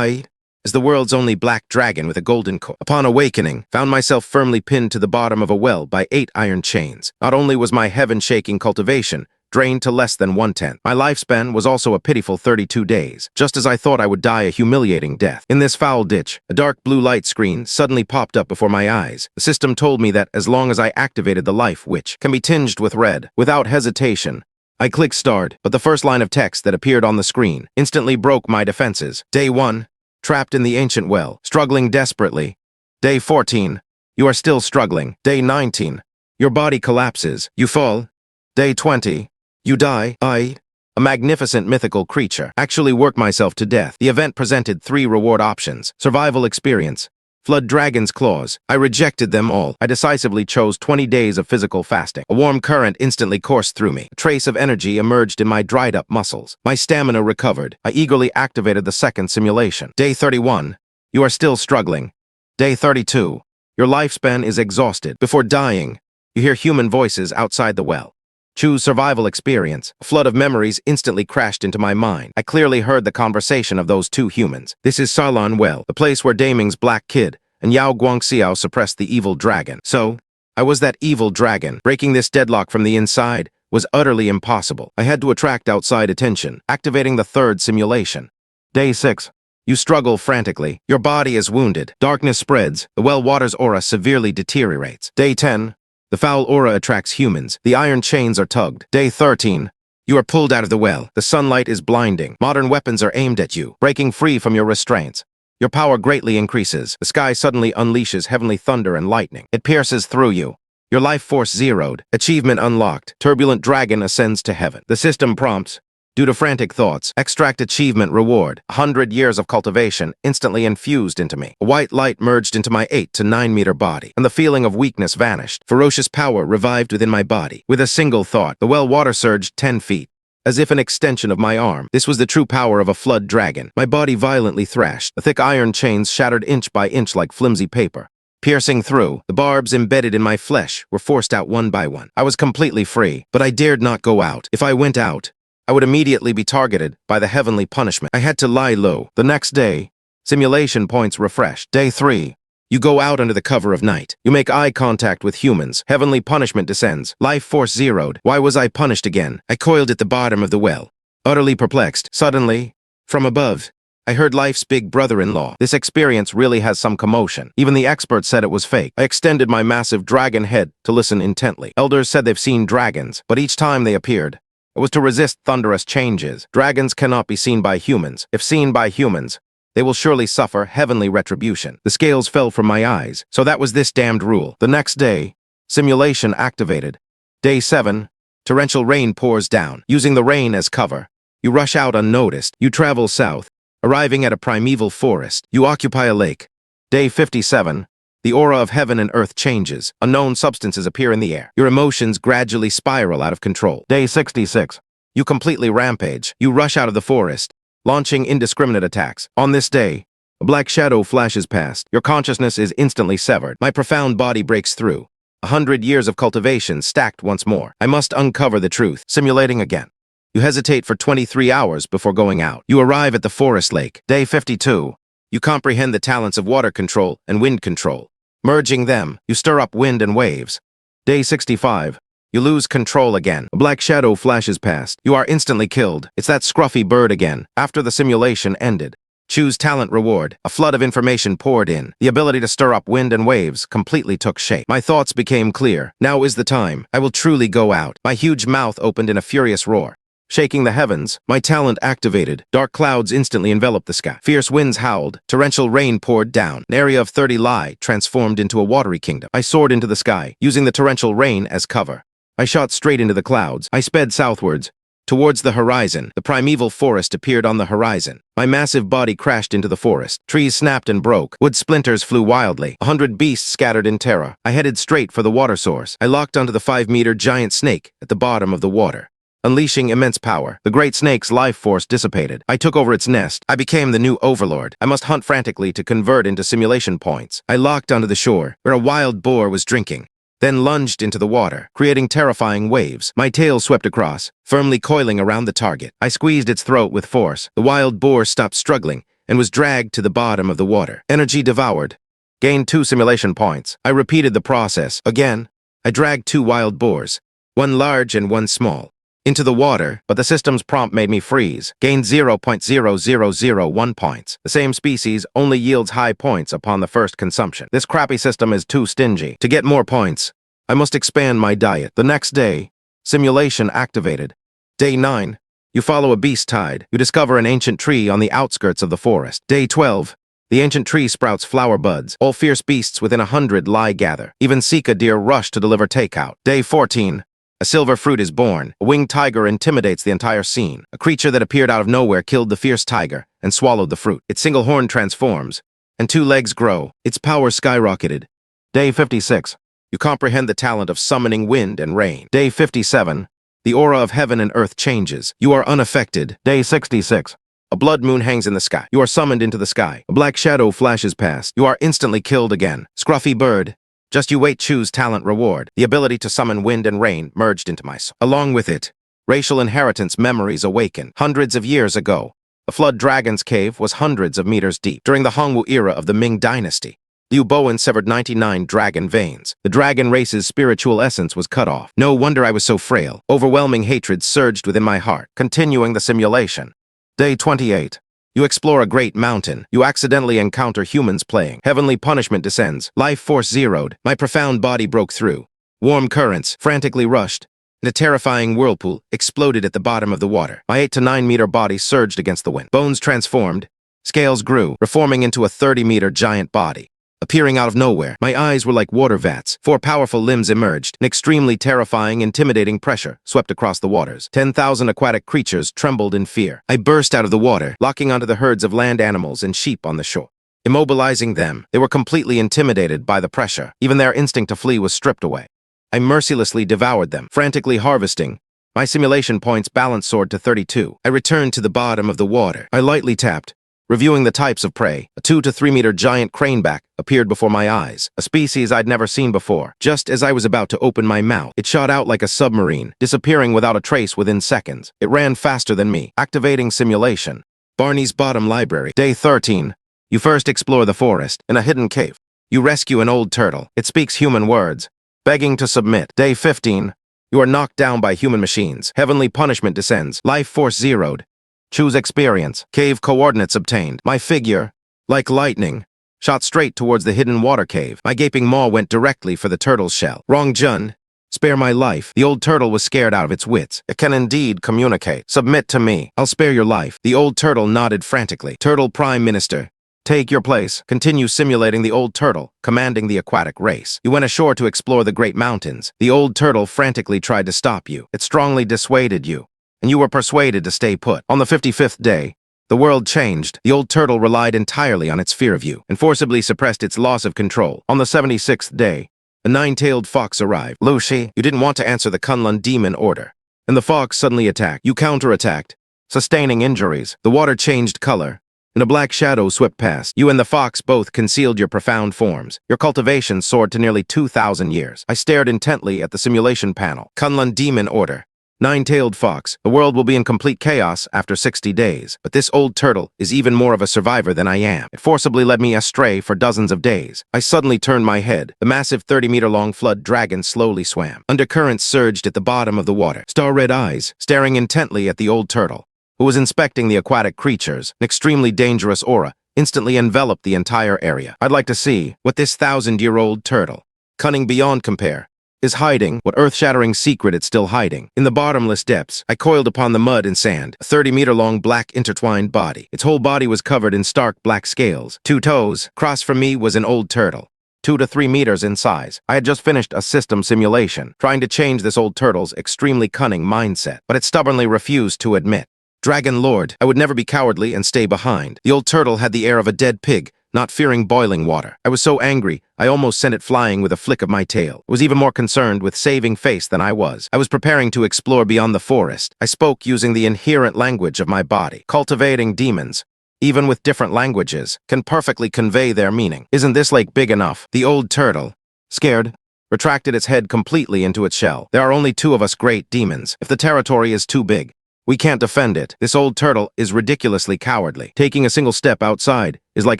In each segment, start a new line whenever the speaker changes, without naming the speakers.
I, as the world's only black dragon with a golden core. Upon awakening, found myself firmly pinned to the bottom of a well by 8 iron chains. Not only was my heaven-shaking cultivation drained to less than 1/10, my lifespan was also a pitiful 32 days, just as I thought I would die a humiliating death. In this foul ditch, a dark blue light screen suddenly popped up before my eyes. The system told me that as long as I activated the life which can be tinged with red, without hesitation, I clicked start, but the first line of text that appeared on the screen instantly broke my defenses. Day 1. Trapped in the ancient well, struggling desperately. Day 14. You are still struggling. Day 19. Your body collapses. You fall. Day 20. You die. I, a magnificent mythical creature, actually worked myself to death. The event presented 3 reward options. Survival experience. Flood Dragon's Claws. I rejected them all. I decisively chose 20 days of physical fasting. A warm current instantly coursed through me. A trace of energy emerged in my dried-up muscles. My stamina recovered. I eagerly activated the second simulation. Day 31. You are still struggling. Day 32. Your lifespan is exhausted. Before dying, you hear human voices outside the well. Choose survival experience. A flood of memories instantly crashed into my mind. I clearly heard the conversation of those 2 humans. This is Salan Well, the place where Daming's Black Kid and Yao Guangxiao suppressed the evil dragon. So, I was that evil dragon. Breaking this deadlock from the inside was utterly impossible. I had to attract outside attention, activating the 3rd simulation. Day 6. You struggle frantically. Your body is wounded. Darkness spreads. The well water's aura severely deteriorates. Day 10. The foul aura attracts humans. The iron chains are tugged. Day 13. You are pulled out of the well. The sunlight is blinding. Modern weapons are aimed at you, breaking free from your restraints. Your power greatly increases. The sky suddenly unleashes heavenly thunder and lightning. It pierces through you. Your life force zeroed. Achievement unlocked. Turbulent dragon ascends to heaven. The system prompts, due to frantic thoughts, extract achievement reward. 100 years of cultivation instantly infused into me. A white light merged into my 8 to 9 meter body, and the feeling of weakness vanished. Ferocious power revived within my body. With a single thought, the well water surged 10 feet. As if an extension of my arm. This was the true power of a flood dragon. My body violently thrashed. The thick iron chains shattered inch by inch like flimsy paper. Piercing through, the barbs embedded in my flesh were forced out one by one. I was completely free, but I dared not go out. If I went out, I would immediately be targeted by the heavenly punishment. I had to lie low. The next day, simulation points refreshed. Day 3. You go out under the cover of night. You make eye contact with humans. Heavenly punishment descends. Life force zeroed. Why was I punished again? I coiled at the bottom of the well, utterly perplexed. Suddenly, from above, I heard life's big brother-in-law. This experience really has some commotion. Even the experts said it was fake. I extended my massive dragon head to listen intently. Elders said they've seen dragons, but each time they appeared, it was to resist thunderous changes. Dragons cannot be seen by humans. If seen by humans, they will surely suffer heavenly retribution. The scales fell from my eyes, so that was this damned rule. The next day, simulation activated. Day 7, torrential rain pours down. Using the rain as cover, you rush out unnoticed. You travel south, arriving at a primeval forest. You occupy a lake. Day 57, the aura of heaven and earth changes. Unknown substances appear in the air. Your emotions gradually spiral out of control. Day 66. You completely rampage. You rush out of the forest, launching indiscriminate attacks. On this day, a black shadow flashes past. Your consciousness is instantly severed. My profound body breaks through. 100 years of cultivation stacked once more. I must uncover the truth. Simulating again. You hesitate for 23 hours before going out. You arrive at the forest lake. Day 52. You comprehend the talents of water control and wind control. Merging them, you stir up wind and waves. Day 65. You lose control again. A black shadow flashes past. You are instantly killed. It's that scruffy bird again. After the simulation ended, choose talent reward. A flood of information poured in. The ability to stir up wind and waves completely took shape. My thoughts became clear. Now is the time. I will truly go out. My huge mouth opened in a furious roar. Shaking the heavens, my talent activated. Dark clouds instantly enveloped the sky. Fierce winds howled. Torrential rain poured down. An area of 30 li transformed into a watery kingdom. I soared into the sky, using the torrential rain as cover. I shot straight into the clouds. I sped southwards. Towards the horizon, the primeval forest appeared on the horizon. My massive body crashed into the forest. Trees snapped and broke. Wood splinters flew wildly. 100 beasts scattered in terror. I headed straight for the water source. I locked onto the 5-meter giant snake at the bottom of the water. Unleashing immense power, the great snake's life force dissipated. I took over its nest. I became the new Overlord. I must hunt frantically to convert into simulation points. I locked onto the shore, where a wild boar was drinking, then lunged into the water, creating terrifying waves. My tail swept across, firmly coiling around the target. I squeezed its throat with force. The wild boar stopped struggling and was dragged to the bottom of the water. Energy devoured. Gained 2 simulation points. I repeated the process. Again, I dragged 2 wild boars, one large and one small, into the water, but the system's prompt made me freeze. Gained 0.0001 points. The same species only yields high points upon the first consumption. This crappy system is too stingy. To get more points, I must expand my diet. The next day, simulation activated. Day 9, you follow a beast tide. You discover an ancient tree on the outskirts of the forest. Day 12, the ancient tree sprouts flower buds. All fierce beasts within 100 lie gather. Even Sika deer rush to deliver takeout. Day 14, a silver fruit is born. A winged tiger intimidates the entire scene. A creature that appeared out of nowhere killed the fierce tiger and swallowed the fruit. Its single horn transforms, and 2 legs grow. Its power skyrocketed. Day 56, you comprehend the talent of summoning wind and rain. Day 57, the aura of heaven and earth changes. You are unaffected. Day 66, a blood moon hangs in the sky. You are summoned into the sky. A black shadow flashes past. You are instantly killed again. Scruffy bird. Just you wait, choose talent reward. The ability to summon wind and rain merged into my soul. Along with it, racial inheritance memories awaken. Hundreds of years ago, the Flood Dragon's Cave was hundreds of meters deep. During the Hongwu era of the Ming Dynasty, Liu Bowen severed 99 dragon veins. The dragon race's spiritual essence was cut off. No wonder I was so frail. Overwhelming hatred surged within my heart. Continuing the simulation. Day 28. You explore a great mountain. You accidentally encounter humans playing. Heavenly punishment descends. Life force zeroed. My profound body broke through. Warm currents frantically rushed, and a terrifying whirlpool exploded at the bottom of the water. My 8 to 9 meter body surged against the wind. Bones transformed. Scales grew, reforming into a 30-meter giant body. Appearing out of nowhere, my eyes were like water vats. 4 powerful limbs emerged. An extremely terrifying, intimidating pressure swept across the waters. 10,000 aquatic creatures trembled in fear. I burst out of the water, locking onto the herds of land animals and sheep on the shore. Immobilizing them, they were completely intimidated by the pressure. Even their instinct to flee was stripped away. I mercilessly devoured them, frantically harvesting. My simulation points balance soared to 32. I returned to the bottom of the water. I lightly tapped, reviewing the types of prey. A 2 to 3 meter giant craneback appeared before my eyes, a species I'd never seen before. Just as I was about to open my mouth, it shot out like a submarine, disappearing without a trace within seconds. It ran faster than me. Activating simulation. Barney's Bottom Library. Day 13. You first explore the forest. In a hidden cave, you rescue an old turtle. It speaks human words, begging to submit. Day 15. You are knocked down by human machines. Heavenly punishment descends. Life force zeroed. Choose experience. Cave coordinates obtained. My figure, like lightning, shot straight towards the hidden water cave. My gaping maw went directly for the turtle's shell. Wrong Jun, spare my life. The old turtle was scared out of its wits. It can indeed communicate. Submit to me. I'll spare your life. The old turtle nodded frantically. Turtle Prime Minister, take your place. Continue simulating the old turtle, commanding the aquatic race. You went ashore to explore the great mountains. The old turtle frantically tried to stop you. It strongly dissuaded you, and you were persuaded to stay put. On the 55th day, the world changed. The old turtle relied entirely on its fear of you and forcibly suppressed its loss of control. On the 76th day, a 9-tailed fox arrived. Wuzhiqi, you didn't want to answer the Kunlun demon order, and the fox suddenly attacked. You counterattacked, sustaining injuries. The water changed color, and a black shadow swept past. You and the fox both concealed your profound forms. Your cultivation soared to nearly 2,000 years. I stared intently at the simulation panel. Kunlun demon order. 9-tailed fox. The world will be in complete chaos after 60 days, but this old turtle is even more of a survivor than I am. It forcibly led me astray for dozens of days. I suddenly turned my head. The massive 30-meter-long flood dragon slowly swam. Undercurrents surged at the bottom of the water. Star-red eyes, staring intently at the old turtle, who was inspecting the aquatic creatures. An extremely dangerous aura instantly enveloped the entire area. I'd like to see what this 1,000-year-old turtle, cunning beyond compare, is hiding, what earth-shattering secret it's still hiding. In the bottomless depths, I coiled upon the mud and sand, a 30-meter-long black intertwined body. Its whole body was covered in stark black scales. 2 toes. Across from me was an old turtle, 2 to 3 meters in size. I had just finished a system simulation, trying to change this old turtle's extremely cunning mindset, but it stubbornly refused to admit. Dragon Lord, I would never be cowardly and stay behind. The old turtle had the air of a dead pig, not fearing boiling water. I was so angry, I almost sent it flying with a flick of my tail. It was even more concerned with saving face than I was. I was preparing to explore beyond the forest. I spoke using the inherent language of my body. Cultivating demons, even with different languages, can perfectly convey their meaning. Isn't this lake big enough? The old turtle, scared, retracted its head completely into its shell. There are only 2 of us great demons. If the territory is too big, We can't defend it. This old turtle is ridiculously cowardly. Taking a single step outside is like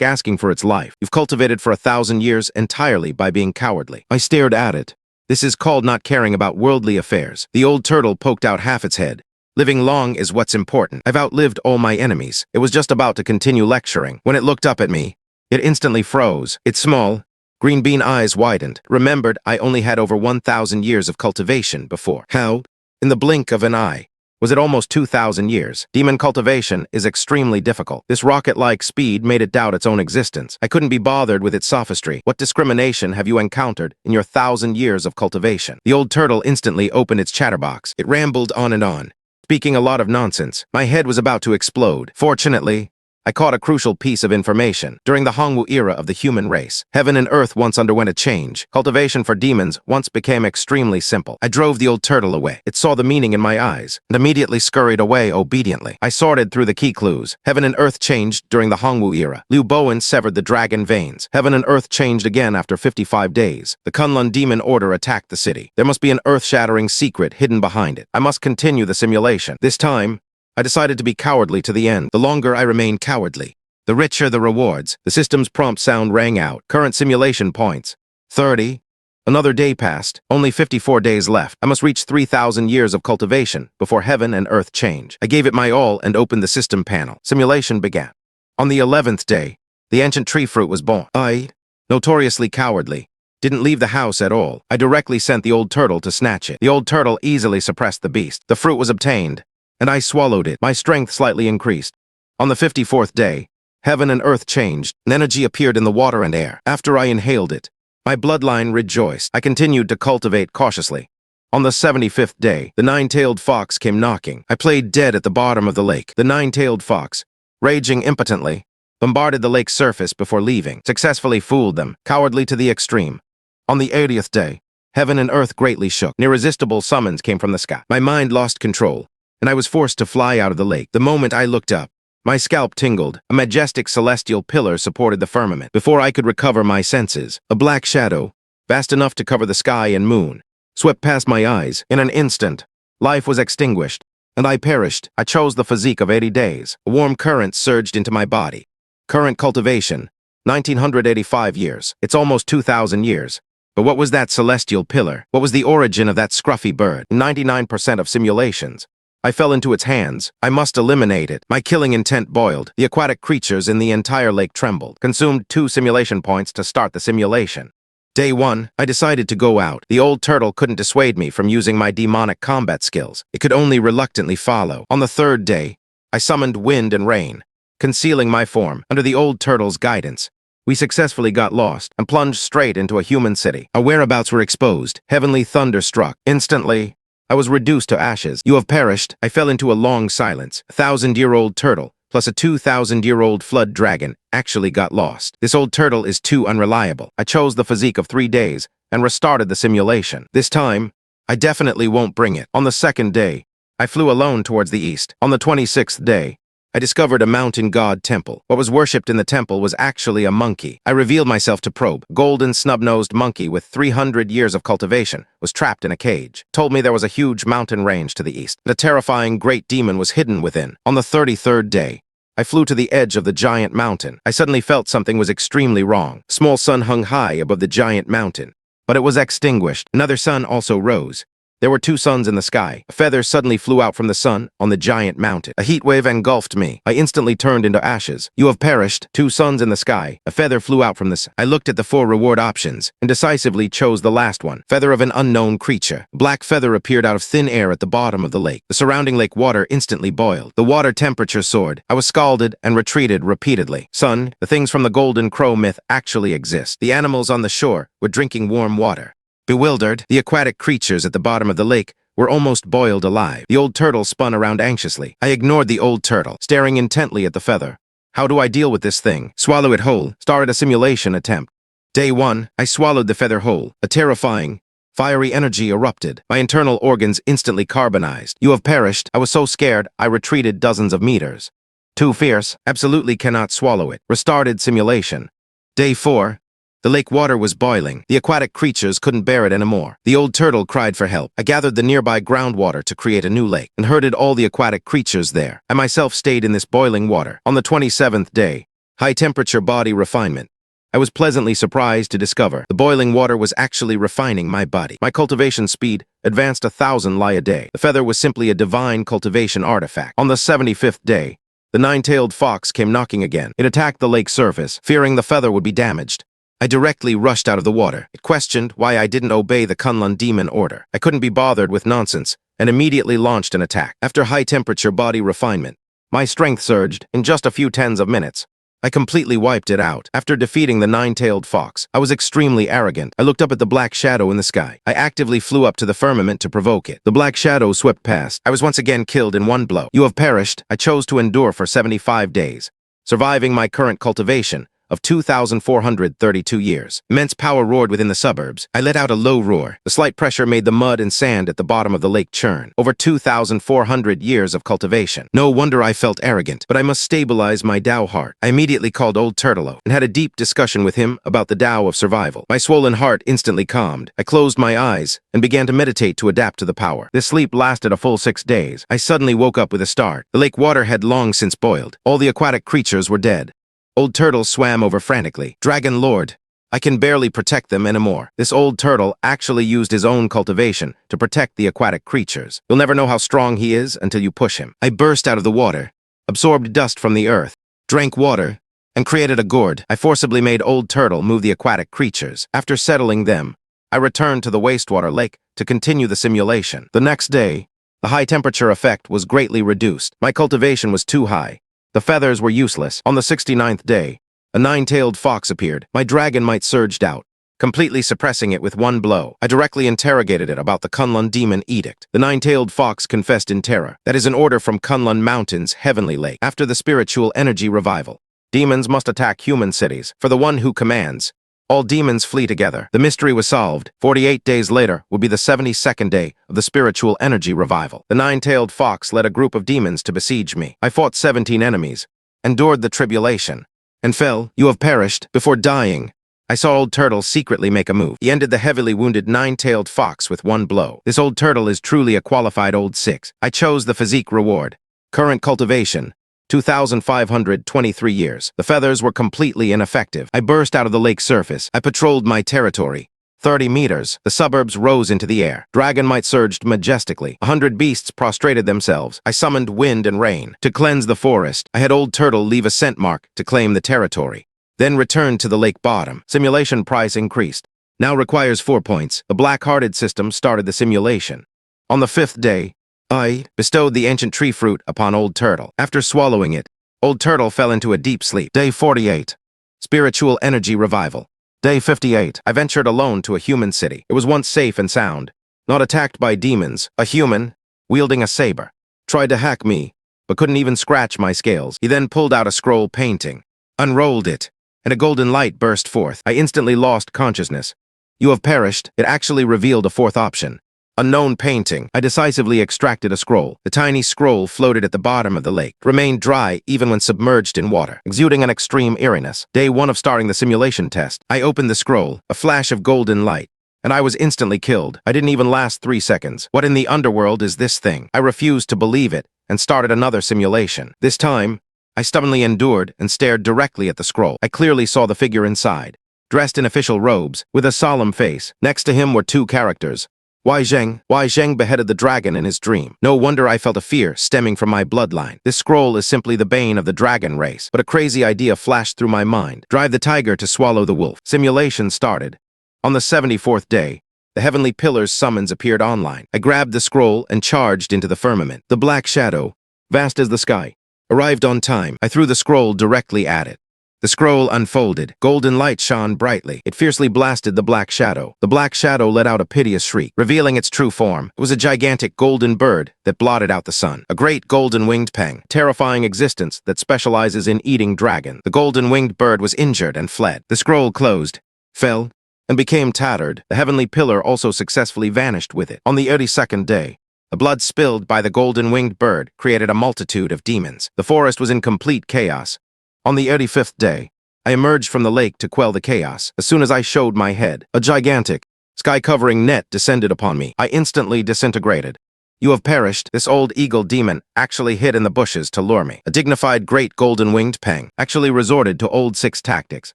asking for its life. You've cultivated for 1,000 years entirely by being cowardly. I stared at it. This is called not caring about worldly affairs. The old turtle poked out half its head. Living long is what's important. I've outlived all my enemies. It was just about to continue lecturing. When it looked up at me, it instantly froze. Its small, green bean eyes widened. Remembered I only had over 1,000 years of cultivation before. How? In the blink of an eye. Was it almost 2,000 years? Demon cultivation is extremely difficult. This rocket-like speed made it doubt its own existence. I couldn't be bothered with its sophistry. What discrimination have you encountered in your 1,000 years of cultivation? The old turtle instantly opened its chatterbox. It rambled on and on, speaking a lot of nonsense. My head was about to explode. Fortunately, I caught a crucial piece of information. During the Hongwu era of the human race, heaven and earth once underwent a change. Cultivation for demons once became extremely simple. I drove the old turtle away. It saw the meaning in my eyes and immediately scurried away obediently. I sorted through the key clues. Heaven and earth changed during the Hongwu era. Liu Bowen severed the dragon veins. Heaven and earth changed again after 55 days. The Kunlun demon order attacked the city. There must be an earth-shattering secret hidden behind it. I must continue the simulation. This time, I decided to be cowardly to the end. The longer I remained cowardly, the richer the rewards. The system's prompt sound rang out. Current simulation points: 30. Another day passed. Only 54 days left. I must reach 3,000 years of cultivation before heaven and earth change. I gave it my all and opened the system panel. Simulation began. On the 11th day, the ancient tree fruit was born. I, notoriously cowardly, didn't leave the house at all. I directly sent the old turtle to snatch it. The old turtle easily suppressed the beast. The fruit was obtained, and I swallowed it. My strength slightly increased. On the 54th day, heaven and earth changed, and energy appeared in the water and air. After I inhaled it, my bloodline rejoiced. I continued to cultivate cautiously. On the 75th day, the nine-tailed fox came knocking. I played dead at the bottom of the lake. The nine-tailed fox, raging impotently, bombarded the lake's surface before leaving. Successfully fooled them, cowardly to the extreme. On the 80th day, heaven and earth greatly shook. An irresistible summons came from the sky. My mind lost control, and I was forced to fly out of the lake. The moment I looked up, my scalp tingled. A majestic celestial pillar supported the firmament. Before I could recover my senses, a black shadow, vast enough to cover the sky and moon, swept past my eyes. In an instant, life was extinguished, and I perished. I chose the physique of 80 days. A warm current surged into my body. Current cultivation, 1,985 years. It's almost 2,000 years. But what was that celestial pillar? What was the origin of that scruffy bird? 99% of simulations, I fell into its hands. I must eliminate it. My killing intent boiled. The aquatic creatures in the entire lake trembled. Consumed 2 simulation points to start the simulation. Day 1, I decided to go out. The old turtle couldn't dissuade me from using my demonic combat skills. It could only reluctantly follow. On the 3rd day, I summoned wind and rain, concealing my form. Under the old turtle's guidance, we successfully got lost and plunged straight into a human city. Our whereabouts were exposed. Heavenly thunder struck. Instantly, I was reduced to ashes. You have perished. I fell into a long silence. A 1,000-year-old turtle plus a 2,000-year-old flood dragon actually got lost. This old turtle is too unreliable. I chose the physique of 3 days and restarted the simulation. This time, I definitely won't bring it. On the 2nd day, I flew alone towards the east. On the 26th day, I discovered a mountain god temple. What was worshipped in the temple was actually a monkey. I revealed myself to probe. Golden snub-nosed monkey with 300 years of cultivation was trapped in a cage. Told me there was a huge mountain range to the east, and a terrifying great demon was hidden within. On the 33rd day, I flew to the edge of the giant mountain. I suddenly felt something was extremely wrong. Small sun hung high above the giant mountain, but it was extinguished. Another sun also rose. There were 2 suns in the sky. A feather suddenly flew out from the sun on the giant mountain. A heat wave engulfed me. I instantly turned into ashes. You have perished. 2 suns in the sky. A feather flew out from the sun. I looked at the 4 reward options and decisively chose the last one. Feather of an unknown creature. A black feather appeared out of thin air at the bottom of the lake. The surrounding lake water instantly boiled. The water temperature soared. I was scalded and retreated repeatedly. Son, the things from the Golden Crow myth actually exist. The animals on the shore were drinking warm water. Bewildered, the aquatic creatures at the bottom of the lake were almost boiled alive. The old turtle spun around anxiously. I ignored the old turtle, staring intently at the feather. How do I deal with this thing? Swallow it whole. Started a simulation attempt. Day 1, I swallowed the feather whole. A terrifying, fiery energy erupted. My internal organs instantly carbonized. You have perished. I was so scared, I retreated dozens of meters. Too fierce, absolutely cannot swallow it. Restarted simulation. Day 4, The lake water was boiling. The aquatic creatures couldn't bear it anymore. The old turtle cried for help. I gathered the nearby groundwater to create a new lake and herded all the aquatic creatures there. I myself stayed in this boiling water. On the 27th day, high-temperature body refinement. I was pleasantly surprised to discover the boiling water was actually refining my body. My cultivation speed advanced 1,000 li a day. The feather was simply a divine cultivation artifact. On the 75th day, the nine-tailed fox came knocking again. It attacked the lake surface, fearing the feather would be damaged. I directly rushed out of the water. It questioned why I didn't obey the Kunlun demon order. I couldn't be bothered with nonsense and immediately launched an attack. After high-temperature body refinement, my strength surged in just a few tens of minutes. I completely wiped it out. After defeating the nine-tailed fox, I was extremely arrogant. I looked up at the black shadow in the sky. I actively flew up to the firmament to provoke it. The black shadow swept past. I was once again killed in one blow. You have perished. I chose to endure for 75 days, surviving my current cultivation of 2,432 years. Immense power roared within the suburbs. I let out a low roar. The slight pressure made the mud and sand at the bottom of the lake churn. Over 2,400 years of cultivation. No wonder I felt arrogant, but I must stabilize my Dao heart. I immediately called old Turtle and had a deep discussion with him about the Dao of survival. My swollen heart instantly calmed. I closed my eyes and began to meditate to adapt to the power. This sleep lasted a full 6 days. I suddenly woke up with a start. The lake water had long since boiled. All the aquatic creatures were dead. Old Turtle swam over frantically. Dragon Lord, I can barely protect them anymore. This old turtle actually used his own cultivation to protect the aquatic creatures. You'll never know how strong he is until you push him. I burst out of the water, absorbed dust from the earth, drank water, and created a gourd. I forcibly made Old Turtle move the aquatic creatures. After settling them, I returned to the wastewater lake to continue the simulation. The next day, the high-temperature effect was greatly reduced. My cultivation was too high. The feathers were useless. On the 69th day, a nine-tailed fox appeared. My dragon might surged out, completely suppressing it with one blow. I directly interrogated it about the Kunlun demon edict. The nine-tailed fox confessed in terror. That is an order from Kunlun Mountain's heavenly lake. After the spiritual energy revival, demons must attack human cities. For the one who commands, all demons flee together. The mystery was solved. 48 days later would be the 72nd day of the spiritual energy revival. The nine-tailed fox led a group of demons to besiege me. I fought 17 enemies, endured the tribulation, and fell. You have perished. Before dying, I saw Old Turtle secretly make a move. He ended the heavily wounded nine-tailed fox with one blow. This Old Turtle is truly a qualified Old Six. I chose the physique reward. Current cultivation, 2,523 years. The feathers were completely ineffective. I burst out of the lake surface. I patrolled my territory. 30 meters. The suburbs rose into the air. Dragon might surged majestically. 100 beasts prostrated themselves. I summoned wind and rain. To cleanse the forest, I had Old Turtle leave a scent mark to claim the territory. Then returned to the lake bottom. Simulation price increased. Now requires 4 points. The black-hearted system started the simulation. On the 5th day, I bestowed the ancient tree fruit upon Old Turtle. After swallowing it, Old Turtle fell into a deep sleep. Day 48. Spiritual energy revival. Day 58. I ventured alone to a human city. It was once safe and sound, not attacked by demons. A human, wielding a saber, tried to hack me, but couldn't even scratch my scales. He then pulled out a scroll painting, unrolled it, and a golden light burst forth. I instantly lost consciousness. You have perished. It actually revealed a 4th option. Unknown painting. I decisively extracted a scroll. The tiny scroll floated at the bottom of the lake, remained dry even when submerged in water, exuding an extreme eeriness. Day 1 of starting the simulation test. I opened the scroll, a flash of golden light, and I was instantly killed. I didn't even last 3 seconds. What in the underworld is this thing? I refused to believe it and started another simulation. This time, I stubbornly endured and stared directly at the scroll. I clearly saw the figure inside, dressed in official robes, with a solemn face. Next to him were 2 characters. Wei Zheng beheaded the dragon in his dream. No wonder I felt a fear stemming from my bloodline. This scroll is simply the bane of the dragon race. But a crazy idea flashed through my mind. Drive the tiger to swallow the wolf. Simulation started. On the 74th day, the heavenly pillar's summons appeared online. I grabbed the scroll and charged into the firmament. The black shadow, vast as the sky, arrived on time. I threw the scroll directly at it. The scroll unfolded. Golden light shone brightly. It fiercely blasted the black shadow. The black shadow let out a piteous shriek, revealing its true form. It was a gigantic golden bird that blotted out the sun. A great golden winged pang, terrifying existence that specializes in eating dragon. The golden winged bird was injured and fled. The scroll closed, fell, and became tattered. The heavenly pillar also successfully vanished with it. On the 82nd day, the blood spilled by the golden winged bird created a multitude of demons. The forest was in complete chaos. On the 85th day, I emerged from the lake to quell the chaos. As soon as I showed my head, a gigantic, sky-covering net descended upon me. I instantly disintegrated. You have perished. This old eagle demon actually hid in the bushes to lure me. A dignified great golden-winged peng actually resorted to old six tactics.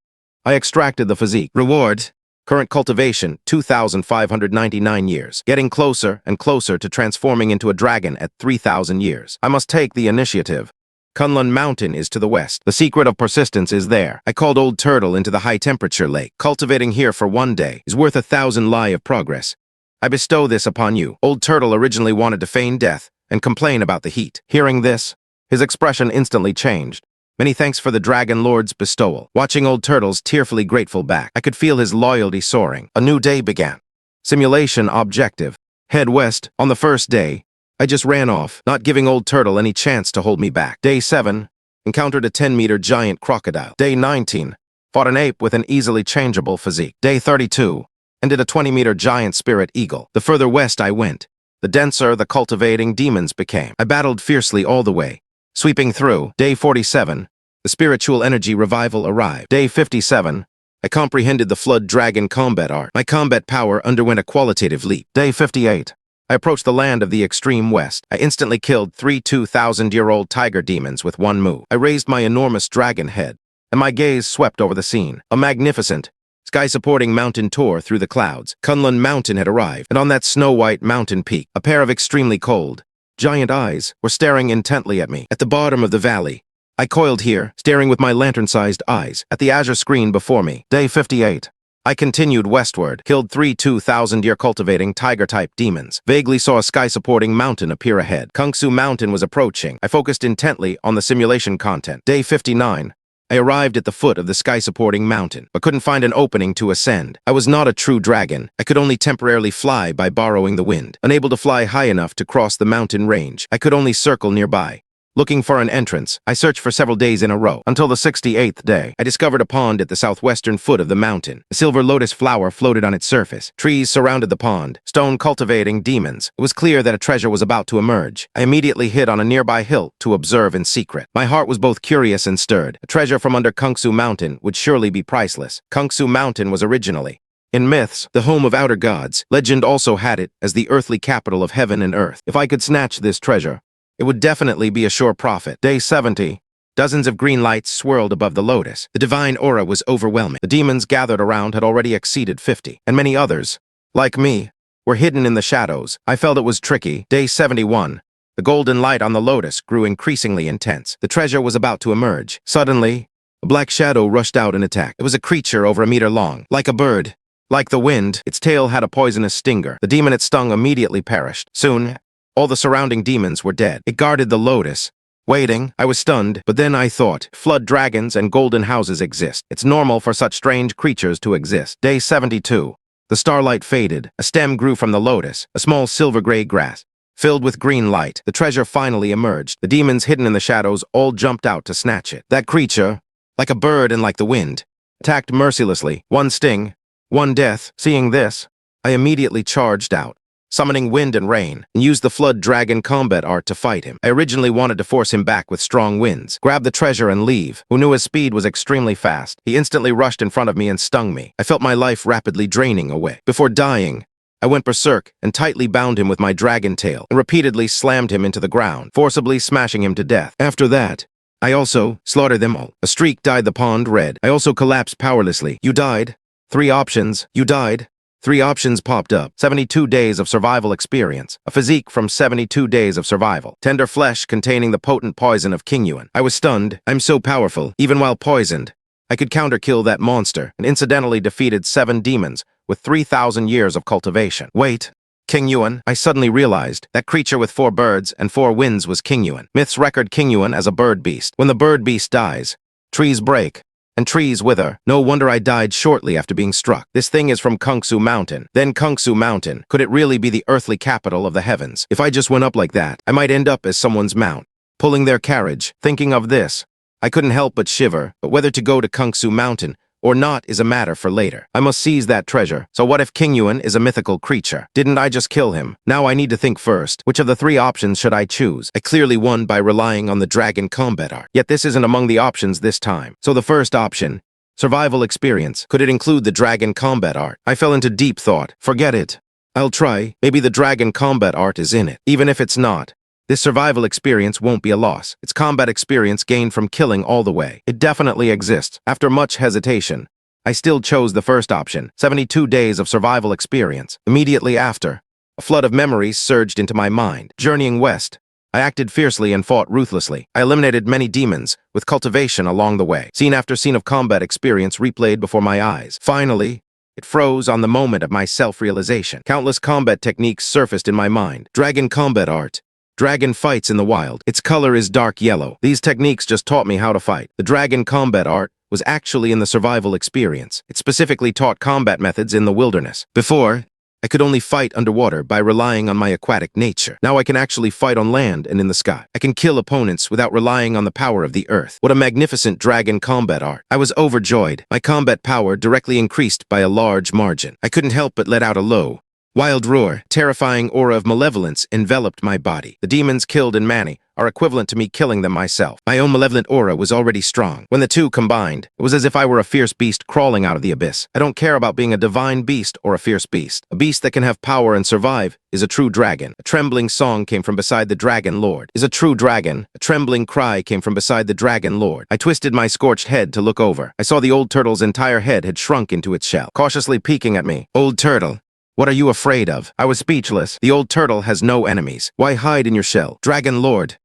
I extracted the physique. Reward. Current cultivation, 2,599 years. Getting closer and closer to transforming into a dragon at 3,000 years. I must take the initiative. Kunlun Mountain is to the west. The secret of persistence is there. I called Old Turtle into the high-temperature lake. Cultivating here for one day is worth 1,000 li of progress. I bestow this upon you. Old Turtle originally wanted to feign death and complain about the heat. Hearing this, his expression instantly changed. Many thanks for the Dragon Lord's bestowal. Watching Old Turtle's tearfully grateful back, I could feel his loyalty soaring. A new day began. Simulation objective. Head west. On the first day, I just ran off, not giving Old Turtle any chance to hold me back. Day 7, encountered a 10-meter giant crocodile. Day 19, fought an ape with an easily changeable physique. Day 32, ended a 20-meter giant spirit eagle. The further west I went, the denser the cultivating demons became. I battled fiercely all the way. Sweeping through. Day 47, the spiritual energy revival arrived. Day 57, I comprehended the flood dragon combat art. My combat power underwent a qualitative leap. Day 58, I approached the land of the extreme west. I instantly killed 3 2,000-year-old tiger demons with one move. I raised my enormous dragon head, and my gaze swept over the scene. A magnificent, sky-supporting mountain tore through the clouds. Kunlun Mountain had arrived, and on that snow-white mountain peak, a pair of extremely cold, giant eyes were staring intently at me. At the bottom of the valley, I coiled here, staring with my lantern-sized eyes at the azure screen before me. Day 58. I continued westward, killed 3 2,000-year cultivating tiger-type demons. Vaguely saw a sky-supporting mountain appear ahead. Kungsu Mountain was approaching. I focused intently on the simulation content. Day 59. I arrived at the foot of the sky-supporting mountain, but couldn't find an opening to ascend. I was not a true dragon. I could only temporarily fly by borrowing the wind. Unable to fly high enough to cross the mountain range, I could only circle nearby. Looking for an entrance, I searched for several days in a row. Until the 68th day, I discovered a pond at the southwestern foot of the mountain. A silver lotus flower floated on its surface. Trees surrounded the pond, stone cultivating demons. It was clear that a treasure was about to emerge. I immediately hid on a nearby hill to observe in secret. My heart was both curious and stirred. A treasure from under Kungsu Mountain would surely be priceless. Kungsu Mountain was originally, in myths, the home of outer gods. Legend also had it as the earthly capital of heaven and earth. If I could snatch this treasure, it would definitely be a sure profit. Day 70. Dozens of green lights swirled above the lotus. The divine aura was overwhelming. The demons gathered around had already exceeded 50, and many others, like me, were hidden in the shadows. I felt it was tricky. Day 71. The golden light on the lotus grew increasingly intense. The treasure was about to emerge. Suddenly, a black shadow rushed out and attacked. It was a creature over a meter long, like a bird. Like the wind, its tail had a poisonous stinger. The demon it stung immediately perished. Soon, all the surrounding demons were dead. It guarded the lotus. Waiting, I was stunned, but then I thought, flood dragons and golden houses exist. It's normal for such strange creatures to exist. Day 72. The starlight faded. A stem grew from the lotus, a small silver-gray grass. Filled with green light, the treasure finally emerged. The demons hidden in the shadows all jumped out to snatch it. That creature, like a bird and like the wind, attacked mercilessly. One sting, one death. Seeing this, I immediately charged out, summoning wind and rain, and used the flood dragon combat art to fight him. I originally wanted to force him back with strong winds, grab the treasure and leave. Who knew his speed was extremely fast. He instantly rushed in front of me and stung me. I felt my life rapidly draining away. Before dying, I went berserk and tightly bound him with my dragon tail and repeatedly slammed him into the ground, forcibly smashing him to death. After that, I also slaughtered them all. A streak dyed the pond red. I also collapsed powerlessly. You died. 3 options. You died. 3 options popped up. 72 days of survival experience. A physique from 72 days of survival. Tender flesh containing the potent poison of King Yuan. I was stunned. I'm so powerful. Even while poisoned, I could counter-kill that monster and incidentally defeated 7 demons with 3,000 years of cultivation. Wait. King Yuan. I suddenly realized that creature with 4 birds and 4 winds was King Yuan. Myths record King Yuan as a bird beast. When the bird beast dies, trees break and trees wither. No wonder I died shortly after being struck. This thing is from Kungsu Mountain. Then Kungsu Mountain. Could it really be the earthly capital of the heavens? If I just went up like that, I might end up as someone's mount, pulling their carriage. Thinking of this, I couldn't help but shiver, but whether to go to Kungsu Mountain or not is a matter for later. I must seize that treasure. So what if King Yuan is a mythical creature? Didn't I just kill him? Now I need to think first. Which of the 3 options should I choose? I clearly won by relying on the dragon combat art. Yet this isn't among the options this time. So the first option Survival experience. Could it include the dragon combat art? I fell into deep thought. Forget it. I'll try. Maybe the dragon combat art is in it. Even if it's not, this survival experience won't be a loss. It's combat experience gained from killing all the way. It definitely exists. After much hesitation, I still chose the first option, 72 days of survival experience. Immediately after, a flood of memories surged into my mind. Journeying west, I acted fiercely and fought ruthlessly. I eliminated many demons, with cultivation along the way. Scene after scene of combat experience replayed before my eyes. Finally, it froze on the moment of my self-realization. Countless combat techniques surfaced in my mind. Dragon combat art. Dragon fights in the wild. Its color is dark yellow. These techniques just taught me how to fight. The dragon combat art was actually in the survival experience. It specifically taught combat methods in the wilderness. Before, I could only fight underwater by relying on my aquatic nature. Now I can actually fight on land and in the sky. I can kill opponents without relying on the power of the earth. What a magnificent dragon combat art. I was overjoyed. My combat power directly increased by a large margin. I couldn't help but let out a low, wild roar. Terrifying aura of malevolence enveloped my body. The demons killed in Manny are equivalent to me killing them myself. My own malevolent aura was already strong. When the two combined, it was as if I were a fierce beast crawling out of the abyss. I don't care about being a divine beast or a fierce beast. A beast that can have power and survive is a true dragon. A trembling song came from beside the dragon lord. Is a true dragon. A trembling cry came from beside the dragon lord. I twisted my scorched head to look over. I saw the old turtle's entire head had shrunk into its shell, cautiously peeking at me. Old turtle, what are you afraid of? I was speechless. The old turtle has no enemies. Why hide in your shell? Dragon lord.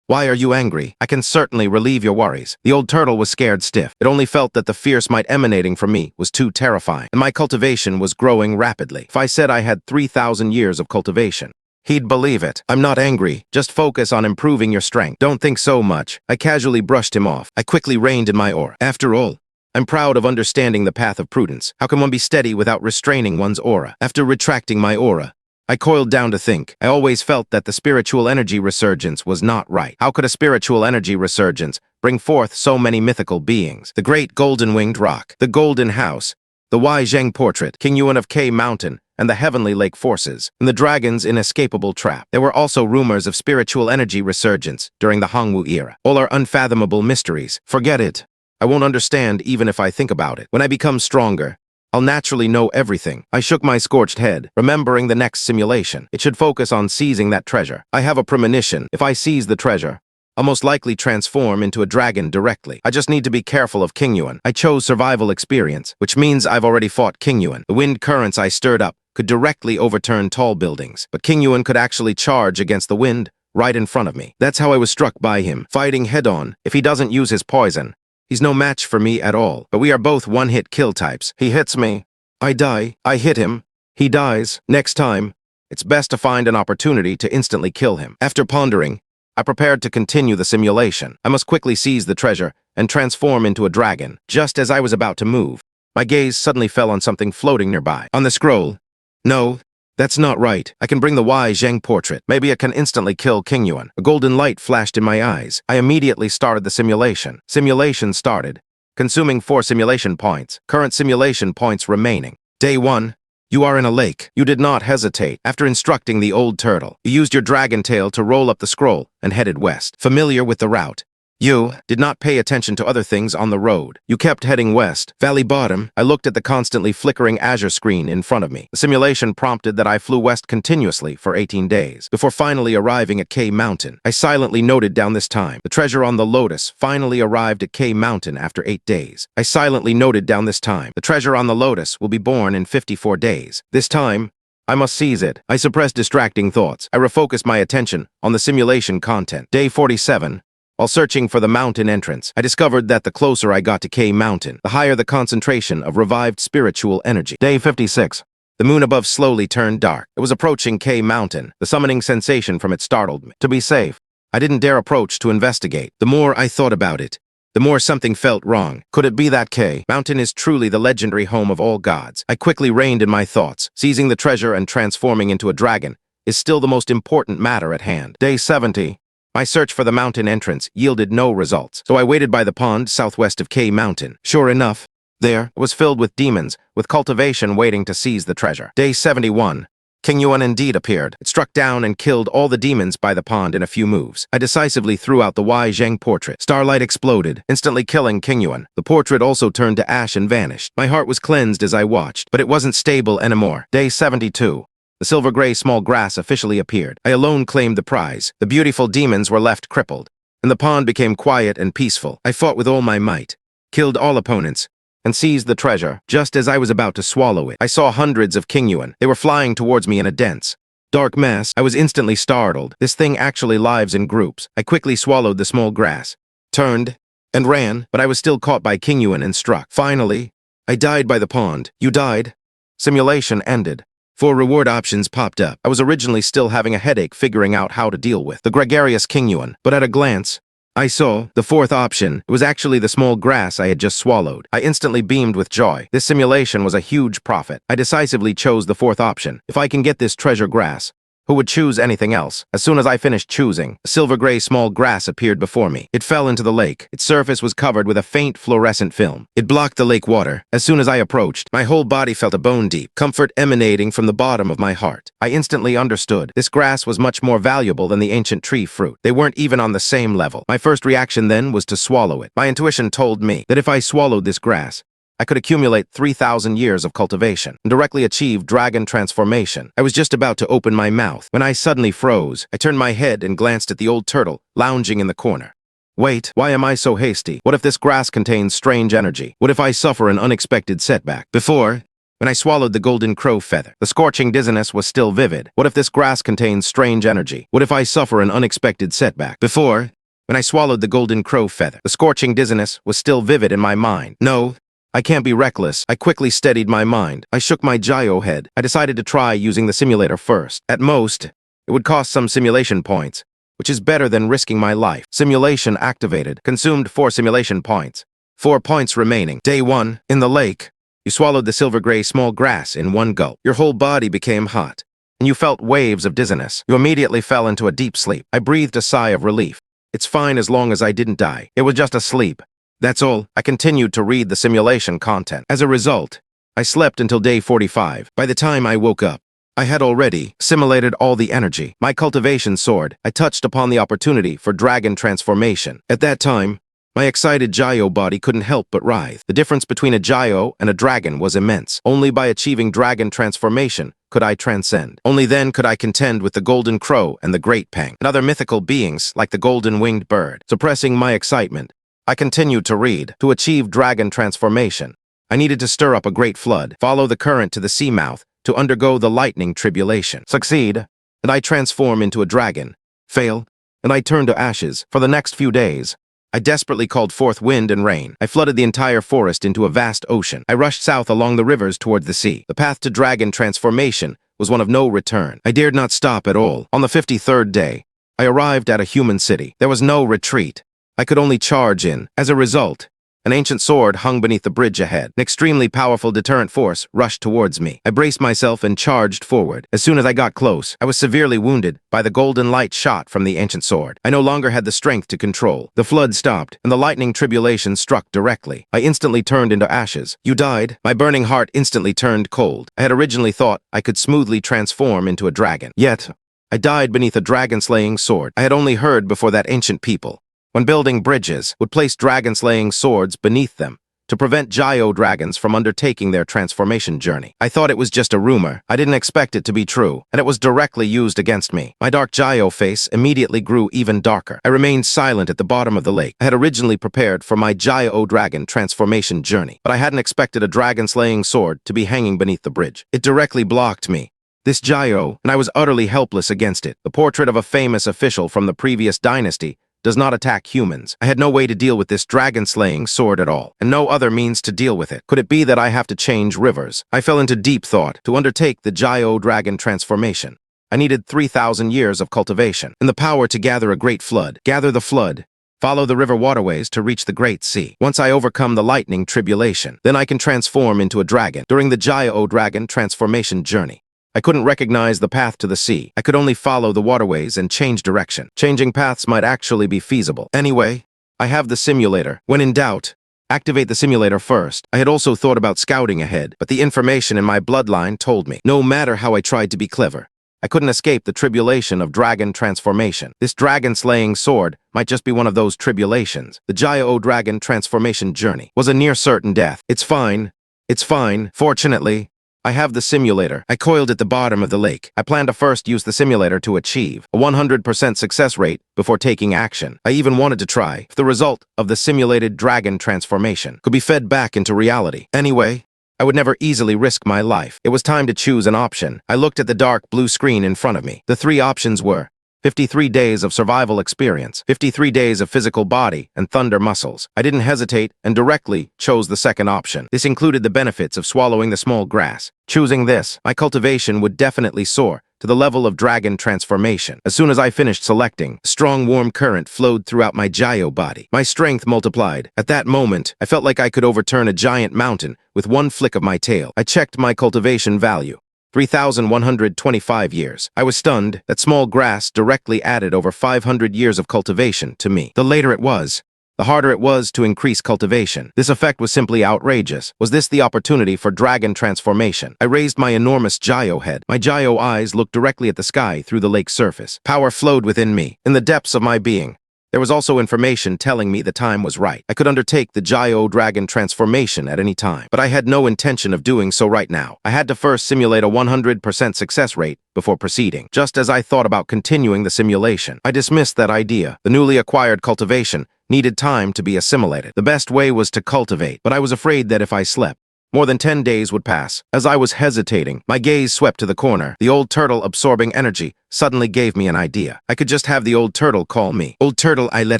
Why are you angry? I can certainly relieve your worries. The old turtle was scared stiff. It only felt that the fierce might emanating from me was too terrifying, and my cultivation was growing rapidly. If I said I had 3,000 years of cultivation, he'd believe it. I'm not angry. Just focus on improving your strength. Don't think so much. I casually brushed him off. I quickly reined in my aura. After all, I'm proud of understanding the path of prudence. How can one be steady without restraining one's aura? After retracting my aura, I coiled down to think. I always felt that the spiritual energy resurgence was not right. How could a spiritual energy resurgence bring forth so many mythical beings? The great golden-winged rock, the golden house, the Wuzhiqi portrait, King Yuan of K Mountain, and the heavenly lake forces, and the dragon's inescapable trap. There were also rumors of spiritual energy resurgence during the Hongwu era. All are unfathomable mysteries. Forget it. I won't understand even if I think about it. When I become stronger, I'll naturally know everything. I shook my scorched head, remembering the next simulation. It should focus on seizing that treasure. I have a premonition. If I seize the treasure, I'll most likely transform into a dragon directly. I just need to be careful of King Yuan. I chose survival experience, which means I've already fought King Yuan. The wind currents I stirred up could directly overturn tall buildings, but King Yuan could actually charge against the wind right in front of me. That's how I was struck by him, fighting head-on. If he doesn't use his poison, he's no match for me at all, but we are both one-hit kill types. He hits me, I die. I hit him, he dies. Next time, it's best to find an opportunity to instantly kill him. After pondering, I prepared to continue the simulation. I must quickly seize the treasure and transform into a dragon. Just as I was about to move, my gaze suddenly fell on something floating nearby. On the scroll. No, that's not right. I can bring the Wuzhiqi portrait. Maybe it can instantly kill King Yuan. A golden light flashed in my eyes. I immediately started the simulation. Simulation started, consuming 4 simulation points. Current simulation points remaining. Day 1. You are in a lake. You did not hesitate. After instructing the old turtle, you used your dragon tail to roll up the scroll and headed west. Familiar with the route, you did not pay attention to other things on the road. You kept heading west. Valley bottom, I looked at the constantly flickering Azure screen in front of me. The simulation prompted that I flew west continuously for 18 days, before finally arriving at K Mountain. I silently noted down this time. The treasure on the Lotus finally arrived at K Mountain after 8 days. I silently noted down this time. The treasure on the Lotus will be born in 54 days. This time, I must seize it. I suppressed distracting thoughts. I refocused my attention on the simulation content. Day 47. While searching for the mountain entrance, I discovered that the closer I got to K Mountain, the higher the concentration of revived spiritual energy. Day 56. The moon above slowly turned dark. It was approaching K Mountain. The summoning sensation from it startled me. To be safe, I didn't dare approach to investigate. The more I thought about it, the more something felt wrong. Could it be that K Mountain is truly the legendary home of all gods? I quickly reined in my thoughts. Seizing the treasure and transforming into a dragon is still the most important matter at hand. Day 70. My search for the mountain entrance yielded no results, so I waited by the pond southwest of K Mountain. Sure enough, there was filled with demons, with cultivation waiting to seize the treasure. Day 71. King Yuan indeed appeared. It struck down and killed all the demons by the pond in a few moves. I decisively threw out the Wei Zheng portrait. Starlight exploded, instantly killing King Yuan. The portrait also turned to ash and vanished. My heart was cleansed as I watched, but it wasn't stable anymore. Day 72. The silver-gray small grass officially appeared. I alone claimed the prize. The beautiful demons were left crippled, and the pond became quiet and peaceful. I fought with all my might, killed all opponents, and seized the treasure. Just as I was about to swallow it, I saw hundreds of King Yuan. They were flying towards me in a dense, dark mass. I was instantly startled. This thing actually lives in groups. I quickly swallowed the small grass, turned, and ran, but I was still caught by King Yuan and struck. Finally, I died by the pond. You died? Simulation ended. 4 reward options popped up. I was originally still having a headache figuring out how to deal with the gregarious King Yuan, but at a glance, I saw the 4th option. It was actually the small grass I had just swallowed. I instantly beamed with joy. This simulation was a huge profit. I decisively chose the 4th option. If I can get this treasure grass, who would choose anything else? As soon as I finished choosing, a silver-gray small grass appeared before me. It fell into the lake. Its surface was covered with a faint fluorescent film. It blocked the lake water. As soon as I approached, my whole body felt a bone-deep comfort emanating from the bottom of my heart. I instantly understood. This grass was much more valuable than the ancient tree fruit. They weren't even on the same level. My first reaction then was to swallow it. My intuition told me that if I swallowed this grass, I could accumulate 3,000 years of cultivation and directly achieve dragon transformation. I was just about to open my mouth when I suddenly froze. I turned my head and glanced at the old turtle lounging in the corner. Wait, why am I so hasty? What if this grass contains strange energy? What if I suffer an unexpected setback? Before, when I swallowed the golden crow feather, the scorching dizziness was still vivid. What if this grass contains strange energy? What if I suffer an unexpected setback? Before, when I swallowed the golden crow feather, the scorching dizziness was still vivid in my mind. No, I can't be reckless. I quickly steadied my mind. I shook my gyro head. I decided to try using the simulator first. At most, it would cost some simulation points, which is better than risking my life. Simulation activated. Consumed 4 simulation points. 4 points remaining. Day 1. In the lake, you swallowed the silver-gray small grass in one gulp. Your whole body became hot, and you felt waves of dizziness. You immediately fell into a deep sleep. I breathed a sigh of relief. It's fine as long as I didn't die. It was just a sleep. That's all. I continued to read the simulation content. As a result, I slept until day 45. By the time I woke up, I had already simulated all the energy. My cultivation soared. I touched upon the opportunity for dragon transformation. At that time, my excited gyro body couldn't help but writhe. The difference between a gyro and a dragon was immense. Only by achieving dragon transformation could I transcend. Only then could I contend with the golden crow and the great pang and other mythical beings like the golden-winged bird. Suppressing my excitement, I continued to read. To achieve dragon transformation, I needed to stir up a great flood, follow the current to the sea mouth, to undergo the lightning tribulation. Succeed, and I transform into a dragon. Fail, and I turn to ashes. For the next few days, I desperately called forth wind and rain. I flooded the entire forest into a vast ocean. I rushed south along the rivers towards the sea. The path to dragon transformation was one of no return. I dared not stop at all. On the 53rd day, I arrived at a human city. There was no retreat. I could only charge in. As a result, an ancient sword hung beneath the bridge ahead. An extremely powerful deterrent force rushed towards me. I braced myself and charged forward. As soon as I got close, I was severely wounded by the golden light shot from the ancient sword. I no longer had the strength to control. The flood stopped, and the lightning tribulation struck directly. I instantly turned into ashes. You died. My burning heart instantly turned cold. I had originally thought I could smoothly transform into a dragon. Yet, I died beneath a dragon-slaying sword. I had only heard before that ancient people, when building bridges, would place dragon-slaying swords beneath them to prevent gyro dragons from undertaking their transformation journey. I thought it was just a rumor. I didn't expect it to be true, and it was directly used against me. My dark gyro face immediately grew even darker. I remained silent at the bottom of the lake. I had originally prepared for my gyro dragon transformation journey, but I hadn't expected a dragon-slaying sword to be hanging beneath the bridge. It directly blocked me. This gyro, and I was utterly helpless against it. The portrait of a famous official from the previous dynasty does not attack humans. I had no way to deal with this dragon-slaying sword at all, and no other means to deal with it. Could it be that I have to change rivers? I fell into deep thought. To undertake the gyro dragon transformation, I needed 3,000 years of cultivation, and the power to gather a great flood. Gather the flood, follow the river waterways to reach the great sea. Once I overcome the lightning tribulation, then I can transform into a dragon. During the gyro dragon transformation journey, I couldn't recognize the path to the sea. I could only follow the waterways and change direction. Changing paths might actually be feasible. Anyway, I have the simulator. When in doubt, Activate the simulator first. I had also thought about scouting ahead, but the information in my bloodline told me, no matter how I tried to be clever, I couldn't escape the tribulation of dragon transformation. This dragon-slaying sword might just be one of those tribulations. The Jiao dragon transformation journey was a near-certain death. It's fine. It's fine. Fortunately, I have the simulator. I coiled at the bottom of the lake. I plan to first use the simulator to achieve a 100% success rate before taking action. I even wanted to try if the result of the simulated dragon transformation could be fed back into reality. Anyway, I would never easily risk my life. It was time to choose an option. I looked at the dark blue screen in front of me. The three options were 53 days of survival experience, 53 days of physical body and thunder muscles. I didn't hesitate and directly chose the second option. This included the benefits of swallowing the small grass. Choosing this, my cultivation would definitely soar to the level of dragon transformation. As soon as I finished selecting, a strong warm current flowed throughout my Jiao body. My strength multiplied. At that moment, I felt like I could overturn a giant mountain with one flick of my tail. I checked my cultivation value. 3,125 years. I was stunned that small grass directly added over 500 years of cultivation to me. The later it was, the harder it was to increase cultivation. This effect was simply outrageous. Was this the opportunity for dragon transformation? I raised my enormous Jiao head. My Jiao eyes looked directly at the sky through the lake's surface. Power flowed within me, in the depths of my being. There was also information telling me the time was right. I could undertake the Jiao dragon transformation at any time, but I had no intention of doing so right now. I had to first simulate a 100% success rate before proceeding. Just as I thought about continuing the simulation, I dismissed that idea. The newly acquired cultivation needed time to be assimilated. The best way was to cultivate, but I was afraid that if I slept, more than 10 days would pass. As I was hesitating, my gaze swept to the corner. The old turtle absorbing energy suddenly gave me an idea. I could just have the old turtle call me. Old turtle, I let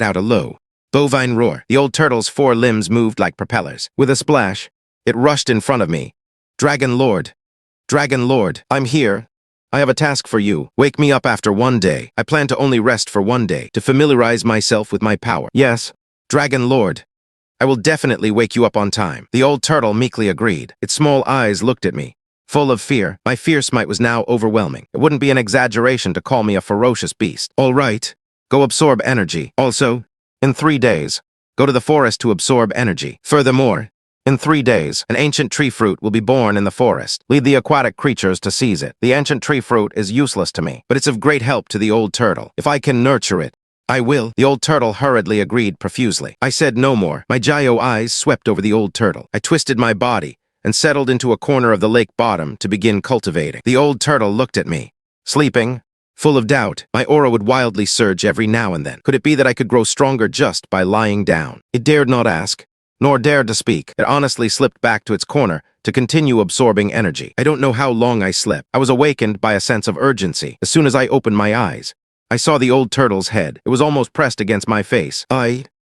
out a low, bovine roar. The old turtle's 4 limbs moved like propellers. With a splash, it rushed in front of me. Dragon Lord, I'm here. I have a task for you. Wake me up after 1 day. I plan to only rest for 1 day to familiarize myself with my power. Yes, Dragon Lord. I will definitely wake you up on time. The old turtle meekly agreed. Its small eyes looked at me, full of fear. My fierce might was now overwhelming. It wouldn't be an exaggeration to call me a ferocious beast. All right, go absorb energy. Also, in 3 days, go to the forest to absorb energy. Furthermore, in 3 days, an ancient tree fruit will be born in the forest. Lead the aquatic creatures to seize it. The ancient tree fruit is useless to me, but it's of great help to the old turtle. If I can nurture it, I will. The old turtle hurriedly agreed profusely. I said no more. My Jiao eyes swept over the old turtle. I twisted my body and settled into a corner of the lake bottom to begin cultivating. The old turtle looked at me, sleeping, full of doubt. My aura would wildly surge every now and then. Could it be that I could grow stronger just by lying down? It dared not ask, nor dared to speak. It honestly slipped back to its corner to continue absorbing energy. I don't know how long I slept. I was awakened by a sense of urgency. As soon as I opened my eyes, I saw the old turtle's head. It was almost pressed against my face.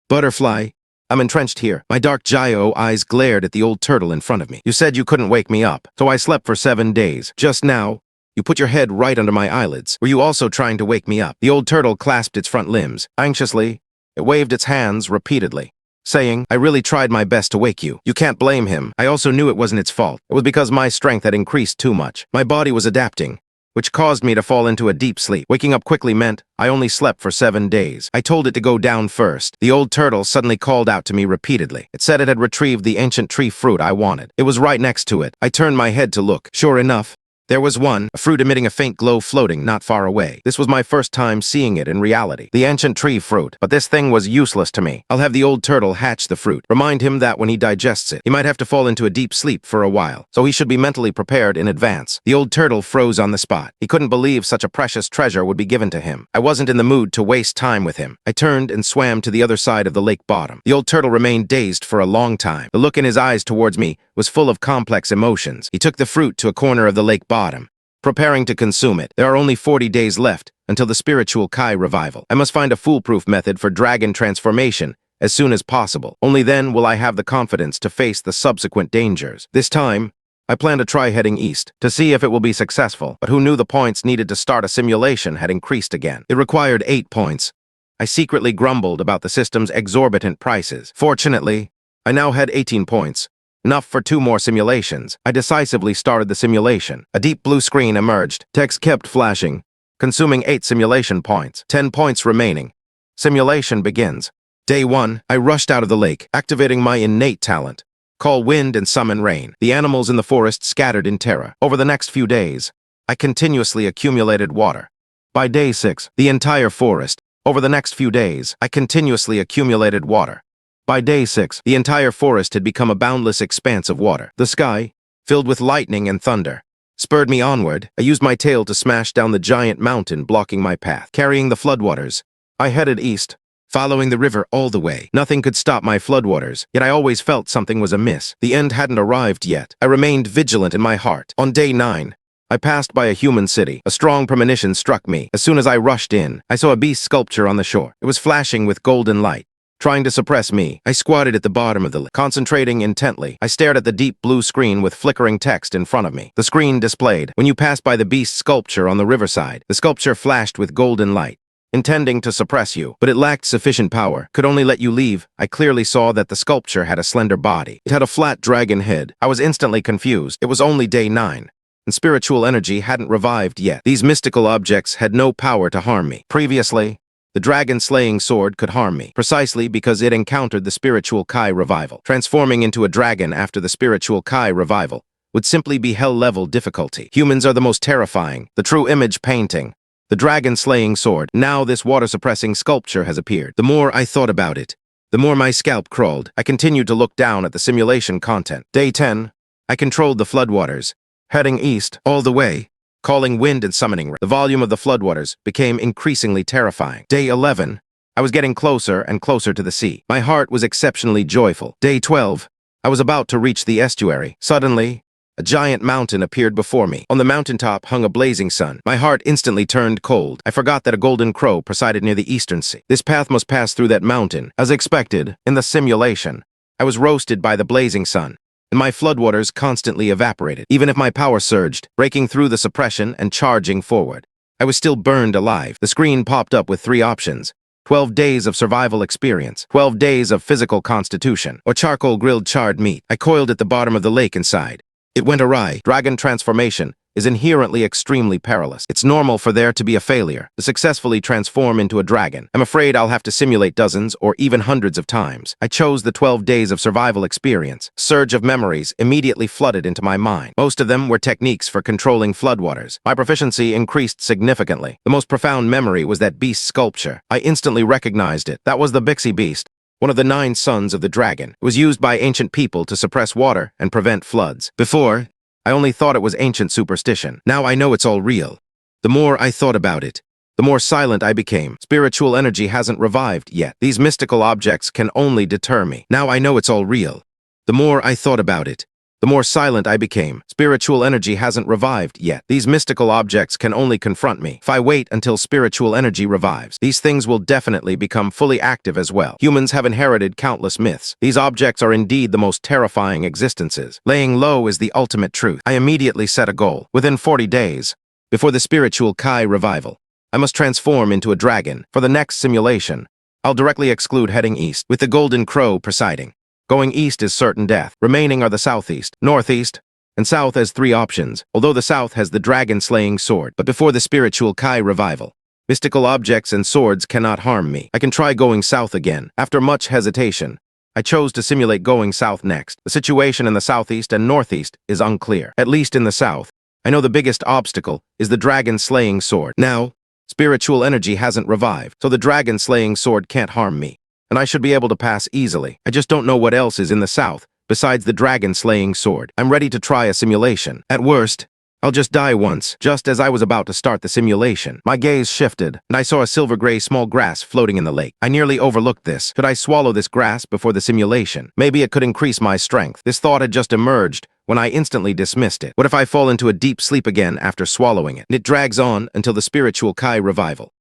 Butterfly, I'm entrenched here. My dark Jiao eyes glared at the old turtle in front of me. You said you couldn't wake me up, so I slept for 7 days. Just now, you put your head right under my eyelids. Were you also trying to wake me up? The old turtle clasped its front limbs. Anxiously, it waved its hands repeatedly, saying, I really tried my best to wake you. You can't blame him. I also knew it wasn't its fault. It was because my strength had increased too much. My body was adapting, which caused me to fall into a deep sleep. Waking up quickly meant I only slept for 7 days. I told it to go down first. The old turtle suddenly called out to me repeatedly. It said it had retrieved the ancient tree fruit I wanted. It was right next to it. I turned my head to look. Sure enough, there was one, a fruit emitting a faint glow floating not far away. This was my first time seeing it in reality. The ancient tree fruit. But this thing was useless to me. I'll have the old turtle hatch the fruit. Remind him that when he digests it, he might have to fall into a deep sleep for a while, so he should be mentally prepared in advance. The old turtle froze on the spot. He couldn't believe such a precious treasure would be given to him. I wasn't in the mood to waste time with him. I turned and swam to the other side of the lake bottom. The old turtle remained dazed for a long time. The look in his eyes towards me was full of complex emotions. He took the fruit to a corner of the lake bottom, preparing to consume it. There are only 40 days left until the spiritual Kai revival. I must find a foolproof method for dragon transformation as soon as possible. Only then will I have the confidence to face the subsequent dangers. This time, I plan to try heading east to see if it will be successful, but who knew the points needed to start a simulation had increased again. It required 8 points. I secretly grumbled about the system's exorbitant prices. Fortunately, I now had 18 points. Enough for 2 more simulations. I decisively started the simulation. A deep blue screen emerged. Text kept flashing, consuming 8 simulation points. 10 points remaining. Simulation begins. Day 1, I rushed out of the lake, activating my innate talent. Call wind and summon rain. The animals in the forest scattered in terror. Over the next few days, I continuously accumulated water. By day 6, the entire forest. Over the next few days, I continuously accumulated water. By day 6, the entire forest had become a boundless expanse of water. The sky, filled with lightning and thunder, spurred me onward. I used my tail to smash down the giant mountain blocking my path. Carrying the floodwaters, I headed east, following the river all the way. Nothing could stop my floodwaters, yet I always felt something was amiss. The end hadn't arrived yet. I remained vigilant in my heart. On day 9, I passed by a human city. A strong premonition struck me. As soon as I rushed in, I saw a beast sculpture on the shore. It was flashing with golden light. Trying to suppress me, I squatted at the bottom of the lake. Concentrating intently, I stared at the deep blue screen with flickering text in front of me. The screen displayed, "When you pass by the beast sculpture on the riverside." The sculpture flashed with golden light, intending to suppress you, but it lacked sufficient power, could only let you leave. I clearly saw that the sculpture had a slender body. It had a flat dragon head. I was instantly confused. It was only day 9, and spiritual energy hadn't revived yet. These mystical objects had no power to harm me. Previously, the dragon-slaying sword could harm me, precisely because it encountered the spiritual Kai revival. Transforming into a dragon after the spiritual Kai revival would simply be hell-level difficulty. Humans are the most terrifying, the true image painting, the dragon-slaying sword. Now this water-suppressing sculpture has appeared. The more I thought about it, the more my scalp crawled. I continued to look down at the simulation content. Day 10, I controlled the floodwaters, heading east all the way, calling wind and summoning rain. The volume of the floodwaters became increasingly terrifying. Day 11, I was getting closer and closer to the sea. My heart was exceptionally joyful. Day 12, I was about to reach the estuary. Suddenly, a giant mountain appeared before me. On the mountaintop hung a blazing sun. My heart instantly turned cold. I forgot that a golden crow presided near the eastern sea. This path must pass through that mountain. As expected, in the simulation, I was roasted by the blazing sun, and my floodwaters constantly evaporated. Even if my power surged, breaking through the suppression and charging forward, I was still burned alive. The screen popped up with 3 options: 12 days of survival experience, 12 days of physical constitution, or charcoal grilled charred meat. I coiled at the bottom of the lake inside. It went awry. Dragon transformation is inherently extremely perilous. It's normal for there to be a failure to successfully transform into a dragon. I'm afraid I'll have to simulate dozens or even hundreds of times. I chose the 12 days of survival experience. A surge of memories immediately flooded into my mind. Most of them were techniques for controlling floodwaters. My proficiency increased significantly. The most profound memory was that beast sculpture. I instantly recognized it. That was the Bixi beast, one of the 9 sons of the dragon. It was used by ancient people to suppress water and prevent floods. Before, I only thought it was ancient superstition. Now I know it's all real. The more I thought about it, the more silent I became. Spiritual energy hasn't revived yet. These mystical objects can only deter me. Now I know it's all real. The more I thought about it, the more silent I became. Spiritual energy hasn't revived yet. These mystical objects can only confront me. If I wait until spiritual energy revives, these things will definitely become fully active as well. Humans have inherited countless myths. These objects are indeed the most terrifying existences. Laying low is the ultimate truth. I immediately set a goal. Within 40 days, before the spiritual Kai revival, I must transform into a dragon. For the next simulation, I'll directly exclude heading east, with the golden crow presiding. Going east is certain death. Remaining are the southeast, northeast, and south as 3 options, although the south has the dragon-slaying sword. But before the spiritual Kai revival, mystical objects and swords cannot harm me. I can try going south again. After much hesitation, I chose to simulate going south next. The situation in the southeast and northeast is unclear. At least in the south, I know the biggest obstacle is the dragon-slaying sword. Now, spiritual energy hasn't revived, so the dragon-slaying sword can't harm me, and I should be able to pass easily. I just don't know what else is in the south besides the dragon-slaying sword. I'm ready to try a simulation. At worst, I'll just die once. Just as I was about to start the simulation, my gaze shifted, and I saw a silver-gray small grass floating in the lake. I nearly overlooked this. Could I swallow this grass before the simulation? Maybe it could increase my strength. This thought had just emerged when I instantly dismissed it. What if I fall into a deep sleep again after swallowing it, and it drags on until the spiritual Kai revival?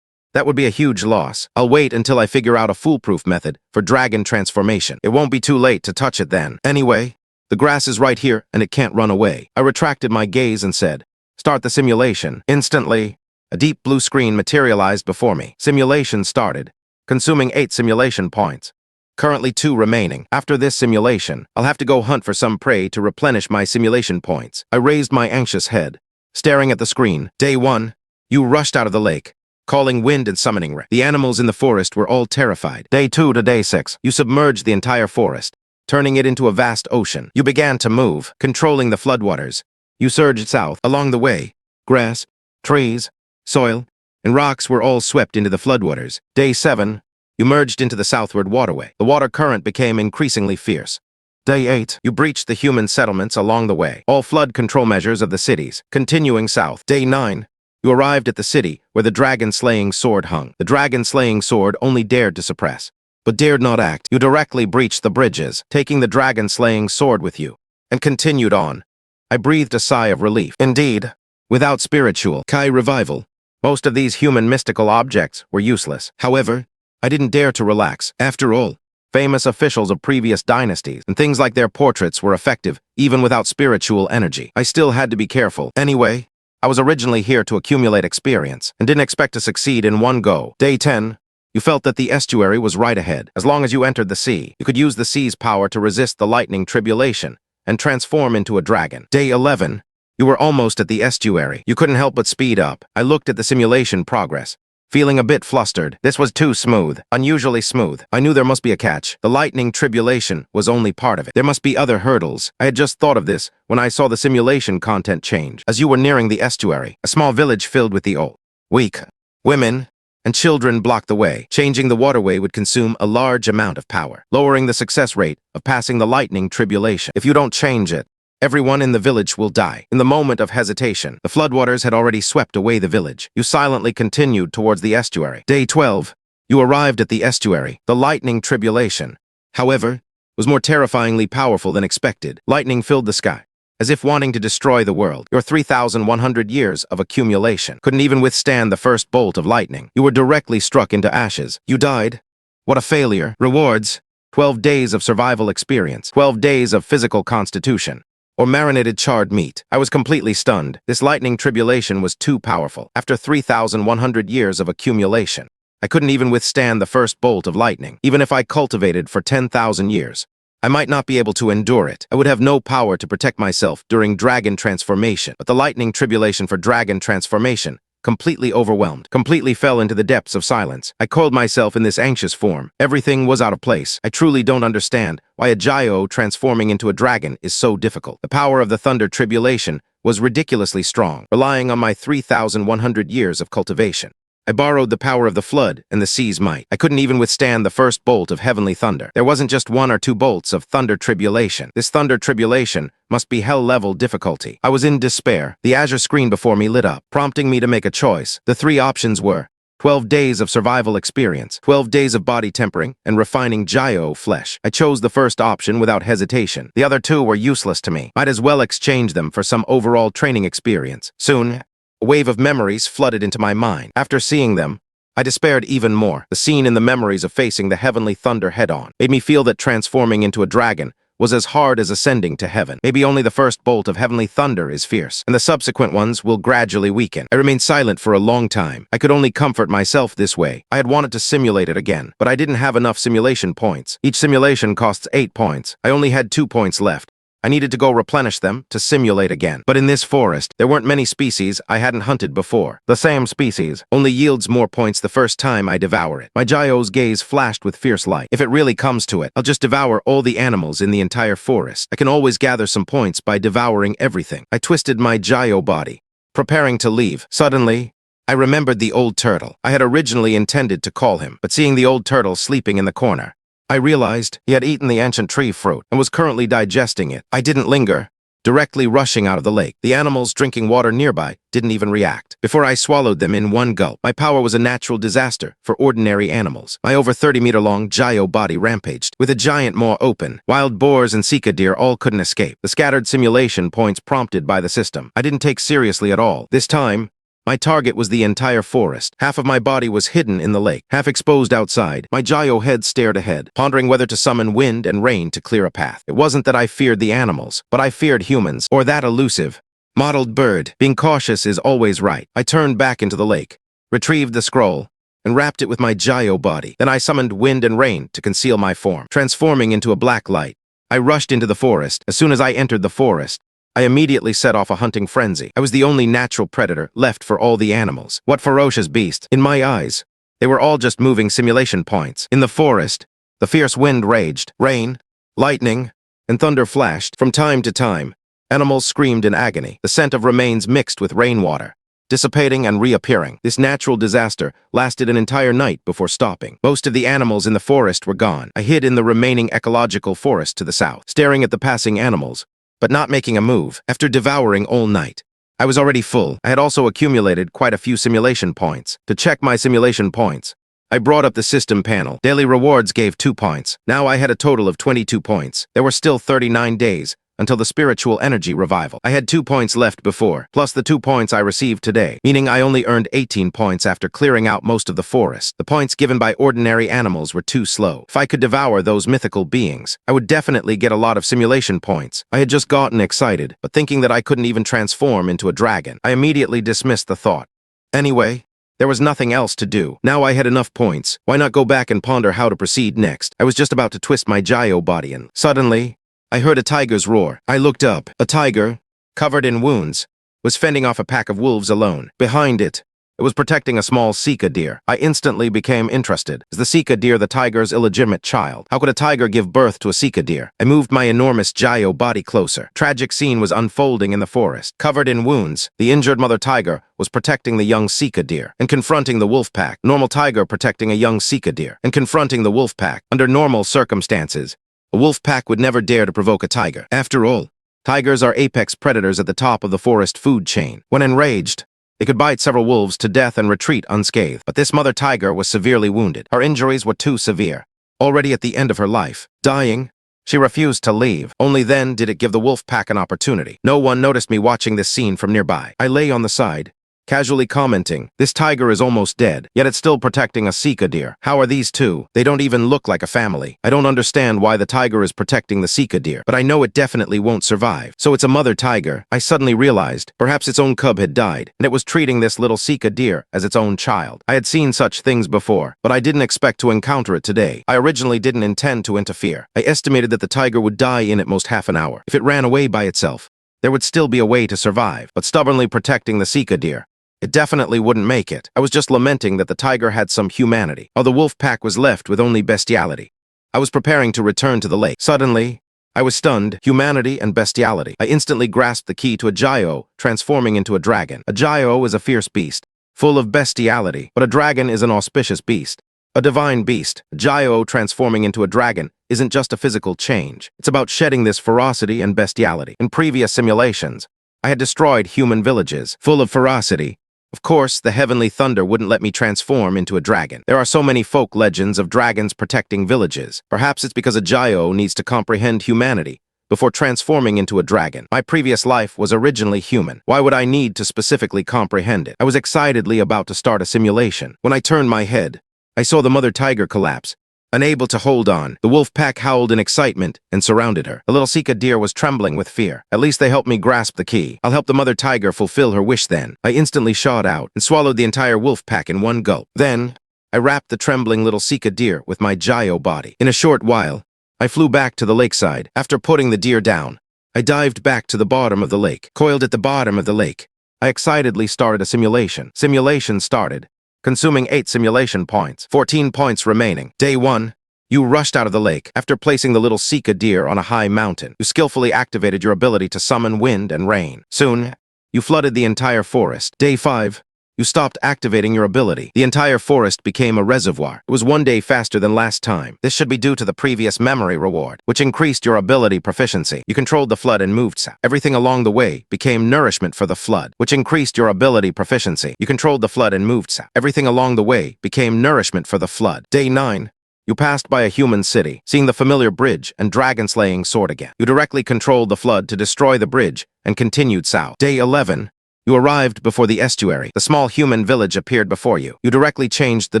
That would be a huge loss. I'll wait until I figure out a foolproof method for dragon transformation. It won't be too late to touch it then. Anyway, the grass is right here and it can't run away. I retracted my gaze and said, "Start the simulation." Instantly, a deep blue screen materialized before me. Simulation started, consuming 8 simulation points. Currently 2 remaining. After this simulation, I'll have to go hunt for some prey to replenish my simulation points. I raised my anxious head, staring at the screen. Day 1, you rushed out of the lake, calling wind and summoning rain. The animals in the forest were all terrified. Day 2 to Day 6, you submerged the entire forest, turning it into a vast ocean. You began to move, controlling the floodwaters. You surged south. Along the way, grass, trees, soil, and rocks were all swept into the floodwaters. Day 7, you merged into the southward waterway. The water current became increasingly fierce. Day 8, you breached the human settlements along the way, all flood control measures of the cities, continuing south. Day 9, you arrived at the city where the dragon-slaying sword hung. The dragon-slaying sword only dared to suppress, but dared not act. You directly breached the bridges, taking the dragon-slaying sword with you, and continued on. I breathed a sigh of relief. Indeed, without spiritual Kai revival, most of these human mystical objects were useless. However, I didn't dare to relax. After all, famous officials of previous dynasties and things like their portraits were effective, even without spiritual energy. I still had to be careful. Anyway, I was originally here to accumulate experience and didn't expect to succeed in one go. Day 10, you felt that the estuary was right ahead. As long as you entered the sea, you could use the sea's power to resist the lightning tribulation and transform into a dragon. Day 11, you were almost at the estuary. You couldn't help but speed up. I looked at the simulation progress, feeling a bit flustered. This was too smooth, unusually smooth. I knew there must be a catch. The lightning tribulation was only part of it. There must be other hurdles. I had just thought of this when I saw the simulation content change. As you were nearing the estuary, a small village filled with the old, weak, women, and children blocked the way. Changing the waterway would consume a large amount of power, lowering the success rate of passing the lightning tribulation. If you don't change it, everyone in the village will die. In the moment of hesitation, the floodwaters had already swept away the village. You silently continued towards the estuary. Day 12, you arrived at the estuary. The lightning tribulation, however, was more terrifyingly powerful than expected. Lightning filled the sky, as if wanting to destroy the world. Your 3,100 years of accumulation couldn't even withstand the first bolt of lightning. You were directly struck into ashes. You died. What a failure. Rewards: 12 days of survival experience, 12 days of physical constitution, or marinated charred meat. I was completely stunned. This lightning tribulation was too powerful. After 3,100 years of accumulation, I couldn't even withstand the first bolt of lightning. Even if I cultivated for 10,000 years, I might not be able to endure it. I would have no power to protect myself during dragon transformation. But the lightning tribulation for dragon transformation completely overwhelmed, completely fell into the depths of silence. I coiled myself in this anxious form. Everything was out of place. I truly don't understand why a Gyao transforming into a dragon is so difficult. The power of the thunder tribulation was ridiculously strong, relying on my 3,100 years of cultivation. I borrowed the power of the flood and the sea's might. I couldn't even withstand the first bolt of heavenly thunder. There wasn't just one or two bolts of thunder tribulation. This thunder tribulation must be hell-level difficulty. I was in despair. The azure screen before me lit up, prompting me to make a choice. The three options were 12 days of survival experience, 12 days of body tempering, and refining Gyao flesh. I chose the first option without hesitation. The other two were useless to me. Might as well exchange them for some overall training experience. Soon, a wave of memories flooded into my mind. After seeing them, I despaired even more. The scene in the memories of facing the heavenly thunder head-on made me feel that transforming into a dragon was as hard as ascending to heaven. Maybe only the first bolt of heavenly thunder is fierce, and the subsequent ones will gradually weaken. I remained silent for a long time. I could only comfort myself this way. I had wanted to simulate it again, but I didn't have enough simulation points. Each simulation costs 8 points. I only had 2 points left. I needed to go replenish them to simulate again. But in this forest, there weren't many species I hadn't hunted before. The same species only yields more points the first time I devour it. My Gyio's gaze flashed with fierce light. If it really comes to it, I'll just devour all the animals in the entire forest. I can always gather some points by devouring everything. I twisted my Gyio body, preparing to leave. Suddenly, I remembered the old turtle. I had originally intended to call him, but seeing the old turtle sleeping in the corner, I realized he had eaten the ancient tree fruit and was currently digesting it. I didn't linger, directly rushing out of the lake. The animals drinking water nearby didn't even react. Before I swallowed them in one gulp, my power was a natural disaster for ordinary animals. My over 30-meter-long Gyio body rampaged, with a giant maw open. Wild boars and sika deer all couldn't escape. The scattered simulation points prompted by the system I didn't take seriously at all. This time, my target was the entire forest. Half of my body was hidden in the lake, half exposed outside. My Gyio head stared ahead, pondering whether to summon wind and rain to clear a path. It wasn't that I feared the animals, but I feared humans, or that elusive, mottled bird. Being cautious is always right. I turned back into the lake, retrieved the scroll, and wrapped it with my Gyio body. Then I summoned wind and rain to conceal my form. Transforming into a black light, I rushed into the forest. As soon as I entered the forest, I immediately set off a hunting frenzy. I was the only natural predator left for all the animals. What ferocious beast! In my eyes, they were all just moving simulation points. In the forest, the fierce wind raged. Rain, lightning, and thunder flashed. From time to time, animals screamed in agony. The scent of remains mixed with rainwater, dissipating and reappearing. This natural disaster lasted an entire night before stopping. Most of the animals in the forest were gone. I hid in the remaining ecological forest to the south, staring at the passing animals, but not making a move. After devouring all night, I was already full. I had also accumulated quite a few simulation points. To check my simulation points, I brought up the system panel. Daily rewards gave 2 points. Now I had a total of 22 points. There were still 39 days until the spiritual energy revival. I had 2 points left before, plus the 2 points I received today, meaning I only earned 18 points after clearing out most of the forest. The points given by ordinary animals were too slow. If I could devour those mythical beings, I would definitely get a lot of simulation points. I had just gotten excited, but thinking that I couldn't even transform into a dragon, I immediately dismissed the thought. Anyway, there was nothing else to do. Now I had enough points. Why not go back and ponder how to proceed next? I was just about to twist my gyro body and suddenly, I heard a tiger's roar. I looked up. A tiger, covered in wounds, was fending off a pack of wolves alone. Behind it, it was protecting a small sika deer. I instantly became interested. Is the sika deer the tiger's illegitimate child? How could a tiger give birth to a sika deer? I moved my enormous gyro body closer. Tragic scene was unfolding in the forest. Covered in wounds, the injured mother tiger was protecting the young sika deer and confronting the wolf pack. Normal tiger protecting a young sika deer and confronting the wolf pack. Under normal circumstances, a wolf pack would never dare to provoke a tiger. After all, tigers are apex predators at the top of the forest food chain. When enraged, they could bite several wolves to death and retreat unscathed. But this mother tiger was severely wounded. Her injuries were too severe. Already at the end of her life, dying, she refused to leave. Only then did it give the wolf pack an opportunity. No one noticed me watching this scene from nearby. I lay on the side, casually commenting, this tiger is almost dead, yet it's still protecting a sika deer. How are these two? They don't even look like a family. I don't understand why the tiger is protecting the sika deer, but I know it definitely won't survive. So it's a mother tiger. I suddenly realized perhaps its own cub had died, and it was treating this little sika deer as its own child. I had seen such things before, but I didn't expect to encounter it today. I originally didn't intend to interfere. I estimated that the tiger would die in at most half an hour. If it ran away by itself, there would still be a way to survive, but stubbornly protecting the sika deer, it definitely wouldn't make it. I was just lamenting that the tiger had some humanity, while the wolf pack was left with only bestiality. I was preparing to return to the lake. Suddenly, I was stunned. Humanity and bestiality. I instantly grasped the key to a gyro, transforming into a dragon. A gyro is a fierce beast, full of bestiality, but a dragon is an auspicious beast, a divine beast. A gyro transforming into a dragon isn't just a physical change. It's about shedding this ferocity and bestiality. In previous simulations, I had destroyed human villages, full of ferocity. Of course, the heavenly thunder wouldn't let me transform into a dragon. There are so many folk legends of dragons protecting villages. Perhaps it's because a gyro needs to comprehend humanity before transforming into a dragon. My previous life was originally human. Why would I need to specifically comprehend it? I was excitedly about to start a simulation. When I turned my head, I saw the mother tiger collapse. Unable to hold on, the wolf pack howled in excitement and surrounded her. The little sika deer was trembling with fear. At least they helped me grasp the key. I'll help the mother tiger fulfill her wish then. I instantly shot out and swallowed the entire wolf pack in one gulp. Then, I wrapped the trembling little sika deer with my gyro body. In a short while, I flew back to the lakeside. After putting the deer down, I dived back to the bottom of the lake. Coiled at the bottom of the lake, I excitedly started a simulation. Simulation started, consuming 8 simulation points, 14 points remaining. Day 1, you rushed out of the lake. After placing the little sika deer on a high mountain, you skillfully activated your ability to summon wind and rain. Soon, you flooded the entire forest. Day 5, you stopped activating your ability. The entire forest became a reservoir. It was 1 day faster than last time. This should be due to the previous memory reward, which increased your ability proficiency. You controlled the flood and moved south. Everything along the way became nourishment for the flood, which increased your ability proficiency. You controlled the flood and moved south. Everything along the way became nourishment for the flood. Day 9, you passed by a human city, seeing the familiar bridge and dragon-slaying sword again. You directly controlled the flood to destroy the bridge and continued south. Day 11, you arrived before the estuary. The small human village appeared before you. You directly changed the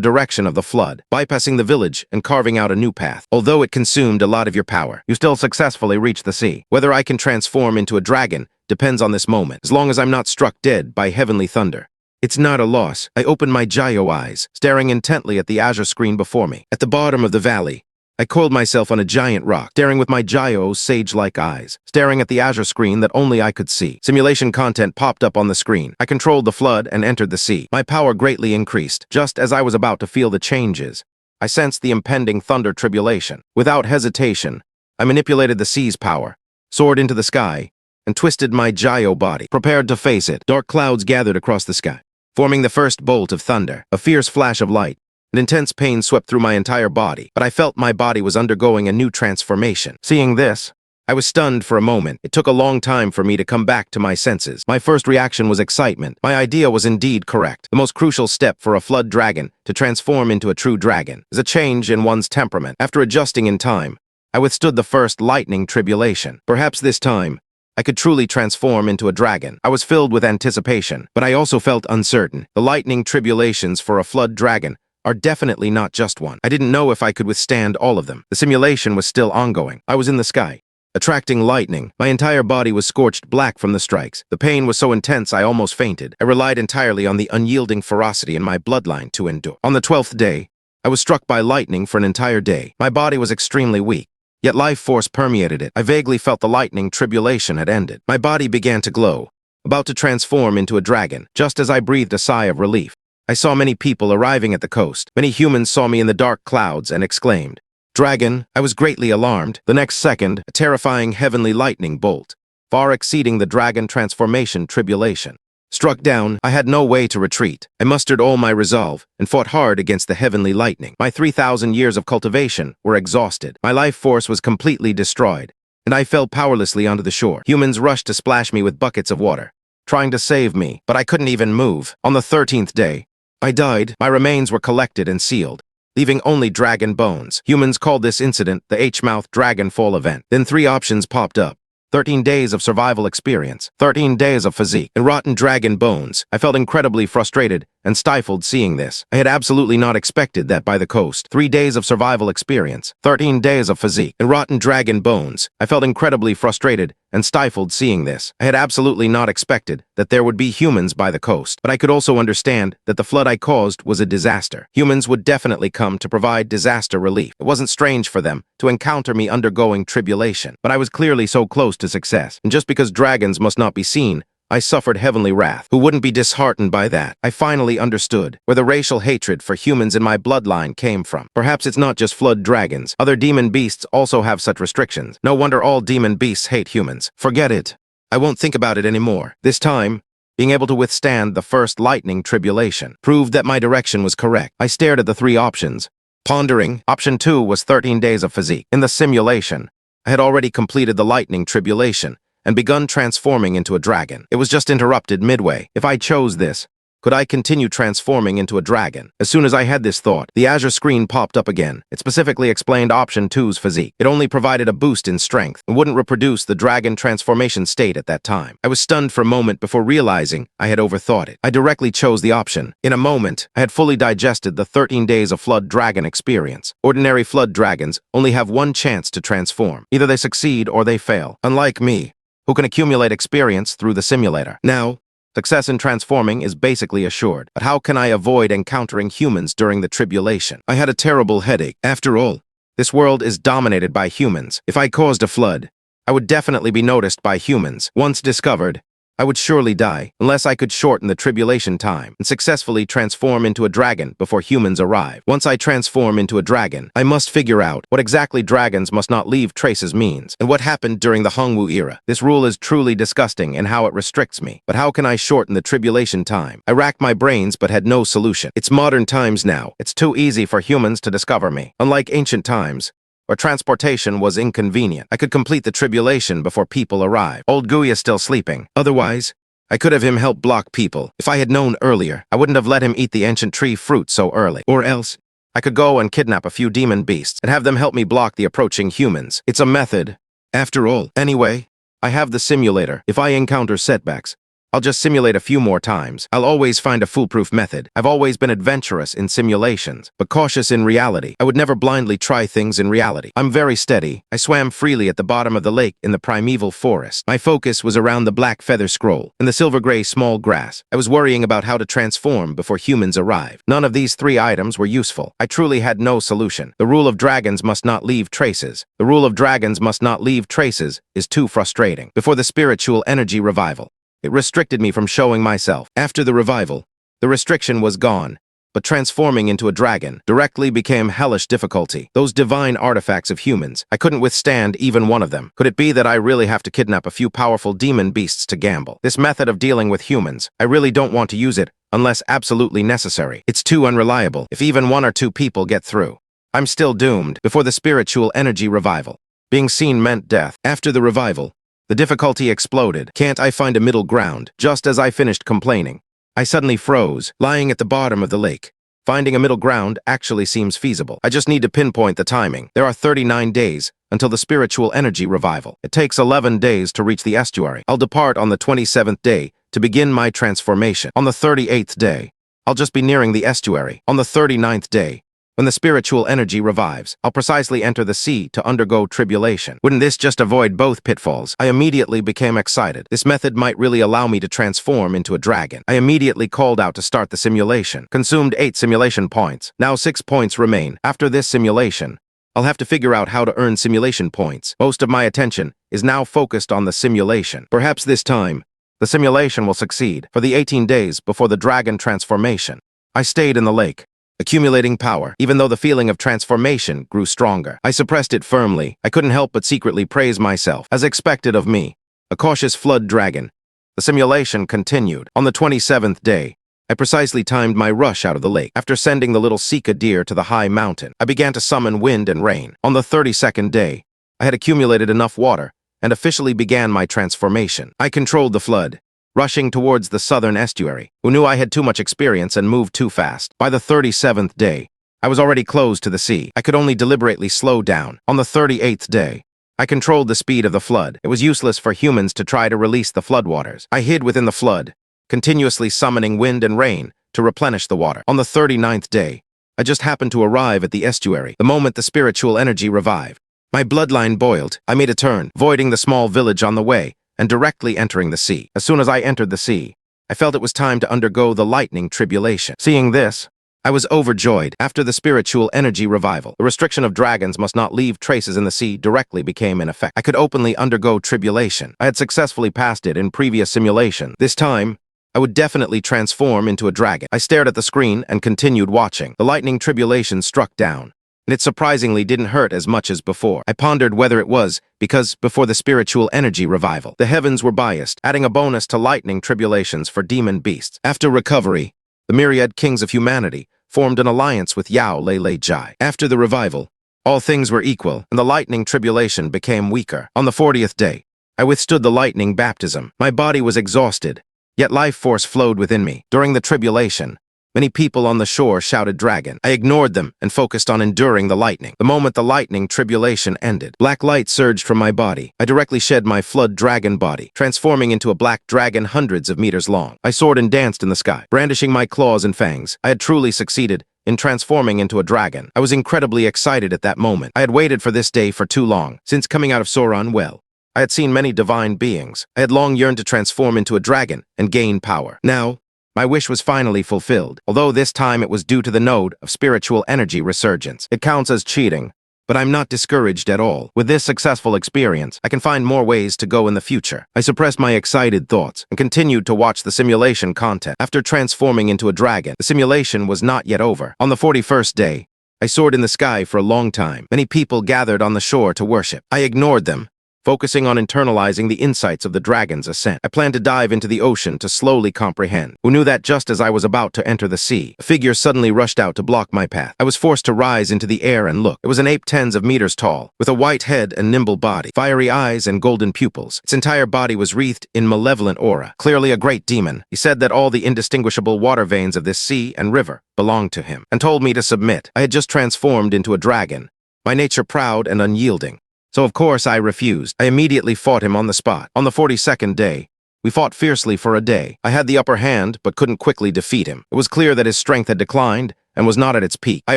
direction of the flood, bypassing the village and carving out a new path. Although it consumed a lot of your power, you still successfully reached the sea. Whether I can transform into a dragon depends on this moment, as long as I'm not struck dead by heavenly thunder. It's not a loss. I opened my gyro eyes, staring intently at the azure screen before me. At the bottom of the valley, I coiled myself on a giant rock, staring with my gyro's sage-like eyes, staring at the azure screen that only I could see. Simulation content popped up on the screen. I controlled the flood and entered the sea. My power greatly increased. Just as I was about to feel the changes, I sensed the impending thunder tribulation. Without hesitation, I manipulated the sea's power, soared into the sky, and twisted my gyro body, prepared to face it. Dark clouds gathered across the sky, forming the first bolt of thunder. A fierce flash of light. An intense pain swept through my entire body, but I felt my body was undergoing a new transformation. Seeing this, I was stunned for a moment. It took a long time for me to come back to my senses. My first reaction was excitement. My idea was indeed correct. The most crucial step for a flood dragon to transform into a true dragon is a change in one's temperament. After adjusting in time, I withstood the first lightning tribulation. Perhaps this time, I could truly transform into a dragon. I was filled with anticipation, but I also felt uncertain. The lightning tribulations for a flood dragon are definitely not just one. I didn't know if I could withstand all of them. The simulation was still ongoing. I was in the sky, attracting lightning. My entire body was scorched black from the strikes. The pain was so intense I almost fainted. I relied entirely on the unyielding ferocity in my bloodline to endure. On the 12th day, I was struck by lightning for an entire day. My body was extremely weak, yet life force permeated it. I vaguely felt the lightning tribulation had ended. My body began to glow, about to transform into a dragon. Just as I breathed a sigh of relief, I saw many people arriving at the coast. Many humans saw me in the dark clouds and exclaimed, "Dragon!" I was greatly alarmed. The next second, a terrifying heavenly lightning bolt, far exceeding the dragon transformation tribulation, struck down. I had no way to retreat. I mustered all my resolve and fought hard against the heavenly lightning. My 3,000 years of cultivation were exhausted. My life force was completely destroyed, and I fell powerlessly onto the shore. Humans rushed to splash me with buckets of water, trying to save me, but I couldn't even move. On the 13th day, I died. My remains were collected and sealed, leaving only dragon bones. Humans called this incident the H-mouth Dragonfall event. Then 3 options popped up. 13 days of survival experience, 13 days of physique, and rotten dragon bones. I felt incredibly frustrated and stifled seeing this. I had absolutely not expected that by the coast. 3 days of survival experience, 13 days of physique, and rotten dragon bones. I felt incredibly frustrated and stifled seeing this. I had absolutely not expected that there would be humans by the coast, but I could also understand that the flood I caused was a disaster. Humans would definitely come to provide disaster relief. It wasn't strange for them to encounter me undergoing tribulation, but I was clearly so close to success. And just because dragons must not be seen, I suffered heavenly wrath. Who wouldn't be disheartened by that? I finally understood where the racial hatred for humans in my bloodline came from. Perhaps it's not just flood dragons. Other demon beasts also have such restrictions. No wonder all demon beasts hate humans. Forget it. I won't think about it anymore. This time, being able to withstand the first lightning tribulation proved that my direction was correct. I stared at the 3 options, pondering. Option 2 was 13 days of physique. In the simulation, I had already completed the lightning tribulation and begun transforming into a dragon. It was just interrupted midway. If I chose this, could I continue transforming into a dragon? As soon as I had this thought, the azure screen popped up again. It specifically explained Option 2's physique. It only provided a boost in strength and wouldn't reproduce the dragon transformation state at that time. I was stunned for a moment before realizing I had overthought it. I directly chose the option. In a moment, I had fully digested the 13 days of flood dragon experience. Ordinary flood dragons only have one chance to transform. Either they succeed or they fail. Unlike me, who can accumulate experience through the simulator. Now, success in transforming is basically assured. But how can I avoid encountering humans during the tribulation? I had a terrible headache. After all, this world is dominated by humans. If I caused a flood, I would definitely be noticed by humans. Once discovered, I would surely die unless I could shorten the tribulation time and successfully transform into a dragon before humans arrive. Once I transform into a dragon, I must figure out what exactly dragons must not leave traces means and what happened during the Hongwu era. This rule is truly disgusting in how it restricts me. But how can I shorten the tribulation time? I racked my brains but had no solution. It's modern times now. It's too easy for humans to discover me. Unlike ancient times, where transportation was inconvenient, I could complete the tribulation before people arrived. Old Gui is still sleeping. Otherwise, I could have him help block people. If I had known earlier, I wouldn't have let him eat the ancient tree fruit so early. Or else, I could go and kidnap a few demon beasts and have them help me block the approaching humans. It's a method, after all. Anyway, I have the simulator. If I encounter setbacks, I'll just simulate a few more times. I'll always find a foolproof method. I've always been adventurous in simulations, but cautious in reality. I would never blindly try things in reality. I'm very steady. I swam freely at the bottom of the lake in the primeval forest. My focus was around the black feather scroll and the silver-gray small grass. I was worrying about how to transform before humans arrived. None of these 3 items were useful. I truly had no solution. The rule of dragons must not leave traces. The rule of dragons must not leave traces is too frustrating. Before the spiritual energy revival, it restricted me from showing myself. After the revival, the restriction was gone, but transforming into a dragon directly became hellish difficulty. Those divine artifacts of humans, I couldn't withstand even one of them. Could it be that I really have to kidnap a few powerful demon beasts to gamble? This method of dealing with humans, I really don't want to use it unless absolutely necessary. It's too unreliable. If even 1 or 2 people get through, I'm still doomed. Before the spiritual energy revival, being seen meant death. After the revival, the difficulty exploded. Can't I find a middle ground? Just as I finished complaining, I suddenly froze, lying at the bottom of the lake. Finding a middle ground actually seems feasible. I just need to pinpoint the timing. There are 39 days until the spiritual energy revival. It takes 11 days to reach the estuary. I'll depart on the 27th day to begin my transformation. On the 38th day, I'll just be nearing the estuary. On the 39th day, when the spiritual energy revives, I'll precisely enter the sea to undergo tribulation. Wouldn't this just avoid both pitfalls? I immediately became excited. This method might really allow me to transform into a dragon. I immediately called out to start the simulation. Consumed 8 simulation points. Now 6 points remain. After this simulation, I'll have to figure out how to earn simulation points. Most of my attention is now focused on the simulation. Perhaps this time, the simulation will succeed. For the 18 days before the dragon transformation, I stayed in the lake, accumulating power. Even though the feeling of transformation grew stronger, I suppressed it firmly. I couldn't help but secretly praise myself. As expected of me, a cautious flood dragon, the simulation continued. On the 27th day, I precisely timed my rush out of the lake. After sending the little Sika deer to the high mountain, I began to summon wind and rain. On the 32nd day, I had accumulated enough water and officially began my transformation. I controlled the flood, rushing towards the southern estuary, who knew I had too much experience and moved too fast. By the 37th day, I was already close to the sea. I could only deliberately slow down. On the 38th day, I controlled the speed of the flood. It was useless for humans to try to release the floodwaters. I hid within the flood, continuously summoning wind and rain to replenish the water. On the 39th day, I just happened to arrive at the estuary, the moment the spiritual energy revived. My bloodline boiled. I made a turn, avoiding the small village on the way, and directly entering the sea. As soon as I entered the sea, I felt it was time to undergo the lightning tribulation. Seeing this, I was overjoyed. After the spiritual energy revival, the restriction of dragons must not leave traces in the sea directly became in effect. I could openly undergo tribulation. I had successfully passed it in previous simulation. This time, I would definitely transform into a dragon. I stared at the screen and continued watching. The lightning tribulation struck down, and it surprisingly didn't hurt as much as before. I pondered whether it was because before the spiritual energy revival, the heavens were biased, adding a bonus to lightning tribulations for demon beasts. After recovery, the myriad kings of humanity formed an alliance with Yao Lei Jai. After the revival, all things were equal, and the lightning tribulation became weaker. On the 40th day, I withstood the lightning baptism. My body was exhausted, yet life force flowed within me. During the tribulation, many people on the shore shouted dragon. I ignored them and focused on enduring the lightning. The moment the lightning tribulation ended, black light surged from my body. I directly shed my flood dragon body, transforming into a black dragon hundreds of meters long. I soared and danced in the sky, brandishing my claws and fangs. I had truly succeeded in transforming into a dragon. I was incredibly excited at that moment. I had waited for this day for too long. Since coming out of Sauron well, I had seen many divine beings. I had long yearned to transform into a dragon and gain power. Now, my wish was finally fulfilled, although this time it was due to the node of spiritual energy resurgence. It counts as cheating, but I'm not discouraged at all. With this successful experience, I can find more ways to go in the future. I suppressed my excited thoughts and continued to watch the simulation content. After transforming into a dragon, the simulation was not yet over. On the 41st day, I soared in the sky for a long time. Many people gathered on the shore to worship. I ignored them, focusing on internalizing the insights of the dragon's ascent. I planned to dive into the ocean to slowly comprehend. Who knew that just as I was about to enter the sea, a figure suddenly rushed out to block my path. I was forced to rise into the air and look. It was an ape tens of meters tall, with a white head and nimble body, fiery eyes and golden pupils. Its entire body was wreathed in malevolent aura. Clearly a great demon. He said that all the indistinguishable water veins of this sea and river belonged to him, and told me to submit. I had just transformed into a dragon, by nature proud and unyielding. So of course I refused. I immediately fought him on the spot. On the 42nd day, We fought fiercely for a day. I had the upper hand, but couldn't quickly defeat him. It was clear that his strength had declined and was not at its peak. I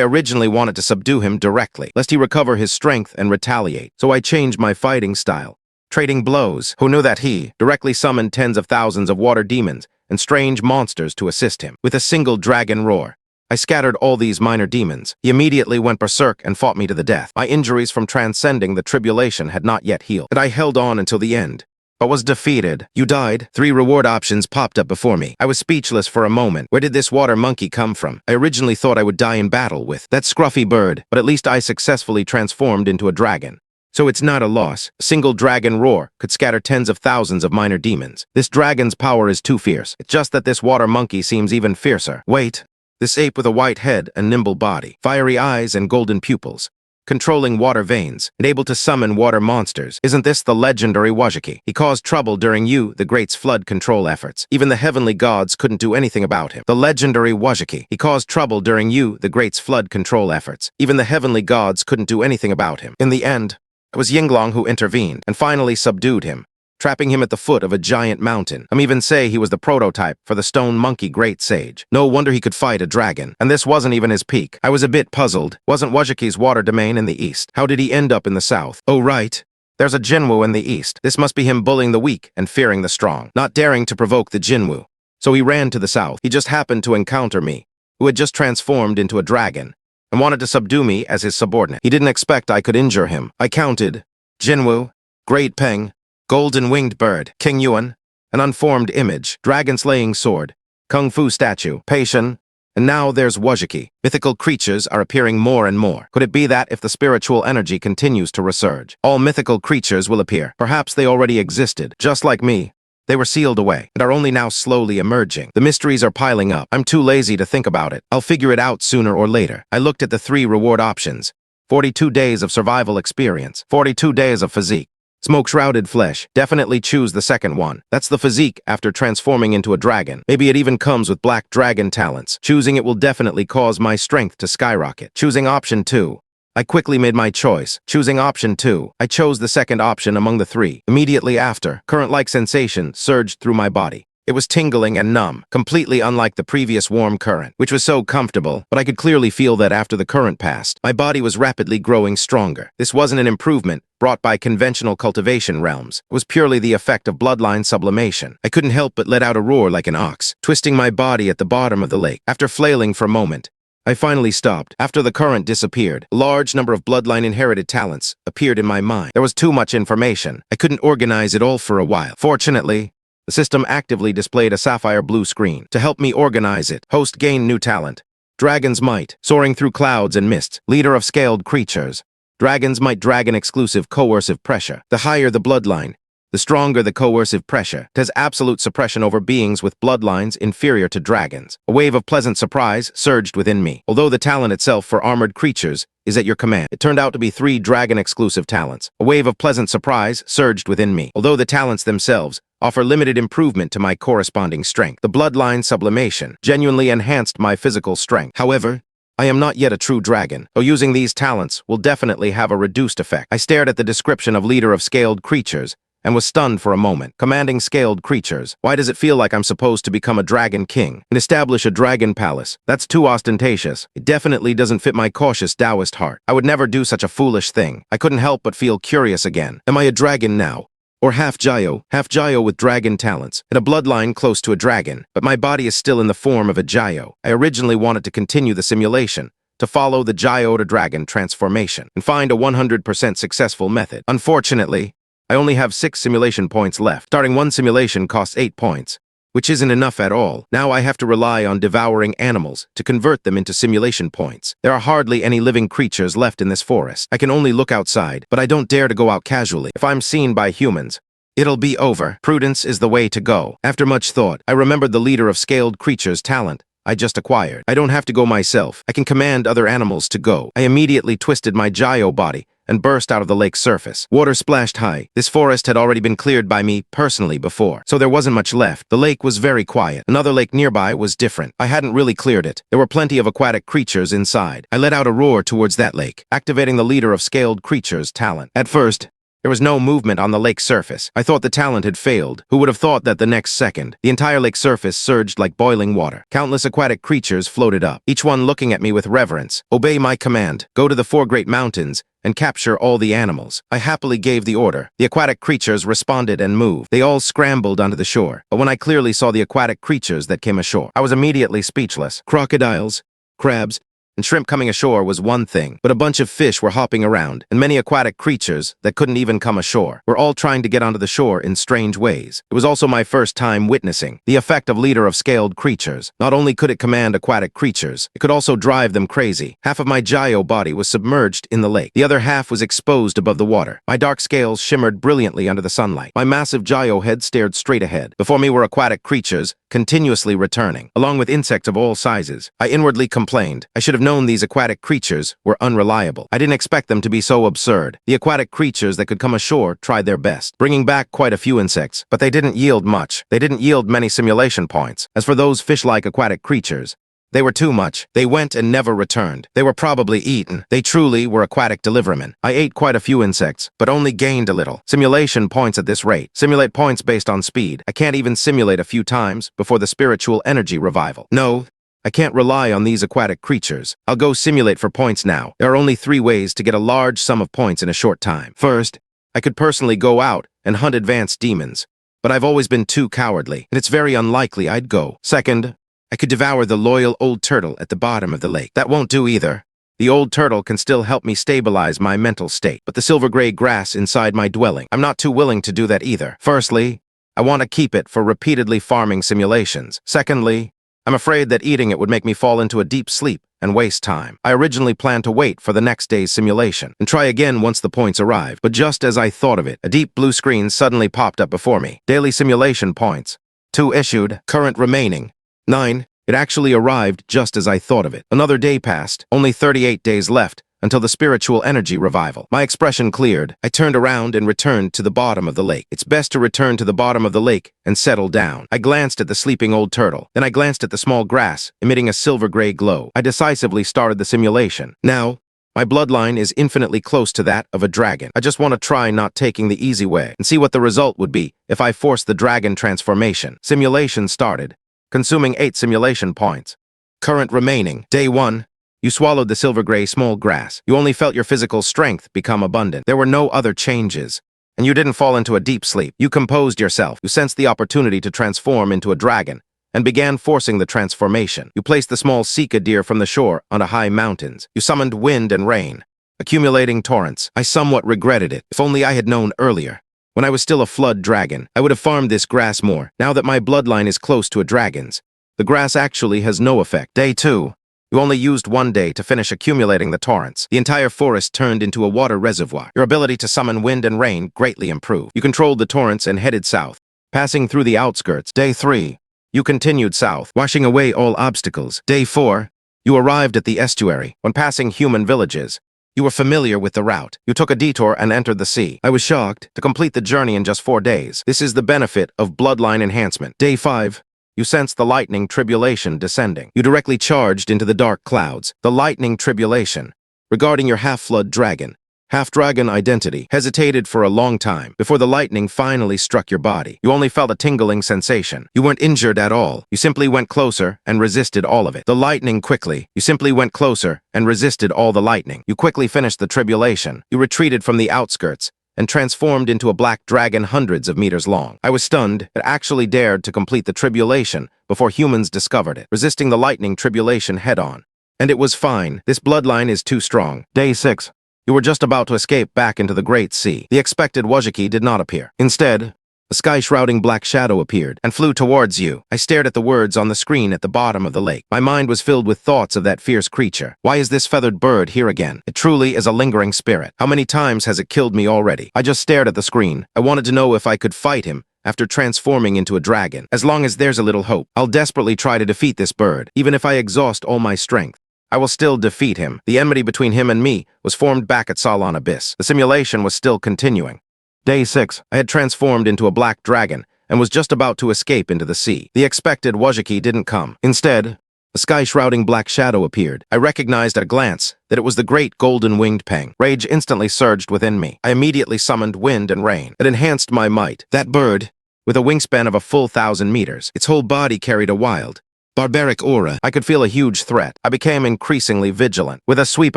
originally wanted to subdue him directly, lest he recover his strength and retaliate. So I changed my fighting style, trading blows. Who knew that he directly summoned tens of thousands of water demons and strange monsters to assist him. With a single dragon roar, I scattered all these minor demons. He immediately went berserk and fought me to the death. My injuries from transcending the tribulation had not yet healed, and I held on until the end, but was defeated. You died. 3 reward options popped up before me. I was speechless for a moment. Where did this water monkey come from? I originally thought I would die in battle with that scruffy bird, but at least I successfully transformed into a dragon. So it's not a loss. A single dragon roar could scatter tens of thousands of minor demons. This dragon's power is too fierce. It's just that this water monkey seems even fiercer. Wait. This ape with a white head and nimble body, fiery eyes and golden pupils, controlling water veins, and able to summon water monsters. Isn't this the legendary Wuzhiqi? He caused trouble during the Great's flood control efforts. Even the heavenly gods couldn't do anything about him. The legendary Wuzhiqi. He caused trouble during the Great's flood control efforts. Even the heavenly gods couldn't do anything about him. In the end, it was Yinglong who intervened and finally subdued him, trapping him at the foot of a giant mountain. Some even say he was the prototype for the stone monkey great sage. No wonder he could fight a dragon. And this wasn't even his peak. I was a bit puzzled. Wasn't Wuzhiqi's water domain in the east? How did he end up in the south? Oh right, there's a Jinwu in the east. This must be him bullying the weak and fearing the strong, not daring to provoke the Jinwu. So he ran to the south. He just happened to encounter me, who had just transformed into a dragon, and wanted to subdue me as his subordinate. He didn't expect I could injure him. I counted Jinwu, Great Peng, Golden-winged bird, King Yuan, an unformed image, dragon-slaying sword, kung fu statue, Patient, and now there's Wuzhiqi. Mythical creatures are appearing more and more. Could it be that if the spiritual energy continues to resurge, all mythical creatures will appear? Perhaps they already existed, just like me. They were sealed away and are only now slowly emerging. The mysteries are piling up. I'm too lazy to think about it. I'll figure it out sooner or later. I looked at the 3 reward options. 42 days of survival experience, 42 days of physique, smoke-shrouded flesh. Definitely choose the second one. That's the physique after transforming into a dragon. Maybe it even comes with black dragon talents. Choosing it will definitely cause my strength to skyrocket. Choosing option 2. I quickly made my choice. Choosing option 2. I chose the second option among the 3. Immediately after, current-like sensation surged through my body. It was tingling and numb, completely unlike the previous warm current, which was so comfortable, but I could clearly feel that after the current passed, my body was rapidly growing stronger. This wasn't an improvement brought by conventional cultivation realms. It was purely the effect of bloodline sublimation. I couldn't help but let out a roar like an ox, twisting my body at the bottom of the lake. After flailing for a moment, I finally stopped. After the current disappeared, a large number of bloodline inherited talents appeared in my mind. There was too much information. I couldn't organize it all for a while. Fortunately, the system actively displayed a sapphire blue screen to help me organize it. Host gained new talent. Dragon's Might, soaring through clouds and mists. Leader of scaled creatures. Dragon's Might, dragon-exclusive coercive pressure. The higher the bloodline, the stronger the coercive pressure. It has absolute suppression over beings with bloodlines inferior to dragons. A wave of pleasant surprise surged within me. Although the talent itself for armored creatures is at your command, it turned out to be 3 dragon-exclusive talents. A wave of pleasant surprise surged within me. Although the talents themselves offer limited improvement to my corresponding strength, the bloodline sublimation genuinely enhanced my physical strength. However, I am not yet a true dragon, though using these talents will definitely have a reduced effect. I stared at the description of leader of scaled creatures and was stunned for a moment. Commanding scaled creatures. Why does it feel like I'm supposed to become a dragon king and establish a dragon palace? That's too ostentatious. It definitely doesn't fit my cautious Taoist heart. I would never do such a foolish thing. I couldn't help but feel curious again. Am I a dragon now? Or half Gyyo with dragon talents, and a bloodline close to a dragon, but my body is still in the form of a Gyyo. I originally wanted to continue the simulation, to follow the Gyyo to dragon transformation, and find a 100% successful method. Unfortunately, I only have 6 simulation points left. Starting one simulation costs 8 points, which isn't enough at all. Now I have to rely on devouring animals to convert them into simulation points. There are hardly any living creatures left in this forest. I can only look outside, but I don't dare to go out casually. If I'm seen by humans, it'll be over. Prudence is the way to go. After much thought, I remembered the leader of scaled creatures' talent I just acquired. I don't have to go myself. I can command other animals to go. I immediately twisted my Gyyo body and burst out of the lake's surface. Water splashed high. This forest had already been cleared by me personally before, so there wasn't much left. The lake was very quiet. Another lake nearby was different. I hadn't really cleared it. There were plenty of aquatic creatures inside. I let out a roar towards that lake, activating the leader of scaled creatures' talent. At first, There was no movement on the lake's surface. I thought the talent had failed. Who would have thought that the next second, the entire lake surface surged like boiling water. Countless aquatic creatures floated up, each one looking at me with reverence. Obey my command. Go to the 4 great mountains and capture all the animals. I happily gave the order. The aquatic creatures responded and moved. They all scrambled onto the shore. But when I clearly saw the aquatic creatures that came ashore, I was immediately speechless. Crocodiles, crabs, and shrimp coming ashore was one thing, but a bunch of fish were hopping around, and many aquatic creatures that couldn't even come ashore were all trying to get onto the shore in strange ways. It was also my first time witnessing the effect of leader of scaled creatures. Not only could it command aquatic creatures, it could also drive them crazy. Half of my gyro body was submerged in the lake. The other half was exposed above the water. My dark scales shimmered brilliantly under the sunlight. My massive gyro head stared straight ahead. Before me were aquatic creatures, continuously returning, along with insects of all sizes. I inwardly complained. I should have known these aquatic creatures were unreliable. I didn't expect them to be so absurd. The aquatic creatures that could come ashore tried their best, bringing back quite a few insects, but they didn't yield much. They didn't yield many simulation points. As for those fish-like aquatic creatures, they were too much. They went and never returned. They were probably eaten. They truly were aquatic delivermen. I ate quite a few insects, but only gained a little. Simulation points at this rate. Simulate points based on speed. I can't even simulate a few times before the spiritual energy revival. No, I can't rely on these aquatic creatures. I'll go simulate for points now. There are only 3 ways to get a large sum of points in a short time. First, I could personally go out and hunt advanced demons, but I've always been too cowardly, and it's very unlikely I'd go. Second, I could devour the loyal old turtle at the bottom of the lake. That won't do either. The old turtle can still help me stabilize my mental state, but the silver-gray grass inside my dwelling, I'm not too willing to do that either. Firstly, I want to keep it for repeatedly farming simulations. Secondly, I'm afraid that eating it would make me fall into a deep sleep and waste time. I originally planned to wait for the next day's simulation and try again once the points arrive, but just as I thought of it, a deep blue screen suddenly popped up before me. Daily simulation points. 2 issued, current remaining 9. It actually arrived just as I thought of it. Another day passed, only 38 days left until the spiritual energy revival. My expression cleared. I turned around and returned to the bottom of the lake. It's best to return to the bottom of the lake and settle down. I glanced at the sleeping old turtle. Then I glanced at the small grass, emitting a silver-gray glow. I decisively started the simulation. Now, my bloodline is infinitely close to that of a dragon. I just want to try not taking the easy way and see what the result would be if I forced the dragon transformation. Simulation started, consuming 8 simulation points. Current remaining. Day 1. You swallowed the silver-gray small grass. You only felt your physical strength become abundant. There were no other changes, and you didn't fall into a deep sleep. You composed yourself. You sensed the opportunity to transform into a dragon and began forcing the transformation. You placed the small Sika deer from the shore onto high mountains. You summoned wind and rain, accumulating torrents. I somewhat regretted it. If only I had known earlier. When I was still a flood dragon, I would have farmed this grass more. Now that my bloodline is close to a dragon's, the grass actually has no effect. Day 2. You only used 1 day to finish accumulating the torrents. The entire forest turned into a water reservoir. Your ability to summon wind and rain greatly improved. You controlled the torrents and headed south, passing through the outskirts. Day 3. You continued south, washing away all obstacles. Day 4. You arrived at the estuary. When passing human villages, you were familiar with the route. You took a detour and entered the sea. I was shocked to complete the journey in just 4 days. This is the benefit of bloodline enhancement. Day 5. You sensed the lightning tribulation descending. You directly charged into the dark clouds. The lightning tribulation, regarding your half-flood dragon, half-dragon identity, hesitated for a long time before the lightning finally struck your body. You only felt a tingling sensation. You weren't injured at all. You simply went closer and resisted all of it. The lightning quickly. You simply went closer and resisted all the lightning. You quickly finished the tribulation. You retreated from the outskirts and transformed into a black dragon hundreds of meters long. I was stunned, but actually dared to complete the tribulation before humans discovered it, resisting the lightning tribulation head-on. And it was fine. This bloodline is too strong. Day 6. You were just about to escape back into the Great Sea. The expected Wuzhiqi did not appear. Instead, a sky-shrouding black shadow appeared and flew towards you. I stared at the words on the screen at the bottom of the lake. My mind was filled with thoughts of that fierce creature. Why is this feathered bird here again? It truly is a lingering spirit. How many times has it killed me already? I just stared at the screen. I wanted to know if I could fight him after transforming into a dragon. As long as there's a little hope, I'll desperately try to defeat this bird, even if I exhaust all my strength. I will still defeat him. The enmity between him and me was formed back at Salon Abyss. The simulation was still continuing. Day 6. I had transformed into a black dragon and was just about to escape into the sea. The expected Wuzhiqi didn't come. Instead, A sky-shrouding black shadow appeared. I recognized at a glance that it was the great golden-winged Peng. Rage instantly surged within me. I immediately summoned wind and rain. It enhanced my might. That bird, with a wingspan of a full 1,000 meters, its whole body carried a wild, barbaric aura. I could feel a huge threat. I became increasingly vigilant. With a sweep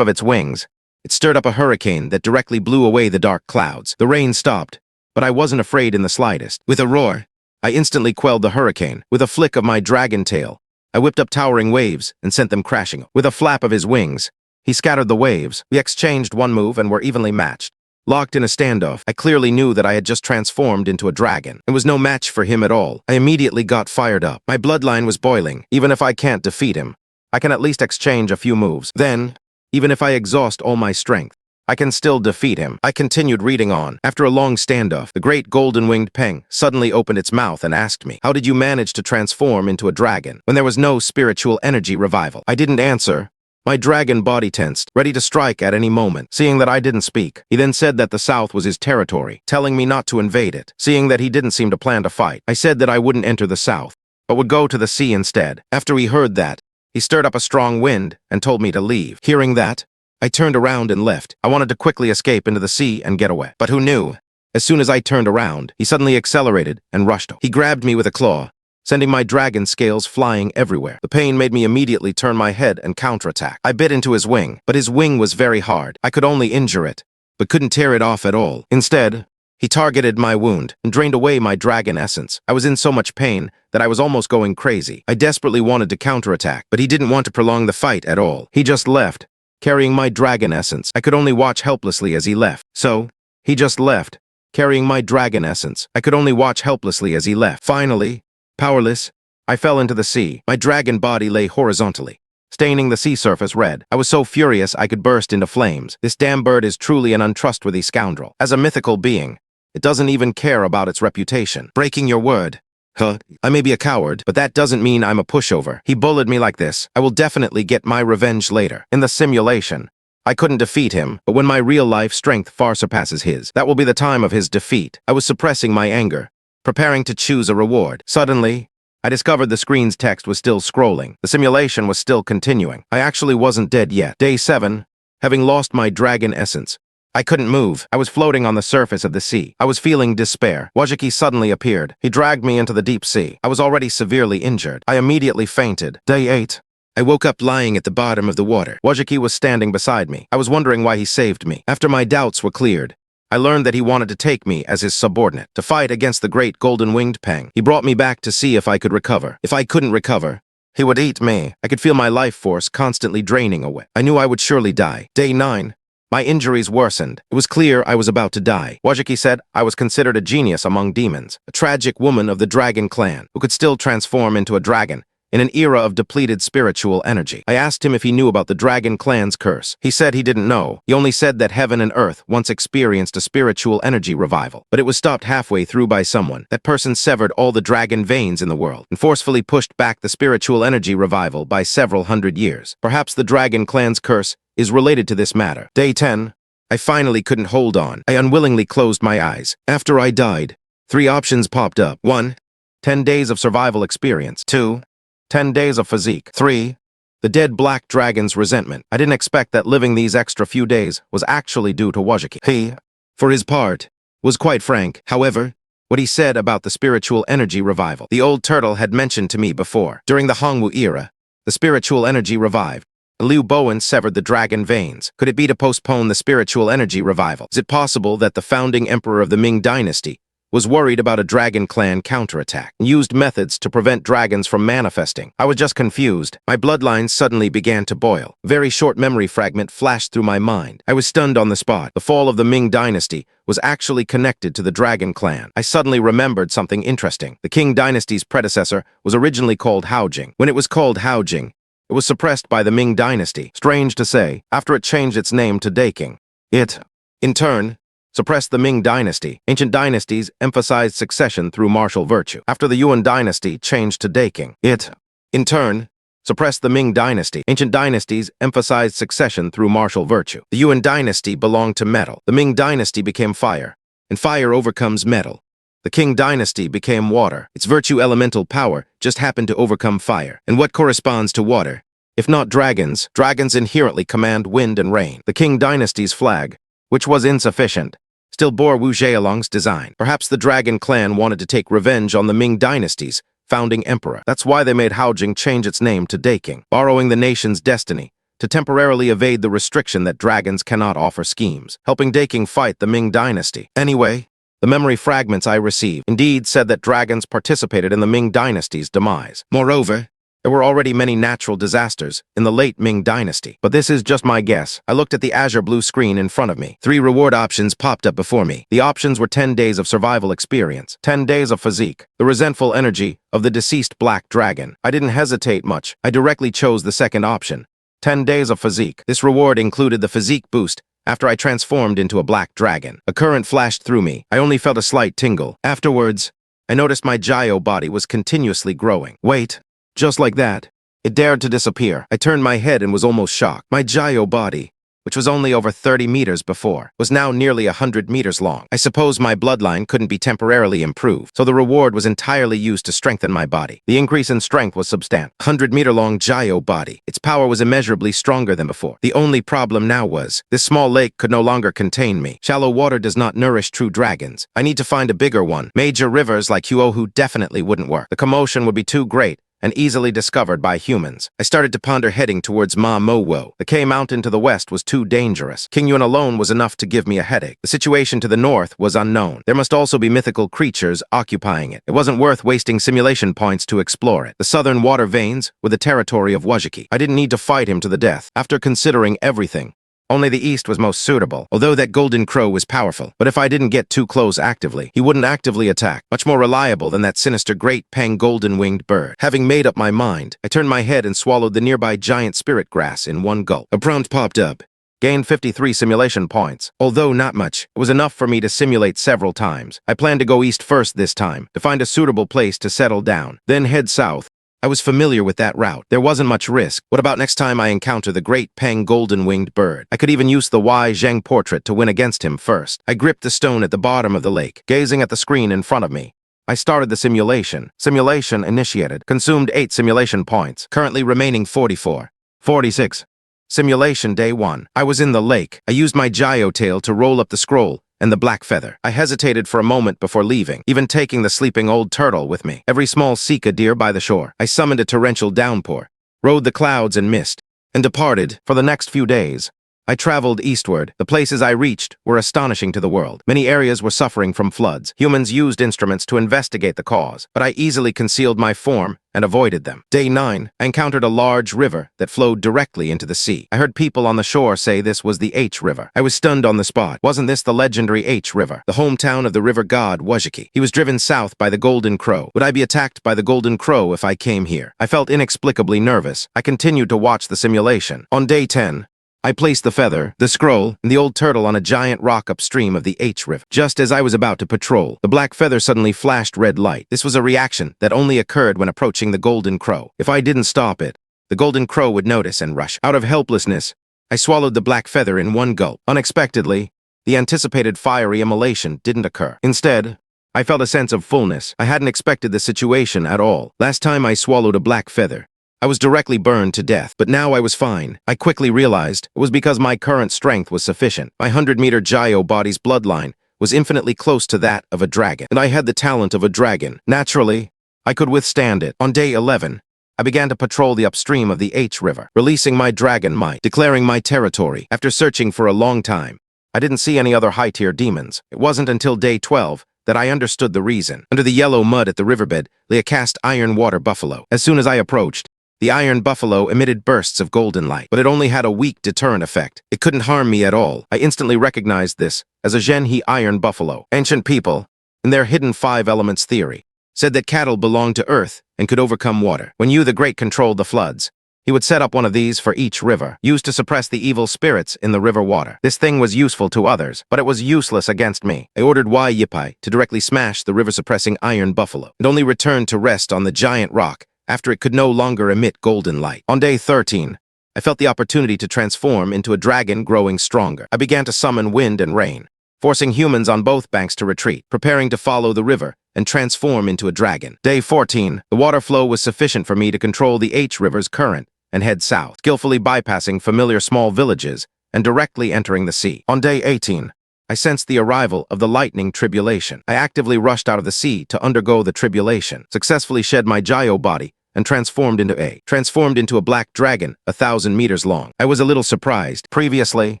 of its wings, it stirred up a hurricane that directly blew away the dark clouds. The rain stopped, but I wasn't afraid in the slightest. With a roar, I instantly quelled the hurricane. With a flick of my dragon tail, I whipped up towering waves and sent them crashing. With a flap of his wings, he scattered the waves. We exchanged one move and were evenly matched. Locked in a standoff, I clearly knew that I had just transformed into a dragon. It was no match for him at all. I immediately got fired up. My bloodline was boiling. Even if I can't defeat him, I can at least exchange a few moves. Then, even if I exhaust all my strength, I can still defeat him. I continued reading on. After a long standoff, the great golden-winged Peng suddenly opened its mouth and asked me, "How did you manage to transform into a dragon when there was no spiritual energy revival?" I didn't answer. My dragon body tensed, ready to strike at any moment. Seeing that I didn't speak, he then said that the south was his territory, telling me not to invade it. Seeing that he didn't seem to plan to fight, I said that I wouldn't enter the south, but would go to the sea instead. After he heard that, he stirred up a strong wind and told me to leave. Hearing that, I turned around and left. I wanted to quickly escape into the sea and get away. But who knew? As soon as I turned around, he suddenly accelerated and rushed. He grabbed me with a claw, sending my dragon scales flying everywhere. The pain made me immediately turn my head and counterattack. I bit into his wing, but his wing was very hard. I could only injure it, but couldn't tear it off at all. Instead, he targeted my wound and drained away my dragon essence. I was in so much pain that I was almost going crazy. I desperately wanted to counterattack, but he didn't want to prolong the fight at all. He just left, carrying my dragon essence. I could only watch helplessly as he left. So, he just left, carrying my dragon essence. I could only watch helplessly as he left. Finally, powerless, I fell into the sea. My dragon body lay horizontally, staining the sea surface red. I was so furious I could burst into flames. This damn bird is truly an untrustworthy scoundrel. As a mythical being, it doesn't even care about its reputation. Breaking your word. Huh, I may be a coward, but that doesn't mean I'm a pushover. He bullied me like this. I will definitely get my revenge later. In the simulation, I couldn't defeat him, but when my real-life strength far surpasses his, that will be the time of his defeat. I was suppressing my anger, preparing to choose a reward. Suddenly, I discovered the screen's text was still scrolling. The simulation was still continuing. I actually wasn't dead yet. Day 7, having lost my dragon essence, I couldn't move. I was floating on the surface of the sea. I was feeling despair. Wuzhiqi suddenly appeared. He dragged me into the deep sea. I was already severely injured. I immediately fainted. Day 8. I woke up lying at the bottom of the water. Wuzhiqi was standing beside me. I was wondering why he saved me. After my doubts were cleared, I learned that he wanted to take me as his subordinate, to fight against the great golden-winged Peng. He brought me back to see if I could recover. If I couldn't recover, he would eat me. I could feel my life force constantly draining away. I knew I would surely die. Day 9. My injuries worsened. It was clear I was about to die. Wuzhiqi said I was considered a genius among demons, a tragic woman of the dragon clan, who could still transform into a dragon in an era of depleted spiritual energy. I asked him if he knew about the dragon clan's curse. He said he didn't know. He only said that heaven and earth once experienced a spiritual energy revival, but it was stopped halfway through by someone. That person severed all the dragon veins in the world and forcefully pushed back the spiritual energy revival by several hundred years. Perhaps the dragon clan's curse is related to this matter. Day 10. I finally couldn't hold on. I unwillingly closed my eyes. After I died, 3 options popped up. 1. 10 days of survival experience. 2. 10 days of physique. 3. The dead black dragon's resentment. I didn't expect that living these extra few days was actually due to Wuzhiqi. He, for his part, was quite frank. However, what he said about the spiritual energy revival, the old turtle had mentioned to me before. During the Hongwu era, the spiritual energy revived. Liu Bowen severed the dragon veins. Could it be to postpone the spiritual energy revival? Is it possible that the founding emperor of the Ming dynasty was worried about a dragon clan counterattack and used methods to prevent dragons from manifesting? I was just confused. My bloodline suddenly began to boil. A very short memory fragment flashed through my mind. I was stunned on the spot. The fall of the Ming dynasty was actually connected to the dragon clan. I suddenly remembered something interesting. The Qing dynasty's predecessor was originally called Haojing. When it was called Haojing, it was suppressed by the Ming dynasty. Strange to say, after it changed its name to Daking, it, in turn, suppressed the Ming dynasty. Ancient dynasties emphasized succession through martial virtue. After the Yuan dynasty changed to Daking, it, in turn, suppressed the Ming dynasty. Ancient dynasties emphasized succession through martial virtue. The Yuan dynasty belonged to metal. The Ming dynasty became fire, and fire overcomes metal. The Qing dynasty became water. Its virtue elemental power just happened to overcome fire. And what corresponds to water? If not dragons, dragons inherently command wind and rain. The Qing dynasty's flag, which was insufficient, still bore Wuzhiqi design. Perhaps the dragon clan wanted to take revenge on the Ming dynasty's founding emperor. That's why they made Haojing change its name to Daking, borrowing the nation's destiny to temporarily evade the restriction that dragons cannot offer schemes, helping Daking fight the Ming dynasty. Anyway, the memory fragments I received indeed said that dragons participated in the Ming dynasty's demise. Moreover, there were already many natural disasters in the late Ming dynasty. But this is just my guess. I looked at the azure blue screen in front of me. 3 reward options popped up before me. The options were 10 days of survival experience, 10 days of physique, the resentful energy of the deceased black dragon. I didn't hesitate much. I directly chose the second option, 10 days of physique. This reward included the physique boost after I transformed into a black dragon. A current flashed through me. I only felt a slight tingle. Afterwards, I noticed my gyro body was continuously growing. Wait. Just like that, it dared to disappear. I turned my head and was almost shocked. My gyro body, which was only over 30 meters before, was now nearly 100 meters long. I suppose my bloodline couldn't be temporarily improved, so the reward was entirely used to strengthen my body. The increase in strength was substantial. 100-meter-long gyro body. Its power was immeasurably stronger than before. The only problem now was, this small lake could no longer contain me. Shallow water does not nourish true dragons. I need to find a bigger one. Major rivers like Huohu definitely wouldn't work. The commotion would be too great and easily discovered by humans. I started to ponder heading towards Ma Mowo. The K Mountain to the west was too dangerous. Qingyuan alone was enough to give me a headache. The situation to the north was unknown. There must also be mythical creatures occupying it. It wasn't worth wasting simulation points to explore it. The southern water veins were the territory of Wuzhiqi. I didn't need to fight him to the death. After considering everything, only the east was most suitable, although that golden crow was powerful. But if I didn't get too close actively, he wouldn't actively attack. Much more reliable than that sinister great pang golden-winged bird. Having made up my mind, I turned my head and swallowed the nearby giant spirit grass in one gulp. A prompt popped up. Gained 53 simulation points. Although not much, it was enough for me to simulate several times. I planned to go east first this time, to find a suitable place to settle down, then head south. I was familiar with that route. There wasn't much risk. What about next time I encounter the great pang golden-winged bird? I could even use the Wei Zheng portrait to win against him first. I gripped the stone at the bottom of the lake, gazing at the screen in front of me. I started the simulation. Simulation initiated. Consumed 8 simulation points. Currently remaining 44. 46. Simulation day 1. I was in the lake. I used my gyro tail to roll up the scroll and the black feather. I hesitated for a moment before leaving, even taking the sleeping old turtle with me. Every small sika deer by the shore. I summoned a torrential downpour, rode the clouds and mist, and departed. For the next few days, I traveled eastward. The places I reached were astonishing to the world. Many areas were suffering from floods. Humans used instruments to investigate the cause, but I easily concealed my form and avoided them. Day 9, I encountered a large river that flowed directly into the sea. I heard people on the shore say this was the H River. I was stunned on the spot. Wasn't this the legendary H River, the hometown of the river god Wuzhiqi? He was driven south by the Golden Crow. Would I be attacked by the Golden Crow if I came here? I felt inexplicably nervous. I continued to watch the simulation. On day 10, I placed the feather, the scroll, and the old turtle on a giant rock upstream of the H River. Just as I was about to patrol, the black feather suddenly flashed red light. This was a reaction that only occurred when approaching the Golden Crow. If I didn't stop it, the Golden Crow would notice and rush. Out of helplessness, I swallowed the black feather in one gulp. Unexpectedly, the anticipated fiery immolation didn't occur. Instead, I felt a sense of fullness. I hadn't expected the situation at all. Last time I swallowed a black feather, I was directly burned to death, but now I was fine. I quickly realized it was because my current strength was sufficient. My 100-meter gyro body's bloodline was infinitely close to that of a dragon, and I had the talent of a dragon. Naturally, I could withstand it. On day 11, I began to patrol the upstream of the H River, releasing my dragon might, declaring my territory. After searching for a long time, I didn't see any other high-tier demons. It wasn't until day 12 that I understood the reason. Under the yellow mud at the riverbed lay a cast iron water buffalo. As soon as I approached, the iron buffalo emitted bursts of golden light, but it only had a weak deterrent effect. It couldn't harm me at all. I instantly recognized this as a Zhenhe iron buffalo. Ancient people, in their hidden 5 elements theory, said that cattle belonged to earth and could overcome water. When Yu the Great controlled the floods, he would set up one of these for each river, used to suppress the evil spirits in the river water. This thing was useful to others, but it was useless against me. I ordered Wei Yipai to directly smash the river-suppressing iron buffalo. It only returned to rest on the giant rock after it could no longer emit golden light. On day 13, I felt the opportunity to transform into a dragon growing stronger. I began to summon wind and rain, forcing humans on both banks to retreat, preparing to follow the river and transform into a dragon. Day 14, the water flow was sufficient for me to control the H River's current and head south, skillfully bypassing familiar small villages and directly entering the sea. On day 18, I sensed the arrival of the lightning tribulation. I actively rushed out of the sea to undergo the tribulation, successfully shed my gyro body, and transformed into a black dragon 1,000 meters long. I was a little surprised. Previously,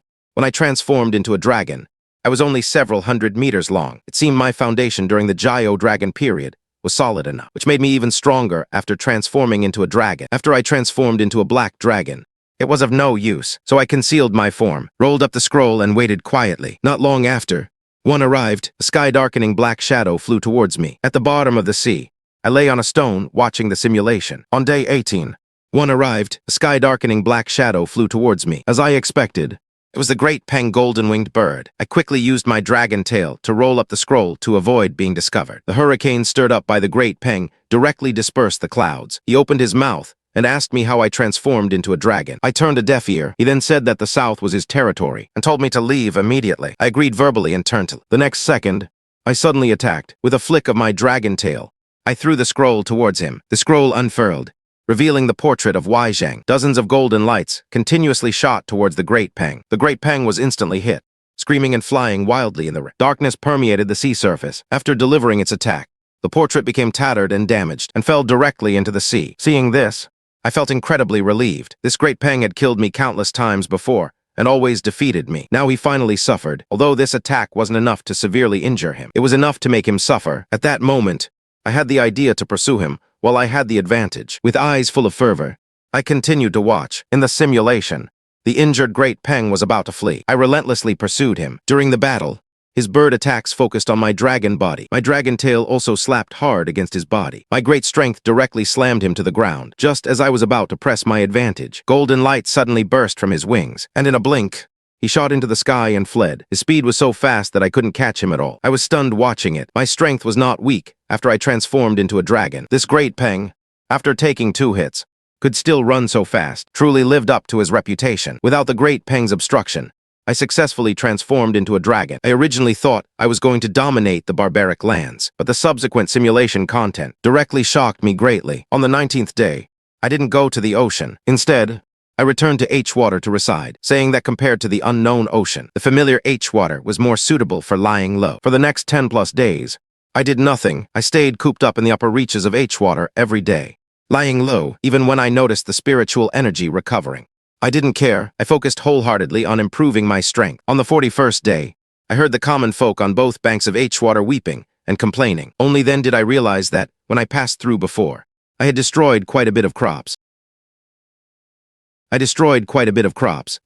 when I transformed into a dragon, I was only several hundred meters long. It seemed my foundation during the gyro dragon period was solid enough, which made me even stronger after transforming into a dragon. After I transformed into a black dragon, it was of no use, so I concealed my form, rolled up the scroll, and waited quietly. Not long after, one arrived. A sky-darkening black shadow flew towards me. At the bottom of the sea, I lay on a stone, watching the simulation. On day 18, one arrived. A sky-darkening black shadow flew towards me. As I expected, it was the great Peng golden-winged bird. I quickly used my dragon tail to roll up the scroll to avoid being discovered. The hurricane stirred up by the great Peng directly dispersed the clouds. He opened his mouth and asked me how I transformed into a dragon. I turned a deaf ear. He then said that the south was his territory and told me to leave immediately. I agreed verbally and turned to. The next second, I suddenly attacked. With a flick of my dragon tail, I threw the scroll towards him. The scroll unfurled, revealing the portrait of Wuzhiqi. Dozens of golden lights continuously shot towards the Great Peng. The Great Peng was instantly hit, screaming and flying wildly in the rain. Darkness permeated the sea surface. After delivering its attack, the portrait became tattered and damaged and fell directly into the sea. Seeing this, I felt incredibly relieved. This Great Peng had killed me countless times before and always defeated me. Now he finally suffered. Although this attack wasn't enough to severely injure him, it was enough to make him suffer. At that moment, I had the idea to pursue him while I had the advantage. With eyes full of fervor, I continued to watch. In the simulation, the injured Great Peng was about to flee. I relentlessly pursued him. During the battle, his bird attacks focused on my dragon body. My dragon tail also slapped hard against his body. My great strength directly slammed him to the ground. Just as I was about to press my advantage, golden light suddenly burst from his wings, and in a blink, he shot into the sky and fled. His speed was so fast that I couldn't catch him at all. I was stunned watching it. My strength was not weak after I transformed into a dragon. This Great Peng, after taking 2 hits, could still run so fast, truly lived up to his reputation. Without the Great Peng's obstruction, I successfully transformed into a dragon. I originally thought I was going to dominate the barbaric lands, but the subsequent simulation content directly shocked me greatly. On the 19th day, I didn't go to the ocean. Instead, I returned to H-water to reside, saying that compared to the unknown ocean, the familiar H-water was more suitable for lying low. For the next 10+ days, I did nothing. I stayed cooped up in the upper reaches of H-water every day, lying low even when I noticed the spiritual energy recovering. I didn't care. I focused wholeheartedly on improving my strength. On the 41st day, I heard the common folk on both banks of H-water weeping and complaining. Only then did I realize that, when I passed through before, I had destroyed quite a bit of crops.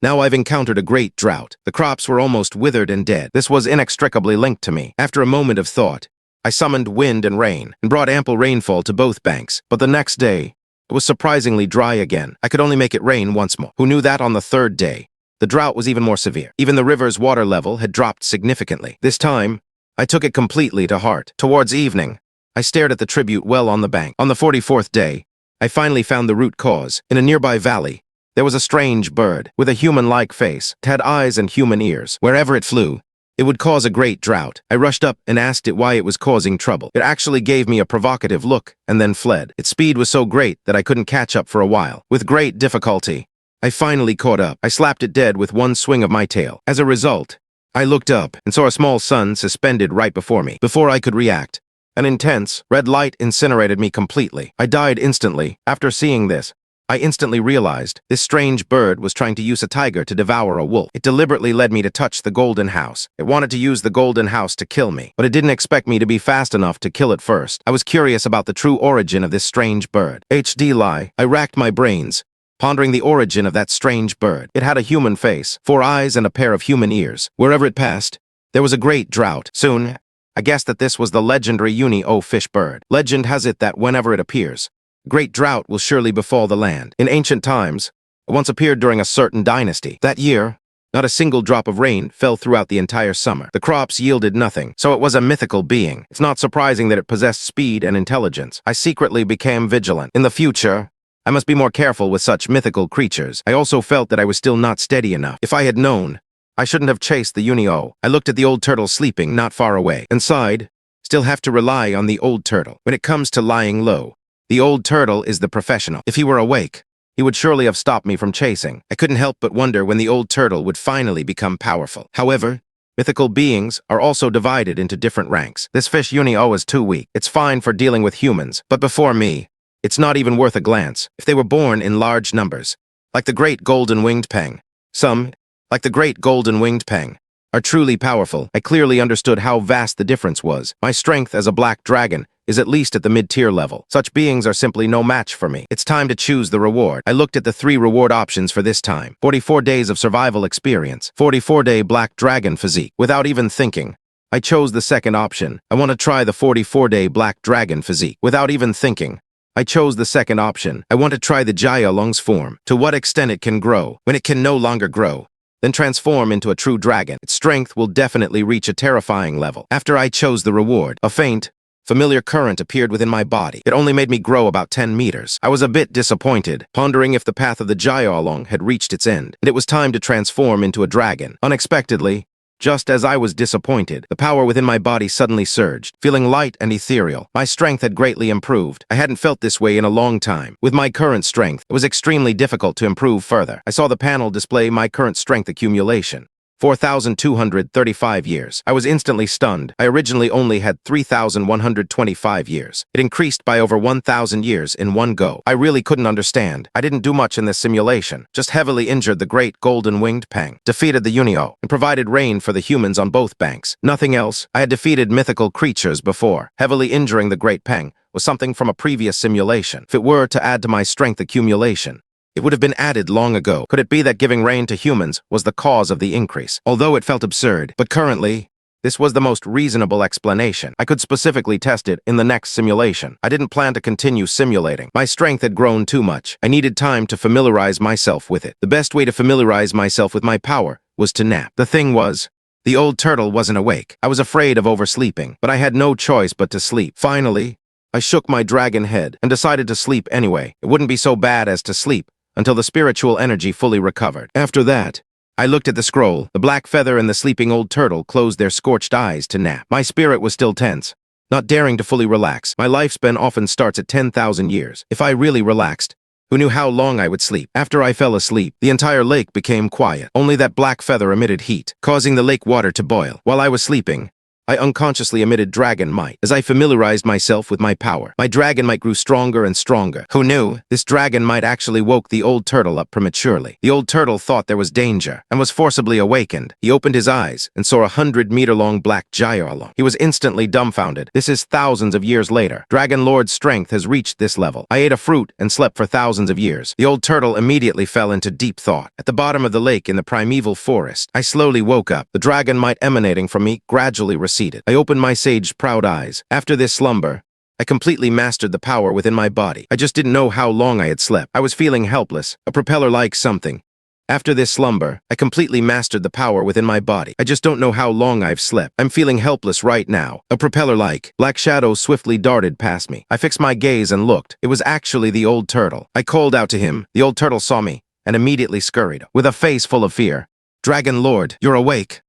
Now I've encountered a great drought. The crops were almost withered and dead. This was inextricably linked to me. After a moment of thought, I summoned wind and rain and brought ample rainfall to both banks. But the next day, it was surprisingly dry again. I could only make it rain once more. Who knew that on the 3rd day, the drought was even more severe. Even the river's water level had dropped significantly. This time, I took it completely to heart. Towards evening, I stared at the tribute well on the bank. On the 44th day, I finally found the root cause. In a nearby valley, there was a strange bird with a human-like face. It had eyes and human ears. Wherever it flew, it would cause a great drought. I rushed up and asked it why it was causing trouble. It actually gave me a provocative look and then fled. Its speed was so great that I couldn't catch up for a while. With great difficulty, I finally caught up. I slapped it dead with one swing of my tail. As a result, I looked up and saw a small sun suspended right before me. Before I could react, an intense red light incinerated me completely. I died instantly. After seeing this, I instantly realized this strange bird was trying to use a tiger to devour a wolf. It deliberately led me to touch the golden house. It wanted to use the golden house to kill me, but it didn't expect me to be fast enough to kill it first. I was curious about the true origin of this strange bird. HD lie. I racked my brains, pondering the origin of that strange bird. It had a human face, 4 eyes and a pair of human ears. Wherever it passed, there was a great drought. Soon, I guessed that this was the legendary Uni-O fish bird. Legend has it that whenever it appears, great drought will surely befall the land. In ancient times, it once appeared during a certain dynasty. That year, not a single drop of rain fell throughout the entire summer. The crops yielded nothing, so it was a mythical being. It's not surprising that it possessed speed and intelligence. I secretly became vigilant. In the future, I must be more careful with such mythical creatures. I also felt that I was still not steady enough. If I had known I shouldn't have chased the Unio. I looked at the old turtle sleeping not far away and sighed. Still have to rely on the old turtle. When it comes to lying low, the old turtle is the professional. If he were awake, he would surely have stopped me from chasing. I couldn't help but wonder when the old turtle would finally become powerful. However, mythical beings are also divided into different ranks. This fish Unio is too weak. It's fine for dealing with humans, but before me, it's not even worth a glance. If they were born in large numbers, like the great golden-winged peng, some, like the great golden-winged peng, are truly powerful. I clearly understood how vast the difference was. My strength as a black dragon is at least at the mid-tier level. Such beings are simply no match for me. It's time to choose the reward. I looked at the 3 reward options for this time. 44 days of survival experience. 44-day black dragon physique. Without even thinking, I chose the second option. I want to try the 44-day black dragon physique. Without even thinking, I chose the second option. I want to try the Jaya Long's form. To what extent it can grow. When it can no longer grow, then transform into a true dragon. Its strength will definitely reach a terrifying level. After I chose the reward, a faint, familiar current appeared within my body. It only made me grow about 10 meters. I was a bit disappointed, pondering if the path of the Jiaolong had reached its end, and it was time to transform into a dragon. Unexpectedly, just as I was disappointed, the power within my body suddenly surged, feeling light and ethereal. My strength had greatly improved. I hadn't felt this way in a long time. With my current strength, it was extremely difficult to improve further. I saw the panel display my current strength accumulation. 4,235 years. I was instantly stunned. I originally only had 3,125 years. It increased by over 1,000 years in one go. I really couldn't understand. I didn't do much in this simulation, just heavily injured the great golden-winged peng, defeated the Unio, and provided rain for the humans on both banks. Nothing else. I had defeated mythical creatures before. Heavily injuring the great peng was something from a previous simulation. If it were to add to my strength accumulation, it would have been added long ago. Could it be that giving rain to humans was the cause of the increase? Although it felt absurd, but currently, this was the most reasonable explanation. I could specifically test it in the next simulation. I didn't plan to continue simulating. My strength had grown too much. I needed time to familiarize myself with it. The best way to familiarize myself with my power was to nap. The thing was, the old turtle wasn't awake. I was afraid of oversleeping, but I had no choice but to sleep. Finally, I shook my dragon head and decided to sleep anyway. It wouldn't be so bad as to sleep until the spiritual energy fully recovered. After that, I looked at the scroll. The black feather and the sleeping old turtle closed their scorched eyes to nap. My spirit was still tense, not daring to fully relax. My lifespan often starts at 10,000 years. If I really relaxed, who knew how long I would sleep? After I fell asleep, the entire lake became quiet. Only that black feather emitted heat, causing the lake water to boil. While I was sleeping, I unconsciously emitted dragon might. As I familiarized myself with my power, my dragon might grew stronger and stronger. Who knew? This dragon might actually woke the old turtle up prematurely. The old turtle thought there was danger and was forcibly awakened. He opened his eyes and saw a 100-meter-long black Jiaolong. He was instantly dumbfounded. This is thousands of years later. Dragon Lord's strength has reached this level. I ate a fruit and slept for thousands of years. The old turtle immediately fell into deep thought. At the bottom of the lake in the primeval forest, I slowly woke up. The dragon might emanating from me gradually receded. I opened my sage-proud eyes. After this slumber, I completely mastered the power within my body. I just didn't know how long I had slept. I was feeling helpless, a propeller-like something. After this slumber, I completely mastered the power within my body. I just don't know how long I've slept. I'm feeling helpless right now. A propeller-like. Black shadows swiftly darted past me. I fixed my gaze and looked. It was actually the old turtle. I called out to him. The old turtle saw me and immediately scurried, with a face full of fear. "Dragon Lord, you're awake."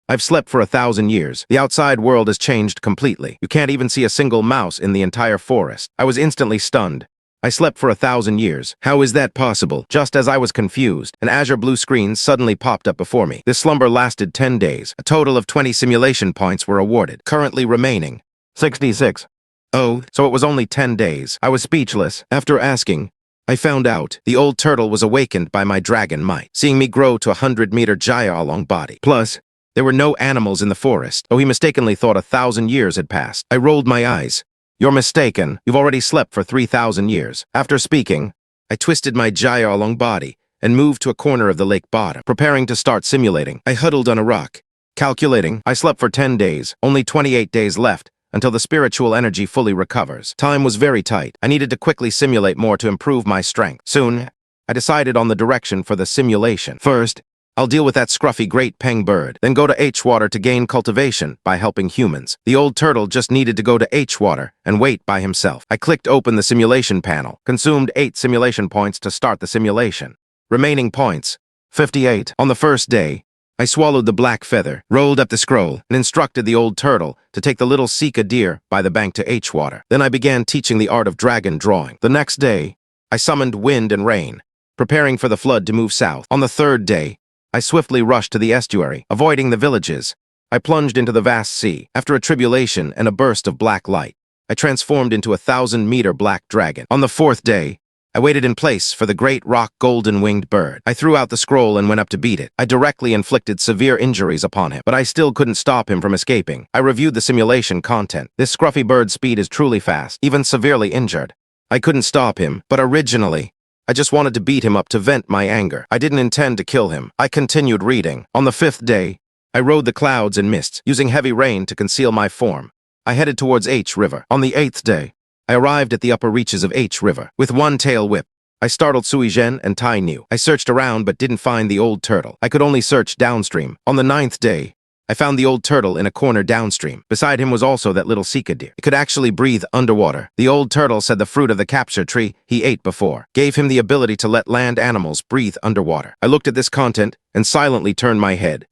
I've slept for 1,000 years. The outside world has changed completely. You can't even see a single mouse in the entire forest. I was instantly stunned. I slept for 1,000 years. How is that possible? Just as I was confused, an azure blue screen suddenly popped up before me. This slumber lasted 10 days. A total of 20 simulation points were awarded, currently remaining 66. Oh, so it was only 10 days. I was speechless. After asking, I found out the old turtle was awakened by my dragon might, seeing me grow to a 100-meter Jiaolong body. Plus, there were no animals in the forest. Oh, he mistakenly thought 1,000 years had passed. I rolled my eyes. "You're mistaken. You've already slept for 3,000 years. After speaking, I twisted my Jiaolong body and moved to a corner of the lake bottom, preparing to start simulating. I huddled on a rock. Calculating, I slept for 10 days, only 28 days left, until the spiritual energy fully recovers. Time was very tight. I needed to quickly simulate more to improve my strength. Soon, I decided on the direction for the simulation. First, I'll deal with that scruffy great peng bird, then go to H-Water to gain cultivation by helping humans. The old turtle just needed to go to H-Water and wait by himself. I clicked open the simulation panel, consumed 8 simulation points to start the simulation. Remaining points, 58. On the first day, I swallowed the black feather, rolled up the scroll, and instructed the old turtle to take the little Sika deer by the bank to H-water. Then I began teaching the art of dragon drawing. The next day, I summoned wind and rain, preparing for the flood to move south. On the third day, I swiftly rushed to the estuary, avoiding the villages. I plunged into the vast sea. After a tribulation and a burst of black light, I transformed into a 1,000-meter black dragon. On the fourth day, I waited in place for the great rock golden-winged bird. I threw out the scroll and went up to beat it. I directly inflicted severe injuries upon him, but I still couldn't stop him from escaping. I reviewed the simulation content. This scruffy bird's speed is truly fast, even severely injured. I couldn't stop him, but originally, I just wanted to beat him up to vent my anger. I didn't intend to kill him. I continued reading. On the fifth day, I rode the clouds and mists, using heavy rain to conceal my form. I headed towards H River. On the eighth day, I arrived at the upper reaches of H River. With one tail whip, I startled Sui Zhen and Tai Nu. I searched around but didn't find the old turtle. I could only search downstream. On the ninth day, I found the old turtle in a corner downstream. Beside him was also that little Sika deer. It could actually breathe underwater. The old turtle said the fruit of the capture tree he ate before gave him the ability to let land animals breathe underwater. I looked at this content and silently turned my head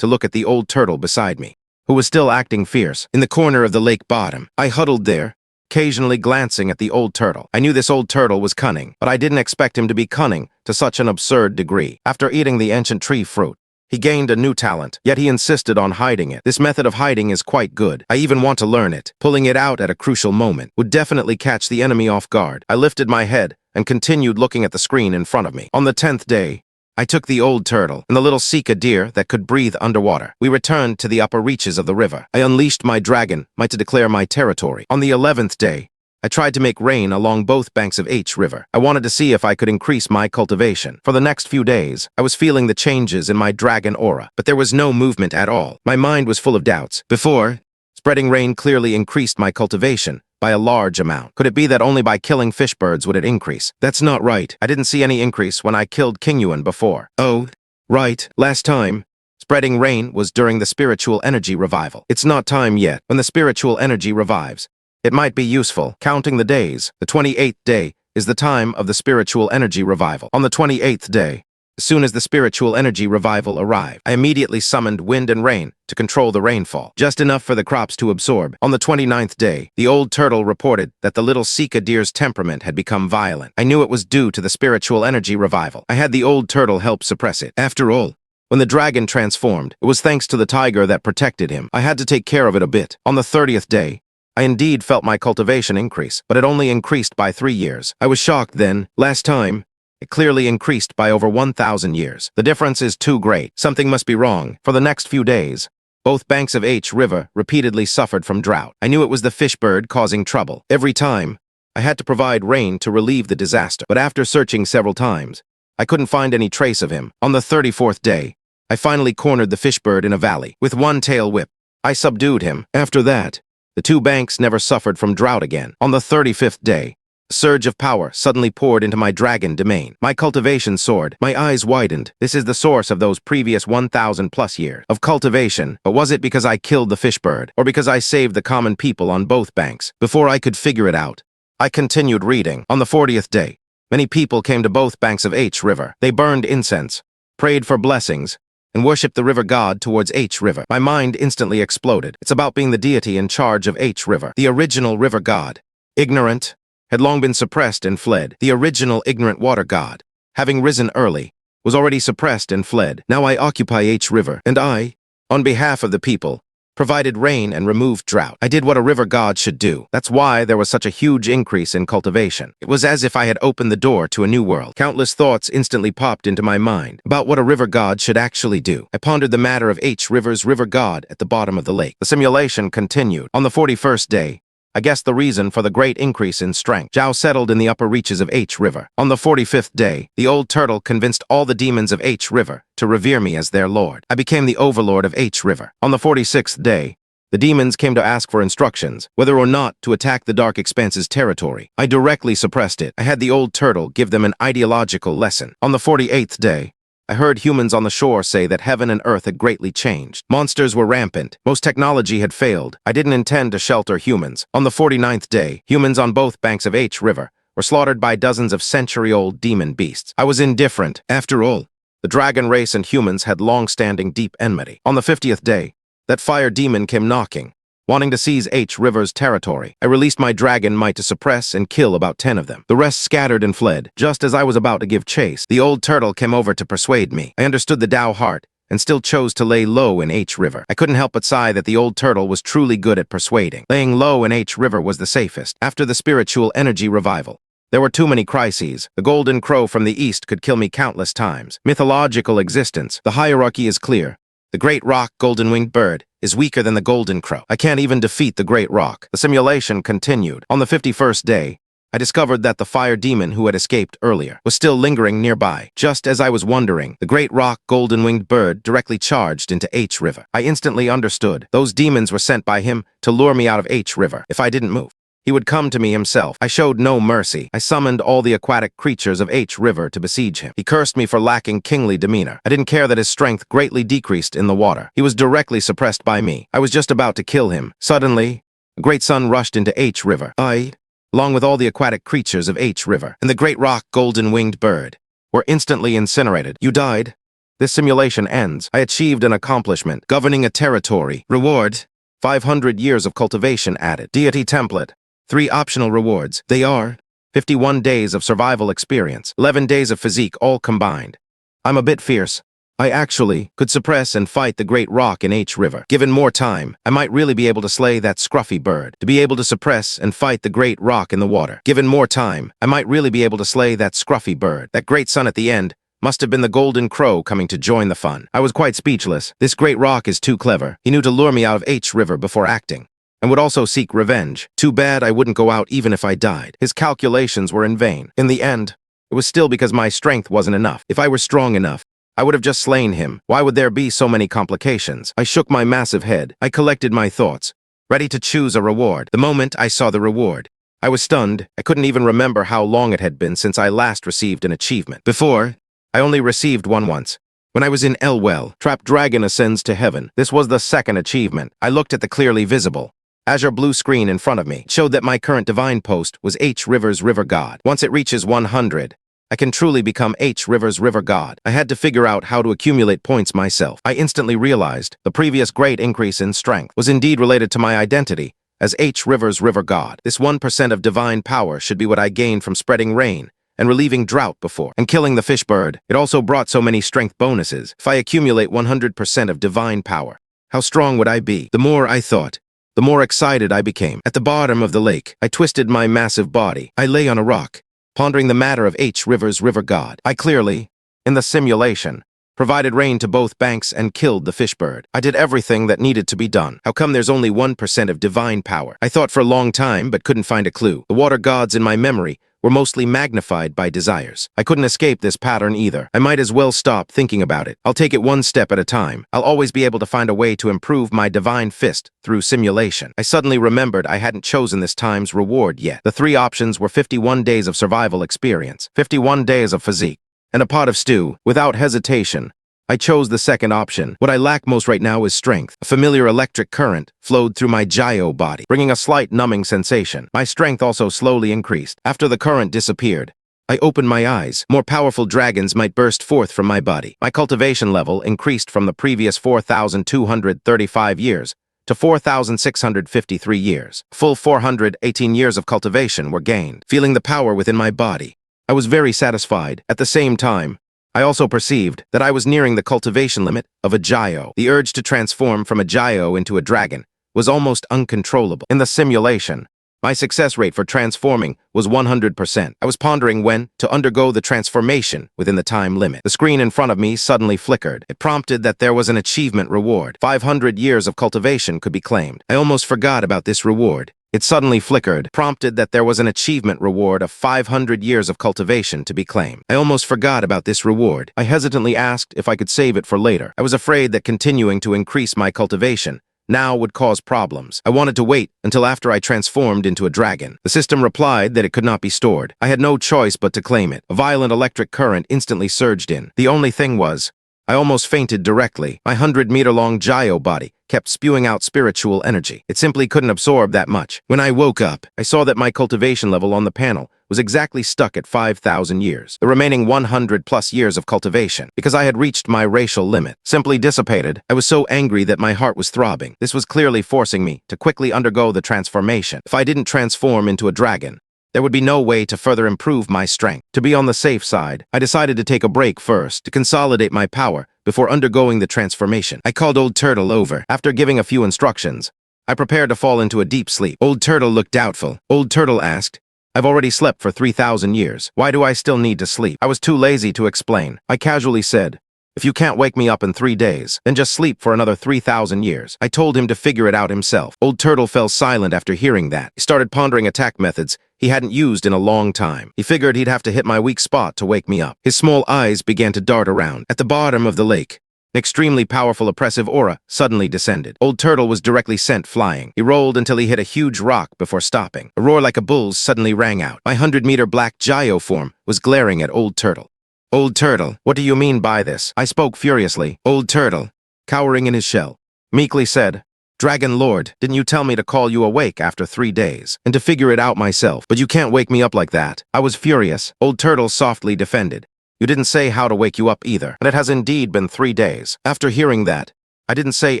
to look at the old turtle beside me, who was still acting fierce. In the corner of the lake bottom, I huddled there, occasionally glancing at the old turtle. I knew this old turtle was cunning, but I didn't expect him to be cunning to such an absurd degree. After eating the ancient tree fruit, he gained a new talent, yet he insisted on hiding it. This method of hiding is quite good. I even want to learn it. Pulling it out at a crucial moment would definitely catch the enemy off guard. I lifted my head and continued looking at the screen in front of me. On the 10th day, I took the old turtle and the little Sika deer that could breathe underwater. We returned to the upper reaches of the river. I unleashed my dragon to declare my territory. On the 11th day, I tried to make rain along both banks of H River. I wanted to see if I could increase my cultivation. For the next few days, I was feeling the changes in my dragon aura, but there was no movement at all. My mind was full of doubts. Before, spreading rain clearly increased my cultivation by a large amount. Could it be that only by killing fish birds would it increase? That's not right. I didn't see any increase when I killed Kunlun before. Oh, right. Last time, spreading rain was during the spiritual energy revival. It's not time yet. When the spiritual energy revives, it might be useful. Counting the days, the 28th day is the time of the spiritual energy revival. On the 28th day, as soon as the spiritual energy revival arrived, I immediately summoned wind and rain to control the rainfall, just enough for the crops to absorb. On the 29th day, the old turtle reported that the little Sika deer's temperament had become violent. I knew it was due to the spiritual energy revival. I had the old turtle help suppress it. After all, when the dragon transformed, it was thanks to the tiger that protected him. I had to take care of it a bit. On the 30th day, I indeed felt my cultivation increase, but it only increased by 3 years. I was shocked then. Last time, it clearly increased by over 1,000 years. The difference is too great. Something must be wrong. For the next few days, both banks of H River repeatedly suffered from drought. I knew it was the fish bird causing trouble. Every time, I had to provide rain to relieve the disaster. But after searching several times, I couldn't find any trace of him. On the 34th day, I finally cornered the fish bird in a valley. With one tail whip, I subdued him. After that, the two banks never suffered from drought again. On the 35th day, a surge of power suddenly poured into my dragon domain. My cultivation soared. My eyes widened. This is the source of those previous 1,000+ years of cultivation. But was it because I killed the fish bird, or because I saved the common people on both banks? Before I could figure it out, I continued reading. On the 40th day, many people came to both banks of H River. They burned incense, prayed for blessings, and worshipped the river god towards H River. My mind instantly exploded. It's about being the deity in charge of H River. The original river god, ignorant, had long been suppressed and fled. The original ignorant water god, having risen early, was already suppressed and fled. Now I occupy H River, and I, on behalf of the people, provided rain and removed drought. I did what a river god should do. That's why there was such a huge increase in cultivation. It was as if I had opened the door to a new world. Countless thoughts instantly popped into my mind about what a river god should actually do. I pondered the matter of H River's river god at the bottom of the lake. The simulation continued. On the 41st day, I guessed the reason for the great increase in strength. Zhao settled in the upper reaches of H River. On the 45th day, the old turtle convinced all the demons of H River to revere me as their lord. I became the overlord of H River. On the 46th day, the demons came to ask for instructions, whether or not to attack the Dark Expanse's territory. I directly suppressed it. I had the old turtle give them an ideological lesson. On the 48th day, I heard humans on the shore say that heaven and earth had greatly changed. Monsters were rampant. Most technology had failed. I didn't intend to shelter humans. On the 49th day, humans on both banks of H River were slaughtered by dozens of century-old demon beasts. I was indifferent. After all, The dragon race and humans had long-standing deep enmity. On the 50th day, that fire demon came knocking, wanting to seize H River's territory. I released my dragon might to suppress and kill about 10 of them. The rest scattered and fled. Just as I was about to give chase, the old turtle came over to persuade me. I understood the Dao heart, and still chose to lay low in H River. I couldn't help but sigh that the old turtle was truly good at persuading. Laying low in H River was the safest. After the spiritual energy revival, there were too many crises. The golden crow from the east could kill me countless times. Mythological existence. The hierarchy is clear. The great rock, golden-winged bird, is weaker than the golden crow. I can't even defeat the great rock. The simulation continued. On the 51st day, I discovered that the fire demon who had escaped earlier was still lingering nearby. Just as I was wondering, the great rock, golden-winged bird directly charged into H River. I instantly understood. Those demons were sent by him to lure me out of H River. If I didn't move, he would come to me himself. I showed no mercy. I summoned all the aquatic creatures of H River to besiege him. He cursed me for lacking kingly demeanor. I didn't care that his strength greatly decreased in the water. He was directly suppressed by me. I was just about to kill him. Suddenly, a great sun rushed into H River. Along with all the aquatic creatures of H River, and the great rock golden-winged bird, were instantly incinerated. You died. This simulation ends. I achieved an accomplishment. Governing a territory. Reward: 500 years of cultivation added. Deity template. 3 optional rewards. They are 51 days of survival experience, 11 days of physique all combined. I'm a bit fierce. I actually could suppress and fight the great rock in H River. Given more time, I might really be able to slay that scruffy bird. To be able to suppress and fight the great rock in the water. Given more time, I might really be able to slay that scruffy bird. That great sun at the end must have been the golden crow coming to join the fun. I was quite speechless. This great rock is too clever. He knew to lure me out of H River before acting, and would also seek revenge. Too bad I wouldn't go out even if I died. His calculations were in vain. In the end, it was still because my strength wasn't enough. If I were strong enough, I would have just slain him. Why would there be so many complications? I shook my massive head. I collected my thoughts, ready to choose a reward. The moment I saw the reward, I was stunned. I couldn't even remember how long it had been since I last received an achievement. Before, I only received one once. When I was in Elwell, Trapped Dragon Ascends to Heaven. This was the second achievement. I looked at the clearly visible azure blue screen in front of me. It showed that my current divine post was H River's River God. Once it reaches 100, I can truly become H River's River God. I had to figure out how to accumulate points myself. I instantly realized the previous great increase in strength was indeed related to my identity as H River's River God. This 1% of divine power should be what I gained from spreading rain and relieving drought before, and killing the fish bird. It also brought so many strength bonuses. If I accumulate 100% of divine power, how strong would I be? The more I thought, the more excited I became. At the bottom of the lake, I twisted my massive body. I lay on a rock, pondering the matter of H River's River God. I clearly, in the simulation, provided rain to both banks and killed the fish bird. I did everything that needed to be done. How come there's only 1% of divine power? I thought for a long time, but couldn't find a clue. The water gods in my memory were mostly magnified by desires. I couldn't escape this pattern either. I might as well stop thinking about it. I'll take it one step at a time. I'll always be able to find a way to improve my divine fist through simulation. I suddenly remembered I hadn't chosen this time's reward yet. The 3 options were 51 days of survival experience, 51 days of physique, and a pot of stew. Without hesitation, I chose the second option. What I lack most right now is strength. A familiar electric current flowed through my gyro body, bringing a slight numbing sensation. My strength also slowly increased. After the current disappeared, I opened my eyes. More powerful dragons might burst forth from my body. My cultivation level increased from the previous 4,235 years to 4,653 years. Full 418 years of cultivation were gained. Feeling the power within my body, I was very satisfied. At the same time, I also perceived that I was nearing the cultivation limit of a gyro. The urge to transform from a gyro into a dragon was almost uncontrollable. In the simulation, my success rate for transforming was 100%. I was pondering when to undergo the transformation within the time limit. The screen in front of me suddenly flickered. It prompted that there was an achievement reward. 500 years of cultivation could be claimed. I almost forgot about this reward. It suddenly flickered, prompted that there was an achievement reward of 500 years of cultivation to be claimed. I almost forgot about this reward. I hesitantly asked if I could save it for later. I was afraid that continuing to increase my cultivation now would cause problems. I wanted to wait until after I transformed into a dragon. The system replied that it could not be stored. I had no choice but to claim it. A violent electric current instantly surged in. The only thing was, I almost fainted directly. My 100-meter-long gyro body kept spewing out spiritual energy. It simply couldn't absorb that much. When I woke up, I saw that my cultivation level on the panel was exactly stuck at 5,000 years, the remaining 100+ years of cultivation, because I had reached my racial limit, simply dissipated. I was so angry that my heart was throbbing. This was clearly forcing me to quickly undergo the transformation. If I didn't transform into a dragon, there would be no way to further improve my strength. To be on the safe side, I decided to take a break first to consolidate my power before undergoing the transformation. I called Old Turtle over. After giving a few instructions, I prepared to fall into a deep sleep. Old Turtle looked doubtful. Old Turtle asked, "I've already slept for 3,000 years. Why do I still need to sleep?" I was too lazy to explain. I casually said, "If you can't wake me up in 3 days, then just sleep for another 3,000 years. I told him to figure it out himself. Old Turtle fell silent after hearing that. He started pondering attack methods he hadn't used in a long time. He figured he'd have to hit my weak spot to wake me up. His small eyes began to dart around. At the bottom of the lake, an extremely powerful oppressive aura suddenly descended. Old Turtle was directly sent flying. He rolled until he hit a huge rock before stopping. A roar like a bull's suddenly rang out. My 100-meter black gyro form was glaring at Old Turtle. "Old Turtle, what do you mean by this?" I spoke furiously. Old Turtle, cowering in his shell, meekly said, "Dragon Lord, didn't you tell me to call you awake after 3 days, and to figure it out myself? But you can't wake me up like that." I was furious. Old Turtle softly defended, "You didn't say how to wake you up either, and it has indeed been 3 days." After hearing that, I didn't say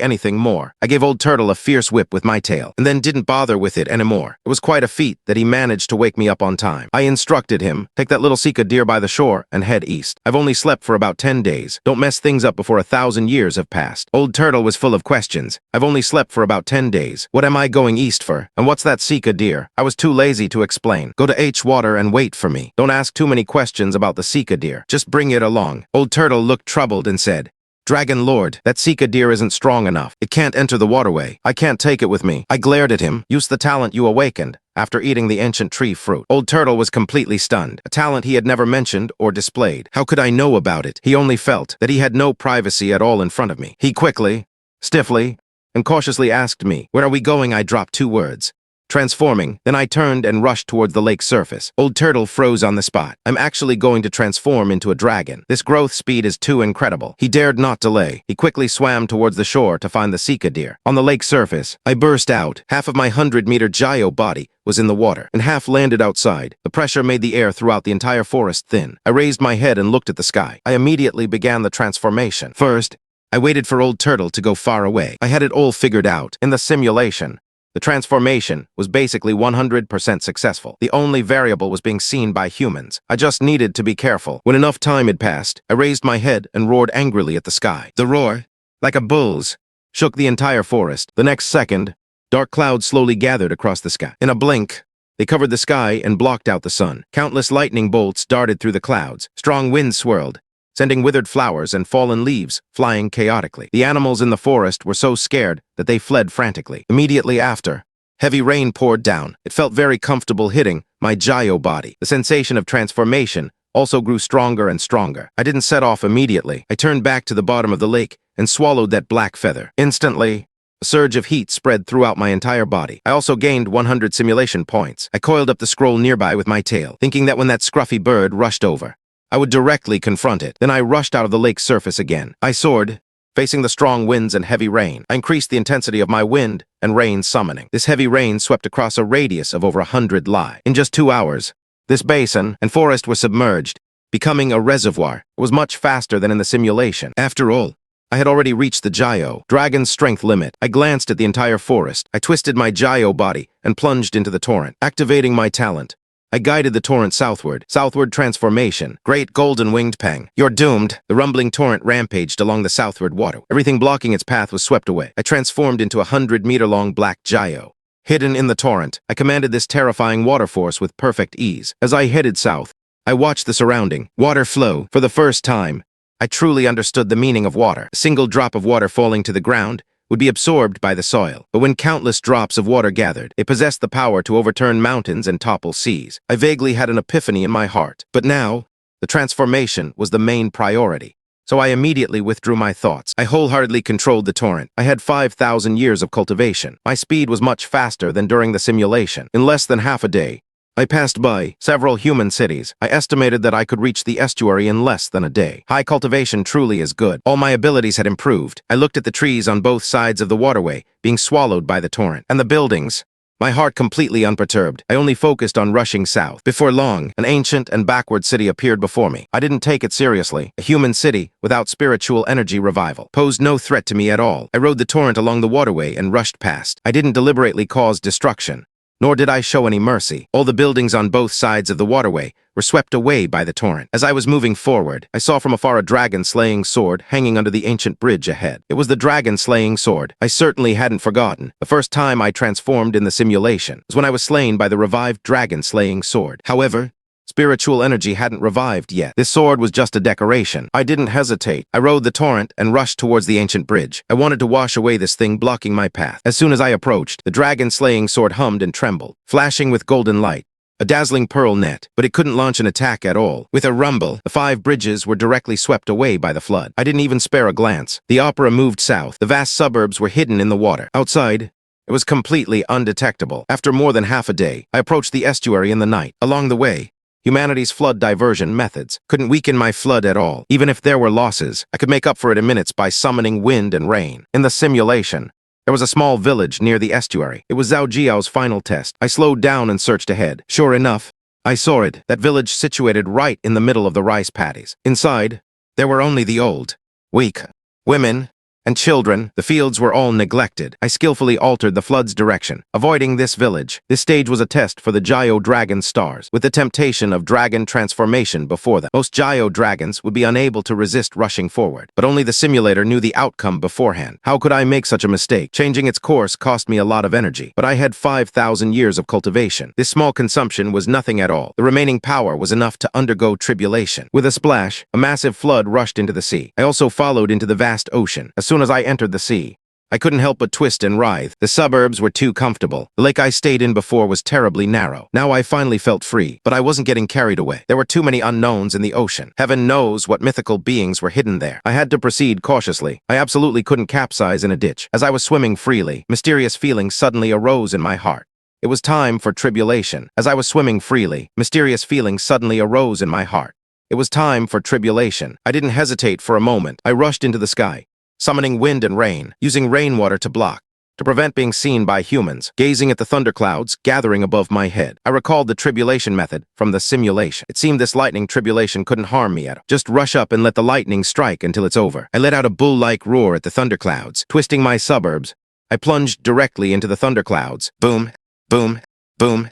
anything more. I gave Old Turtle a fierce whip with my tail, and then didn't bother with it anymore. It was quite a feat that he managed to wake me up on time. I instructed him, "Take that little Sika deer by the shore and head east. I've only slept for about 10 days. Don't mess things up before 1,000 years have passed." Old Turtle was full of questions. "I've only slept for about 10 days. What am I going east for? And what's that Sika deer?" I was too lazy to explain. "Go to H water and wait for me. Don't ask too many questions about the Sika deer. Just bring it along." Old Turtle looked troubled and said, "Dragon Lord, that Sika deer isn't strong enough. It can't enter the waterway. I can't take it with me." I glared at him. "Use the talent you awakened after eating the ancient tree fruit." Old Turtle was completely stunned, a talent he had never mentioned or displayed. How could I know about it? He only felt that he had no privacy at all in front of me. He quickly, stiffly, and cautiously asked me, "Where are we going?" I dropped 2 words. "Transforming." Then I turned and rushed towards the lake surface. Old Turtle froze on the spot. "I'm actually going to transform into a dragon. This growth speed is too incredible." He dared not delay. He quickly swam towards the shore to find the Sika deer. On the lake surface, I burst out. Half of my 100-meter gyro body was in the water, and half landed outside. The pressure made the air throughout the entire forest thin. I raised my head and looked at the sky. I immediately began the transformation. First, I waited for Old Turtle to go far away. I had it all figured out. In the simulation, the transformation was basically 100% successful. The only variable was being seen by humans. I just needed to be careful. When enough time had passed, I raised my head and roared angrily at the sky. The roar, like a bull's, shook the entire forest. The next second, dark clouds slowly gathered across the sky. In a blink, they covered the sky and blocked out the sun. Countless lightning bolts darted through the clouds. Strong winds swirled, sending withered flowers and fallen leaves flying chaotically. The animals in the forest were so scared that they fled frantically. Immediately after, heavy rain poured down. It felt very comfortable hitting my gyro body. The sensation of transformation also grew stronger and stronger. I didn't set off immediately. I turned back to the bottom of the lake and swallowed that black feather. Instantly, a surge of heat spread throughout my entire body. I also gained 100 simulation points. I coiled up the scroll nearby with my tail, thinking that when that scruffy bird rushed over, I would directly confront it. Then I rushed out of the lake's surface again. I soared, facing the strong winds and heavy rain. I increased the intensity of my wind and rain summoning. This heavy rain swept across a radius of over 100 li. In just 2 hours, this basin and forest were submerged, becoming a reservoir. It was much faster than in the simulation. After all, I had already reached the gyro dragon's strength limit. I glanced at the entire forest. I twisted my gyro body and plunged into the torrent. Activating my talent, I guided the torrent southward. Southward transformation. Great golden winged pang. "You're doomed." The rumbling torrent rampaged along the southward water. Everything blocking its path was swept away. I transformed into a 100-meter-long black gyro. Hidden in the torrent, I commanded this terrifying water force with perfect ease. As I headed south, I watched the surrounding water flow. For the first time, I truly understood the meaning of water. A single drop of water falling to the ground would be absorbed by the soil. But when countless drops of water gathered, they possessed the power to overturn mountains and topple seas. I vaguely had an epiphany in my heart. But now, the transformation was the main priority. So I immediately withdrew my thoughts. I wholeheartedly controlled the torrent. I had 5,000 years of cultivation. My speed was much faster than during the simulation. In less than half a day, I passed by several human cities. I estimated that I could reach the estuary in less than a day. High cultivation truly is good. All my abilities had improved. I looked at the trees on both sides of the waterway, being swallowed by the torrent, and the buildings, My heart completely unperturbed. I only focused on rushing south. Before long, an ancient and backward city appeared before me. I didn't take it seriously. A human city, without spiritual energy revival, posed no threat to me at all. I rode the torrent along the waterway and rushed past. I didn't deliberately cause destruction, nor did I show any mercy. All the buildings on both sides of the waterway were swept away by the torrent. As I was moving forward, I saw from afar a dragon-slaying sword hanging under the ancient bridge ahead. It was the dragon-slaying sword. I certainly hadn't forgotten. The first time I transformed in the simulation was when I was slain by the revived dragon-slaying sword. However, spiritual energy hadn't revived yet. This sword was just a decoration. I didn't hesitate. I rode the torrent and rushed towards the ancient bridge. I wanted to wash away this thing blocking my path. As soon as I approached, the dragon-slaying sword hummed and trembled, flashing with golden light. A dazzling pearl net, but it couldn't launch an attack at all. With a rumble, the 5 bridges were directly swept away by the flood. I didn't even spare a glance. The opera moved south. The vast suburbs were hidden in the water. Outside, it was completely undetectable. After more than half a day, I approached the estuary in the night. Along the way, humanity's flood diversion methods couldn't weaken my flood at all. Even if there were losses, I could make up for it in minutes by summoning wind and rain. In the simulation, there was a small village near the estuary. It was Zhao Jiao's final test. I slowed down and searched ahead. Sure enough, I saw it, that village situated right in the middle of the rice paddies. Inside, there were only the old, weak, women, and children. The fields were all neglected. I skillfully altered the flood's direction, avoiding this village. This stage was a test for the Gyao dragon stars, with the temptation of dragon transformation before them. Most Gyao dragons would be unable to resist rushing forward, but only the simulator knew the outcome beforehand. How could I make such a mistake? Changing its course cost me a lot of energy, but I had 5,000 years of cultivation. This small consumption was nothing at all. The remaining power was enough to undergo tribulation. With a splash, a massive flood rushed into the sea. I also followed into the vast ocean. As soon as I entered the sea, I couldn't help but twist and writhe. The suburbs were too comfortable. The lake I stayed in before was terribly narrow. Now I finally felt free, but I wasn't getting carried away. There were too many unknowns in the ocean. Heaven knows what mythical beings were hidden there. I had to proceed cautiously. I absolutely couldn't capsize in a ditch. As I was swimming freely, mysterious feelings suddenly arose in my heart. It was time for tribulation. As I was swimming freely, mysterious feelings suddenly arose in my heart. It was time for tribulation. I didn't hesitate for a moment. I rushed into the sky, summoning wind and rain, using rainwater to block, to prevent being seen by humans, gazing at the thunderclouds gathering above my head. I recalled the tribulation method from the simulation. It seemed this lightning tribulation couldn't harm me at all. Just rush up and let the lightning strike until it's over. I let out a bull-like roar at the thunderclouds. Twisting my suburbs, I plunged directly into the thunderclouds. Boom, boom, boom.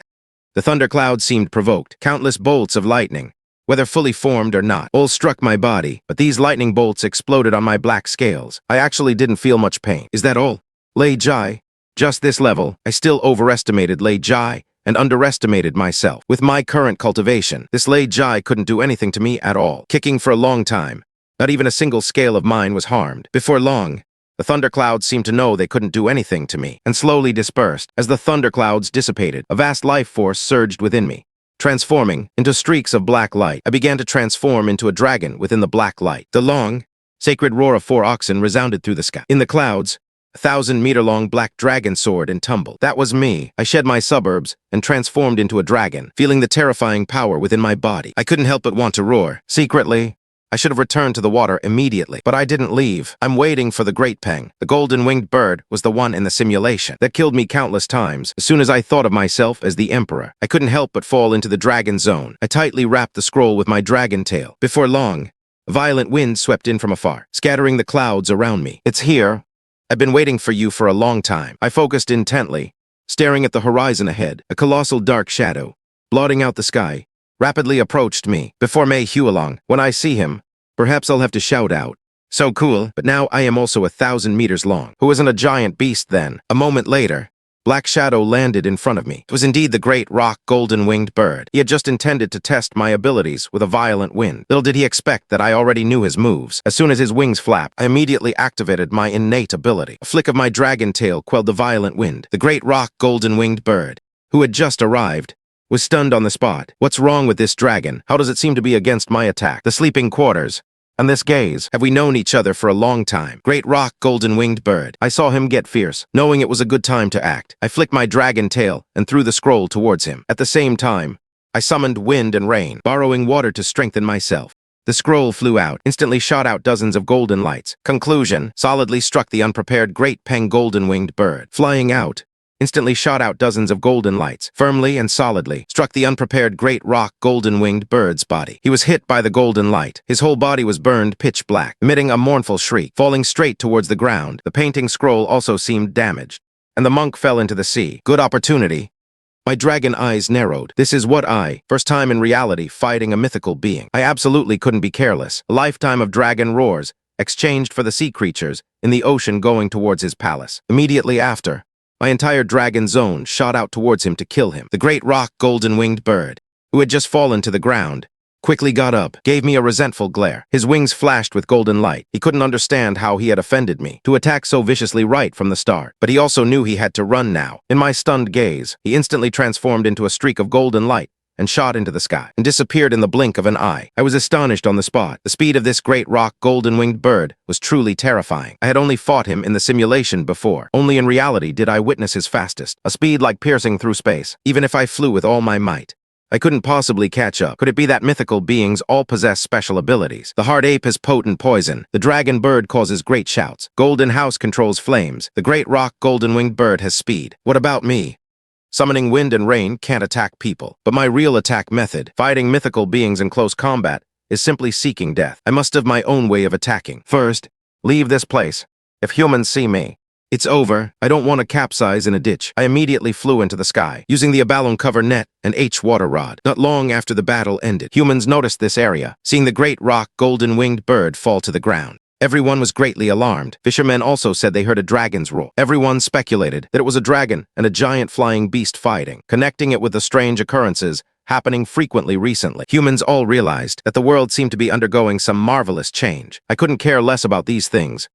The thunderclouds seemed provoked. Countless bolts of lightning, whether fully formed or not, all struck my body, but these lightning bolts exploded on my black scales. I actually didn't feel much pain. Is that all? Lei Jai. Just this level, I still overestimated Lei Jai and underestimated myself. With my current cultivation, this Lei Jai couldn't do anything to me at all. Kicking for a long time, not even a single scale of mine was harmed. Before long, the thunderclouds seemed to know they couldn't do anything to me, and slowly dispersed. As the thunderclouds dissipated, a vast life force surged within me, transforming into streaks of black light. I began to transform into a dragon within the black light. The long, sacred roar of 4 oxen resounded through the sky. In the clouds, a 1,000-meter-long black dragon soared and tumbled. That was me. I shed my suburbs and transformed into a dragon, feeling the terrifying power within my body. I couldn't help but want to roar. Secretly, I should have returned to the water immediately, but I didn't leave. I'm waiting for the great peng. The golden-winged bird was the one in the simulation that killed me countless times. As soon as I thought of myself as the emperor, I couldn't help but fall into the dragon zone. I tightly wrapped the scroll with my dragon tail. Before long, a violent wind swept in from afar, scattering the clouds around me. It's here. I've been waiting for you for a long time. I focused intently, staring at the horizon ahead. A colossal dark shadow, blotting out the sky, rapidly approached me. Before Mei Hualong, when I see him, perhaps I'll have to shout out, "So cool!" But now I am also 1,000 meters long. Who isn't a giant beast then? A moment later, Black Shadow landed in front of me. It was indeed the great rock golden-winged bird. He had just intended to test my abilities with a violent wind. Little did he expect that I already knew his moves. As soon as his wings flapped, I immediately activated my innate ability. A flick of my dragon tail quelled the violent wind. The great rock golden-winged bird, who had just arrived, was stunned on the spot. What's wrong with this dragon? How does it seem to be against my attack? The sleeping quarters, and this gaze. Have we known each other for a long time? Great rock golden-winged bird. I saw him get fierce. Knowing it was a good time to act, I flicked my dragon tail and threw the scroll towards him. At the same time, I summoned wind and rain, borrowing water to strengthen myself. The scroll flew out, instantly shot out dozens of golden lights. Conclusion, solidly struck the unprepared great peng golden-winged bird. Flying out, instantly shot out dozens of golden lights, firmly and solidly, struck the unprepared great rock golden-winged bird's body. He was hit by the golden light. His whole body was burned pitch black, emitting a mournful shriek, falling straight towards the ground. The painting scroll also seemed damaged, and the monk fell into the sea. Good opportunity. My dragon eyes narrowed. This is what first time in reality, fighting a mythical being. I absolutely couldn't be careless. A lifetime of dragon roars, exchanged for the sea creatures, in the ocean going towards his palace. Immediately after, my entire dragon zone shot out towards him to kill him. The great rock golden-winged bird, who had just fallen to the ground, quickly got up, gave me a resentful glare. His wings flashed with golden light. He couldn't understand how he had offended me to attack so viciously right from the start, but he also knew he had to run now. In my stunned gaze, he instantly transformed into a streak of golden light and shot into the sky, and disappeared in the blink of an eye. I was astonished on the spot. The speed of this great rock golden-winged bird was truly terrifying. I had only fought him in the simulation before. Only in reality did I witness his fastest, a speed like piercing through space. Even if I flew with all my might, I couldn't possibly catch up. Could it be that mythical beings all possess special abilities? The hard ape has potent poison. The dragon bird causes great shouts. Golden house controls flames. The great rock golden-winged bird has speed. What about me? Summoning wind and rain can't attack people. But my real attack method, fighting mythical beings in close combat, is simply seeking death. I must have my own way of attacking. First, leave this place. If humans see me, it's over. I don't want to capsize in a ditch. I immediately flew into the sky, using the abalone cover net and water rod. Not long after the battle ended, humans noticed this area, seeing the great rock golden-winged bird fall to the ground. Everyone was greatly alarmed. Fishermen also said they heard a dragon's roar. Everyone speculated that it was a dragon and a giant flying beast fighting, connecting it with the strange occurrences happening frequently recently. Humans all realized that the world seemed to be undergoing some marvelous change. I couldn't care less about these things.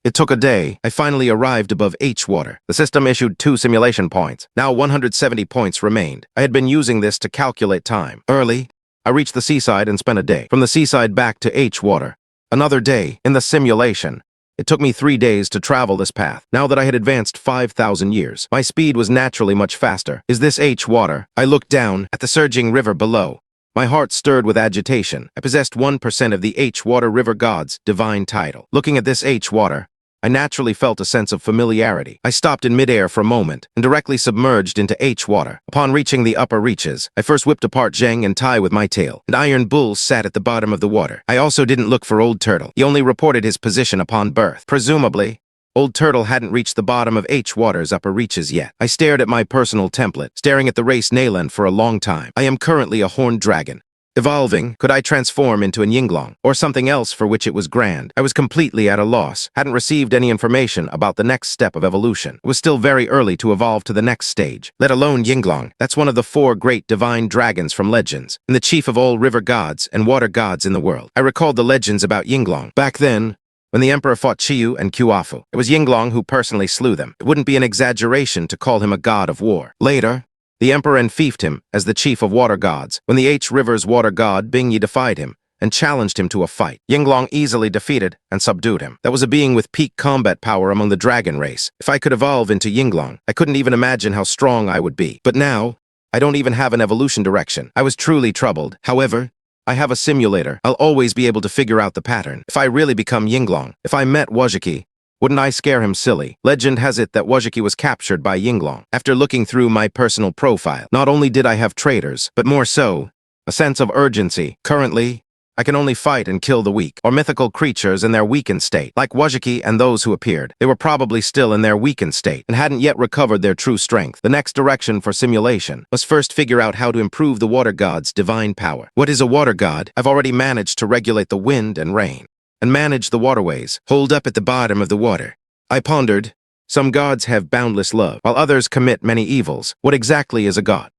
It took a day. I finally arrived above water. The system issued 2 simulation points. Now 170 points remained. I had been using this to calculate time. Early, I reached the seaside and spent a day. From the seaside back to water. Another day in the simulation. It took me 3 days to travel this path. Now that I had advanced 5,000 years, my speed was naturally much faster. Is this water? I looked down at the surging river below. My heart stirred with agitation. I possessed 1% of the water river god's divine title. Looking at this water, I naturally felt a sense of familiarity. I stopped in midair for a moment and directly submerged into water. Upon reaching the upper reaches, I first whipped apart Zheng and Tai with my tail. An iron bull sat at the bottom of the water. I also didn't look for Old Turtle. He only reported his position upon birth. Presumably, Old Turtle hadn't reached the bottom of water's upper reaches yet. I stared at my personal template, staring at the race Nayland for a long time. I am currently a horned dragon. Evolving, could I transform into an Yinglong, or something else for which it was grand? I was completely at a loss, hadn't received any information about the next step of evolution. It was still very early to evolve to the next stage, let alone Yinglong. That's one of the 4 great divine dragons from legends, and the chief of all river gods and water gods in the world. I recalled the legends about Yinglong. Back then, when the emperor fought Qiyu and Qiuafu, it was Yinglong who personally slew them. It wouldn't be an exaggeration to call him a god of war. Later, the emperor enfeoffed him as the chief of water gods. When the river's water god, Bingyi, defied him and challenged him to a fight, Yinglong easily defeated and subdued him. That was a being with peak combat power among the dragon race. If I could evolve into Yinglong, I couldn't even imagine how strong I would be. But now, I don't even have an evolution direction. I was truly troubled. However, I have a simulator. I'll always be able to figure out the pattern. If I really become Yinglong, if I met Wuzhiqi, wouldn't I scare him silly? Legend has it that Wuzhiqi was captured by Yinglong. After looking through my personal profile, not only did I have traitors, but more so, a sense of urgency. Currently, I can only fight and kill the weak, or mythical creatures in their weakened state. Like Wuzhiqi and those who appeared, they were probably still in their weakened state and hadn't yet recovered their true strength. The next direction for simulation must first figure out how to improve the water god's divine power. What is a water god? I've already managed to regulate the wind and rain, and manage the waterways, hold up at the bottom of the water. I pondered, some gods have boundless love, while others commit many evils. What exactly is a god?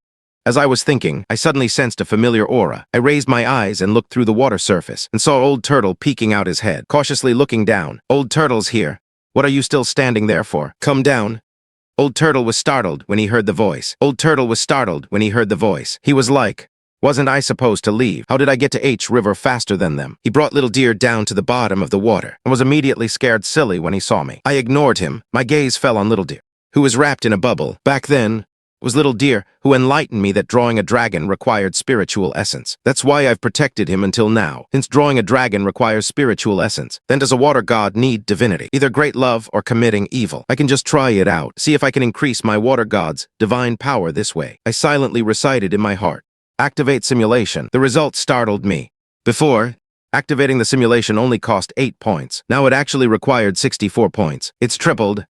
As I was thinking, I suddenly sensed a familiar aura. I raised my eyes and looked through the water surface, and saw Old Turtle peeking out his head, cautiously looking down. Old Turtle's here. What are you still standing there for? Come down. Old Turtle was startled when he heard the voice. Old Turtle was startled when he heard the voice. He was like, wasn't I supposed to leave? How did I get to river faster than them? He brought Little Deer down to the bottom of the water and was immediately scared silly when he saw me. I ignored him. My gaze fell on Little Deer, who was wrapped in a bubble. Back then, It was little deer who enlightened me that drawing a dragon required spiritual essence. That's why I've protected him until now, since drawing a dragon requires spiritual essence. Then does a water god need divinity? Either great love or committing evil. I can just try it out, see if I can increase my water god's divine power this way. I silently recited in my heart. Activate simulation. The result startled me. Before, activating the simulation only cost 8 points. Now it actually required 64 points. It's tripled.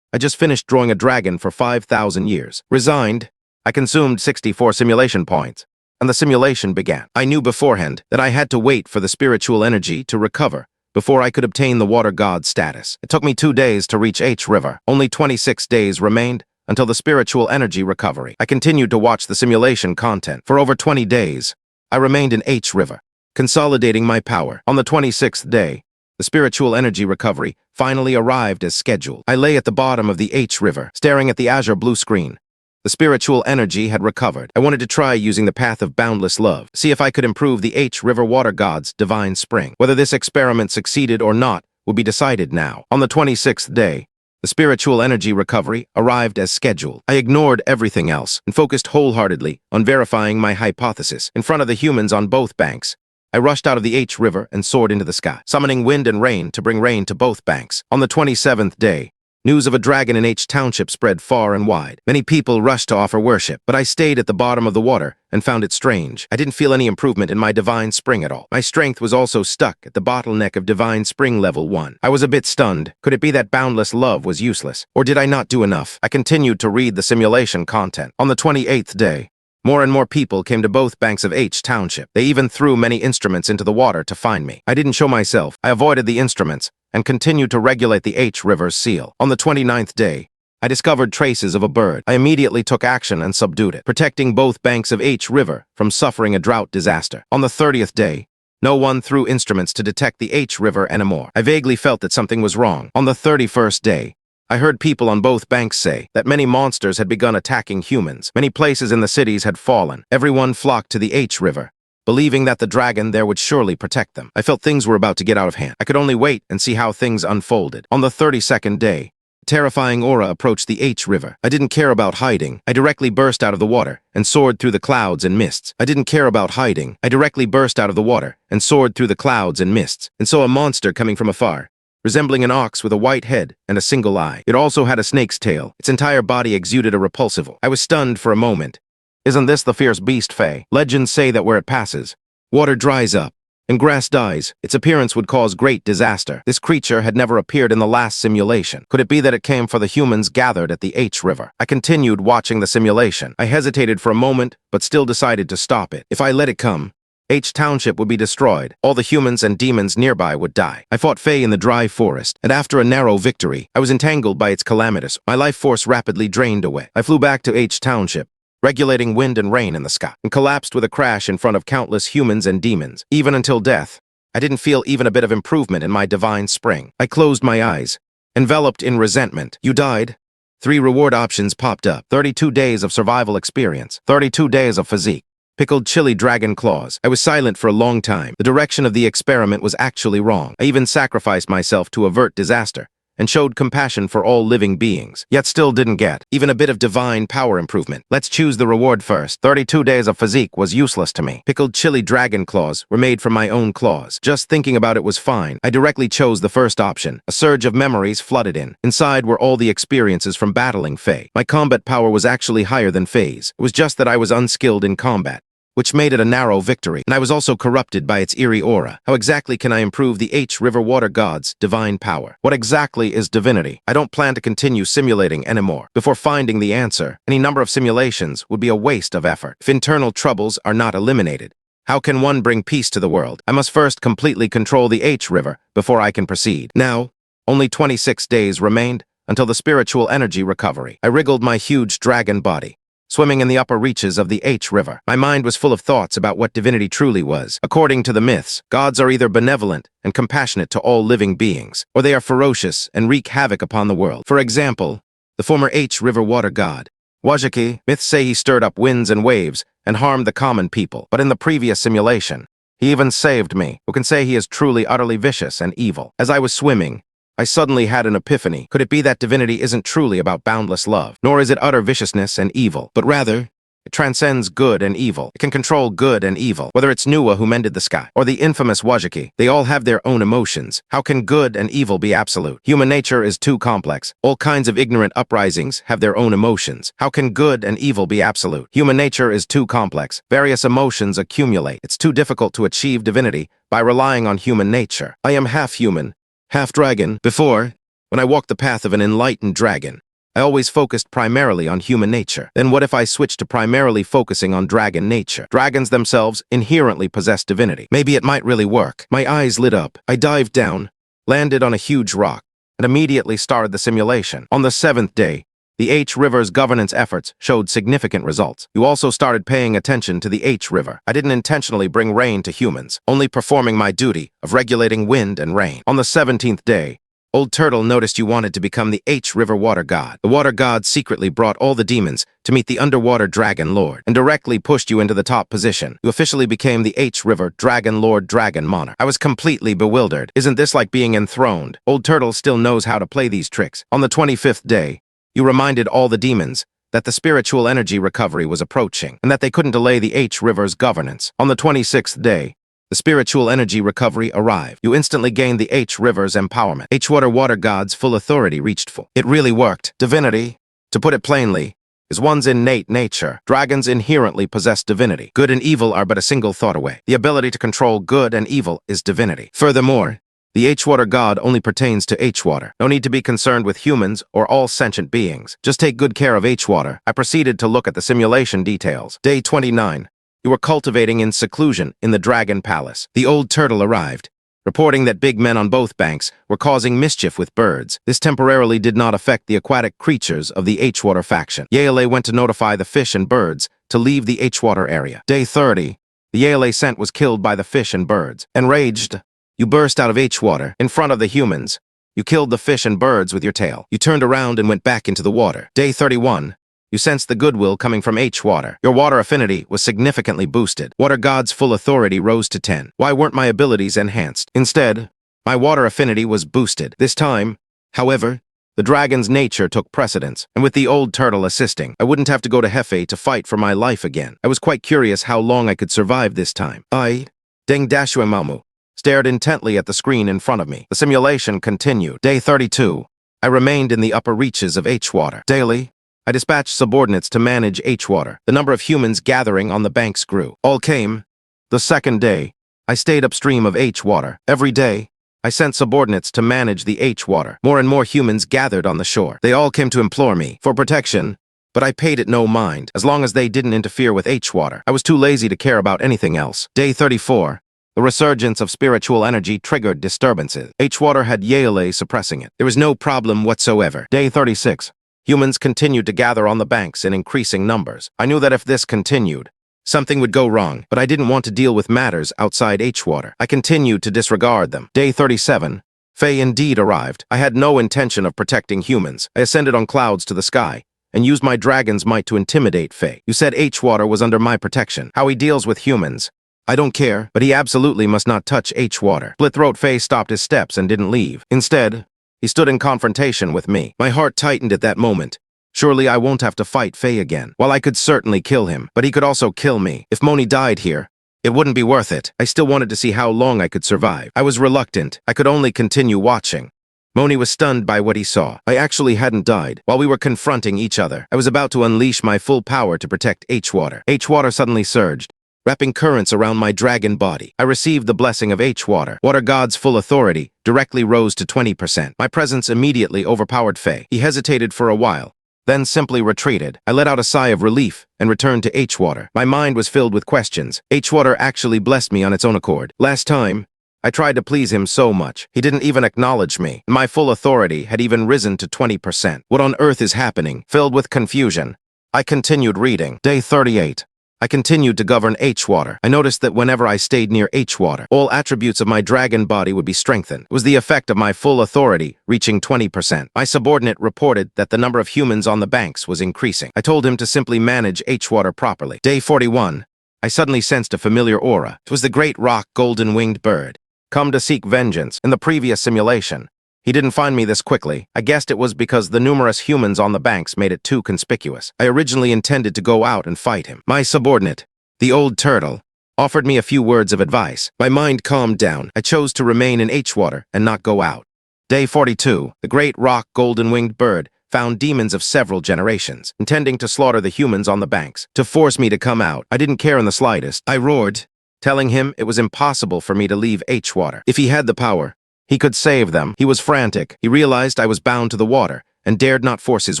I just finished drawing a dragon for 5,000 years. Resigned, I consumed 64 simulation points, and the simulation began. I knew beforehand that I had to wait for the spiritual energy to recover before I could obtain the water god status. It took me 2 days to reach H River. Only 26 days remained until the spiritual energy recovery. I continued to watch the simulation content. For over 20 days, I remained in H River, consolidating my power. On the 26th day, the spiritual energy recovery finally arrived as scheduled. I lay at the bottom of the H River, staring at the azure blue screen. The spiritual energy had recovered. I wanted to try using the path of boundless love, see if I could improve the H River water god's divine spring. Whether this experiment succeeded or not would be decided now. On the 26th day, the spiritual energy recovery arrived as scheduled. I ignored everything else and focused wholeheartedly on verifying my hypothesis. In front of the humans on both banks, I rushed out of the H River and soared into the sky, summoning wind and rain to bring rain to both banks. On the 27th day, news of a dragon in H Township spread far and wide. Many people rushed to offer worship, but I stayed at the bottom of the water and found it strange. I didn't feel any improvement in my divine spring at all. My strength was also stuck at the bottleneck of divine spring level 1. I was a bit stunned. Could it be that boundless love was useless? Or did I not do enough? I continued to read the simulation content. On the 28th day, more and more people came to both banks of H Township. They even threw many instruments into the water to find me. I didn't show myself. I avoided the instruments and continued to regulate the H River's seal. On the 29th day, I discovered traces of a bird. I immediately took action and subdued it, protecting both banks of H River from suffering a drought disaster. On the 30th day, no one threw instruments to detect the H River anymore. I vaguely felt that something was wrong. On the 31st day, I heard people on both banks say that many monsters had begun attacking humans. Many places in the cities had fallen. Everyone flocked to the H River, believing that the dragon there would surely protect them. I felt things were about to get out of hand. I could only wait and see how things unfolded. On the 32nd day, a terrifying aura approached the H River. I didn't care about hiding. I directly burst out of the water and soared through the clouds and mists. I didn't care about hiding. I directly burst out of the water and soared through the clouds and mists, and saw a monster coming from afar, resembling an ox with a white head and a single eye. It also had a snake's tail. Its entire body exuded a repulsive. I was stunned for a moment. Isn't this the fierce beast, Fae? Legends say that where it passes, water dries up and grass dies. Its appearance would cause great disaster. This creature had never appeared in the last simulation. Could it be that it came for the humans gathered at the H River? I continued watching the simulation. I hesitated for a moment, but still decided to stop it. If I let it come, H Township would be destroyed. All the humans and demons nearby would die. I fought Fae in the dry forest, and after a narrow victory, I was entangled by its calamitous. My life force rapidly drained away. I flew back to H Township, regulating wind and rain in the sky, and collapsed with a crash in front of countless humans and demons. Even until death, I didn't feel even a bit of improvement in my divine spring. I closed my eyes, enveloped in resentment. You died? 3 reward options popped up. 32 days of survival experience. 32 days of physique. Pickled chili dragon claws. I was silent for a long time. The direction of the experiment was actually wrong. I even sacrificed myself to avert disaster and showed compassion for all living beings, yet still didn't get even a bit of divine power improvement. Let's choose the reward first. 32 days of physique was useless to me. Pickled chili dragon claws were made from my own claws. Just thinking about it was fine. I directly chose the first option. A surge of memories flooded in. Inside were all the experiences from battling Fae. My combat power was actually higher than Fae's. It was just that I was unskilled in combat, which made it a narrow victory, and I was also corrupted by its eerie aura. How exactly can I improve the H River water god's divine power? What exactly is divinity? I don't plan to continue simulating anymore. Before finding the answer, any number of simulations would be a waste of effort. If internal troubles are not eliminated, how can one bring peace to the world? I must first completely control the H River before I can proceed. Now, only 26 days remained until the spiritual energy recovery. I wriggled my huge dragon body, swimming in the upper reaches of the H River. My mind was full of thoughts about what divinity truly was. According to the myths, gods are either benevolent and compassionate to all living beings, or they are ferocious and wreak havoc upon the world. For example, the former H River water god, Wuzhiqi, myths say he stirred up winds and waves and harmed the common people. But in the previous simulation, he even saved me. Who can say he is truly utterly vicious and evil? As I was swimming, I suddenly had an epiphany. Could it be that divinity isn't truly about boundless love, nor is it utter viciousness and evil, but rather it transcends good and evil. It can control good and evil. Whether it's Nuwa who mended the sky, or the infamous Wuzhiqi, they all have their own emotions. How can good and evil be absolute? Human nature is too complex. All kinds of ignorant uprisings have their own emotions. How can good and evil be absolute? Human nature is too complex. Various emotions accumulate. It's too difficult to achieve divinity by relying on human nature. I am half human, half dragon. Before, when I walked the path of an enlightened dragon, I always focused primarily on human nature. Then what if I switched to primarily focusing on dragon nature? Dragons themselves inherently possess divinity. Maybe it might really work. My eyes lit up. I dived down, landed on a huge rock, and immediately started the simulation. On the 7th day, the H River's governance efforts showed significant results. You also started paying attention to the H River. I didn't intentionally bring rain to humans, only performing my duty of regulating wind and rain. On the 17th day, Old Turtle noticed you wanted to become the H River Water God. The Water God secretly brought all the demons to meet the underwater Dragon Lord and directly pushed you into the top position. You officially became the H River Dragon Lord Dragon Monarch. I was completely bewildered. Isn't this like being enthroned? Old Turtle still knows how to play these tricks. On the 25th day, you reminded all the demons that the spiritual energy recovery was approaching and that they couldn't delay the H River's governance. On the 26th day, the spiritual energy recovery arrived. You instantly gained the H River's empowerment. H Water God's full authority reached full. It really worked. Divinity, to put it plainly, is one's innate nature. Dragons inherently possess divinity. Good and evil are but a single thought away. The ability to control good and evil is divinity. Furthermore, the H-Water God only pertains to H-Water. No need to be concerned with humans or all sentient beings. Just take good care of H-Water. I proceeded to look at the simulation details. Day 29. You were cultivating in seclusion in the Dragon Palace. The old turtle arrived, reporting that big men on both banks were causing mischief with birds. This temporarily did not affect the aquatic creatures of the H-Water faction. Yale went to notify the fish and birds to leave the H-Water area. Day 30. The Yale scent was killed by the fish and birds. Enraged, you burst out of H-Water in front of the humans. You killed the fish and birds with your tail. You turned around and went back into the water. Day 31. You sensed the goodwill coming from H-Water. Your water affinity was significantly boosted. Water God's full authority rose to 10. Why weren't my abilities enhanced? Instead, my water affinity was boosted. This time, however, the dragon's nature took precedence, and with the old turtle assisting, I wouldn't have to go to Hefe to fight for my life again. I was quite curious how long I could survive this time. I, Deng Dashuemamu, stared intently at the screen in front of me. The simulation continued. Day 32. I remained in the upper reaches of H-Water. Daily, I dispatched subordinates to manage H-Water. The number of humans gathering on the banks grew. All came. The second day, I stayed upstream of H-Water. Every day, I sent subordinates to manage the H-Water. More and more humans gathered on the shore. They all came to implore me for protection, but I paid it no mind, as long as they didn't interfere with H-Water. I was too lazy to care about anything else. Day 34. The resurgence of spiritual energy triggered disturbances. H-Water had Yale suppressing it. There was no problem whatsoever. Day 36. Humans continued to gather on the banks in increasing numbers. I knew that if this continued, something would go wrong, but I didn't want to deal with matters outside H-Water. I continued to disregard them. Day 37. Faye indeed arrived. I had no intention of protecting humans. I ascended on clouds to the sky and used my dragon's might to intimidate Faye. You said H-Water was under my protection. How he deals with humans, I don't care, but he absolutely must not touch H-Water. Split-throat Faye stopped his steps and didn't leave. Instead, he stood in confrontation with me. My heart tightened at that moment. Surely I won't have to fight Faye again. While I could certainly kill him, but he could also kill me. If Moni died here, it wouldn't be worth it. I still wanted to see how long I could survive. I was reluctant. I could only continue watching. Moni was stunned by what he saw. I actually hadn't died. While we were confronting each other, I was about to unleash my full power to protect H-Water. H-Water suddenly surged, wrapping currents around my dragon body. I received the blessing of H-Water. Water God's full authority directly rose to 20%. My presence immediately overpowered Faye. He hesitated for a while, then simply retreated. I let out a sigh of relief and returned to H-Water. My mind was filled with questions. H-Water actually blessed me on its own accord. Last time, I tried to please him so much. He didn't even acknowledge me. My full authority had even risen to 20%. What on earth is happening? Filled with confusion, I continued reading. Day 38. I continued to govern H-Water. I noticed that whenever I stayed near H-Water, all attributes of my dragon body would be strengthened. It was the effect of my full authority reaching 20%. My subordinate reported that the number of humans on the banks was increasing. I told him to simply manage H-Water properly. Day 41. I suddenly sensed a familiar aura. It was the great rock golden-winged bird, come to seek vengeance. In the previous simulation, He didn't find me this quickly. I guessed it was because the numerous humans on the banks made it too conspicuous. I originally intended to go out and fight him. My subordinate, the old turtle, offered me a few words of advice. My mind calmed down. I chose to remain in H-water and not go out. Day 42. The great rock golden-winged bird found demons of several generations, intending to slaughter the humans on the banks. To force me to come out, I didn't care in the slightest. I roared, telling him it was impossible for me to leave H-water. If he had the power, he could save them. He was frantic. He realized I was bound to the water and dared not force his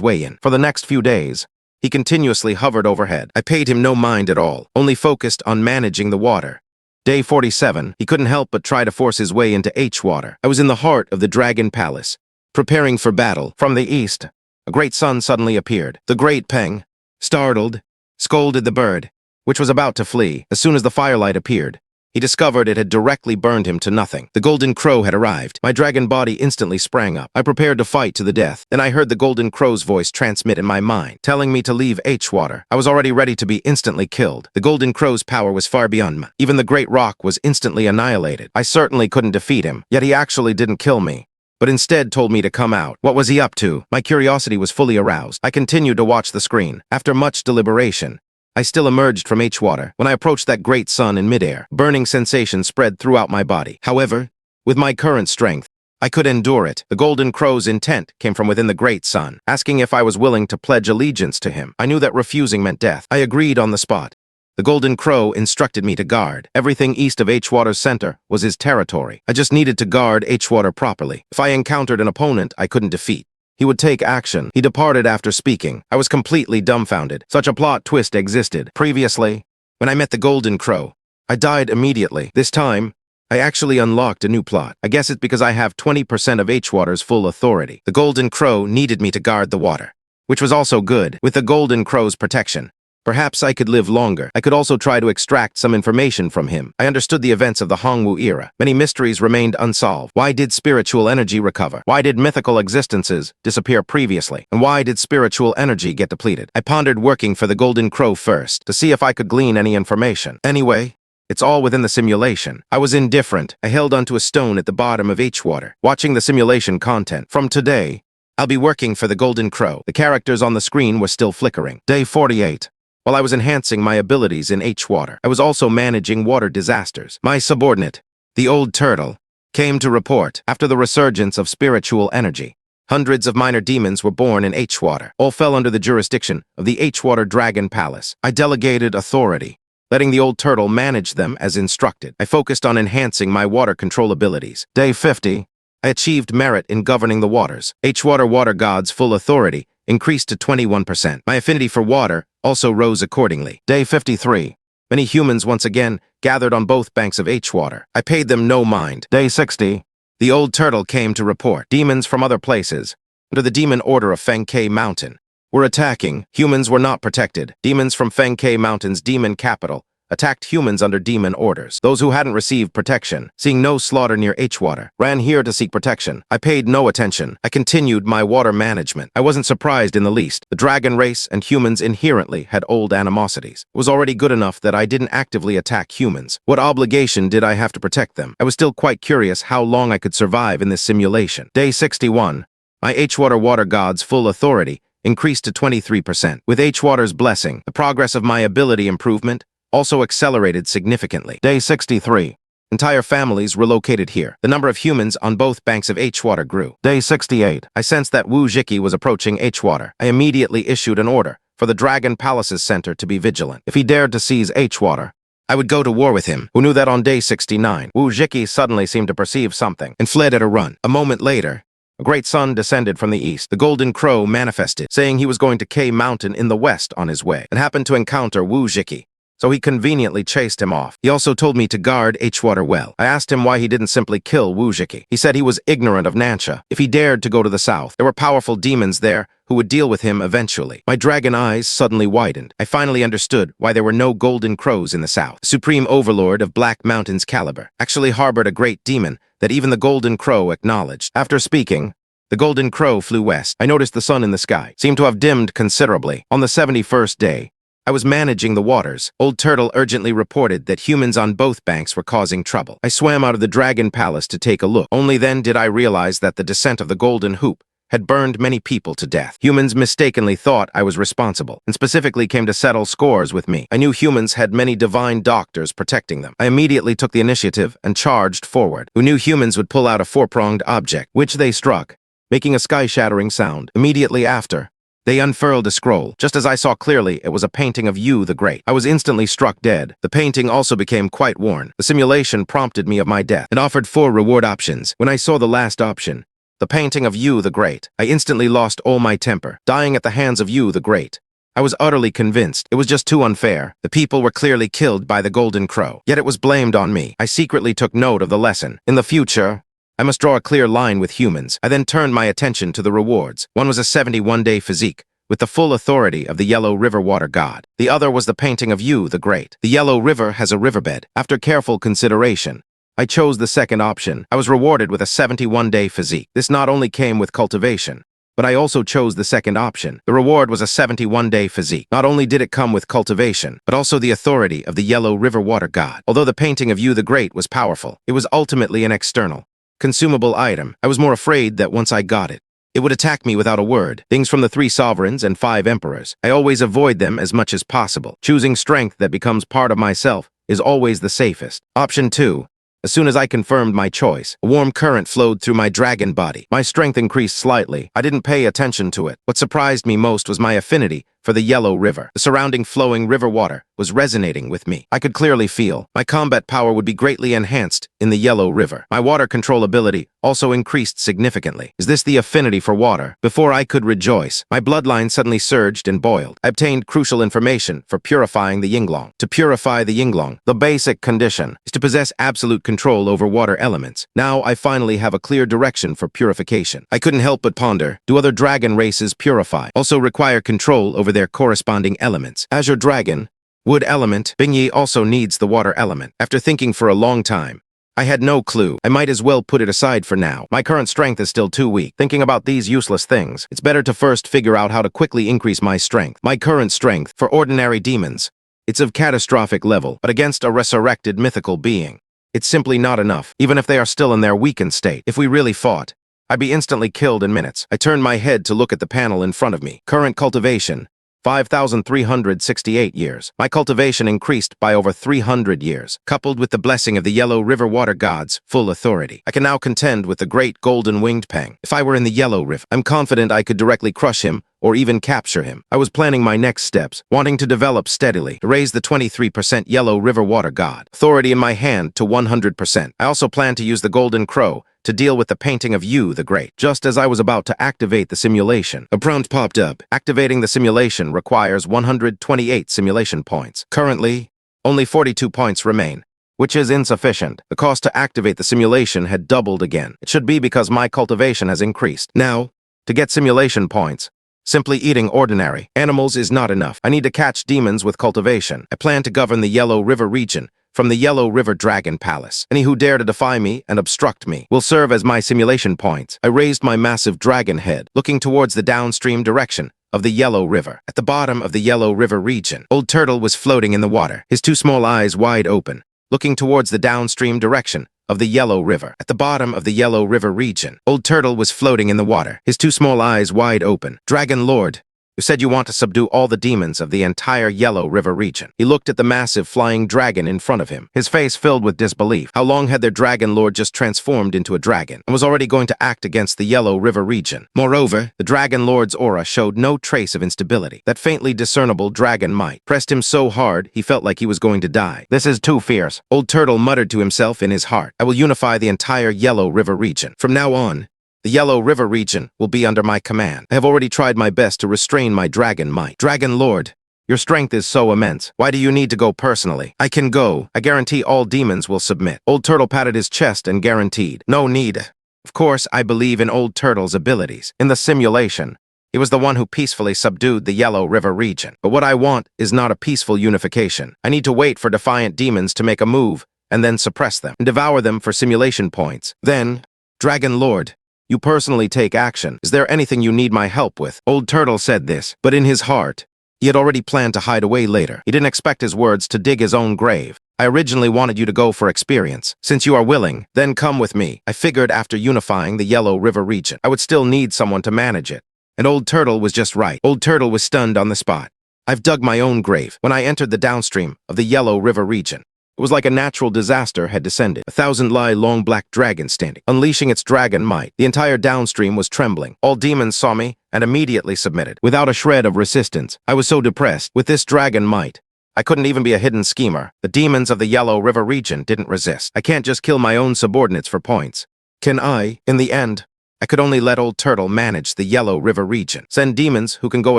way in. For the next few days, he continuously hovered overhead. I paid him no mind at all, only focused on managing the water. Day 47, he couldn't help but try to force his way into H-water. I was in the heart of the Dragon Palace, preparing for battle. From the east, a great sun suddenly appeared. The great Peng, startled, scolded the bird, which was about to flee. As soon as the firelight appeared, he discovered it had directly burned him to nothing. The golden crow had arrived. My dragon body instantly sprang up. I prepared to fight to the death. Then I heard the golden crow's voice transmit in my mind, telling me to leave H-water. I was already ready to be instantly killed. The golden crow's power was far beyond me. Even the great rock was instantly annihilated. I certainly couldn't defeat him, yet he actually didn't kill me, but instead told me to come out. What was he up to? My curiosity was fully aroused. I continued to watch the screen. After much deliberation, I still emerged from H-water. When I approached that great sun in midair, burning sensation spread throughout my body. However, with my current strength, I could endure it. The golden crow's intent came from within the great sun, asking if I was willing to pledge allegiance to him. I knew that refusing meant death. I agreed on the spot. The golden crow instructed me to guard. Everything east of H-water's center was his territory. I just needed to guard H-water properly. If I encountered an opponent I couldn't defeat, he would take action. He departed after speaking. I was completely dumbfounded. Such a plot twist existed. Previously, when I met the golden crow, I died immediately. This time, I actually unlocked a new plot. I guess it's because I have 20% of H-water's full authority. The golden crow needed me to guard the water, which was also good. With the golden crow's protection, perhaps I could live longer. I could also try to extract some information from him. I understood the events of the Hongwu era. Many mysteries remained unsolved. Why did spiritual energy recover? Why did mythical existences disappear previously? And why did spiritual energy get depleted? I pondered working for the Golden Crow first, to see if I could glean any information. Anyway, it's all within the simulation. I was indifferent. I held onto a stone at the bottom of H-water, watching the simulation content. From today, I'll be working for the Golden Crow. The characters on the screen were still flickering. Day 48. While I was enhancing my abilities in H-water, I was also managing water disasters. My subordinate, the old turtle, came to report. After the resurgence of spiritual energy, hundreds of minor demons were born in H-water. All fell under the jurisdiction of the H-water Dragon Palace. I delegated authority, letting the old turtle manage them as instructed. I focused on enhancing my water control abilities. Day 50, I achieved merit in governing the waters. H-water water god's full authority increased to 21%. My affinity for water also rose accordingly. Day 53. Many humans once again gathered on both banks of H-water. I paid them no mind. Day 60. The old turtle came to report. Demons from other places, under the demon order of Fengke Mountain, were attacking. Humans were not protected. Demons from Fengke Mountain's demon capital attacked humans under demon orders. Those who hadn't received protection, seeing no slaughter near H-water, ran here to seek protection. I paid no attention. I continued my water management. I wasn't surprised in the least. The dragon race and humans inherently had old animosities. It was already good enough that I didn't actively attack humans. What obligation did I have to protect them? I was still quite curious how long I could survive in this simulation. Day 61. My H-water water god's full authority increased to 23%. With H-water's blessing, the progress of my ability improvement also accelerated significantly. Day 63. Entire families relocated here. The number of humans on both banks of H-water grew. Day 68. I sensed that Wuzhiqi was approaching H-water. I immediately issued an order for the Dragon Palace's center to be vigilant. If he dared to seize H-water, I would go to war with him. Who knew that on day 69, Wuzhiqi suddenly seemed to perceive something and fled at a run. A moment later, a great sun descended from the east. The golden crow manifested, saying he was going to K Mountain in the west on his way, and happened to encounter Wuzhiqi, so he conveniently chased him off. He also told me to guard H-water well. I asked him why he didn't simply kill Wuzhiqi. He said he was ignorant of Xianxia. If he dared to go to the south, there were powerful demons there who would deal with him eventually. My dragon eyes suddenly widened. I finally understood why there were no golden crows in the south. The supreme overlord of Black Mountain's caliber actually harbored a great demon that even the golden crow acknowledged. After speaking, the golden crow flew west. I noticed the sun in the sky seemed to have dimmed considerably. On the 71st day, I was managing the waters. Old Turtle urgently reported that humans on both banks were causing trouble. I swam out of the Dragon Palace to take a look. Only then did I realize that the descent of the Golden Hoop had burned many people to death. Humans mistakenly thought I was responsible, and specifically came to settle scores with me. I knew humans had many divine doctors protecting them. I immediately took the initiative and charged forward. Who knew humans would pull out a four-pronged object, which they struck, making a sky-shattering sound. Immediately after, they unfurled a scroll. Just as I saw clearly, it was a painting of Yu the Great. I was instantly struck dead. The painting also became quite worn. The simulation prompted me of my death. It offered 4 reward options. When I saw the last option, the painting of Yu the Great, I instantly lost all my temper, dying at the hands of Yu the Great. I was utterly convinced. It was just too unfair. The people were clearly killed by the Golden Crow, yet it was blamed on me. I secretly took note of the lesson. In the future, I must draw a clear line with humans. I then turned my attention to the rewards. One was a 71-day physique, with the full authority of the Yellow River Water God. The other was the painting of Yu the Great. The Yellow River has a riverbed. After careful consideration, I chose the second option. I was rewarded with a 71-day physique. This not only came with cultivation, but I also chose the second option. The reward was a 71-day physique. Not only did it come with cultivation, but also the authority of the Yellow River Water God. Although the painting of Yu the Great was powerful, it was ultimately an external, consumable item. I was more afraid that once I got it, it would attack me without a word. Things from the 3 sovereigns and 5 emperors. I always avoid them as much as possible. Choosing strength that becomes part of myself is always the safest. Option 2. As soon as I confirmed my choice, a warm current flowed through my dragon body. My strength increased slightly. I didn't pay attention to it. What surprised me most was my affinity for the Yellow River. The surrounding flowing river water was resonating with me. I could clearly feel my combat power would be greatly enhanced in the Yellow River. My water control ability also increased significantly. Is this the affinity for water? Before I could rejoice, my bloodline suddenly surged and boiled. I obtained crucial information for purifying the Yinglong. To purify the Yinglong, the basic condition is to possess absolute control over water elements. Now I finally have a clear direction for purification. I couldn't help but ponder, do other dragon races purify? Also require control over their corresponding elements. Azure Dragon, Wood Element, Bingyi also needs the water element. After thinking for a long time, I had no clue. I might as well put it aside for now. My current strength is still too weak. Thinking about these useless things, it's better to first figure out how to quickly increase my strength. My current strength, for ordinary demons, it's of catastrophic level, but against a resurrected mythical being, it's simply not enough, even if they are still in their weakened state. If we really fought, I'd be instantly killed in minutes. I turned my head to look at the panel in front of me. Current cultivation, 5,368 years. My cultivation increased by over 300 years, coupled with the blessing of the Yellow River Water God's full authority. I can now contend with the great golden winged Peng. If I were in the Yellow River, I'm confident I could directly crush him or even capture him. I was planning my next steps, wanting to develop steadily, to raise the 23% Yellow River Water God authority in my hand to 100%. I also plan to use the Golden Crow to deal with the painting of Yu the Great. Just as I was about to activate the simulation, a prompt popped up. Activating the simulation requires 128 simulation points. Currently, only 42 points remain, which is insufficient. The cost to activate the simulation had doubled again. It should be because my cultivation has increased. Now, to get simulation points, simply eating ordinary animals is not enough. I need to catch demons with cultivation. I plan to govern the Yellow River region from the Yellow River Dragon Palace. Any who dare to defy me and obstruct me will serve as my simulation points. I raised my massive dragon head, looking towards the downstream direction of the Yellow River. At the bottom of the Yellow River region, Old Turtle was floating in the water, his 2 small eyes wide open, looking towards the downstream direction of the Yellow River. At the bottom of the Yellow River region, Old Turtle was floating in the water, his 2 small eyes wide open. Dragon Lord, you said you want to subdue all the demons of the entire Yellow River region. He looked at the massive flying dragon in front of him, his face filled with disbelief. How long had their Dragon Lord just transformed into a dragon and was already going to act against the Yellow River region? Moreover, the Dragon Lord's aura showed no trace of instability. That faintly discernible dragon might pressed him so hard he felt like he was going to die. This is too fierce. Old Turtle muttered to himself in his heart. I will unify the entire Yellow River region. From now on, the Yellow River region will be under my command. I have already tried my best to restrain my dragon might. Dragon Lord, your strength is so immense. Why do you need to go personally? I can go. I guarantee all demons will submit. Old Turtle patted his chest and guaranteed. No need. Of course, I believe in Old Turtle's abilities. In the simulation, he was the one who peacefully subdued the Yellow River region. But what I want is not a peaceful unification. I need to wait for defiant demons to make a move and then suppress them and devour them for simulation points. Then, Dragon Lord, you personally take action. Is there anything you need my help with? Old Turtle said this, but in his heart, He had already planned to hide away later. He didn't expect his words to dig his own grave. I originally wanted you to go for experience. Since you are willing, then come with me. I figured after unifying the Yellow River region, I would still need someone to manage it. And Old Turtle was just right. Old Turtle was stunned on the spot. I've dug my own grave when I entered the downstream of the Yellow River region. It was like a natural disaster had descended. 1,000-lie-long black dragon standing, unleashing its dragon might. The entire downstream was trembling. All demons saw me and immediately submitted, without a shred of resistance. I was so depressed. With this dragon might, I couldn't even be a hidden schemer. The demons of the Yellow River region didn't resist. I can't just kill my own subordinates for points. Can I, in the end? I could only let Old Turtle manage the Yellow River region. Send demons who can go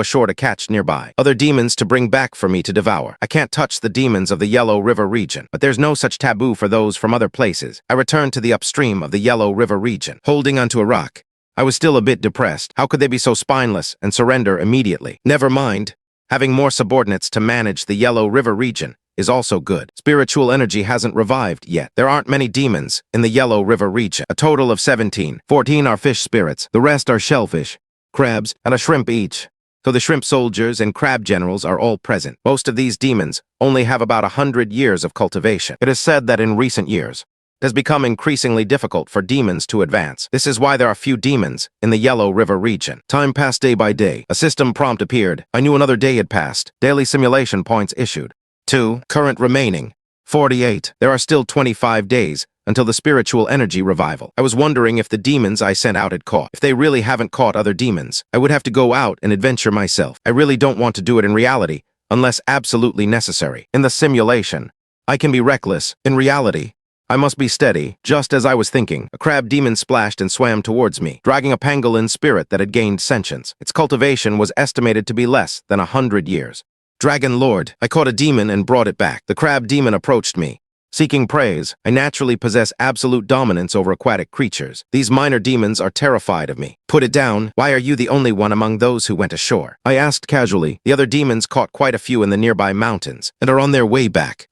ashore to catch nearby. Other demons to bring back for me to devour. I can't touch the demons of the Yellow River region, but there's no such taboo for those from other places. I returned to the upstream of the Yellow River region, holding onto a rock. I was still a bit depressed. How could they be so spineless and surrender immediately? Never mind. Having more subordinates to manage the Yellow River region is also good. Spiritual energy hasn't revived yet. There aren't many demons in the Yellow River region. A total of 17. 14 are fish spirits. The rest are shellfish, crabs, and a shrimp each. So the shrimp soldiers and crab generals are all present. Most of these demons only have about 100 years of cultivation. It is said that in recent years, it has become increasingly difficult for demons to advance. This is why there are few demons in the Yellow River region. Time passed day by day. A system prompt appeared. I knew another day had passed. Daily simulation points issued. 2. Current remaining. 48. There are still 25 days until the spiritual energy revival. I was wondering if the demons I sent out had caught. If they really haven't caught other demons, I would have to go out and adventure myself. I really don't want to do it in reality, unless absolutely necessary. In the simulation, I can be reckless. In reality, I must be steady. Just as I was thinking, a crab demon splashed and swam towards me, dragging a pangolin spirit that had gained sentience. Its cultivation was estimated to be less than 100 years. Dragon Lord, I caught a demon and brought it back. The crab demon approached me. Seeking praise, I naturally possess absolute dominance over aquatic creatures. These minor demons are terrified of me. Put it down. Why are you the only one among those who went ashore? I asked casually. The other demons caught quite a few in the nearby mountains and are on their way back.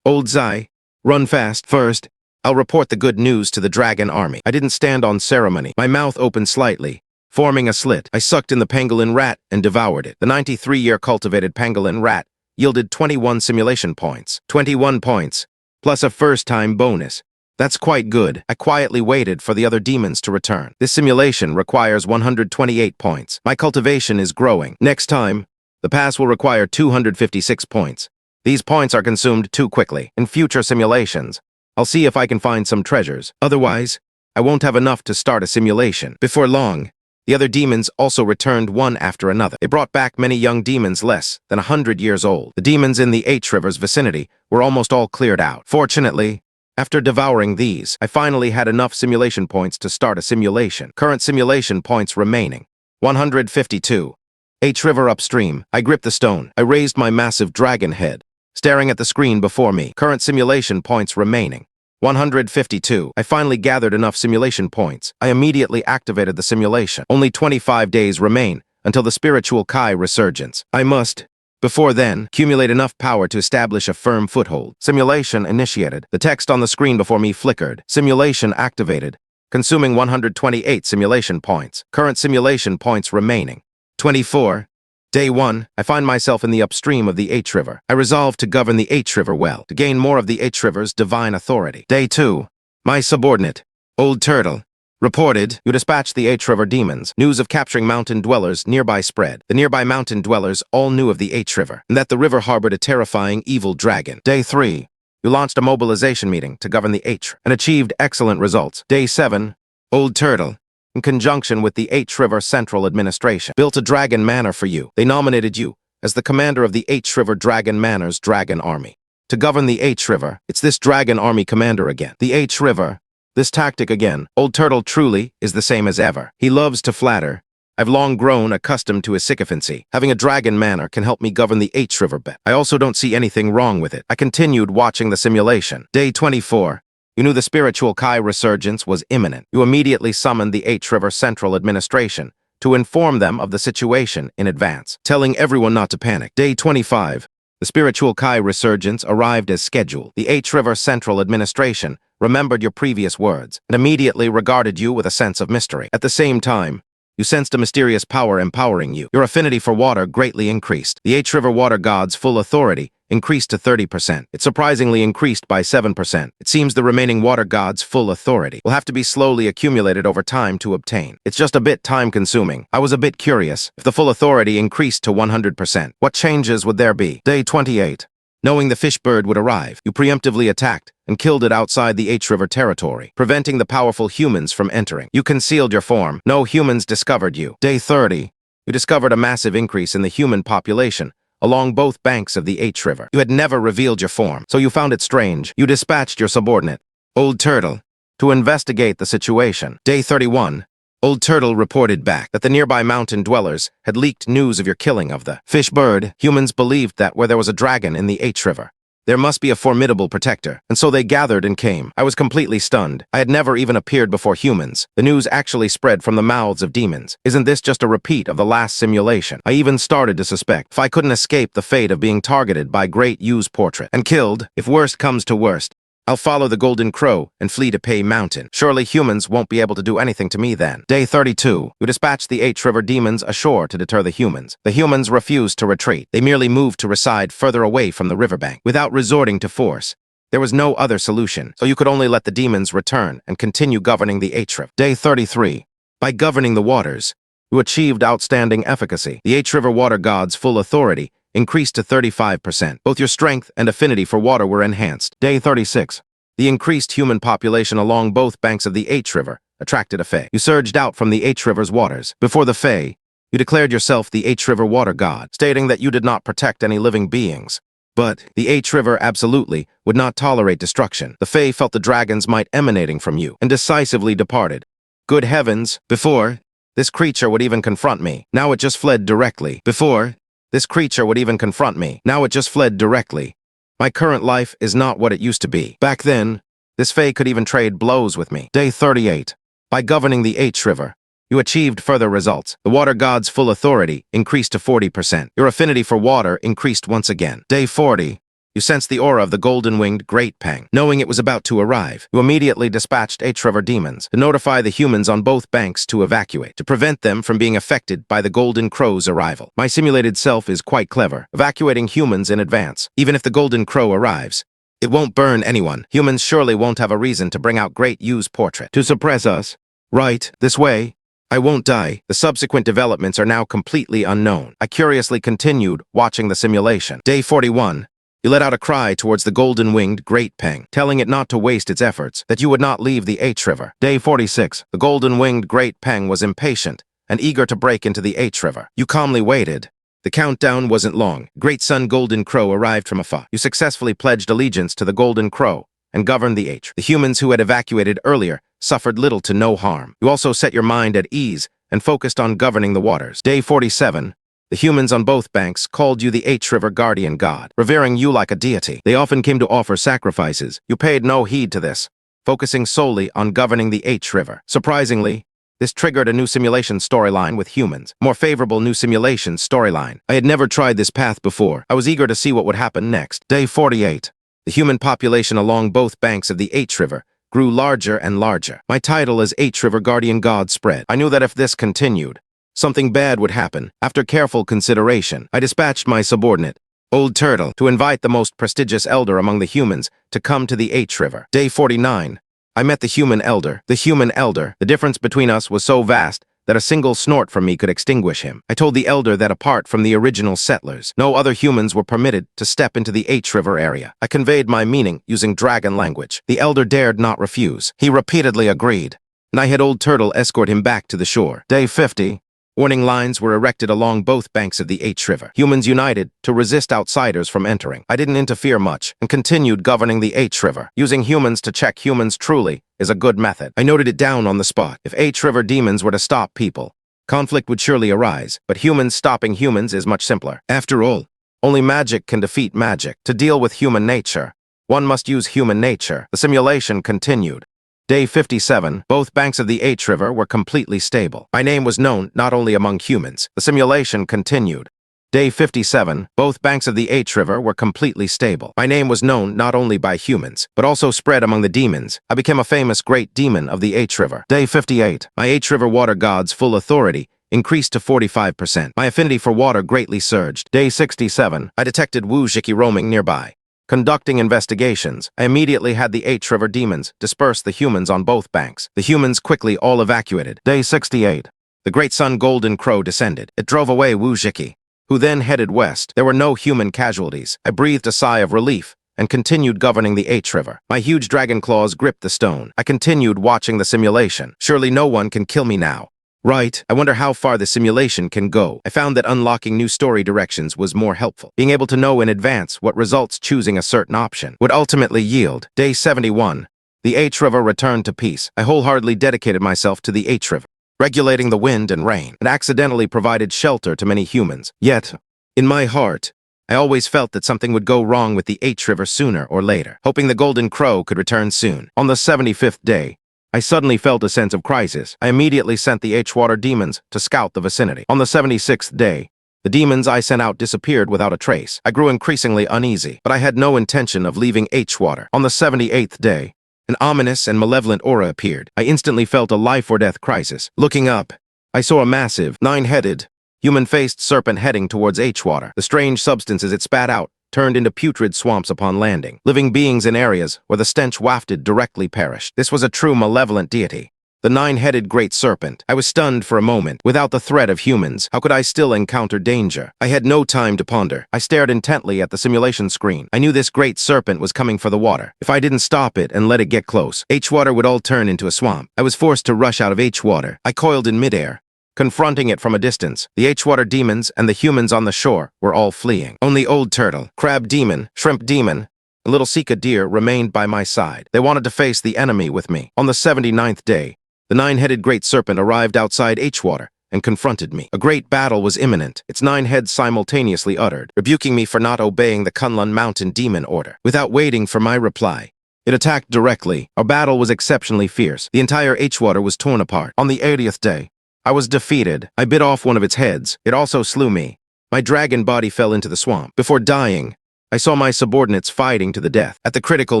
Old Zai, run fast. First, I'll report the good news to the dragon army. I didn't stand on ceremony. My mouth opened slightly, forming a slit. I sucked in the pangolin rat and devoured it. The 93-year cultivated pangolin rat yielded 21 simulation points. 21 points, plus a first-time bonus. That's quite good. I quietly waited for the other demons to return. This simulation requires 128 points. My cultivation is growing. Next time, the pass will require 256 points. These points are consumed too quickly. In future simulations, I'll see if I can find some treasures. Otherwise, I won't have enough to start a simulation. Before long, the other demons also returned one after another. They brought back many young demons less than 100 years old. The demons in the H River's vicinity were almost all cleared out. Fortunately, after devouring these, I finally had enough simulation points to start a simulation. Current simulation points remaining. 152. H River upstream. I gripped the stone. I raised my massive dragon head, staring at the screen before me. Current simulation points remaining. 152. I finally gathered enough simulation points. I immediately activated the simulation. Only 25 days remain until the spiritual Kai resurgence. I must, before then, accumulate enough power to establish a firm foothold. Simulation initiated. The text on the screen before me flickered. Simulation activated, consuming 128 simulation points. Current simulation points remaining. 24. Day 1, I find myself in the upstream of the H River. I resolve to govern the H River well, to gain more of the H River's divine authority. Day 2, my subordinate, Old Turtle, reported, you dispatched the H River demons. News of capturing mountain dwellers nearby spread. The nearby mountain dwellers all knew of the H River, and that the river harbored a terrifying evil dragon. Day 3, you launched a mobilization meeting to govern the H and achieved excellent results. Day 7, Old Turtle, in conjunction with the H River Central Administration, built a dragon manor for you. They nominated you as the commander of the H River Dragon Manor's Dragon Army. To govern the H River, it's this Dragon Army commander again. The H River, this tactic again. Old Turtle truly is the same as ever. He loves to flatter. I've long grown accustomed to his sycophancy. Having a dragon manor can help me govern the H River bet. I also don't see anything wrong with it. I continued watching the simulation. Day 24. You knew the spiritual Kai resurgence was imminent. You immediately summoned the H River Central Administration to inform them of the situation in advance, telling everyone not to panic. Day 25. The spiritual Kai resurgence arrived as scheduled. The H River Central Administration remembered your previous words and immediately regarded you with a sense of mystery. At the same time, You sensed a mysterious power empowering you. Your affinity for water greatly increased. The H River water god's full authority increased to 30%. It surprisingly increased by 7%. It seems the remaining water god's full authority will have to be slowly accumulated over time to obtain. It's just a bit time-consuming. I was a bit curious. If the full authority increased to 100%, what changes would there be? Day 28. Knowing the fish bird would arrive, you preemptively attacked and killed it outside the H River territory, preventing the powerful humans from entering. You concealed your form. No humans discovered you. Day 30. You discovered a massive increase in the human population along both banks of the H River. You had never revealed your form, so you found it strange. You dispatched your subordinate, Old Turtle, to investigate the situation. Day 31. Old Turtle reported back that the nearby mountain dwellers had leaked news of your killing of the fish bird. Humans believed that where there was a dragon in the H River, there must be a formidable protector, and so they gathered and came. I was completely stunned. I had never even appeared before humans. The news actually spread from the mouths of demons. Isn't this just a repeat of the last simulation? I even started to suspect if I couldn't escape the fate of being targeted by Great Yu's portrait and killed, if worst comes to worst, I'll follow the Golden Crow and flee to Pei Mountain. Surely humans won't be able to do anything to me then. Day 32. You dispatched the H River demons ashore to deter the humans. The humans refused to retreat. They merely moved to reside further away from the riverbank, without resorting to force. There was no other solution, so you could only let the demons return and continue governing the H River. Day 33. By governing the waters, you achieved outstanding efficacy. The H River water god's full authority increased to 35%. Both your strength and affinity for water were enhanced. Day 36. The increased human population along both banks of the H River attracted a Fae. You surged out from the H River's waters. Before the Fae, you declared yourself the H River water god, stating that you did not protect any living beings. But the H River absolutely would not tolerate destruction. The Fae felt the dragon's might emanating from you and decisively departed. Good heavens, before, this creature would even confront me. Now it just fled directly. Before, this creature would even confront me. Now it just fled directly. My current life is not what it used to be. Back then, this Fae could even trade blows with me. Day 38. By governing the H River, you achieved further results. The water god's full authority increased to 40%. Your affinity for water increased once again. Day 40. You sensed the aura of the golden-winged Great Pang. Knowing it was about to arrive, you immediately dispatched H River demons to notify the humans on both banks to evacuate, to prevent them from being affected by the Golden Crow's arrival. My simulated self is quite clever, evacuating humans in advance. Even if the Golden Crow arrives, it won't burn anyone. Humans surely won't have a reason to bring out Great Yu's portrait to suppress us. Right, this way, I won't die. The subsequent developments are now completely unknown. I curiously continued watching the simulation. Day 41. You let out a cry towards the golden-winged Great Pang, telling it not to waste its efforts, that you would not leave the H River. Day 46. The golden-winged Great Pang was impatient and eager to break into the H River. You calmly waited. The countdown wasn't long. Great Sun Golden Crow arrived from afar. You successfully pledged allegiance to the Golden Crow and governed the H. The humans who had evacuated earlier suffered little to no harm. You also set your mind at ease and focused on governing the waters. Day 47. The humans on both banks called you the H River Guardian God, revering you like a deity. They often came to offer sacrifices. You paid no heed to this, focusing solely on governing the H River. Surprisingly, this triggered a new simulation storyline with humans. More favorable new simulation storyline. I had never tried this path before. I was eager to see what would happen next. Day 48. The human population along both banks of the H River grew larger and larger. My title as H River Guardian God spread. I knew that if this continued, something bad would happen. After careful consideration, I dispatched my subordinate, Old Turtle, to invite the most prestigious elder among the humans to come to the H River. Day 49. I met the human elder. The human elder. The difference between us was so vast that a single snort from me could extinguish him. I told the elder that apart from the original settlers, no other humans were permitted to step into the H River area. I conveyed my meaning using dragon language. The elder dared not refuse. He repeatedly agreed, and I had Old Turtle escort him back to the shore. Day 50. Warning lines were erected along both banks of the H River. Humans united to resist outsiders from entering. I didn't interfere much and continued governing the H River. Using humans to check humans truly is a good method. I noted it down on the spot. If H River demons were to stop people, conflict would surely arise, but humans stopping humans is much simpler. After all, only magic can defeat magic. To deal with human nature, one must use human nature. The simulation continued. Day 57, both banks of the H River were completely stable. My name was known not only among humans. The simulation continued. Day 57, both banks of the H River were completely stable. My name was known not only by humans, but also spread among the demons. I became a famous great demon of the H River. Day 58, my H River water god's full authority increased to 45%. My affinity for water greatly surged. Day 67, I detected Wuzhiqi roaming nearby. Conducting investigations, I immediately had the H River demons disperse the humans on both banks. The humans quickly all evacuated. Day 68, the great sun Golden Crow descended. It drove away Wuzhiqi, who then headed west. There were no human casualties. I breathed a sigh of relief and continued governing the H River. My huge dragon claws gripped the stone. I continued watching the simulation. Surely no one can kill me now. Right, I wonder how far the simulation can go. I found that unlocking new story directions was more helpful. Being able to know in advance what results choosing a certain option would ultimately yield. Day 71. The H River returned to peace. I wholeheartedly dedicated myself to the H River, regulating the wind and rain, and accidentally provided shelter to many humans. Yet, in my heart, I always felt that something would go wrong with the H River sooner or later, hoping the Golden Crow could return soon. On the 75th day, I suddenly felt a sense of crisis. I immediately sent the H-Water demons to scout the vicinity. On the 76th day, the demons I sent out disappeared without a trace. I grew increasingly uneasy, but I had no intention of leaving H-Water. On the 78th day, an ominous and malevolent aura appeared. I instantly felt a life-or-death crisis. Looking up, I saw a massive, 9-headed, human-faced serpent heading towards H-Water. The strange substances it spat out turned into putrid swamps upon landing. Living beings in areas where the stench wafted directly perished. This was a true malevolent deity, the 9-headed great serpent. I was stunned for a moment. Without the threat of humans, how could I still encounter danger? I had no time to ponder. I stared intently at the simulation screen. I knew this great serpent was coming for the water. If I didn't stop it and let it get close, H-Water would all turn into a swamp. I was forced to rush out of H-Water. I coiled in midair, confronting it from a distance. The H-Water demons and the humans on the shore were all fleeing. Only Old Turtle, Crab Demon, Shrimp Demon, and Little Sika Deer remained by my side. They wanted to face the enemy with me. On the 79th day, the 9-headed great serpent arrived outside H-Water and confronted me. A great battle was imminent. Its 9 heads simultaneously uttered, rebuking me for not obeying the Kunlun mountain demon order. Without waiting for my reply, it attacked directly. Our battle was exceptionally fierce. The entire H-Water was torn apart. On the 80th day, I was defeated. I bit off one of its heads. It also slew me. My dragon body fell into the swamp. Before dying, I saw my subordinates fighting to the death. At the critical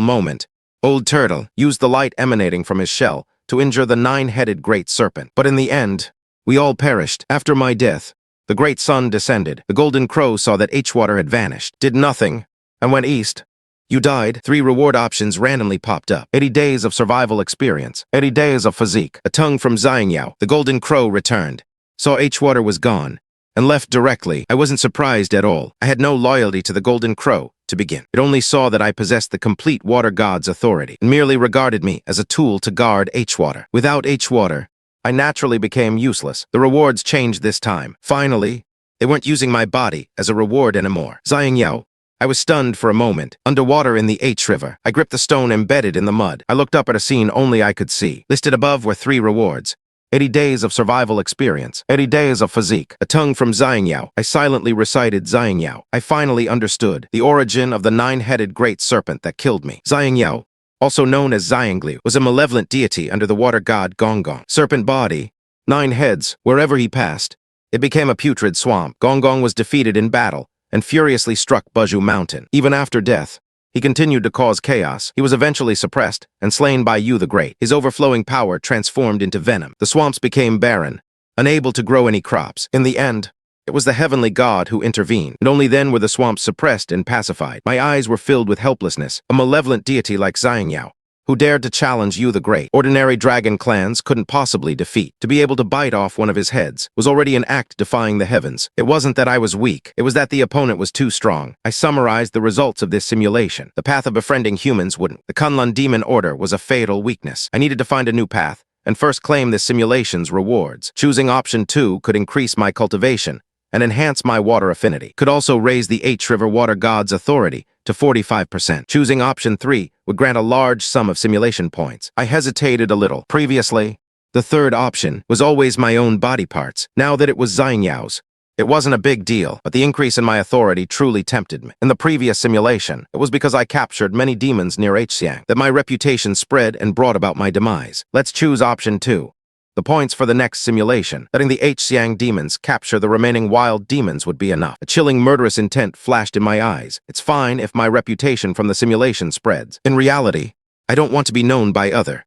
moment, Old Turtle used the light emanating from his shell to injure the 9-headed great serpent. But in the end, we all perished. After my death, the great sun descended. The Golden Crow saw that H-Water had vanished, did nothing, and went east. You died. 3 reward options randomly popped up. 80 days of survival experience. 80 days of physique. A tongue from Xianxia. The Golden Crow returned, saw H-Water was gone, and left directly. I wasn't surprised at all. I had no loyalty to the Golden Crow to begin. It only saw that I possessed the complete water god's authority, and merely regarded me as a tool to guard H-Water. Without H-Water, I naturally became useless. The rewards changed this time. Finally, they weren't using my body as a reward anymore. Xianxia. I was stunned for a moment. Underwater in the H River, I gripped the stone embedded in the mud. I looked up at a scene only I could see. Listed above were 3 rewards. 80 days of survival experience. 80 days of physique. A tongue from Xianxia. I silently recited Xianxia. I finally understood the origin of the 9-headed great serpent that killed me. Xianxia, also known as Xiangliu, was a malevolent deity under the water god Gonggong. Serpent body, 9 heads. Wherever he passed, it became a putrid swamp. Gonggong was defeated in battle and furiously struck Buzhu Mountain. Even after death, he continued to cause chaos. He was eventually suppressed and slain by Yu the Great. His overflowing power transformed into venom. The swamps became barren, unable to grow any crops. In the end, it was the heavenly god who intervened, and only then were the swamps suppressed and pacified. My eyes were filled with helplessness. A malevolent deity like Xianxia, who dared to challenge Yu the Great, ordinary dragon clans couldn't possibly defeat. To be able to bite off one of his heads was already an act defying the heavens. It wasn't that I was weak, it was that the opponent was too strong. I summarized the results of this simulation. The path of befriending humans wouldn't. The Kunlun demon order was a fatal weakness. I needed to find a new path, and first claim this simulation's rewards. Choosing option 2 could increase my cultivation and enhance my water affinity. Could also raise the H River water god's authority to 45%. Choosing option 3 would grant a large sum of simulation points. I hesitated a little. Previously, the third option was always my own body parts. Now that it was Xianxiao's, it wasn't a big deal, but the increase in my authority truly tempted me. In the previous simulation, it was because I captured many demons near Xianxia that my reputation spread and brought about my demise. Let's choose option 2. the points for the next simulation. Letting the Xiang demons capture the remaining wild demons would be enough. A chilling, murderous intent flashed in my eyes. It's fine if my reputation from the simulation spreads. In reality, I don't want to be known by other.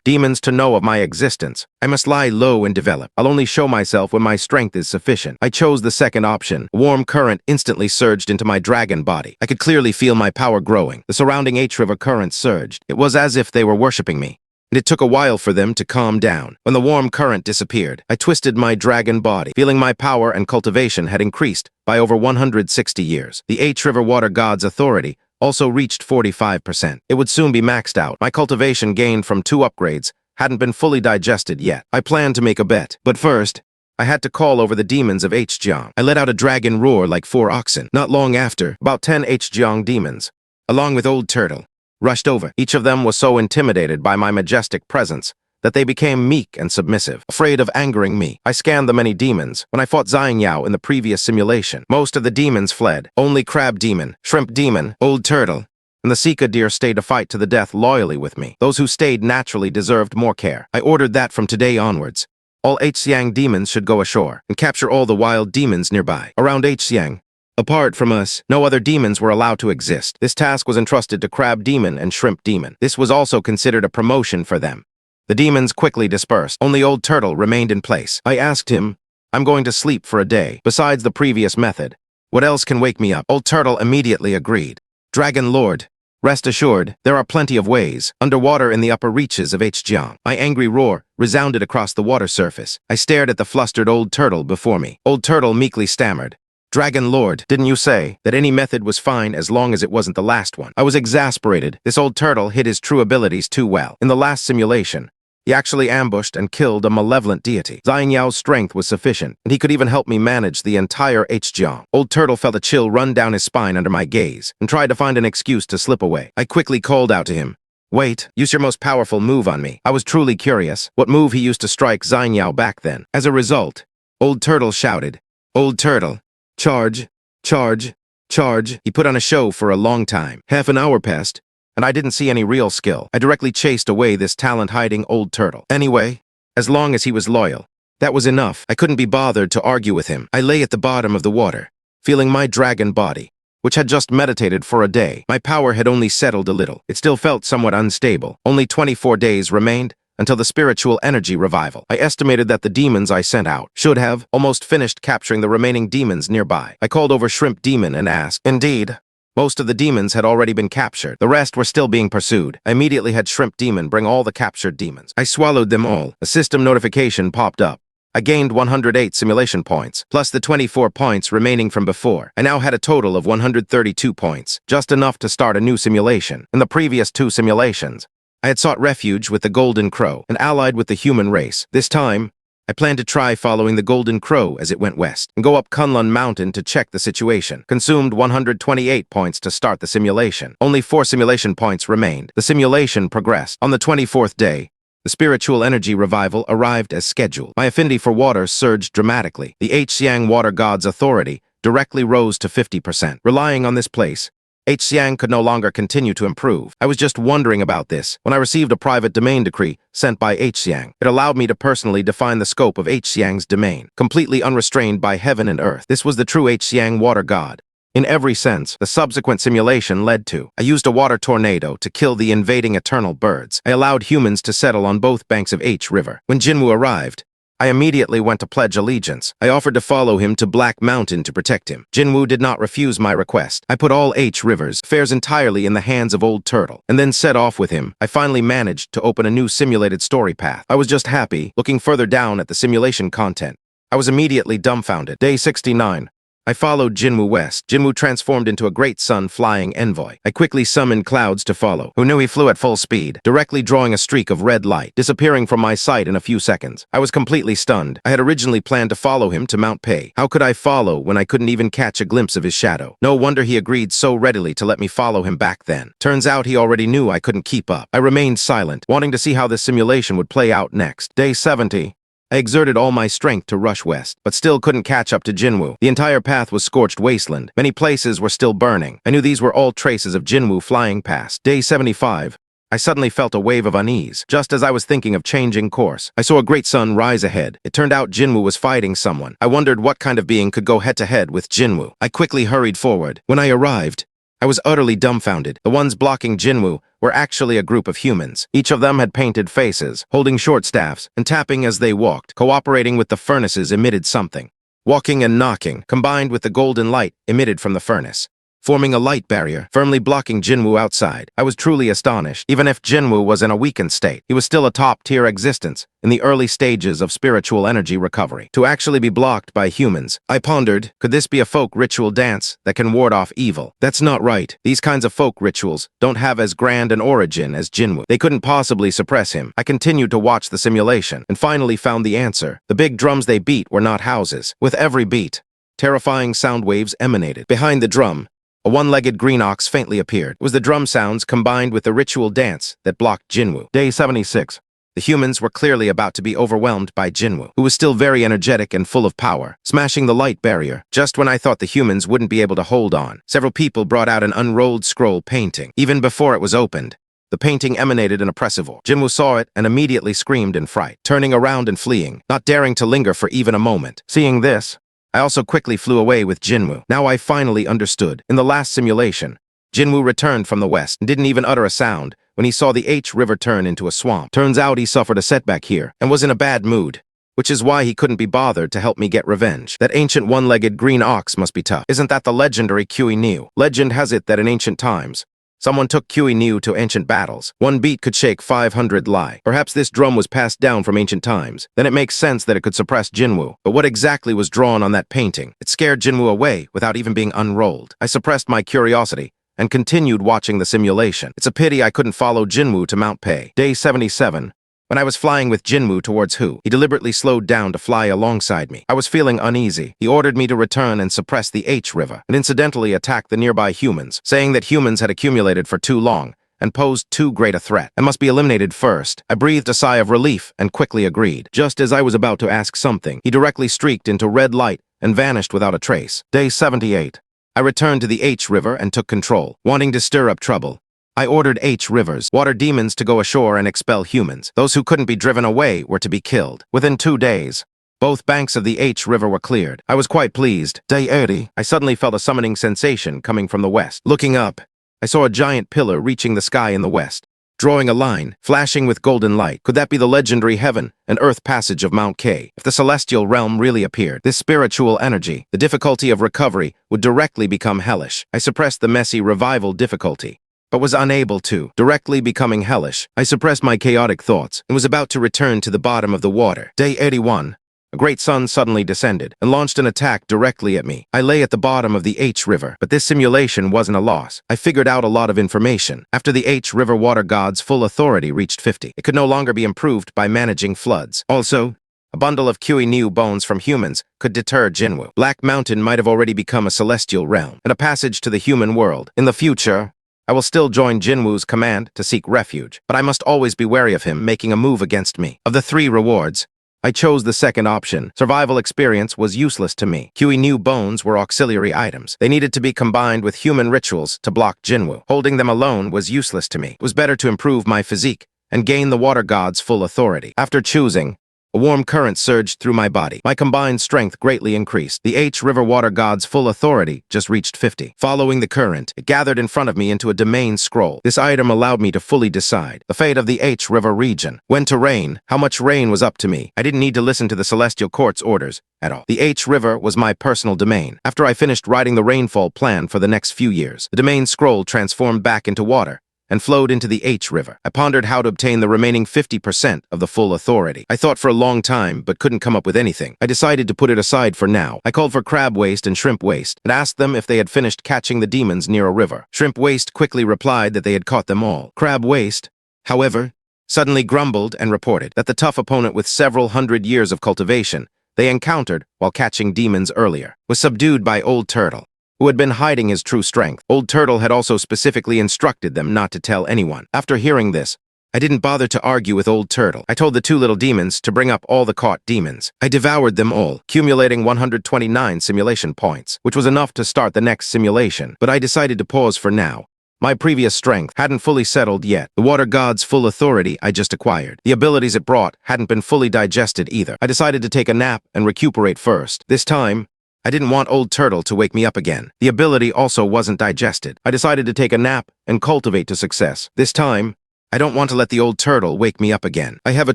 Demons to know of my existence. I must lie low and develop. I'll only show myself when my strength is sufficient. I chose the second option. A warm current instantly surged into my dragon body. I could clearly feel my power growing. The surrounding H-River currents surged. It was as if they were worshipping me. And it took a while for them to calm down. When the warm current disappeared, I twisted my dragon body, feeling my power and cultivation had increased by over 160 years. The H-River water god's authority also reached 45%. It would soon be maxed out. My cultivation gained from 2 upgrades hadn't been fully digested yet. I planned to make a bet. But first, I had to call over the demons of H-Jiang. I let out a dragon roar like 4 oxen. Not long after, about 10 H-Jiang demons, along with Old Turtle, rushed over. Each of them was so intimidated by my majestic presence that they became meek and submissive, afraid of angering me. I scanned the many demons. When I fought Xianxia in the previous simulation, most of the demons fled. Only Crab Demon, Shrimp Demon, Old Turtle, and the Sika Deer stayed to fight to the death loyally with me. Those who stayed naturally deserved more care. I ordered that from today onwards, all H-Xiang demons should go ashore and capture all the wild demons nearby. Around H-Xiang, apart from us, no other demons were allowed to exist. This task was entrusted to Crab Demon and Shrimp Demon. This was also considered a promotion for them. The demons quickly dispersed. Only Old Turtle remained in place. I asked him, I'm going to sleep for a day. Besides the previous method, what else can wake me up? Old Turtle immediately agreed. Dragon Lord, rest assured, there are plenty of ways. Underwater in the upper reaches of H-Jiang, my angry roar resounded across the water surface. I stared at the flustered Old Turtle before me. Old Turtle meekly stammered. Dragon Lord, didn't you say that any method was fine as long as it wasn't the last one? I was exasperated. This Old Turtle hid his true abilities too well. In the last simulation, he actually ambushed and killed a malevolent deity. Xianxiao's strength was sufficient, and he could even help me manage the entire H-Jiang. Old Turtle felt a chill run down his spine under my gaze, and tried to find an excuse to slip away. I quickly called out to him, Wait, use your most powerful move on me. I was truly curious what move he used to strike Xianxiao back then. As a result, Old Turtle shouted, Old Turtle, charge, charge, charge. He put on a show for a long time. Half an hour passed, and I didn't see any real skill. I directly chased away this talent-hiding Old Turtle. Anyway, as long as he was loyal, that was enough. I couldn't be bothered to argue with him. I lay at the bottom of the water, feeling my dragon body, which had just meditated for a day. My power had only settled a little. It still felt somewhat unstable. Only 24 days remained until the spiritual energy revival. I estimated that the demons I sent out should have almost finished capturing the remaining demons nearby. I called over Shrimp Demon and asked, Indeed, most of the demons had already been captured. The rest were still being pursued. I immediately had Shrimp Demon bring all the captured demons. I swallowed them all. A system notification popped up. I gained 108 simulation points, plus the 24 points remaining from before. I now had a total of 132 points, just enough to start a new simulation. In the previous 2 simulations, I had sought refuge with the Golden Crow and allied with the human race. This time, I planned to try following the Golden Crow as it went west and go up Kunlun Mountain to check the situation. Consumed 128 points to start the simulation. Only 4 simulation points remained. The simulation progressed. On the 24th day, the spiritual energy revival arrived as scheduled. My affinity for water surged dramatically. The H-Xiang water god's authority directly rose to 50%. Relying on this place, H-Xiang could no longer continue to improve. I was just wondering about this when I received a private domain decree sent by H-Xiang. It allowed me to personally define the scope of H-Xiang's domain, completely unrestrained by heaven and earth. This was the true H-Xiang water god. In every sense, the subsequent simulation led to. I used a water tornado to kill the invading eternal birds. I allowed humans to settle on both banks of H River. When Jinwu arrived, I immediately went to pledge allegiance. I offered to follow him to Black Mountain to protect him. Jinwu did not refuse my request. I put all H River's affairs entirely in the hands of Old Turtle, and then set off with him. I finally managed to open a new simulated story path. I was just happy, looking further down at the simulation content. I was immediately dumbfounded. Day 69. I followed Jinwu west. Jinwu transformed into a great sun flying envoy. I quickly summoned Clouds to follow, who knew he flew at full speed, directly drawing a streak of red light, disappearing from my sight in a few seconds. I was completely stunned. I had originally planned to follow him to Mount Pei. How could I follow when I couldn't even catch a glimpse of his shadow? No wonder he agreed so readily to let me follow him back then. Turns out he already knew I couldn't keep up. I remained silent, wanting to see how this simulation would play out next. Day 70. I exerted all my strength to rush west, but still couldn't catch up to Jinwu. The entire path was scorched wasteland. Many places were still burning. I knew these were all traces of Jinwu flying past. Day 75. I suddenly felt a wave of unease. Just as I was thinking of changing course, I saw a great sun rise ahead. It turned out Jinwu was fighting someone. I wondered what kind of being could go head-to-head with Jinwu. I quickly hurried forward. When I arrived, I was utterly dumbfounded. The ones blocking Jinwu were actually a group of humans. Each of them had painted faces, holding short staffs, and tapping as they walked, cooperating with the furnaces emitted something. Walking and knocking, combined with the golden light emitted from the furnace, forming a light barrier, firmly blocking Jinwu outside. I was truly astonished. Even if Jinwu was in a weakened state, he was still a top-tier existence in the early stages of spiritual energy recovery. To actually be blocked by humans, I pondered, could this be a folk ritual dance that can ward off evil? That's not right. These kinds of folk rituals don't have as grand an origin as Jinwu. They couldn't possibly suppress him. I continued to watch the simulation and finally found the answer. The big drums they beat were not houses. With every beat, terrifying sound waves emanated. Behind the drum, a one-legged green ox faintly appeared. It was the drum sounds combined with the ritual dance that blocked Jinwu. Day 76. The humans were clearly about to be overwhelmed by Jinwu, who was still very energetic and full of power, smashing the light barrier. Just when I thought the humans wouldn't be able to hold on, several people brought out an unrolled scroll painting. Even before it was opened, the painting emanated an oppressive aura. Jinwu saw it and immediately screamed in fright, turning around and fleeing, not daring to linger for even a moment. Seeing this, I also quickly flew away with Jinwu. Now I finally understood. In the last simulation, Jinwu returned from the west and didn't even utter a sound when he saw the H River turn into a swamp. Turns out he suffered a setback here and was in a bad mood, which is why he couldn't be bothered to help me get revenge. That ancient one-legged green ox must be tough. Isn't that the legendary Kui Niu? Legend has it that in ancient times, someone took Kui Niu to ancient battles. One beat could shake 500 Lai. Perhaps this drum was passed down from ancient times. Then it makes sense that it could suppress Jinwu. But what exactly was drawn on that painting? It scared Jinwu away without even being unrolled. I suppressed my curiosity and continued watching the simulation. It's a pity I couldn't follow Jinwu to Mount Pei. Day 77. When I was flying with Jinwu towards Hu, he deliberately slowed down to fly alongside me. I was feeling uneasy. He ordered me to return and suppress the H River, and incidentally attack the nearby humans, saying that humans had accumulated for too long and posed too great a threat and must be eliminated first. I breathed a sigh of relief and quickly agreed. Just as I was about to ask something, he directly streaked into red light and vanished without a trace. Day 78. I returned to the H River and took control, wanting to stir up trouble. I ordered H Rivers, water demons, to go ashore and expel humans. Those who couldn't be driven away were to be killed. Within 2 days, both banks of the H River were cleared. I was quite pleased. Day 80. I suddenly felt a summoning sensation coming from the west. Looking up, I saw a giant pillar reaching the sky in the west, drawing a line, flashing with golden light. Could that be the legendary heaven and earth passage of Mount K? If the celestial realm really appeared, this spiritual energy, the difficulty of recovery, would directly become hellish. I suppressed the messy revival difficulty, but was unable to. Directly becoming hellish, I suppressed my chaotic thoughts and was about to return to the bottom of the water. Day 81. A great sun suddenly descended and launched an attack directly at me. I lay at the bottom of the H River, but this simulation wasn't a loss. I figured out a lot of information. After the H River water god's full authority reached 50, it could no longer be improved by managing floods. Also, a bundle of Kui Niu bones from humans could deter Jinwu. Black Mountain might have already become a celestial realm and a passage to the human world. In the future, I will still join Jinwu's command to seek refuge, but I must always be wary of him making a move against me. Of the 3 rewards, I chose the second option. Survival experience was useless to me. Kui Niu bones were auxiliary items. They needed to be combined with human rituals to block Jinwu. Holding them alone was useless to me. It was better to improve my physique and gain the water god's full authority. After choosing, a warm current surged through my body. My combined strength greatly increased. The H River water god's full authority just reached 50. Following the current, it gathered in front of me into a domain scroll. This item allowed me to fully decide the fate of the H River region. When to rain, how much rain was up to me. I didn't need to listen to the Celestial Court's orders at all. The H River was my personal domain. After I finished writing the rainfall plan for the next few years, the domain scroll transformed back into water and flowed into the H River. I pondered how to obtain the remaining 50% of the full authority. I thought for a long time, but couldn't come up with anything. I decided to put it aside for now. I called for crab waste and shrimp waste, and asked them if they had finished catching the demons near a river. Shrimp waste quickly replied that they had caught them all. Crab waste, however, suddenly grumbled and reported that the tough opponent with several hundred years of cultivation they encountered while catching demons earlier was subdued by Old Turtle, who had been hiding his true strength. Old Turtle had also specifically instructed them not to tell anyone. After hearing this, I didn't bother to argue with Old Turtle. I told the 2 little demons to bring up all the caught demons. I devoured them all, accumulating 129 simulation points, which was enough to start the next simulation, but I decided to pause for now My previous strength hadn't fully settled yet. The water god's full authority I just acquired. The abilities it brought hadn't been fully digested either. I decided to take a nap and recuperate first. This time, I didn't want Old Turtle to wake me up again. The ability also wasn't digested. I decided to take a nap and cultivate to success. This time, I don't want to let the Old Turtle wake me up again. I have a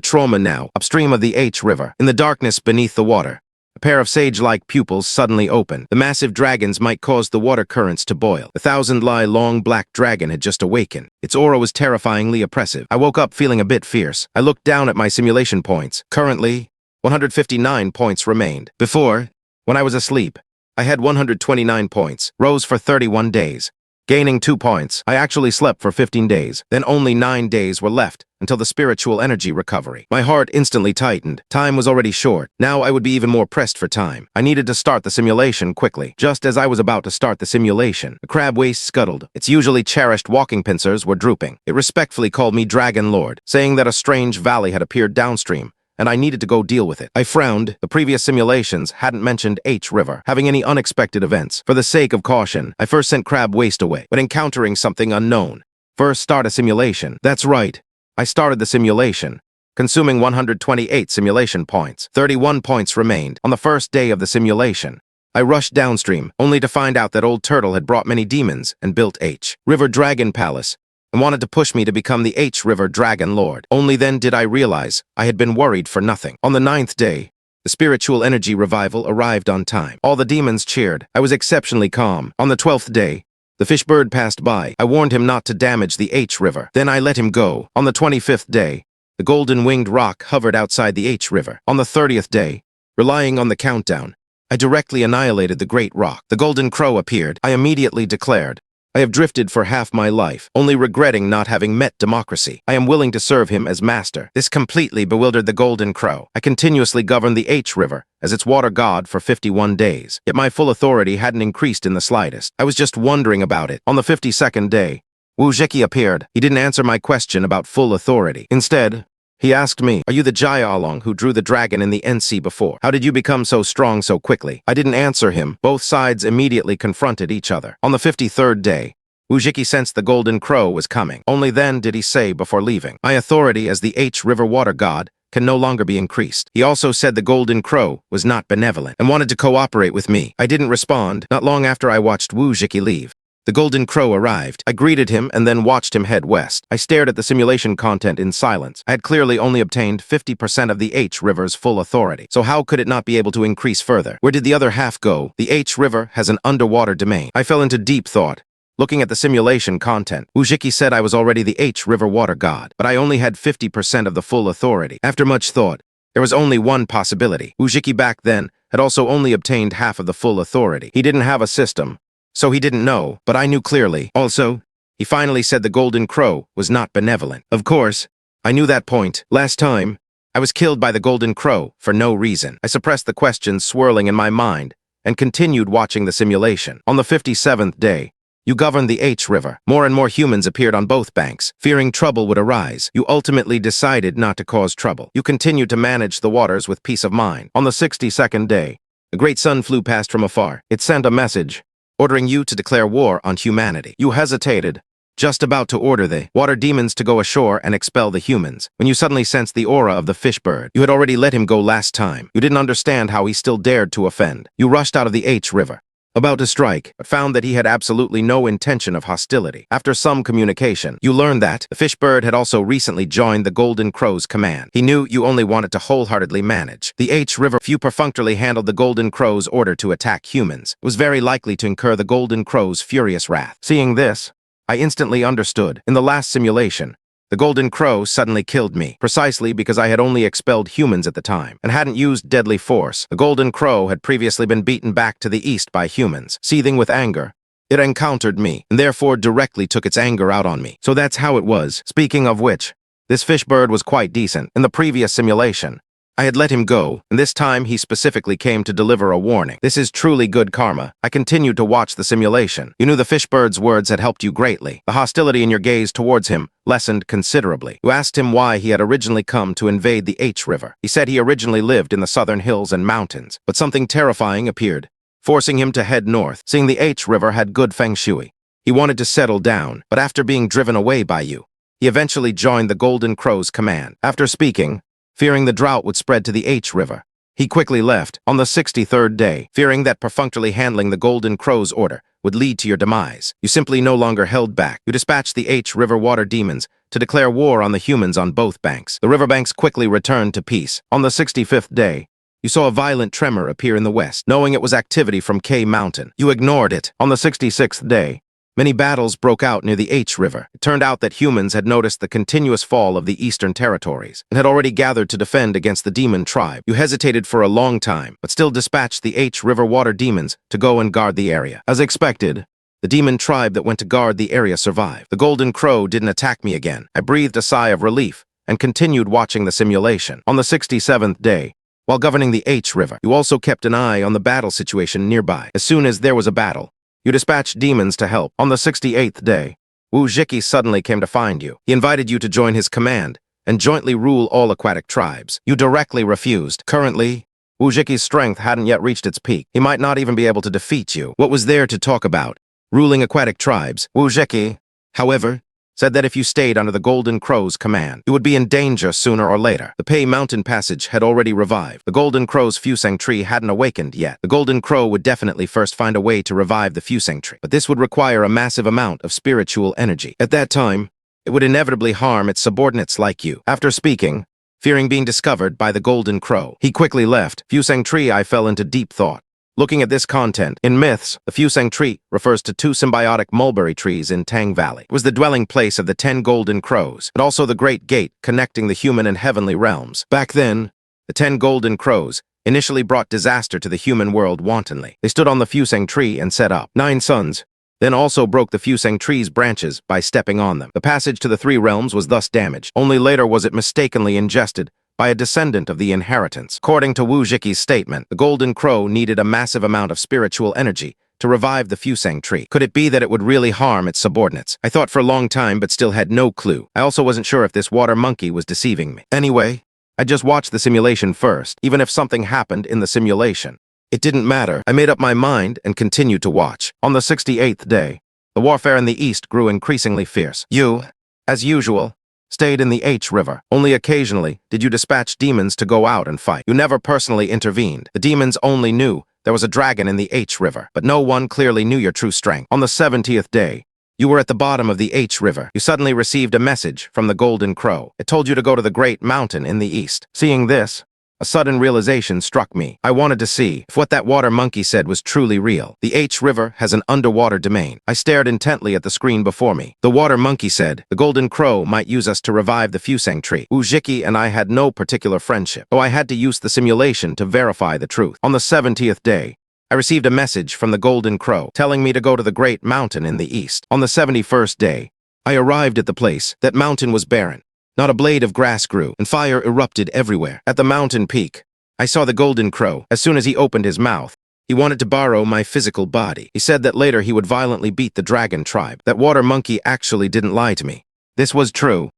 trauma now, upstream of the H River. In the darkness beneath the water, a pair of sage-like pupils suddenly opened. The massive dragons might cause the water currents to boil. The thousand-lie-long black dragon had just awakened. Its aura was terrifyingly oppressive. I woke up feeling a bit fierce. I looked down at my simulation points. Currently, 159 points remained. Before, when I was asleep, I had 129 points, rose for 31 days. Gaining 2 points, I actually slept for 15 days. Then only 9 days were left until the spiritual energy recovery. My heart instantly tightened. Time was already short. Now I would be even more pressed for time. I needed to start the simulation quickly. Just as I was about to start the simulation, the crab waist scuttled. Its usually cherished walking pincers were drooping. It respectfully called me Dragon Lord, saying that a strange valley had appeared downstream, and I needed to go deal with it. I frowned. The previous simulations hadn't mentioned H River having any unexpected events. For the sake of caution, I first sent Crab Waste away, but encountering something unknown. First, start a simulation. That's right. I started the simulation, consuming 128 simulation points. 31 points remained. On the first day of the simulation, I rushed downstream, only to find out that Old Turtle had brought many demons and built H River Dragon Palace, and wanted to push me to become the H River Dragon Lord. Only then did I realize I had been worried for nothing. On the 9th day, the spiritual energy revival arrived on time. All the demons cheered. I was exceptionally calm. On the 12th day, the fish bird passed by. I warned him not to damage the H River. Then I let him go. On the 25th day, the golden-winged rock hovered outside the H River. On the 30th day, relying on the countdown, I directly annihilated the great rock. The golden crow appeared. I immediately declared, I have drifted for half my life, only regretting not having met democracy. I am willing to serve him as master. This completely bewildered the Golden Crow. I continuously governed the H River as its water god for 51 days, yet my full authority hadn't increased in the slightest. I was just wondering about it. On the 52nd day, Wuzhiqi appeared. He didn't answer my question about full authority. Instead, he asked me, are you the Jialong who drew the dragon in the NC before? How did you become so strong so quickly? I didn't answer him. Both sides immediately confronted each other. On the 53rd day, Wuzhiqi sensed the Golden Crow was coming. Only then did he say before leaving, my authority as the H River Water God can no longer be increased. He also said the Golden Crow was not benevolent and wanted to cooperate with me. I didn't respond. Not long after I watched Wuzhiqi leave, the Golden Crow arrived. I greeted him and then watched him head west. I stared at the simulation content in silence. I had clearly only obtained 50% of the H River's full authority, so how could it not be able to increase further? Where did the other half go? The H River has an underwater domain. I fell into deep thought. Looking at the simulation content, Wuzhiqi said I was already the H River Water God, but I only had 50% of the full authority. After much thought, there was only one possibility. Wuzhiqi back then had also only obtained half of the full authority. He didn't have a system, so he didn't know, but I knew clearly. Also, he finally said the Golden Crow was not benevolent. Of course, I knew that point. Last time, I was killed by the Golden Crow for no reason. I suppressed the questions swirling in my mind and continued watching the simulation. On the 57th day, you governed the H River. More and more humans appeared on both banks. Fearing trouble would arise, you ultimately decided not to cause trouble. You continued to manage the waters with peace of mind. On the 62nd day, a great sun flew past from afar. It sent a message, ordering you to declare war on humanity. You hesitated, just about to order the water demons to go ashore and expel the humans, when you suddenly sensed the aura of the fish bird. You had already let him go last time. You didn't understand how he still dared to offend. You rushed out of the H River, about to strike, but found that he had absolutely no intention of hostility. After some communication, you learned that the fish bird had also recently joined the Golden Crow's command. He knew you only wanted to wholeheartedly manage the H River. If you perfunctorily handled the Golden Crow's order to attack humans, it was very likely to incur the Golden Crow's furious wrath. Seeing this, I instantly understood. In the last simulation, the Golden Crow suddenly killed me, precisely because I had only expelled humans at the time, and hadn't used deadly force. The Golden Crow had previously been beaten back to the east by humans. Seething with anger, it encountered me, and therefore directly took its anger out on me. So that's how it was. Speaking of which, this fish bird was quite decent. In the previous simulation, I had let him go, and this time he specifically came to deliver a warning. This is truly good karma. I continued to watch the simulation. You knew the fish bird's words had helped you greatly. The hostility in your gaze towards him lessened considerably. You asked him why he had originally come to invade the H River. He said he originally lived in the southern hills and mountains, but something terrifying appeared, forcing him to head north. Seeing the H River had good feng shui, He wanted to settle down, but after being driven away by you, he eventually joined the Golden Crow's command. After speaking, fearing the drought would spread to the H River, he quickly left on the 63rd day, fearing that perfunctorily handling the Golden Crow's order would lead to your demise. You simply no longer held back. You dispatched the H River water demons to declare war on the humans on both banks. The riverbanks quickly returned to peace. On the 65th day, you saw a violent tremor appear in the west. Knowing it was activity from K Mountain, you ignored it. On the 66th day, many battles broke out near the H River. It turned out that humans had noticed the continuous fall of the eastern territories and had already gathered to defend against the demon tribe. You hesitated for a long time, but still dispatched the H River water demons to go and guard the area. As expected, the demon tribe that went to guard the area survived. The Golden Crow didn't attack me again. I breathed a sigh of relief and continued watching the simulation. On the 67th day, while governing the H River, you also kept an eye on the battle situation nearby. As soon as there was a battle, you dispatched demons to help. On the 68th day, Wuzhiqi suddenly came to find you. He invited you to join his command and jointly rule all aquatic tribes. You directly refused. Currently, Wuzhiqi's strength hadn't yet reached its peak. He might not even be able to defeat you. What was there to talk about? Ruling aquatic tribes. Wuzhiqi, however, said that if you stayed under the Golden Crow's command, you would be in danger sooner or later. The Pei Mountain Passage had already revived. The Golden Crow's fusang tree hadn't awakened yet. The Golden Crow would definitely first find a way to revive the fusang tree, but this would require a massive amount of spiritual energy. At that time, it would inevitably harm its subordinates like you. After speaking, fearing being discovered by the Golden Crow, he quickly left. Fusang tree, I fell into deep thought. Looking at this content, in myths, the fusang tree refers to two symbiotic mulberry trees in Tang Valley. It was the dwelling place of the 10 Golden Crows, but also the Great Gate connecting the human and heavenly realms. Back then, the 10 Golden Crows initially brought disaster to the human world wantonly. They stood on the fusang tree and set up 9 suns, then also broke the fusang tree's branches by stepping on them. The passage to the 3 realms was thus damaged. Only later was it mistakenly ingested by a descendant of the inheritance. According to Wuzhiqi's statement, the Golden Crow needed a massive amount of spiritual energy to revive the fusang tree. Could it be that it would really harm its subordinates? I thought for a long time but still had no clue. I also wasn't sure if this water monkey was deceiving me. Anyway, I just watched the simulation first, even if something happened in the simulation. It didn't matter. I made up my mind and continued to watch. On the 68th day, the warfare in the east grew increasingly fierce. You, as usual, stayed in the H River. Only occasionally did you dispatch demons to go out and fight. You never personally intervened. The demons only knew there was a dragon in the H River, but no one clearly knew your true strength. On the 70th day, you were at the bottom of the H River. You suddenly received a message from the Golden Crow. It told you to go to the Great Mountain in the east. Seeing this, a sudden realization struck me. I wanted to see if what that water monkey said was truly real. The H River has an underwater domain. I stared intently at the screen before me. The water monkey said, the Golden Crow might use us to revive the fusang tree. Wuzhiqi and I had no particular friendship, so I had to use the simulation to verify the truth. On the 70th day, I received a message from the Golden Crow telling me to go to the Great Mountain in the east. On the 71st day, I arrived at the place. That mountain was barren. Not a blade of grass grew, and fire erupted everywhere. At the mountain peak, I saw the Golden Crow. As soon as he opened his mouth, he wanted to borrow my physical body. He said that later he would violently beat the dragon tribe. That water monkey actually didn't lie to me. This was true.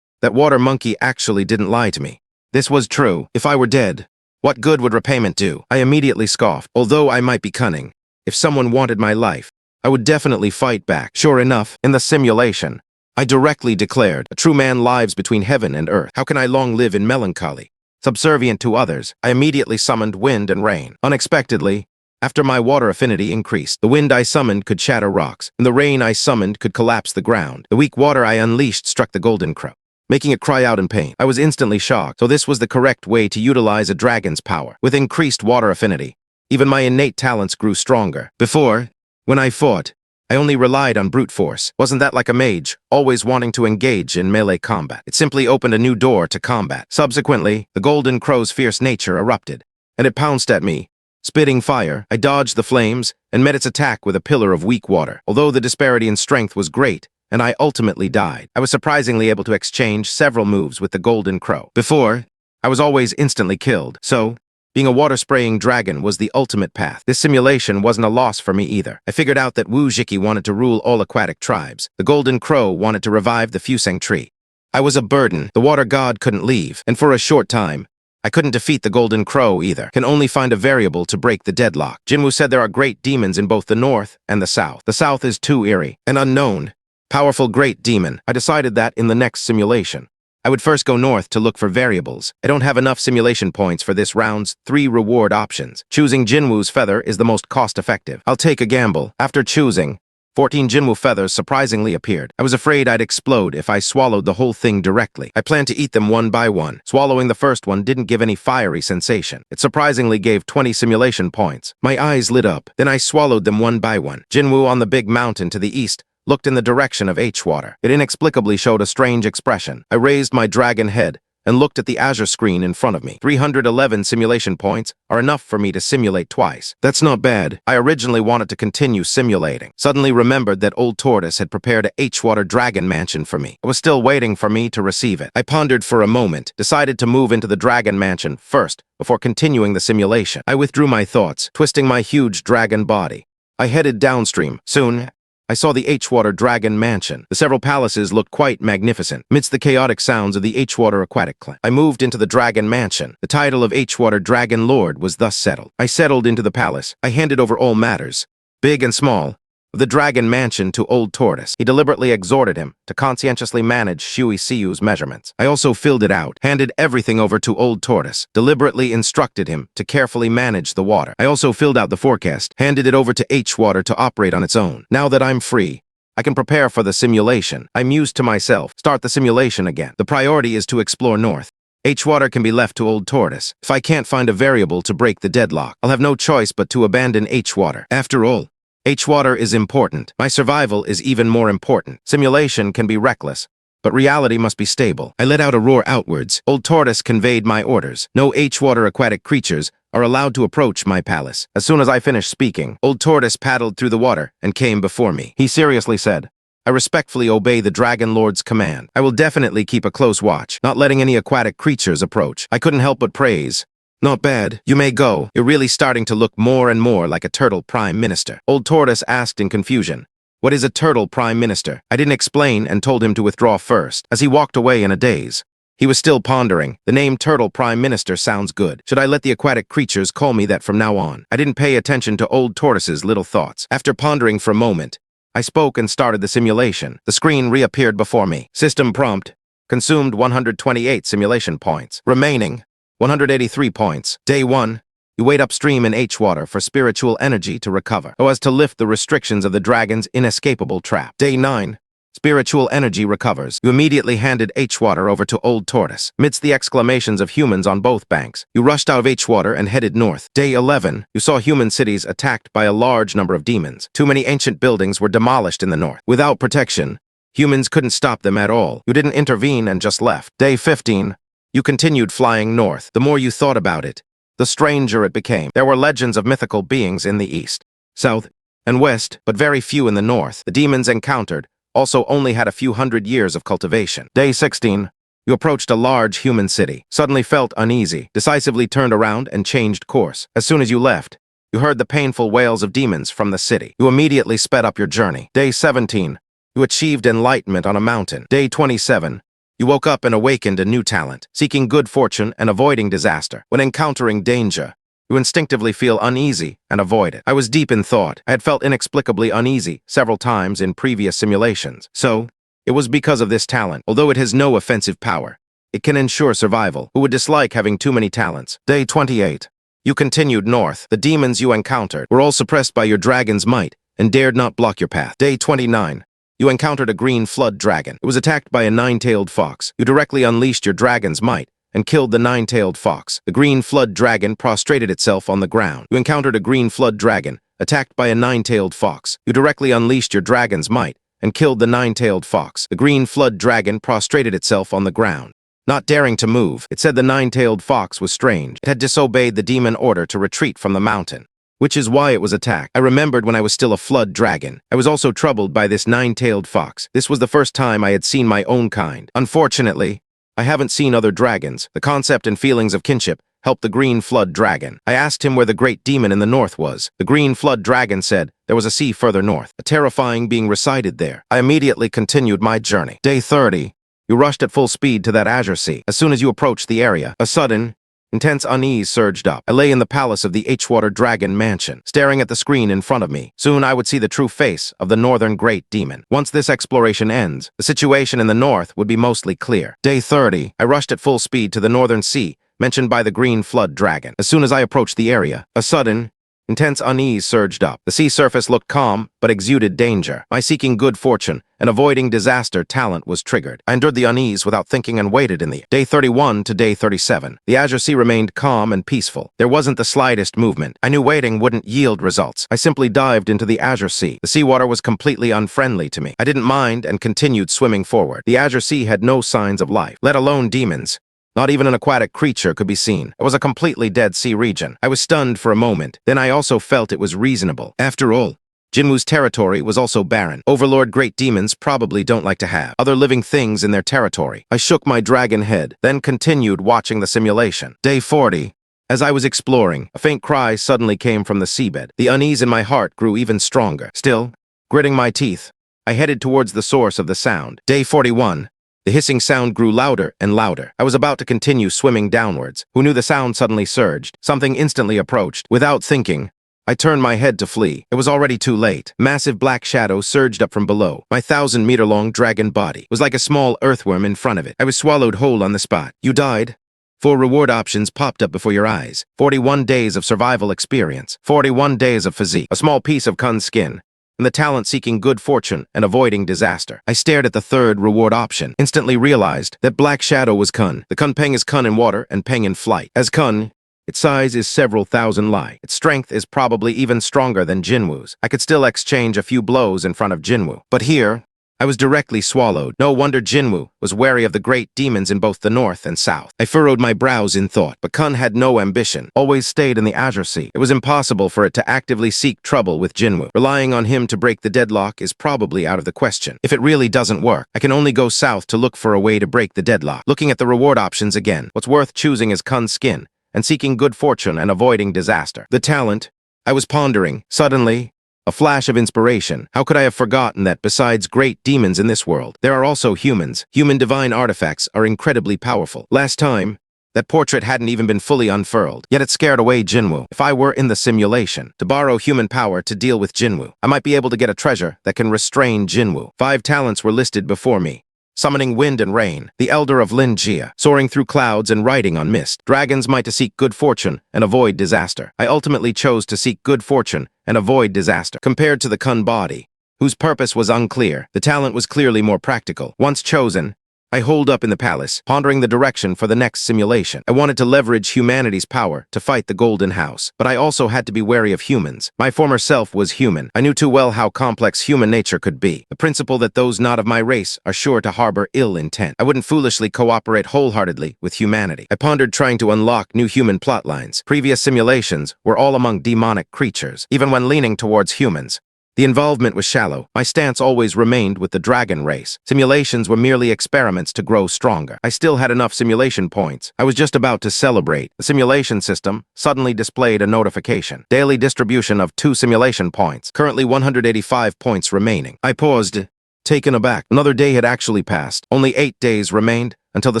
That water monkey actually didn't lie to me. This was true. If I were dead, what good would repayment do? I immediately scoffed. Although I might be cunning, if someone wanted my life, I would definitely fight back. Sure enough, in the simulation, I directly declared, a true man lives between heaven and earth. How can I long live in melancholy? Subservient to others, I immediately summoned wind and rain. Unexpectedly, after my water affinity increased, the wind I summoned could shatter rocks, and the rain I summoned could collapse the ground. The weak water I unleashed struck the Golden Crow, making it cry out in pain. I was instantly shocked, so this was the correct way to utilize a dragon's power. With increased water affinity, even my innate talents grew stronger. Before, when I fought, I only relied on brute force. Wasn't that like a mage, always wanting to engage in melee combat? It simply opened a new door to combat. Subsequently, the Golden Crow's fierce nature erupted, and it pounced at me. Spitting fire, I dodged the flames and met its attack with a pillar of weak water. Although the disparity in strength was great, and I ultimately died, I was surprisingly able to exchange several moves with the Golden Crow. Before, I was always instantly killed, so being a water-spraying dragon was the ultimate path. This simulation wasn't a loss for me either. I figured out that Wuzhiqi wanted to rule all aquatic tribes. The Golden Crow wanted to revive the fusang tree. I was a burden. The water god couldn't leave, and for a short time, I couldn't defeat the Golden Crow either. Can only find a variable to break the deadlock. Jinwu said there are great demons in both the north and the south. The south is too eerie. An unknown, powerful great demon. I decided that in the next simulation, I would first go north to look for variables. I don't have enough simulation points for this round's 3 reward options. Choosing Jinwu's feather is the most cost-effective. I'll take a gamble. After choosing, 14 Jinwu feathers surprisingly appeared. I was afraid I'd explode if I swallowed the whole thing directly. I planned to eat them one by one. Swallowing the first one didn't give any fiery sensation. It surprisingly gave 20 simulation points. My eyes lit up. Then I swallowed them one by one. Jinwu on the big mountain to the east looked in the direction of H-water. It inexplicably showed a strange expression. I raised my dragon head and looked at the Azure screen in front of me. 311 simulation points are enough for me to simulate twice. That's not bad. I originally wanted to continue simulating. Suddenly remembered that Old Tortoise had prepared a H-water dragon mansion for me. It was still waiting for me to receive it. I pondered for a moment, decided to move into the dragon mansion first before continuing the simulation. I withdrew my thoughts, twisting my huge dragon body. I headed downstream. Soon, I saw the H-water dragon mansion. The several palaces looked quite magnificent, amidst the chaotic sounds of the H-water aquatic clan. I moved into the dragon mansion. The title of H-water dragon lord was thus settled. I settled into the palace. I handed over all matters, big and small, of the dragon mansion to Old Tortoise. He deliberately exhorted him to conscientiously manage Shui Siu's measurements. I also filled it out, handed everything over to Old Tortoise, deliberately instructed him to carefully manage the water. I also filled out the forecast, handed it over to H-water to operate on its own. Now that I'm free, I can prepare for the simulation. I mused to myself, start the simulation again. The priority is to explore north. H-water can be left to Old Tortoise. If I can't find a variable to break the deadlock, I'll have no choice but to abandon H-water. After all, H-water is important. My survival is even more important. Simulation can be reckless, but reality must be stable. I let out a roar outwards. Old Tortoise conveyed my orders. No H-water aquatic creatures are allowed to approach my palace. As soon as I finished speaking, Old Tortoise paddled through the water and came before me. He seriously said, I respectfully obey the Dragon Lord's command. I will definitely keep a close watch, not letting any aquatic creatures approach. I couldn't help but praise. Not bad. You may go. You're really starting to look more and more like a turtle prime minister. Old Tortoise asked in confusion, what is a turtle prime minister? I didn't explain and told him to withdraw first, as he walked away in a daze. He was still pondering. The name turtle prime minister sounds good. Should I let the aquatic creatures call me that from now on? I didn't pay attention to Old Tortoise's little thoughts. After pondering for a moment, I spoke and started the simulation. The screen reappeared before me. System prompt. Consumed 128 simulation points. Remaining 183 points. Day 1. You wait upstream in H-water for spiritual energy to recover, so as to lift the restrictions of the dragon's inescapable trap. Day 9. Spiritual energy recovers. You immediately handed H-water over to Old Tortoise. Amidst the exclamations of humans on both banks, you rushed out of H-water and headed north. Day 11. You saw human cities attacked by a large number of demons. Too many ancient buildings were demolished in the north. Without protection, humans couldn't stop them at all. You didn't intervene and just left. Day 15. You continued flying north. The more you thought about it, the stranger it became. There were legends of mythical beings in the east, south, and west, but very few in the north. The demons encountered also only had a few hundred years of cultivation. Day 16. You approached a large human city, suddenly felt uneasy, decisively turned around and changed course. As soon as you left, you heard the painful wails of demons from the city. You immediately sped up your journey. Day 17. You achieved enlightenment on a mountain. Day 27. You woke up and awakened a new talent, seeking good fortune and avoiding disaster. When encountering danger, you instinctively feel uneasy and avoid it. I was deep in thought. I had felt inexplicably uneasy several times in previous simulations. So, it was because of this talent. Although it has no offensive power, it can ensure survival. Who would dislike having too many talents? Day 28. You continued north. The demons you encountered were all suppressed by your dragon's might and dared not block your path. Day 29. You encountered a green flood dragon. It was attacked by a nine-tailed fox. You directly unleashed your dragon's might and killed the nine-tailed fox. The green flood dragon prostrated itself on the ground. You encountered a green flood dragon attacked by a nine-tailed fox. You directly unleashed your dragon's might and killed the nine-tailed fox. The green flood dragon prostrated itself on the ground, not daring to move. It said the nine-tailed fox was strange. It had disobeyed the demon order to retreat from the mountain, which is why it was attacked. I remembered when I was still a flood dragon. I was also troubled by this nine-tailed fox. This was the first time I had seen my own kind. Unfortunately, I haven't seen other dragons. The concept and feelings of kinship helped the green flood dragon. I asked him where the great demon in the north was. The green flood dragon said there was a sea further north, a terrifying being resided there. I immediately continued my journey. Day 30. You rushed at full speed to that azure sea. As soon as you approached the area, a sudden, Intense unease surged up. I lay in the palace of the H-Water Dragon Mansion, staring at the screen in front of me. Soon I would see the true face of the Northern Great Demon. Once this exploration ends, the situation in the north would be mostly clear. Day 30, I rushed at full speed to the Northern Sea, mentioned by the Green Flood Dragon. As soon as I approached the area, a sudden, intense unease surged up. The sea surface looked calm, but exuded danger. My seeking good fortune and avoiding disaster talent was triggered. I endured the unease without thinking and waited in the Day 31 to Day 37. The Azure Sea remained calm and peaceful. There wasn't the slightest movement. I knew waiting wouldn't yield results. I simply dived into the Azure Sea. The seawater was completely unfriendly to me. I didn't mind and continued swimming forward. The Azure Sea had no signs of life, let alone demons. Not even an aquatic creature could be seen. It was a completely dead sea region. I was stunned for a moment. Then I also felt it was reasonable. After all, Jinwu's territory was also barren. Overlord great demons probably don't like to have other living things in their territory. I shook my dragon head, then continued watching the simulation. Day 40. As I was exploring, a faint cry suddenly came from the seabed. The unease in my heart grew even stronger. Still, gritting my teeth, I headed towards the source of the sound. Day 41. The hissing sound grew louder and louder. I was about to continue swimming downwards. Who knew the sound suddenly surged? Something instantly approached. Without thinking, I turned my head to flee. It was already too late. Massive black shadow surged up from below. My 1,000-meter-long dragon body was like a small earthworm in front of it. I was swallowed whole on the spot. You died? 4 reward options popped up before your eyes. 41 days of survival experience. 41 days of physique. A small piece of Kun's skin. And the talent seeking good fortune and avoiding disaster. I stared at the third reward option, instantly realized that Black Shadow was Kun. The Kun Peng is Kun in water and Peng in flight. As Kun, its size is several thousand Lai. Its strength is probably even stronger than Jinwu's. I could still exchange a few blows in front of Jinwu. But here, I was directly swallowed. No wonder Jinwu was wary of the great demons in both the north and south. I furrowed my brows in thought, but Kun had no ambition, always stayed in the Azure Sea. It was impossible for it to actively seek trouble with Jinwu. Relying on him to break the deadlock is probably out of the question. If it really doesn't work, I can only go south to look for a way to break the deadlock. Looking at the reward options again, what's worth choosing is Kun's skin, and seeking good fortune and avoiding disaster. The talent, I was pondering. Suddenly, a flash of inspiration. How could I have forgotten that besides great demons in this world, there are also humans? Human divine artifacts are incredibly powerful. Last time, that portrait hadn't even been fully unfurled, yet it scared away Jinwu. If I were in the simulation, to borrow human power to deal with Jinwu, I might be able to get a treasure that can restrain Jinwu. 5 talents were listed before me. Summoning wind and rain, the elder of Xianxia, soaring through clouds and riding on mist. Dragons might to seek good fortune and avoid disaster. I ultimately chose to seek good fortune and avoid disaster. Compared to the Kun body, whose purpose was unclear, the talent was clearly more practical. Once chosen, I holed up in the palace, pondering the direction for the next simulation. I wanted to leverage humanity's power to fight the Golden House, but I also had to be wary of humans. My former self was human. I knew too well how complex human nature could be. The principle that those not of my race are sure to harbor ill intent. I wouldn't foolishly cooperate wholeheartedly with humanity. I pondered trying to unlock new human plotlines. Previous simulations were all among demonic creatures, even when leaning towards humans. The involvement was shallow. My stance always remained with the dragon race. Simulations were merely experiments to grow stronger. I still had enough simulation points. I was just about to celebrate. The simulation system suddenly displayed a notification. Daily distribution of 2 simulation points. Currently 185 points remaining. I paused, taken aback. Another day had actually passed. Only 8 days remained until the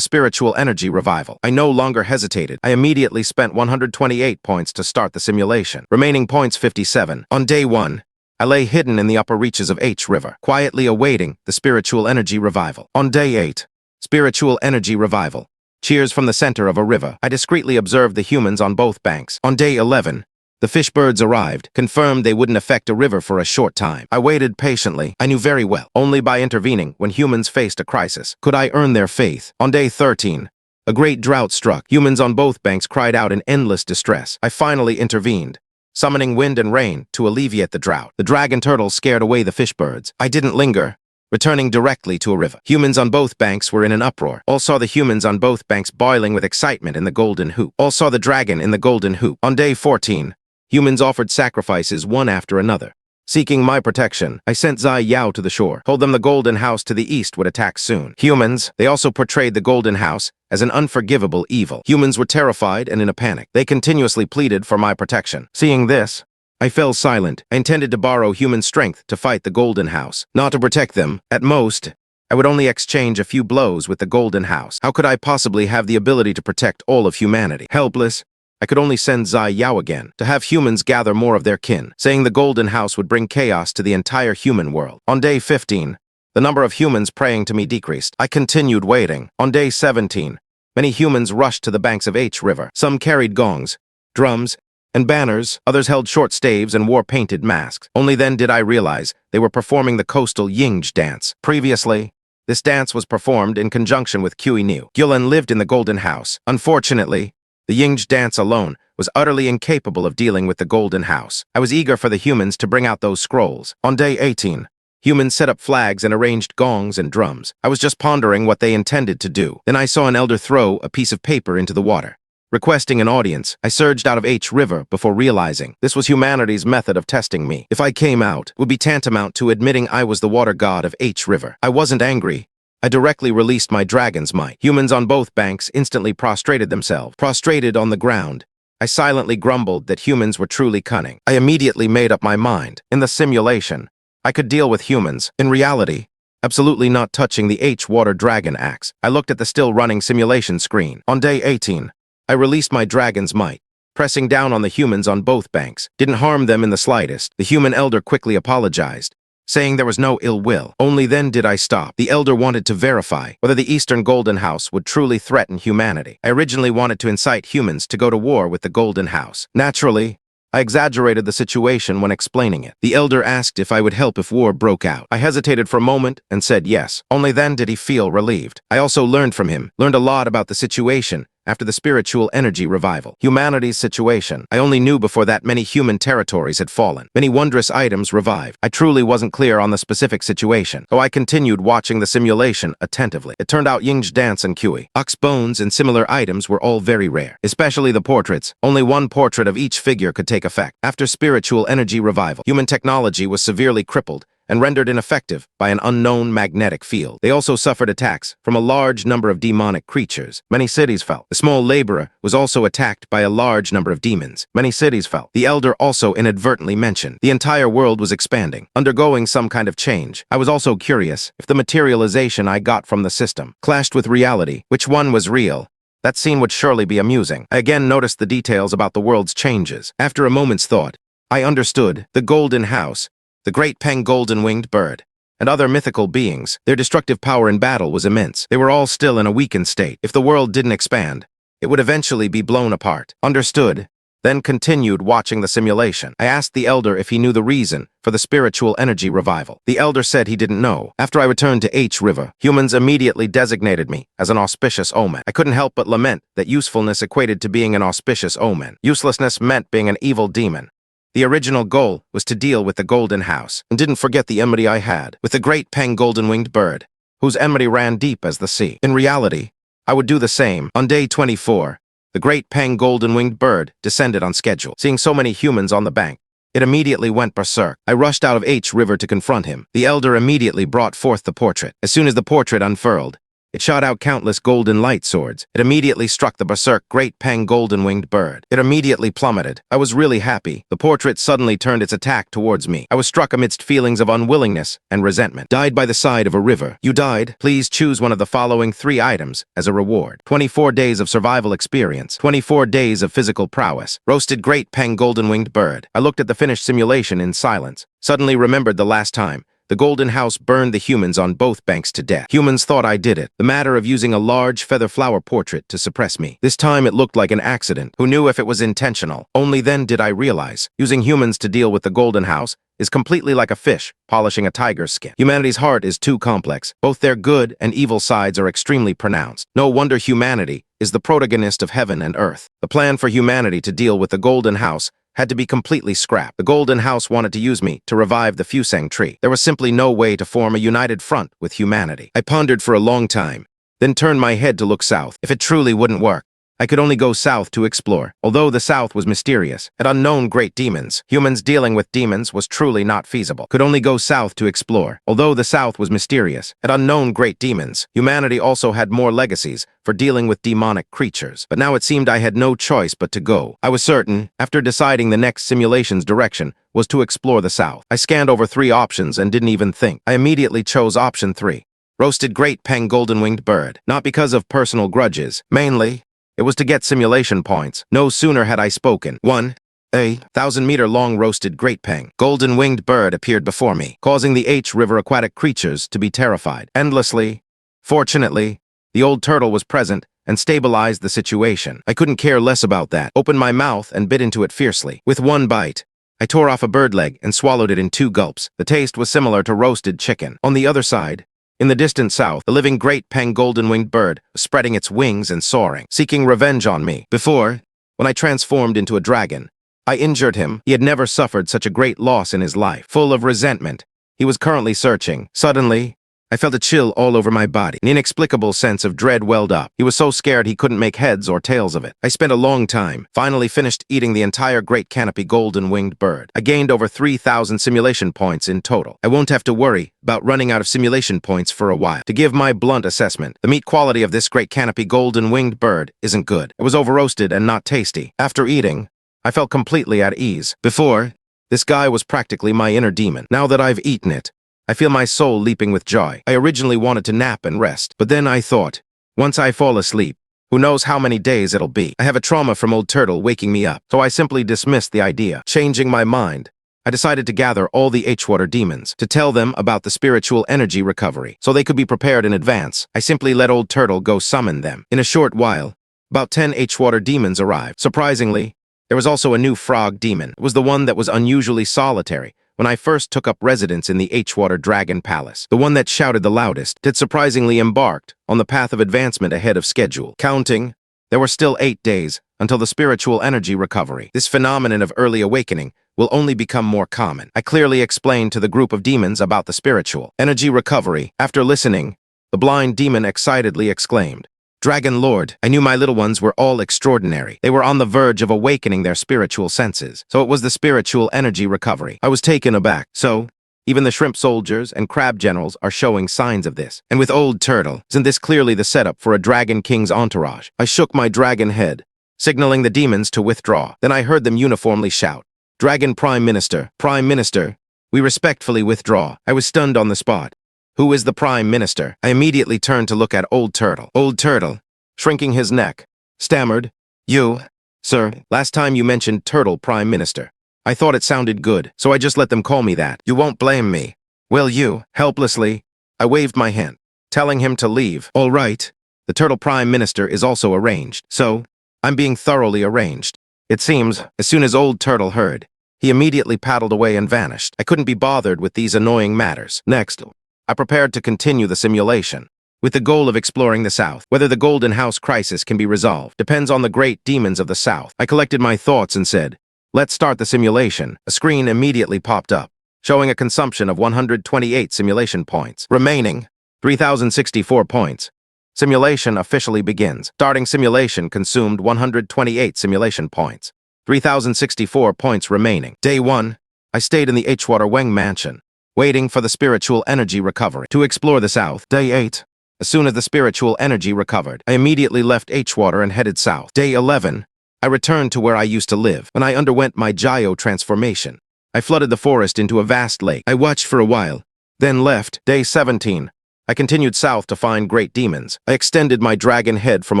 spiritual energy revival. I no longer hesitated. I immediately spent 128 points to start the simulation. Remaining points 57. On day 1, I lay hidden in the upper reaches of H River, quietly awaiting the spiritual energy revival. On day 8, spiritual energy revival. Cheers from the center of a river. I discreetly observed the humans on both banks. On day 11, the fish birds arrived, confirmed they wouldn't affect a river for a short time. I waited patiently. I knew very well, only by intervening when humans faced a crisis could I earn their faith. On day 13, a great drought struck. Humans on both banks cried out in endless distress. I finally intervened, summoning wind and rain to alleviate the drought. The dragon turtles scared away the fish birds. I didn't linger, returning directly to a river. Humans on both banks were in an uproar. All saw the humans on both banks boiling with excitement in the golden hoop. All saw the dragon in the golden hoop. On day 14, humans offered sacrifices one after another. Seeking my protection, I sent Zai Yao to the shore, told them the Golden House to the east would attack soon. Humans, they also portrayed the Golden House as an unforgivable evil. Humans were terrified and in a panic. They continuously pleaded for my protection. Seeing this, I fell silent. I intended to borrow human strength to fight the Golden House, not to protect them. At most, I would only exchange a few blows with the Golden House. How could I possibly have the ability to protect all of humanity? Helpless, I could only send Zai Yao again, to have humans gather more of their kin, saying the Golden House would bring chaos to the entire human world. On day 15, the number of humans praying to me decreased. I continued waiting. On day 17, many humans rushed to the banks of H River. Some carried gongs, drums, and banners, others held short staves and wore painted masks. Only then did I realize they were performing the coastal Yingzhi dance. Previously, this dance was performed in conjunction with Kui Niu. Gulen lived in the Golden House. Unfortunately, the Yingzhi dance alone was utterly incapable of dealing with the Golden House. I was eager for the humans to bring out those scrolls. On day 18, humans set up flags and arranged gongs and drums. I was just pondering what they intended to do. Then I saw an elder throw a piece of paper into the water. Requesting an audience, I surged out of H River before realizing this was humanity's method of testing me. If I came out, it would be tantamount to admitting I was the water god of H River. I wasn't angry. I directly released my dragon's might. Humans on both banks instantly prostrated themselves. Prostrated on the ground, I silently grumbled that humans were truly cunning. I immediately made up my mind. In the simulation, I could deal with humans. In reality, absolutely not touching the H-Water Dragon axe. I looked at the still-running simulation screen. On day 18, I released my dragon's might, pressing down on the humans on both banks. Didn't harm them in the slightest. The human elder quickly apologized, saying there was no ill will. Only then did I stop. The elder wanted to verify whether the Eastern Golden House would truly threaten humanity. I originally wanted to incite humans to go to war with the Golden House. Naturally, I exaggerated the situation when explaining it. The elder asked if I would help if war broke out. I hesitated for a moment and said yes. Only then did he feel relieved. I also learned from him, learned a lot about the situation after the spiritual energy revival. Humanity's situation. I only knew before that many human territories had fallen. Many wondrous items revived. I truly wasn't clear on the specific situation, so I continued watching the simulation attentively. It turned out Yingzhi dance and Kui, ox bones and similar items were all very rare, especially the portraits. Only one portrait of each figure could take effect. After spiritual energy revival, human technology was severely crippled and rendered ineffective by an unknown magnetic field. They also suffered attacks from a large number of demonic creatures. Many cities fell. The small laborer was also attacked by a large number of demons. Many cities fell. The elder also inadvertently mentioned the entire world was expanding, undergoing some kind of change. I was also curious if the materialization I got from the system clashed with reality. Which one was real? That scene would surely be amusing. I again noticed the details about the world's changes. After a moment's thought, I understood the Golden House, the great Peng golden-winged bird, and other mythical beings. Their destructive power in battle was immense. They were all still in a weakened state. If the world didn't expand, it would eventually be blown apart. Understood. Then continued watching the simulation. I asked the elder if he knew the reason for the spiritual energy revival. The elder said he didn't know. After I returned to H River, humans immediately designated me as an auspicious omen. I couldn't help but lament that usefulness equated to being an auspicious omen. Uselessness meant being an evil demon. The original goal was to deal with the Golden House, and didn't forget the enmity I had with the great Peng golden-winged bird, whose enmity ran deep as the sea. In reality, I would do the same. On day 24, the great Peng golden-winged bird descended on schedule. Seeing so many humans on the bank, it immediately went berserk. I rushed out of H River to confront him. The elder immediately brought forth the portrait. As soon as the portrait unfurled, it shot out countless golden light swords. It immediately struck the berserk great Peng golden-winged bird. It immediately plummeted. I was really happy. The portrait suddenly turned its attack towards me. I was struck amidst feelings of unwillingness and resentment. Died by the side of a river. You died. Please choose one of the following 3 items as a reward. 24 days of survival experience. 24 days of physical prowess. Roasted great Peng golden-winged bird. I looked at the finished simulation in silence. Suddenly remembered the last time the Golden House burned the humans on both banks to death. Humans thought I did it. The matter of using a large feather flower portrait to suppress me. This time it looked like an accident. Who knew if it was intentional? Only then did I realize using humans to deal with the Golden House is completely like a fish polishing a tiger's skin. Humanity's heart is too complex. Both their good and evil sides are extremely pronounced. No wonder humanity is the protagonist of heaven and earth. The plan for humanity to deal with the Golden House had to be completely scrapped. The Golden House wanted to use me to revive the Fusang tree. There was simply no way to form a united front with humanity. I pondered for a long time, then turned my head to look south. If it truly wouldn't work, I could only go south to explore. Although the south was mysterious, had unknown great demons, humans dealing with demons was truly not feasible. Could only go south to explore. Although the south was mysterious, had unknown great demons, humanity also had more legacies for dealing with demonic creatures. But now it seemed I had no choice but to go. I was certain, after deciding the next simulation's direction, was to explore the south. I scanned over 3 options and didn't even think. I immediately chose option 3. Roasted great peng golden-winged bird. Not because of personal grudges. Mainly, it was to get simulation points. No sooner had I spoken. 1,000-meter-long roasted great peng golden-winged bird appeared before me, causing the River aquatic creatures to be terrified. Endlessly. Fortunately, the old turtle was present and stabilized the situation. I couldn't care less about that. Opened my mouth and bit into it fiercely. With one bite, I tore off a bird leg and swallowed it in 2 gulps. The taste was similar to roasted chicken. On the other side, in the distant south, the living great peng golden-winged bird was spreading its wings and soaring, seeking revenge on me. Before, when I transformed into a dragon, I injured him. He had never suffered such a great loss in his life. Full of resentment, he was currently searching. Suddenly, I felt a chill all over my body. An inexplicable sense of dread welled up. He was so scared he couldn't make heads or tails of it. I spent a long time, finally finished eating the entire great canopy golden-winged bird. I gained over 3,000 simulation points in total. I won't have to worry about running out of simulation points for a while. To give my blunt assessment, the meat quality of this great canopy golden-winged bird isn't good. It was over-roasted and not tasty. After eating, I felt completely at ease. Before, this guy was practically my inner demon. Now that I've eaten it, I feel my soul leaping with joy. I originally wanted to nap and rest, but then I thought, once I fall asleep, who knows how many days it'll be. I have a trauma from Old Turtle waking me up, so I simply dismissed the idea. Changing my mind, I decided to gather all the H-Water demons to tell them about the spiritual energy recovery, so they could be prepared in advance. I simply let Old Turtle go summon them. In a short while, about 10 H-Water demons arrived. Surprisingly, there was also a new frog demon. It was the one that was unusually solitary when I first took up residence in the H-Water Dragon Palace. The one that shouted the loudest had surprisingly embarked on the path of advancement ahead of schedule. Counting, there were still 8 days until the spiritual energy recovery. This phenomenon of early awakening will only become more common. I clearly explained to the group of demons about the spiritual energy recovery. After listening, the blind demon excitedly exclaimed, "Dragon Lord, I knew my little ones were all extraordinary. They were on the verge of awakening their spiritual senses. So it was the spiritual energy recovery." I was taken aback. So, even the shrimp soldiers and crab generals are showing signs of this. And with Old Turtle, isn't this clearly the setup for a Dragon King's entourage? I shook my dragon head, signaling the demons to withdraw. Then I heard them uniformly shout, "Dragon Prime Minister, Prime Minister, we respectfully withdraw." I was stunned on the spot. Who is the Prime Minister? I immediately turned to look at Old Turtle. Old Turtle, shrinking his neck, stammered, "You, sir, last time you mentioned Turtle Prime Minister. I thought it sounded good, so I just let them call me that. You won't blame me, will you?" Helplessly, I waved my hand, telling him to leave. "All right, the Turtle Prime Minister is also arranged, so I'm being thoroughly arranged." It seems, as soon as Old Turtle heard, he immediately paddled away and vanished. I couldn't be bothered with these annoying matters. Next, I prepared to continue the simulation, with the goal of exploring the South. Whether the Golden House crisis can be resolved depends on the great demons of the South. I collected my thoughts and said, "Let's start the simulation." A screen immediately popped up, showing a consumption of 128 simulation points, remaining 3,064 points. Simulation officially begins. Starting simulation consumed 128 simulation points, 3,064 points remaining. Day 1, I stayed in the H-Water Weng Mansion, waiting for the spiritual energy recovery. To explore the South. Day 8. As soon as the spiritual energy recovered, I immediately left H-Water and headed south. Day 11. I returned to where I used to live. When I underwent my Gyro transformation, I flooded the forest into a vast lake. I watched for a while, then left. Day 17. I continued south to find great demons. I extended my dragon head from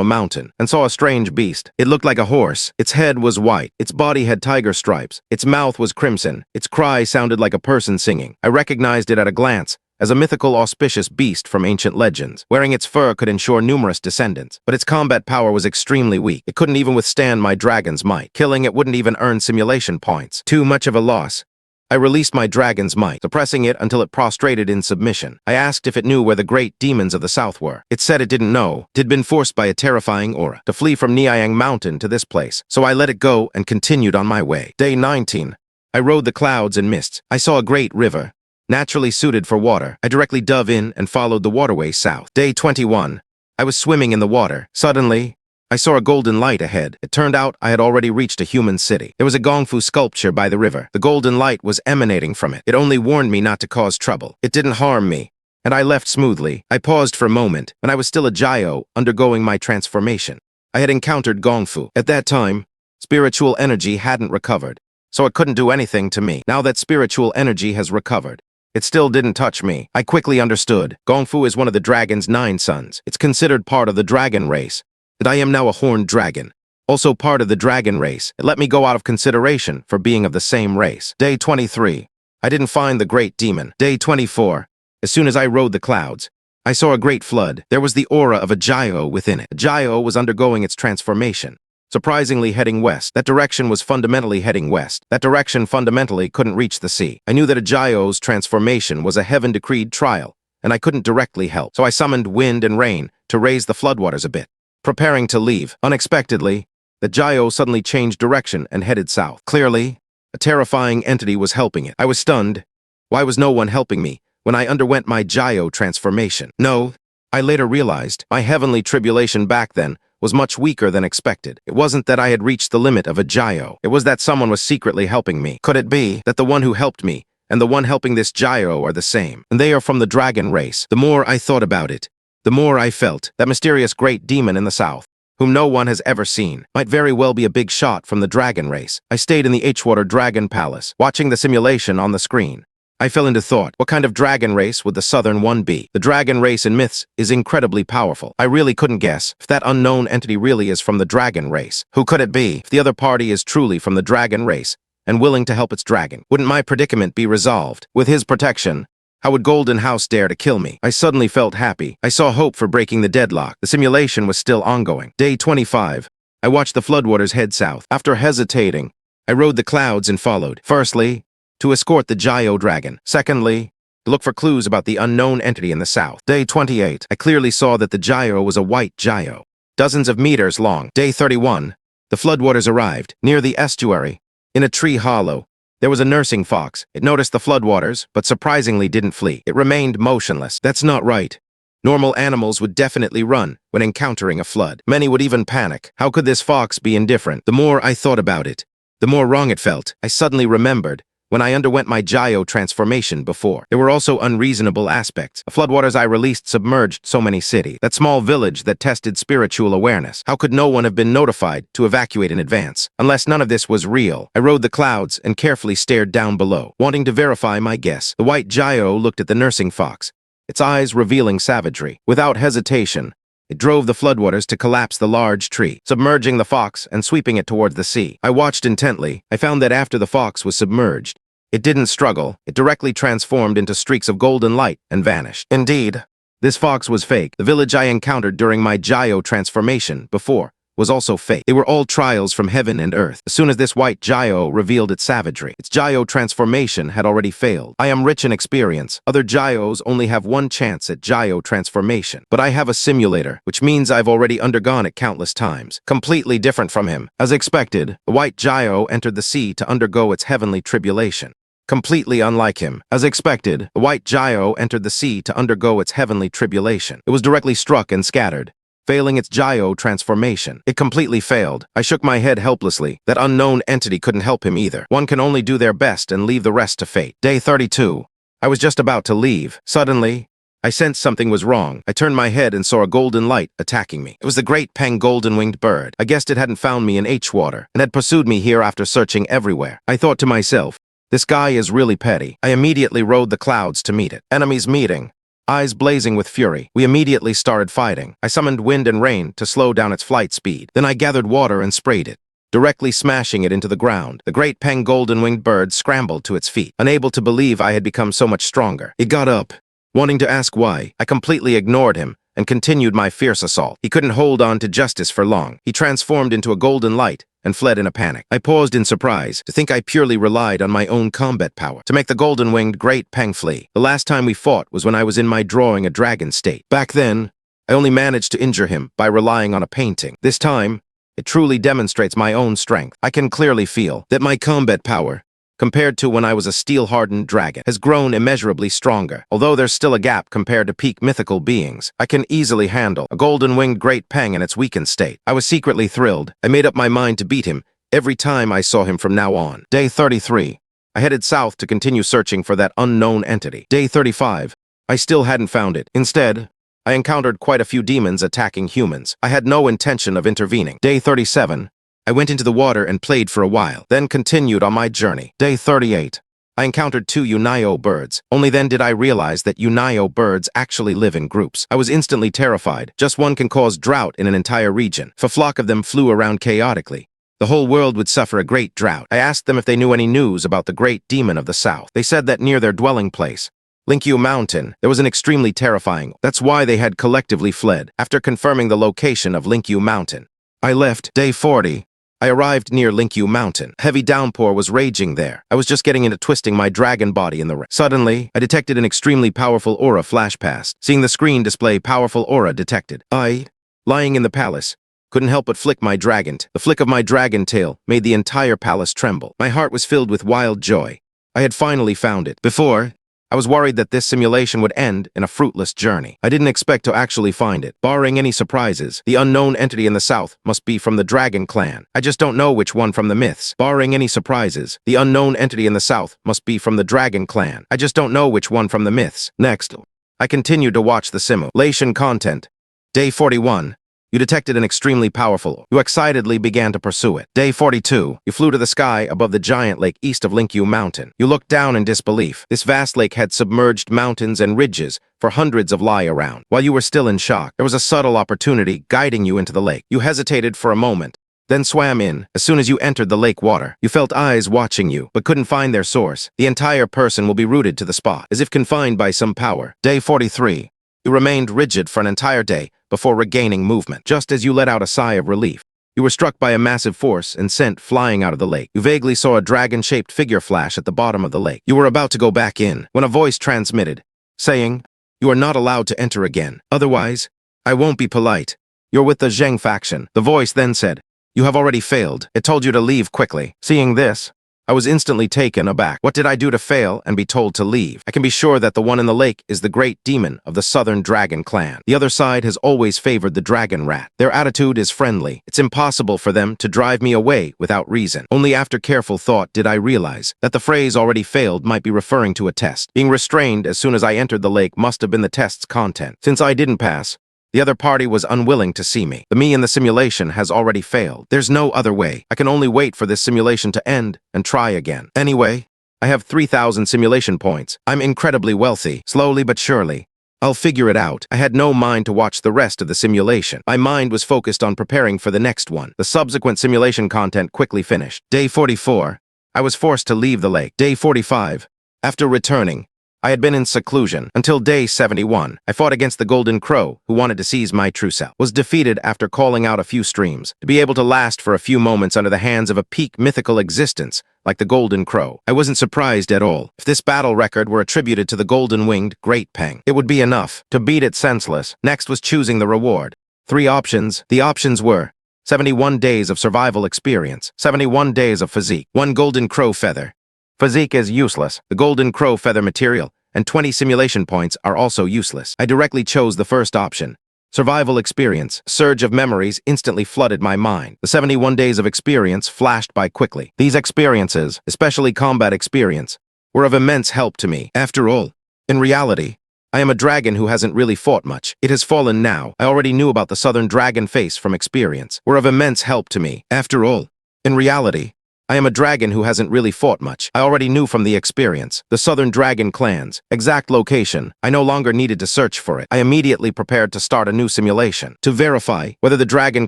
a mountain and saw a strange beast. It looked like a horse. Its head was white. Its body had tiger stripes. Its mouth was crimson. Its cry sounded like a person singing. I recognized it at a glance as a mythical auspicious beast from ancient legends. Wearing its fur could ensure numerous descendants, but its combat power was extremely weak. It couldn't even withstand my dragon's might. Killing it wouldn't even earn simulation points. Too much of a loss. I released my dragon's might, suppressing it until it prostrated in submission. I asked if it knew where the great demons of the South were. It said it didn't know. It had been forced by a terrifying aura to flee from Niayang Mountain to this place, so I let it go and continued on my way. Day 19. I rode the clouds and mists. I saw a great river, naturally suited for water. I directly dove in and followed the waterway south. Day 21. I was swimming in the water. Suddenly, I saw a golden light ahead. It turned out I had already reached a human city. There was a Gongfu sculpture by the river. The golden light was emanating from it. It only warned me not to cause trouble. It didn't harm me, and I left smoothly. I paused for a moment, when I was still a Gyro, undergoing my transformation. I had encountered Gongfu. At that time, spiritual energy hadn't recovered, so it couldn't do anything to me. Now that spiritual energy has recovered, It still didn't touch me. I quickly understood. Gongfu is one of the dragon's 9 sons. It's considered part of the dragon race. That I am now a horned dragon. Also part of the dragon race. It let me go out of consideration for being of the same race. Day 23. I didn't find the great demon. Day 24. As soon as I rode the clouds, I saw a great flood. There was the aura of a Gyao within it. A Gyao was undergoing its transformation. Surprisingly heading west. That direction was fundamentally heading west. That direction fundamentally couldn't reach the sea. I knew that a Gyio's transformation was a heaven-decreed trial, and I couldn't directly help. So I summoned wind and rain to raise the floodwaters a bit. Preparing to leave. Unexpectedly, the Gyio suddenly changed direction and headed south. Clearly, a terrifying entity was helping it. I was stunned. Why was no one helping me when I underwent my Gyio transformation? No, I later realized my heavenly tribulation back then was much weaker than expected. It wasn't that I had reached the limit of a Gyio. It was that someone was secretly helping me. Could it be that the one who helped me and the one helping this Gyio are the same? And they are from the dragon race. The more I thought about it, the more I felt that mysterious great demon in the south, whom no one has ever seen, might very well be a big shot from the dragon race. I stayed in the Hwater Dragon Palace, watching the simulation on the screen. I fell into thought, what kind of dragon race would the southern one be? The dragon race in myths is incredibly powerful. I really couldn't guess if that unknown entity really is from the dragon race. Who could it be? If the other party is truly from the dragon race and willing to help its dragon, wouldn't my predicament be resolved? With his protection, how would Golden House dare to kill me? I suddenly felt happy. I saw hope for breaking the deadlock. The simulation was still ongoing. Day 25. I watched the floodwaters head south. After hesitating, I rode the clouds and followed. Firstly, to escort the Gyio dragon. Secondly, to look for clues about the unknown entity in the south. Day 28. I clearly saw that the Gyio was a white Gyio, dozens of meters long. Day 31. The floodwaters arrived, near the estuary. In a tree hollow, there was a nursing fox. It noticed the floodwaters, but surprisingly didn't flee. It remained motionless. That's not right. Normal animals would definitely run when encountering a flood. Many would even panic. How could this fox be indifferent? The more I thought about it, the more wrong it felt. I suddenly remembered when I underwent my Gyio transformation before. There were also unreasonable aspects. The floodwaters I released submerged so many cities. That small village that tested spiritual awareness. How could no one have been notified to evacuate in advance? Unless none of this was real. I rode the clouds and carefully stared down below, wanting to verify my guess. The white Gyio looked at the nursing fox, its eyes revealing savagery. Without hesitation, it drove the floodwaters to collapse the large tree, submerging the fox and sweeping it towards the sea. I watched intently. I found that after the fox was submerged, it didn't struggle. It directly transformed into streaks of golden light and vanished. Indeed, this fox was fake. The village I encountered during my Gyio transformation before was also fake. They were all trials from heaven and earth. As soon as this white Gyio revealed its savagery, its Gyio transformation had already failed. I am rich in experience. Other Gyos only have one chance at Gyio transformation. But I have a simulator, which means I've already undergone it countless times. Completely different from him. As expected, the white Gyio entered the sea to undergo its heavenly tribulation. Completely unlike him. As expected, the white Gyio entered the sea to undergo its heavenly tribulation. It was directly struck and scattered, failing its Gyio transformation. It completely failed. I shook my head helplessly. That unknown entity couldn't help him either. One can only do their best and leave the rest to fate. Day 32. I was just about to leave. Suddenly, I sensed something was wrong. I turned my head and saw a golden light attacking me. It was the great Peng golden-winged bird. I guessed it hadn't found me in Hwater and had pursued me here after searching everywhere. I thought to myself, this guy is really petty. I immediately rode the clouds to meet it. Enemies meeting. Eyes blazing with fury. We immediately started fighting. I summoned wind and rain to slow down its flight speed. Then I gathered water and sprayed it, directly smashing it into the ground. The great Peng golden-winged bird scrambled to its feet, unable to believe I had become so much stronger. He got up, wanting to ask why. I completely ignored him and continued my fierce assault. He couldn't hold on to justice for long. He transformed into a golden light and fled in a panic. I paused in surprise to think I purely relied on my own combat power to make the golden-winged great Peng flee. The last time we fought was when I was in my drawing a dragon state. Back then, I only managed to injure him by relying on a painting. This time, it truly demonstrates my own strength. I can clearly feel that my combat power, compared to when I was a steel-hardened dragon, has grown immeasurably stronger. Although there's still a gap compared to peak mythical beings, I can easily handle a golden-winged great Peng in its weakened state. I was secretly thrilled. I made up my mind to beat him every time I saw him from now on. Day 33. I headed south to continue searching for that unknown entity. Day 35. I still hadn't found it. Instead, I encountered quite a few demons attacking humans. I had no intention of intervening. Day 37. I went into the water and played for a while, then continued on my journey. Day 38. I encountered two Unayo birds. Only then did I realize that Unayo birds actually live in groups. I was instantly terrified. Just one can cause drought in an entire region. If a flock of them flew around chaotically, the whole world would suffer a great drought. I asked them if they knew any news about the great demon of the south. They said that near their dwelling place, Linkyu Mountain, there was an extremely terrifying. That's why they had collectively fled. After confirming the location of Linkyu Mountain, I left. Day 40. I arrived near Linkyu Mountain. Heavy downpour was raging there. I was just getting into twisting my dragon body in the rain. Suddenly, I detected an extremely powerful aura flash past. Seeing the screen display powerful aura detected, I, lying in the palace, couldn't help but flick my dragon. The flick of my dragon tail made the entire palace tremble. My heart was filled with wild joy. I had finally found it. Before, I was worried that this simulation would end in a fruitless journey. I didn't expect to actually find it. Barring any surprises, the unknown entity in the south must be from the Dragon Clan. I just don't know which one from the myths. Barring any surprises, the unknown entity in the south must be from the Dragon Clan. I just don't know which one from the myths. Next, I continued to watch the simulation content. Day 41. You detected an extremely powerful. You excitedly began to pursue it. Day 42. You flew to the sky above the giant lake east of Linkyu Mountain. You looked down in disbelief. This vast lake had submerged mountains and ridges for hundreds of li around. While you were still in shock, there was a subtle opportunity guiding you into the lake. You hesitated for a moment, then swam in. As soon as you entered the lake water, you felt eyes watching you, but couldn't find their source. The entire person will be rooted to the spot, as if confined by some power. Day 43. You remained rigid for an entire day before regaining movement. Just as you let out a sigh of relief, you were struck by a massive force and sent flying out of the lake. You vaguely saw a dragon-shaped figure flash at the bottom of the lake. You were about to go back in when a voice transmitted, saying, "You are not allowed to enter again. Otherwise, I won't be polite. You're with the Zheng faction." The voice then said, "You have already failed. It told you to leave quickly." Seeing this, I was instantly taken aback. What did I do to fail and be told to leave? I can be sure that the one in the lake is the great demon of the Southern Dragon Clan. The other side has always favored the Dragon Rat. Their attitude is friendly. It's impossible for them to drive me away without reason. Only after careful thought did I realize that the phrase "already failed" might be referring to a test. Being restrained as soon as I entered the lake must have been the test's content. Since I didn't pass, the other party was unwilling to see me. The me in the simulation has already failed. There's no other way. I can only wait for this simulation to end and try again. Anyway, I have 3,000 simulation points. I'm incredibly wealthy. Slowly but surely, I'll figure it out. I had no mind to watch the rest of the simulation. My mind was focused on preparing for the next one. The subsequent simulation content quickly finished. Day 44. I was forced to leave the lake. Day 45. After returning, I had been in seclusion until day 71. I fought against the Golden Crow, who wanted to seize my true self. Was defeated after calling out a few streams. To be able to last for a few moments under the hands of a peak mythical existence like the Golden Crow, I wasn't surprised at all. If this battle record were attributed to the Golden-Winged Great Peng, it would be enough to beat it senseless. Next was choosing the reward. 3 options. The options were 71 days of survival experience, 71 days of physique, 1 Golden Crow feather. Physique is useless. The Golden Crow feather material and 20 simulation points are also useless. I directly chose the first option. Survival experience. A surge of memories instantly flooded my mind. The 71 days of experience flashed by quickly. These experiences, especially combat experience, were of immense help to me. After all, in reality, I am a dragon who hasn't really fought much. It has fallen now. I already knew about the Southern Dragon face from experience. Were of immense help to me. After all, in reality, I am a dragon who hasn't really fought much. I already knew from the experience. The Southern Dragon Clan's exact location. I no longer needed to search for it. I immediately prepared to start a new simulation to verify whether the Dragon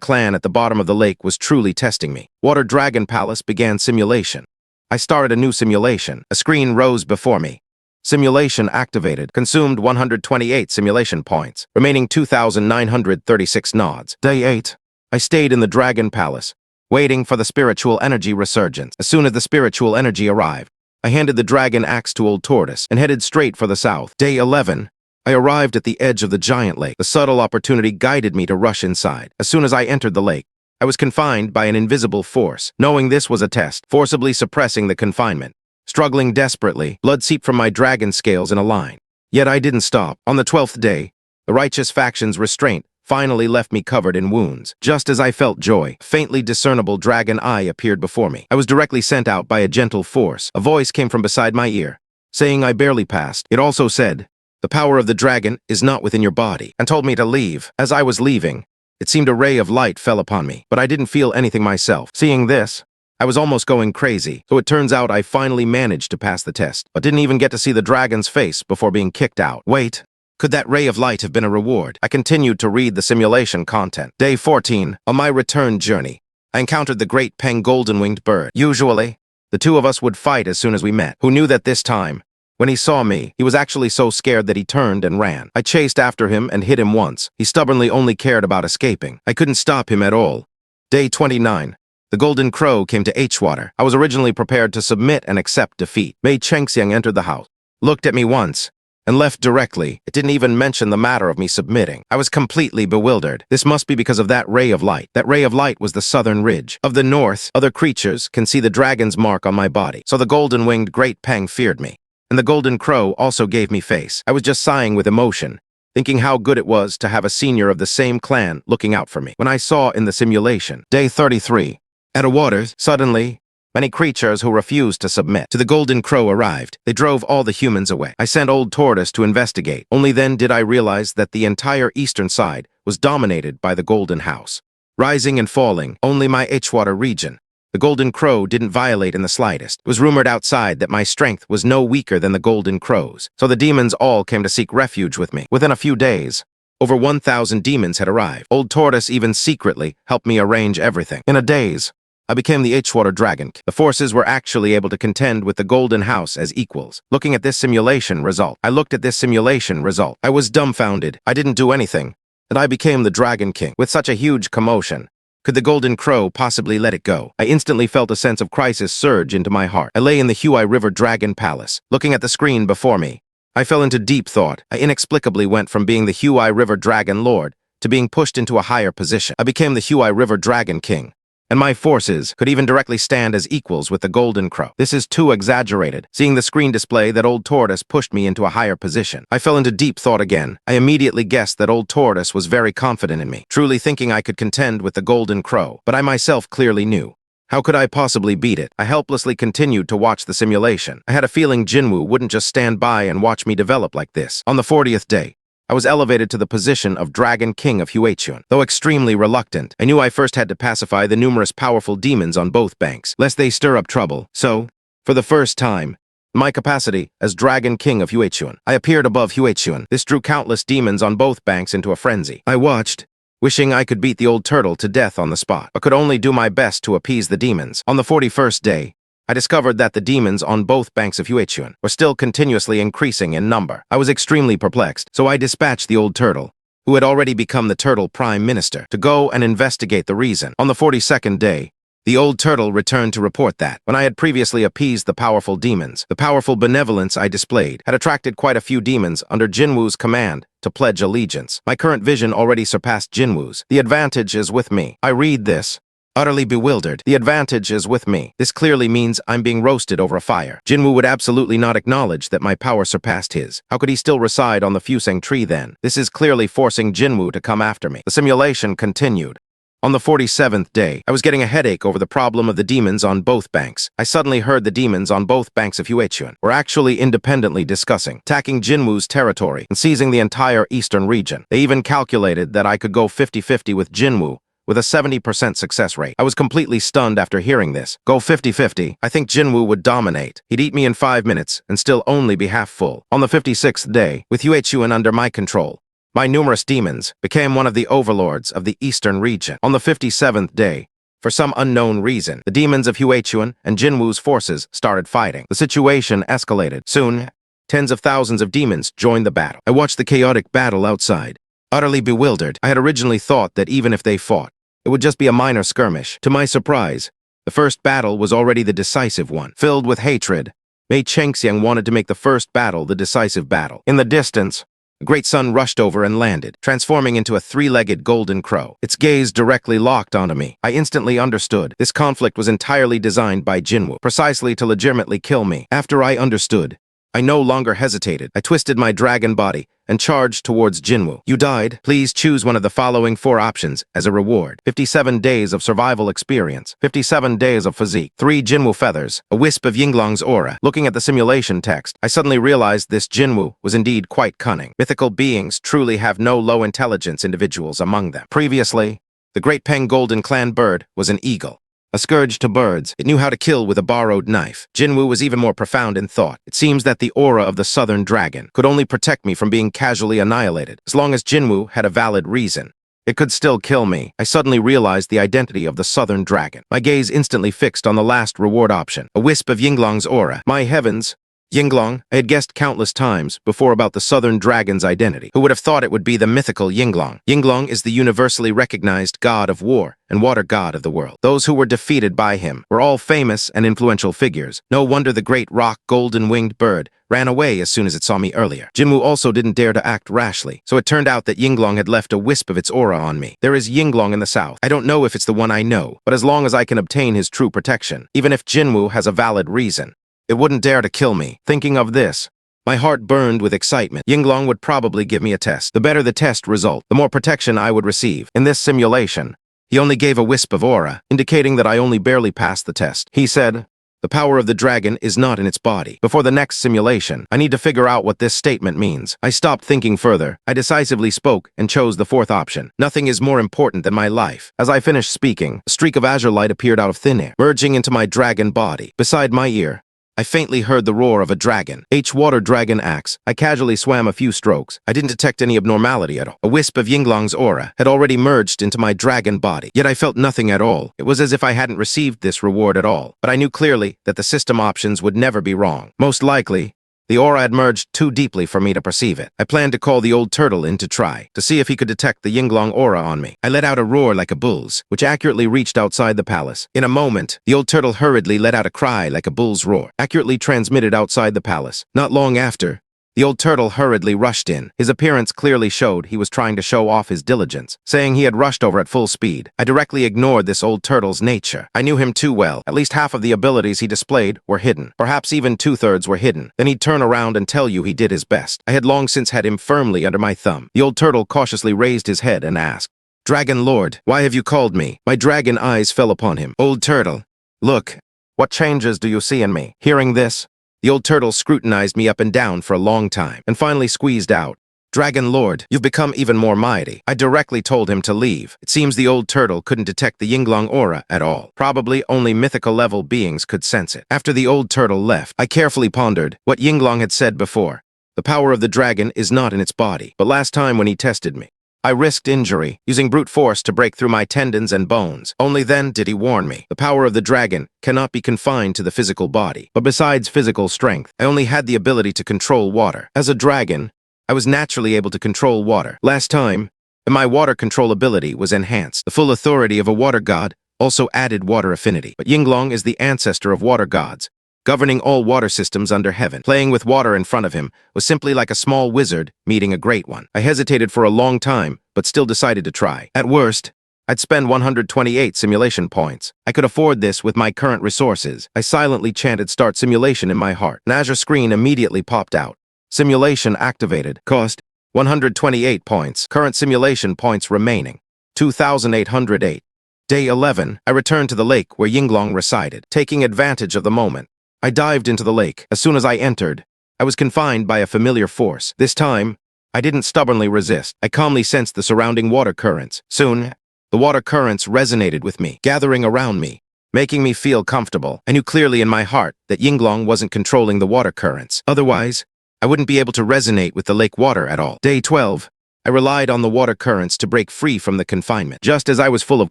Clan at the bottom of the lake was truly testing me. Water Dragon Palace began simulation. I started a new simulation. A screen rose before me. Simulation activated. Consumed 128 simulation points. Remaining 2,936 nods. Day 8. I stayed in the Dragon Palace, waiting for the spiritual energy resurgence. As soon as the spiritual energy arrived, I handed the dragon axe to Old Tortoise and headed straight for the south. Day 11. I arrived at the edge of the giant lake. The subtle opportunity guided me to rush inside. As soon as I entered the lake, I was confined by an invisible force. Knowing this was a test, forcibly suppressing the confinement. Struggling desperately, blood seeped from my dragon scales in a line. Yet I didn't stop. On the 12th day, the righteous faction's restraint finally left me covered in wounds. Just as I felt joy, a faintly discernible dragon eye appeared before me. I was directly sent out by a gentle force. A voice came from beside my ear, saying I barely passed. It also said, "The power of the dragon is not within your body," and told me to leave. As I was leaving, it seemed a ray of light fell upon me, but I didn't feel anything myself. Seeing this, I was almost going crazy, so it turns out I finally managed to pass the test, but didn't even get to see the dragon's face before being kicked out. Wait, could that ray of light have been a reward? I continued to read the simulation content. Day 14, on my return journey, I encountered the great Peng golden-winged bird. Usually, the two of us would fight as soon as we met. Who knew that this time, when he saw me, he was actually so scared that he turned and ran. I chased after him and hit him once. He stubbornly only cared about escaping. I couldn't stop him at all. Day 29. The golden crow came to Hwater. I was originally prepared to submit and accept defeat. Mei Xianxia entered the house, looked at me once, and left directly. It didn't even mention the matter of me submitting. I was completely bewildered. This must be because of that ray of light. That ray of light was the southern ridge. Of the north, other creatures can see the dragon's mark on my body. So the golden-winged great Peng feared me. And the golden crow also gave me face. I was just sighing with emotion, thinking how good it was to have a senior of the same clan looking out for me. When I saw in the simulation, Day 33, at a waters, suddenly, many creatures who refused to submit to the golden crow arrived. They drove all the humans away. I sent old Tortoise to investigate. Only then did I realize that the entire eastern side was dominated by the golden house. Rising and falling, only my Hwater region. The golden crow didn't violate in the slightest. It was rumored outside that my strength was no weaker than the golden crow's. So the demons all came to seek refuge with me. Within a few days, over 1,000 demons had arrived. Old Tortoise even secretly helped me arrange everything. In a daze, I became the Hwater Dragon. The forces were actually able to contend with the Golden House as equals. Looking at this simulation result, I was dumbfounded. I didn't do anything, and I became the Dragon King. With such a huge commotion, could the Golden Crow possibly let it go? I instantly felt a sense of crisis surge into my heart. I lay in the Huai River Dragon Palace, looking at the screen before me. I fell into deep thought. I inexplicably went from being the Huai River Dragon Lord to being pushed into a higher position. I became the Huai River Dragon King, and my forces could even directly stand as equals with the Golden Crow. This is too exaggerated. Seeing the screen display that Old Tortoise pushed me into a higher position, I fell into deep thought again. I immediately guessed that Old Tortoise was very confident in me, truly thinking I could contend with the Golden Crow, but I myself clearly knew. How could I possibly beat it? I helplessly continued to watch the simulation. I had a feeling Jinwu wouldn't just stand by and watch me develop like this. On the 40th day, I was elevated to the position of Dragon King of Huichun. Though extremely reluctant, I knew I first had to pacify the numerous powerful demons on both banks, lest they stir up trouble. So, for the first time, in my capacity as Dragon King of Huichun, I appeared above Huichun. This drew countless demons on both banks into a frenzy. I watched, wishing I could beat the old turtle to death on the spot, but could only do my best to appease the demons. On the 41st day, I discovered that the demons on both banks of Huichun were still continuously increasing in number. I was extremely perplexed, so I dispatched the old turtle, who had already become the turtle prime minister, to go and investigate the reason. On the 42nd day, the old turtle returned to report that, when I had previously appeased the powerful demons, the powerful benevolence I displayed had attracted quite a few demons under Jinwu's command to pledge allegiance. My current vision already surpassed Jinwu's. The advantage is with me. I read this, utterly bewildered. The advantage is with me. This clearly means I'm being roasted over a fire. Jinwu would absolutely not acknowledge that my power surpassed his. How could he still reside on the Fusang tree then? This is clearly forcing Jinwu to come after me. The simulation continued. On the 47th day, I was getting a headache over the problem of the demons on both banks. I suddenly heard the demons on both banks of Huichun were actually independently discussing, attacking Jinwu's territory and seizing the entire eastern region. They even calculated that I could go 50-50 with Jinwu, with a 70% success rate. I was completely stunned after hearing this. Go 50-50. I think Jinwu would dominate. He'd eat me in 5 minutes and still only be half full. On the 56th day, with Huichun under my control, my numerous demons became one of the overlords of the eastern region. On the 57th day, for some unknown reason, the demons of Huichun and Jinwu's forces started fighting. The situation escalated. Soon, tens of thousands of demons joined the battle. I watched the chaotic battle outside, utterly bewildered. I had originally thought that even if they fought, it would just be a minor skirmish. To my surprise, the first battle was already the decisive one. Filled with hatred, Mei Xianxia wanted to make the first battle the decisive battle. In the distance, a great sun rushed over and landed, transforming into a three-legged golden crow. Its gaze directly locked onto me. I instantly understood. This conflict was entirely designed by Jinwu, precisely to legitimately kill me. After I understood, I no longer hesitated. I twisted my dragon body and charged towards Jinwu. You died. Please choose one of the following 4 options as a reward. 57 days of survival experience, 57 days of physique, 3 Jinwu feathers, a wisp of Yinglong's aura. Looking at the simulation text, I suddenly realized this Jinwu was indeed quite cunning. Mythical beings truly have no low intelligence individuals among them. Previously, the great Peng Golden Clan bird was an eagle, a scourge to birds. It knew how to kill with a borrowed knife. Jinwu was even more profound in thought. It seems that the aura of the southern dragon could only protect me from being casually annihilated, as long as Jinwu had a valid reason. It could still kill me. I suddenly realized the identity of the southern dragon. My gaze instantly fixed on the last reward option, a wisp of Yinglong's aura. My heavens! Yinglong, I had guessed countless times before about the southern dragon's identity. Who would have thought it would be the mythical Yinglong? Yinglong is the universally recognized god of war and water god of the world. Those who were defeated by him were all famous and influential figures. No wonder the great rock golden-winged bird ran away as soon as it saw me earlier. Jinwu also didn't dare to act rashly, so it turned out that Yinglong had left a wisp of its aura on me. There is Yinglong in the south. I don't know if it's the one I know, but as long as I can obtain his true protection, even if Jinwu has a valid reason, it wouldn't dare to kill me. Thinking of this, my heart burned with excitement. Yinglong would probably give me a test. The better the test result, the more protection I would receive. In this simulation, he only gave a wisp of aura, indicating that I only barely passed the test. He said, "The power of the dragon is not in its body." Before the next simulation, I need to figure out what this statement means. I stopped thinking further. I decisively spoke and chose the fourth option. Nothing is more important than my life. As I finished speaking, a streak of azure light appeared out of thin air, merging into my dragon body. Beside my ear, I faintly heard the roar of a dragon. Water dragon axe. I casually swam a few strokes. I didn't detect any abnormality at all. A wisp of Yinglong's aura had already merged into my dragon body, yet I felt nothing at all. It was as if I hadn't received this reward at all. But I knew clearly that the system options would never be wrong. Most likely, the aura had merged too deeply for me to perceive it. I planned to call the old turtle in to try, to see if he could detect the Yinglong aura on me. I let out a roar like a bull's, which accurately reached outside the palace. In a moment, the old turtle hurriedly let out a cry like a bull's roar, accurately transmitted outside the palace. Not long after, the old turtle hurriedly rushed in. His appearance clearly showed he was trying to show off his diligence, saying he had rushed over at full speed. I directly ignored this old turtle's nature. I knew him too well. At least half of the abilities he displayed were hidden. Perhaps even 2/3 were hidden. Then he'd turn around and tell you he did his best. I had long since had him firmly under my thumb. The old turtle cautiously raised his head and asked, "Dragon Lord, why have you called me?" My dragon eyes fell upon him. "Old turtle, look, what changes do you see in me?" Hearing this, the old turtle scrutinized me up and down for a long time, and finally squeezed out, "Dragon Lord, you've become even more mighty." I directly told him to leave. It seems the old turtle couldn't detect the Yinglong aura at all. Probably only mythical level beings could sense it. After the old turtle left, I carefully pondered what Yinglong had said before. The power of the dragon is not in its body, but last time when he tested me, I risked injury, using brute force to break through my tendons and bones. Only then did he warn me. The power of the dragon cannot be confined to the physical body. But besides physical strength, I only had the ability to control water. As a dragon, I was naturally able to control water. Last time, my water control ability was enhanced. The full authority of a water god also added water affinity. But Yinglong is the ancestor of water gods, governing all water systems under heaven. Playing with water in front of him was simply like a small wizard meeting a great one. I hesitated for a long time, but still decided to try. At worst, I'd spend 128 simulation points. I could afford this with my current resources. I silently chanted "Start Simulation" in my heart. An azure screen immediately popped out. Simulation activated. Cost 128 points. Current simulation points remaining 2,808. Day 11, I returned to the lake where Yinglong resided. Taking advantage of the moment, I dived into the lake. As soon as I entered, I was confined by a familiar force. This time, I didn't stubbornly resist. I calmly sensed the surrounding water currents. Soon, the water currents resonated with me, gathering around me, making me feel comfortable. I knew clearly in my heart that Yinglong wasn't controlling the water currents. Otherwise, I wouldn't be able to resonate with the lake water at all. Day 12, I relied on the water currents to break free from the confinement. Just as I was full of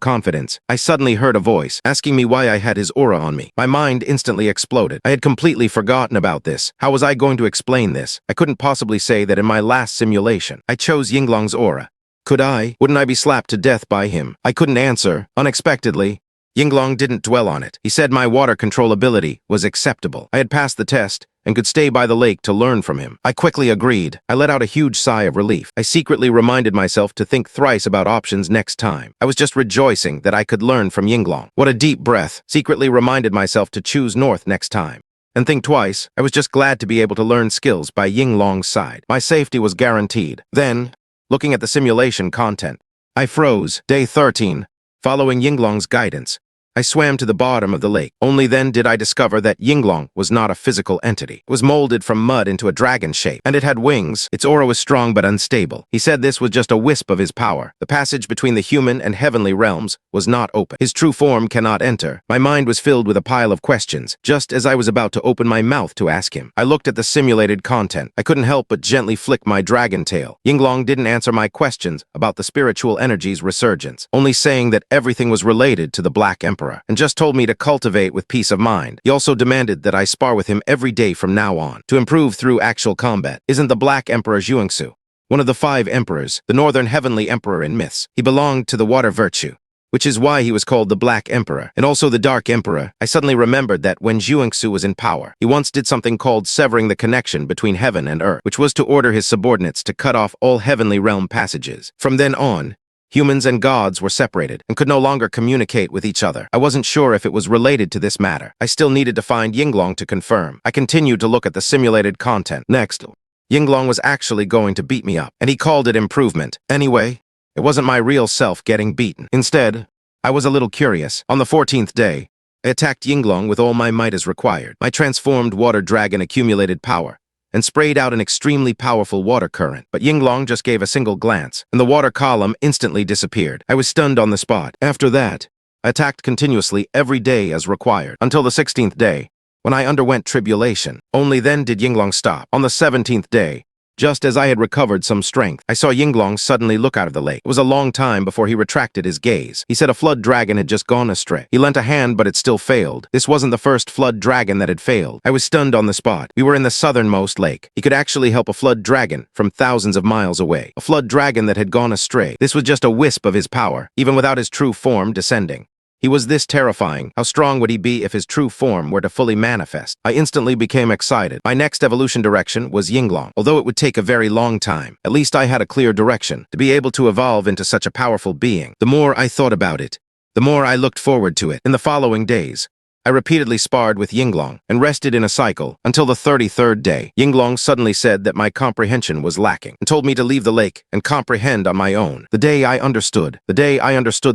confidence, I suddenly heard a voice asking me why I had his aura on me. My mind instantly exploded. I had completely forgotten about this. How was I going to explain this? I couldn't possibly say that in my last simulation, I chose Yinglong's aura. Could I? Wouldn't I be slapped to death by him? I couldn't answer. Unexpectedly, Yinglong didn't dwell on it. He said my water control ability was acceptable. I had passed the test and could stay by the lake to learn from him. I quickly agreed. I let out a huge sigh of relief. I secretly reminded myself to think thrice about options next time. I was just rejoicing that I could learn from Yinglong. What a deep breath. Secretly reminded myself to choose north next time. And think twice. I was just glad to be able to learn skills by Yinglong's side. My safety was guaranteed. Then, looking at the simulation content, I froze. Day 13. Following Yinglong's guidance, I swam to the bottom of the lake. Only then did I discover that Yinglong was not a physical entity. It was molded from mud into a dragon shape, and it had wings. Its aura was strong but unstable. He said this was just a wisp of his power. The passage between the human and heavenly realms was not open. His true form cannot enter. My mind was filled with a pile of questions, just as I was about to open my mouth to ask him. I looked at the simulated content. I couldn't help but gently flick my dragon tail. Yinglong didn't answer my questions about the spiritual energy's resurgence, only saying that everything was related to the Black Emperor, and just told me to cultivate with peace of mind. He also demanded that I spar with him every day from now on, to improve through actual combat. Isn't the Black Emperor Xianxia one of the 5 emperors, the Northern Heavenly Emperor in myths? He belonged to the water virtue, which is why he was called the Black Emperor, and also the Dark Emperor. I suddenly remembered that when Xianxia was in power, he once did something called severing the connection between heaven and earth, which was to order his subordinates to cut off all heavenly realm passages. From then on, humans and gods were separated and could no longer communicate with each other. I wasn't sure if it was related to this matter. I still needed to find Yinglong to confirm. I continued to look at the simulated content. Next, Yinglong was actually going to beat me up, and he called it improvement. Anyway, it wasn't my real self getting beaten. Instead, I was a little curious. On the 14th day, I attacked Yinglong with all my might as required. My transformed water dragon accumulated power and sprayed out an extremely powerful water current. But Yinglong just gave a single glance, and the water column instantly disappeared. I was stunned on the spot. After that, I attacked continuously every day as required, until the 16th day, when I underwent tribulation. Only then did Yinglong stop. On the 17th day, just as I had recovered some strength, I saw Yinglong suddenly look out of the lake. It was a long time before he retracted his gaze. He said a flood dragon had just gone astray. He lent a hand, but it still failed. This wasn't the first flood dragon that had failed. I was stunned on the spot. We were in the southernmost lake. He could actually help a flood dragon from thousands of miles away. A flood dragon that had gone astray. This was just a wisp of his power, even without his true form descending. He was this terrifying. How strong would he be if his true form were to fully manifest? I instantly became excited. My next evolution direction was Yinglong. Although it would take a very long time, at least I had a clear direction to be able to evolve into such a powerful being. The more I thought about it, the more I looked forward to it. In the following days, I repeatedly sparred with Yinglong and rested in a cycle until the 33rd day. Yinglong suddenly said that my comprehension was lacking and told me to leave the lake and comprehend on my own. The day I understood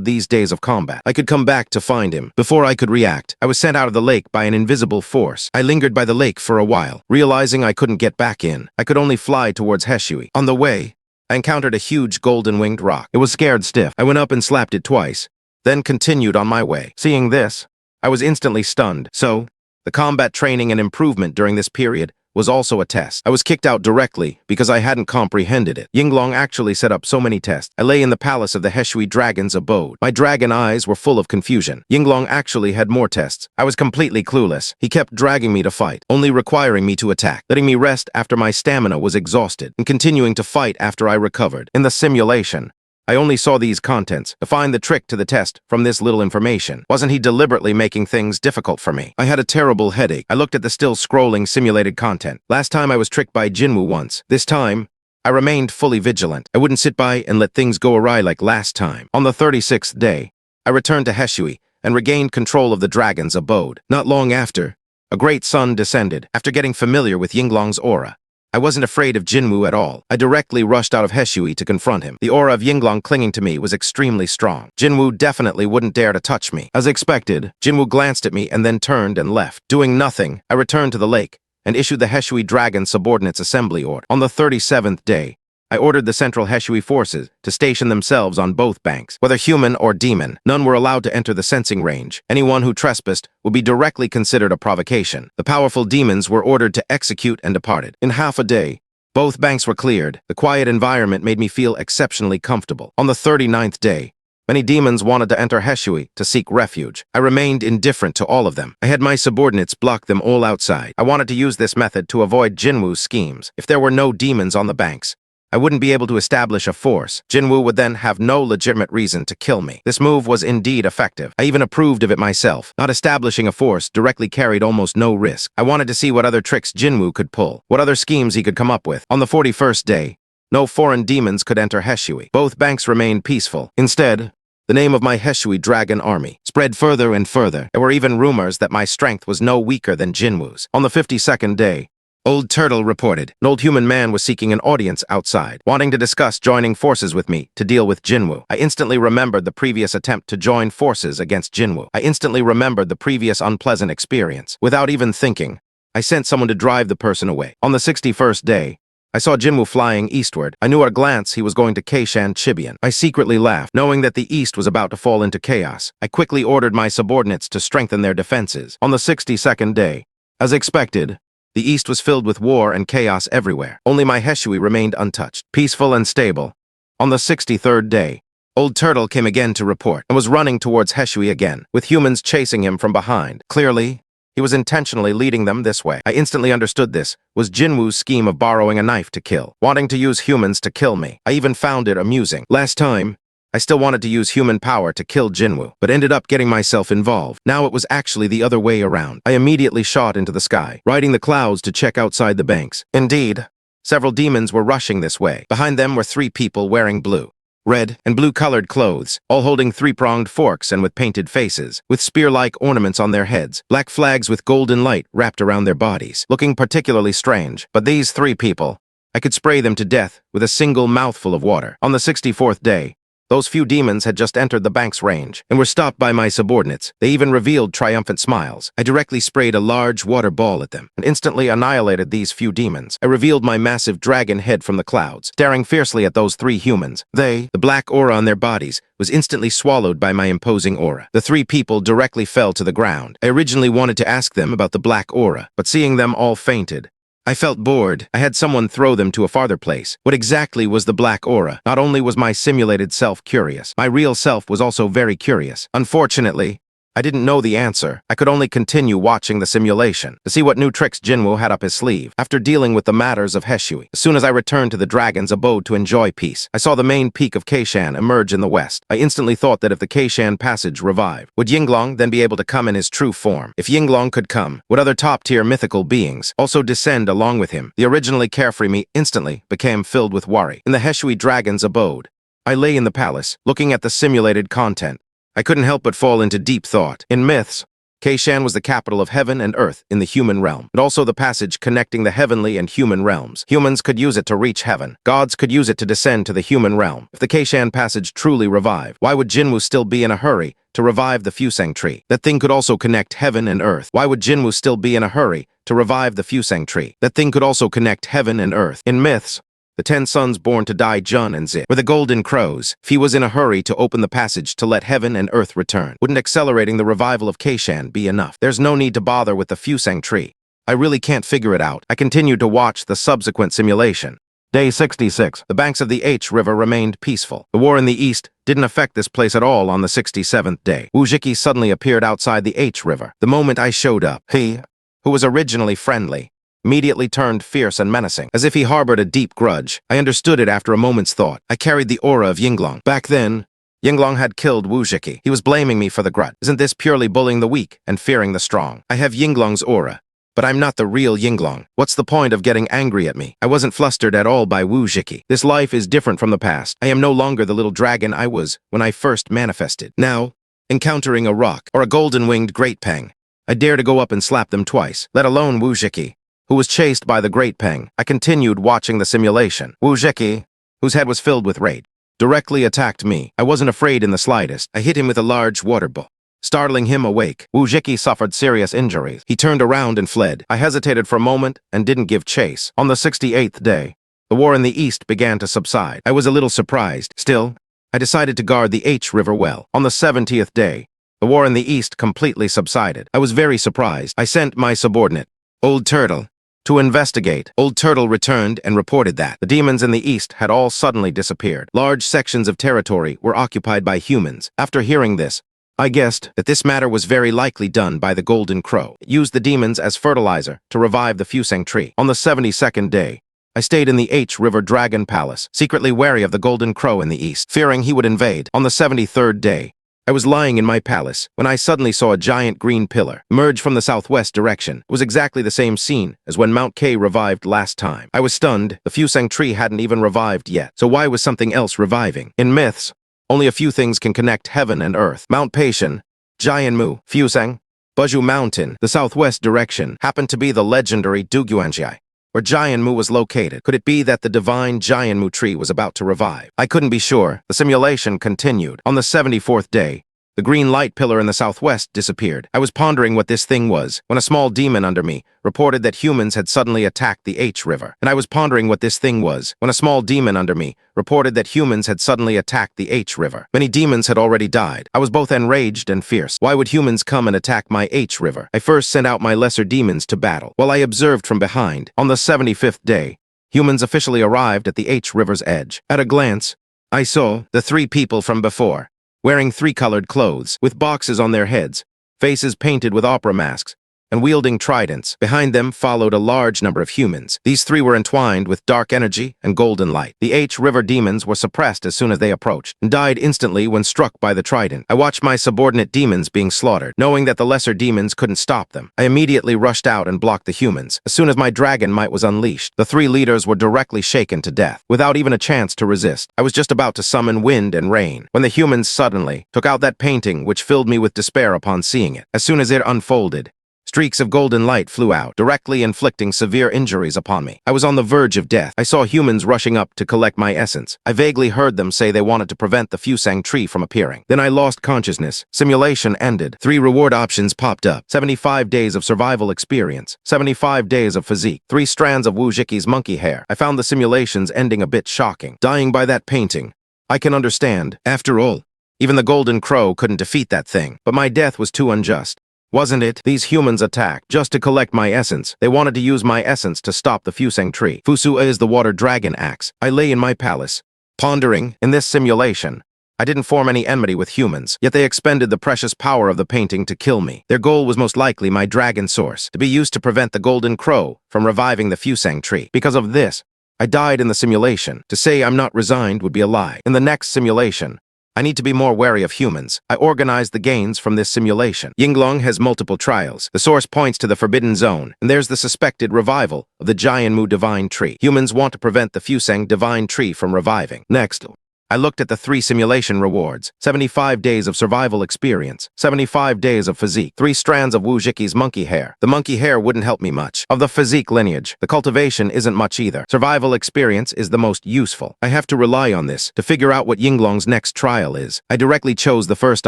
these days of combat, I could come back to find him. Before I could react, I was sent out of the lake by an invisible force. I lingered by the lake for a while, realizing I couldn't get back in. I could only fly towards Wuzhiqi. On the way, I encountered a huge golden-winged rock. It was scared stiff. I went up and slapped it twice, then continued on my way. Seeing this, I was instantly stunned. So, the combat training and improvement during this period was also a test. I was kicked out directly because I hadn't comprehended it. Yinglong actually set up so many tests. I lay in the palace of the Wuzhiqi dragon's abode. My dragon eyes were full of confusion. Yinglong actually had more tests. I was completely clueless. He kept dragging me to fight, only requiring me to attack, letting me rest after my stamina was exhausted, and continuing to fight after I recovered. In the simulation, I only saw these contents to find the trick to the test from this little information. Wasn't he deliberately making things difficult for me? I had a terrible headache. I looked at the still scrolling simulated content. Last time I was tricked by Jinwu once. This time, I remained fully vigilant. I wouldn't sit by and let things go awry like last time. On the 36th day, I returned to Wuzhiqi and regained control of the dragon's abode. Not long after, a great sun descended. After getting familiar with Yinglong's aura, I wasn't afraid of Jinwu at all. I directly rushed out of Wuzhiqi to confront him. The aura of Yinglong clinging to me was extremely strong. Jinwu definitely wouldn't dare to touch me. As expected, Jinwu glanced at me and then turned and left. Doing nothing, I returned to the lake and issued the Wuzhiqi Dragon Subordinates Assembly Order. On the 37th day, I ordered the central Wuzhiqi forces to station themselves on both banks. Whether human or demon, none were allowed to enter the sensing range. Anyone who trespassed would be directly considered a provocation. The powerful demons were ordered to execute and departed. In half a day, both banks were cleared. The quiet environment made me feel exceptionally comfortable. On the 39th day, many demons wanted to enter Wuzhiqi to seek refuge. I remained indifferent to all of them. I had my subordinates block them all outside. I wanted to use this method to avoid Jinwu's schemes. If there were no demons on the banks, I wouldn't be able to establish a force. Jinwu would then have no legitimate reason to kill me. This move was indeed effective. I even approved of it myself. Not establishing a force directly carried almost no risk. I wanted to see what other tricks Jinwu could pull, what other schemes he could come up with. On the 41st day, no foreign demons could enter Wuzhiqi. Both banks remained peaceful. Instead, the name of my Wuzhiqi dragon army spread further and further. There were even rumors that my strength was no weaker than Jinwu's. On the 52nd day, Old Turtle reported. An old human man was seeking an audience outside, wanting to discuss joining forces with me to deal with Jinwu. I instantly remembered the previous attempt to join forces against Jinwu. I instantly remembered the previous unpleasant experience. Without even thinking, I sent someone to drive the person away. On the 61st day, I saw Jinwu flying eastward. I knew at a glance he was going to Xianxia. I secretly laughed, knowing that the east was about to fall into chaos. I quickly ordered my subordinates to strengthen their defenses. On the 62nd day, as expected, the east was filled with war and chaos everywhere. Only my Wuzhiqi remained untouched, peaceful and stable. On the 63rd day, Old Turtle came again to report and was running towards Wuzhiqi again, with humans chasing him from behind. Clearly, he was intentionally leading them this way. I instantly understood this was Jinwu's scheme of borrowing a knife to kill, wanting to use humans to kill me. I even found it amusing. Last time, I still wanted to use human power to kill Jinwu, but ended up getting myself involved. Now it was actually the other way around. I immediately shot into the sky, riding the clouds to check outside the banks. Indeed, several demons were rushing this way. Behind them were 3 people wearing blue, red, and blue-colored clothes, all holding 3-pronged forks and with painted faces, with spear-like ornaments on their heads, black flags with golden light wrapped around their bodies, looking particularly strange. But these 3 people, I could spray them to death with a single mouthful of water. On the 64th day, those few demons had just entered the bank's range and were stopped by my subordinates. They even revealed triumphant smiles. I directly sprayed a large water ball at them and instantly annihilated these few demons. I revealed my massive dragon head from the clouds, staring fiercely at those 3 humans. The black aura on their bodies, was instantly swallowed by my imposing aura. The 3 people directly fell to the ground. I originally wanted to ask them about the black aura, but seeing them all fainted, I felt bored. I had someone throw them to a farther place. What exactly was the black aura? Not only was my simulated self curious, my real self was also very curious. Unfortunately, I didn't know the answer. I could only continue watching the simulation to see what new tricks Jinwu had up his sleeve. After dealing with the matters of Wuzhiqi, as soon as I returned to the dragon's abode to enjoy peace, I saw the main peak of Xian emerge in the west. I instantly thought that if the Xian passage revived, would Yinglong then be able to come in his true form? If Yinglong could come, would other top-tier mythical beings also descend along with him? The originally carefree me instantly became filled with worry. In the Wuzhiqi dragon's abode, I lay in the palace, looking at the simulated content. I couldn't help but fall into deep thought. In myths, Xian was the capital of heaven and earth in the human realm, and also the passage connecting the heavenly and human realms. Humans could use it to reach heaven. Gods could use it to descend to the human realm. If the Xian passage truly revived, why would Jinwu still be in a hurry to revive the Fusang tree? That thing could also connect heaven and earth. Why would Jinwu still be in a hurry to revive the Fusang tree? That thing could also connect heaven and earth. In myths, the 10 sons born to die Jun and Zi were the golden crows. If he was in a hurry to open the passage to let heaven and earth return, wouldn't accelerating the revival of Xian be enough? There's no need to bother with the Fusang tree. I really can't figure it out. I continued to watch the subsequent simulation. Day 66. The banks of the H River remained peaceful. The war in the east didn't affect this place at all on the 67th day. Wuzhiqi suddenly appeared outside the H River. The moment I showed up, he, who was originally friendly, immediately turned fierce and menacing, as if he harbored a deep grudge. I understood it after a moment's thought. I carried the aura of Yinglong. Back then, Yinglong had killed Wuzhiqi. He was blaming me for the grudge. Isn't this purely bullying the weak and fearing the strong? I have Yinglong's aura, but I'm not the real Yinglong. What's the point of getting angry at me? I wasn't flustered at all by Wuzhiqi. This life is different from the past. I am no longer the little dragon I was when I first manifested. Now, encountering a rock or a golden-winged great peng, I dare to go up and slap them twice, let alone Wuzhiqi, who was chased by the Great Peng. I continued watching the simulation. Wuzhiqi, whose head was filled with rage, directly attacked me. I wasn't afraid in the slightest. I hit him with a large water ball, startling him awake. Wuzhiqi suffered serious injuries. He turned around and fled. I hesitated for a moment and didn't give chase. On the 68th day, the war in the east began to subside. I was a little surprised. Still, I decided to guard the H River well. On the 70th day, the war in the east completely subsided. I was very surprised. I sent my subordinate, Old Turtle, to investigate. Old Turtle returned and reported that the demons in the east had all suddenly disappeared. Large sections of territory were occupied by humans. After hearing this, I guessed that this matter was very likely done by the Golden Crow. It used the demons as fertilizer to revive the Fusang tree. On the 72nd day, I stayed in the H River Dragon Palace, secretly wary of the Golden Crow in the east, fearing he would invade. On the 73rd day, I was lying in my palace when I suddenly saw a giant green pillar emerge from the southwest direction. It was exactly the same scene as when Mount K revived last time. I was stunned. The Fusang tree hadn't even revived yet, so why was something else reviving? In myths, only a few things can connect heaven and earth. Mount Paishan, Jianmu, Fusang, Buzhu Mountain, the southwest direction, happened to be the legendary Xianxia. where Jianmu was located. Could it be that the divine Jianmu tree was about to revive? I couldn't be sure. The simulation continued. On the 74th day, the green light pillar in the southwest disappeared. I was pondering what this thing was when a small demon under me reported that humans had suddenly attacked the H River. And I was pondering what this thing was when a small demon under me reported that humans had suddenly attacked the H River. Many demons had already died. I was both enraged and fierce. Why would humans come and attack my H River? I first sent out my lesser demons to battle, while I observed from behind. On the 75th day, humans officially arrived at the H River's edge. At a glance, I saw the three people from before, wearing three-colored clothes, with boxes on their heads, faces painted with opera masks, and wielding tridents. Behind them followed a large number of humans. These three were entwined with dark energy and golden light. The H River demons were suppressed as soon as they approached, and died instantly when struck by the trident. I watched my subordinate demons being slaughtered, knowing that the lesser demons couldn't stop them. I immediately rushed out and blocked the humans. As soon as my dragon might was unleashed, the three leaders were directly shaken to death, without even a chance to resist. I was just about to summon wind and rain, when the humans suddenly took out that painting, which filled me with despair upon seeing it. As soon as it unfolded, streaks of golden light flew out, directly inflicting severe injuries upon me. I was on the verge of death. I saw humans rushing up to collect my essence. I vaguely heard them say they wanted to prevent the Fusang tree from appearing. Then I lost consciousness. Simulation ended. 3 reward options popped up. 75 days of survival experience. 75 days of physique. 3 strands of Wuzhiqi's monkey hair. I found the simulations ending a bit shocking. Dying by that painting. I can understand. After all, even the Golden Crow couldn't defeat that thing. But my death was too unjust. Wasn't it? These humans attacked just to collect my essence. They wanted to use my essence to stop the Fusang tree. Fusua is the water dragon axe. I lay in my palace, pondering. In this simulation, I didn't form any enmity with humans, yet they expended the precious power of the painting to kill me. Their goal was most likely my dragon source, to be used to prevent the Golden Crow from reviving the Fusang tree. Because of this, I died in the simulation. To say I'm not resigned would be a lie. In the next simulation, I need to be more wary of humans. I organized the gains from this simulation. Yinglong has multiple trials. The source points to the Forbidden Zone, and there's the suspected revival of the Jianmu Divine Tree. Humans want to prevent the Fusang Divine Tree from reviving. Next, I looked at the 3 simulation rewards: 75 days of survival experience, 75 days of physique, 3 strands of Wuzhiqi's monkey hair. The monkey hair wouldn't help me much. Of the physique lineage, the cultivation isn't much either. Survival experience is the most useful. I have to rely on this to figure out what Yinglong's next trial is. I directly chose the first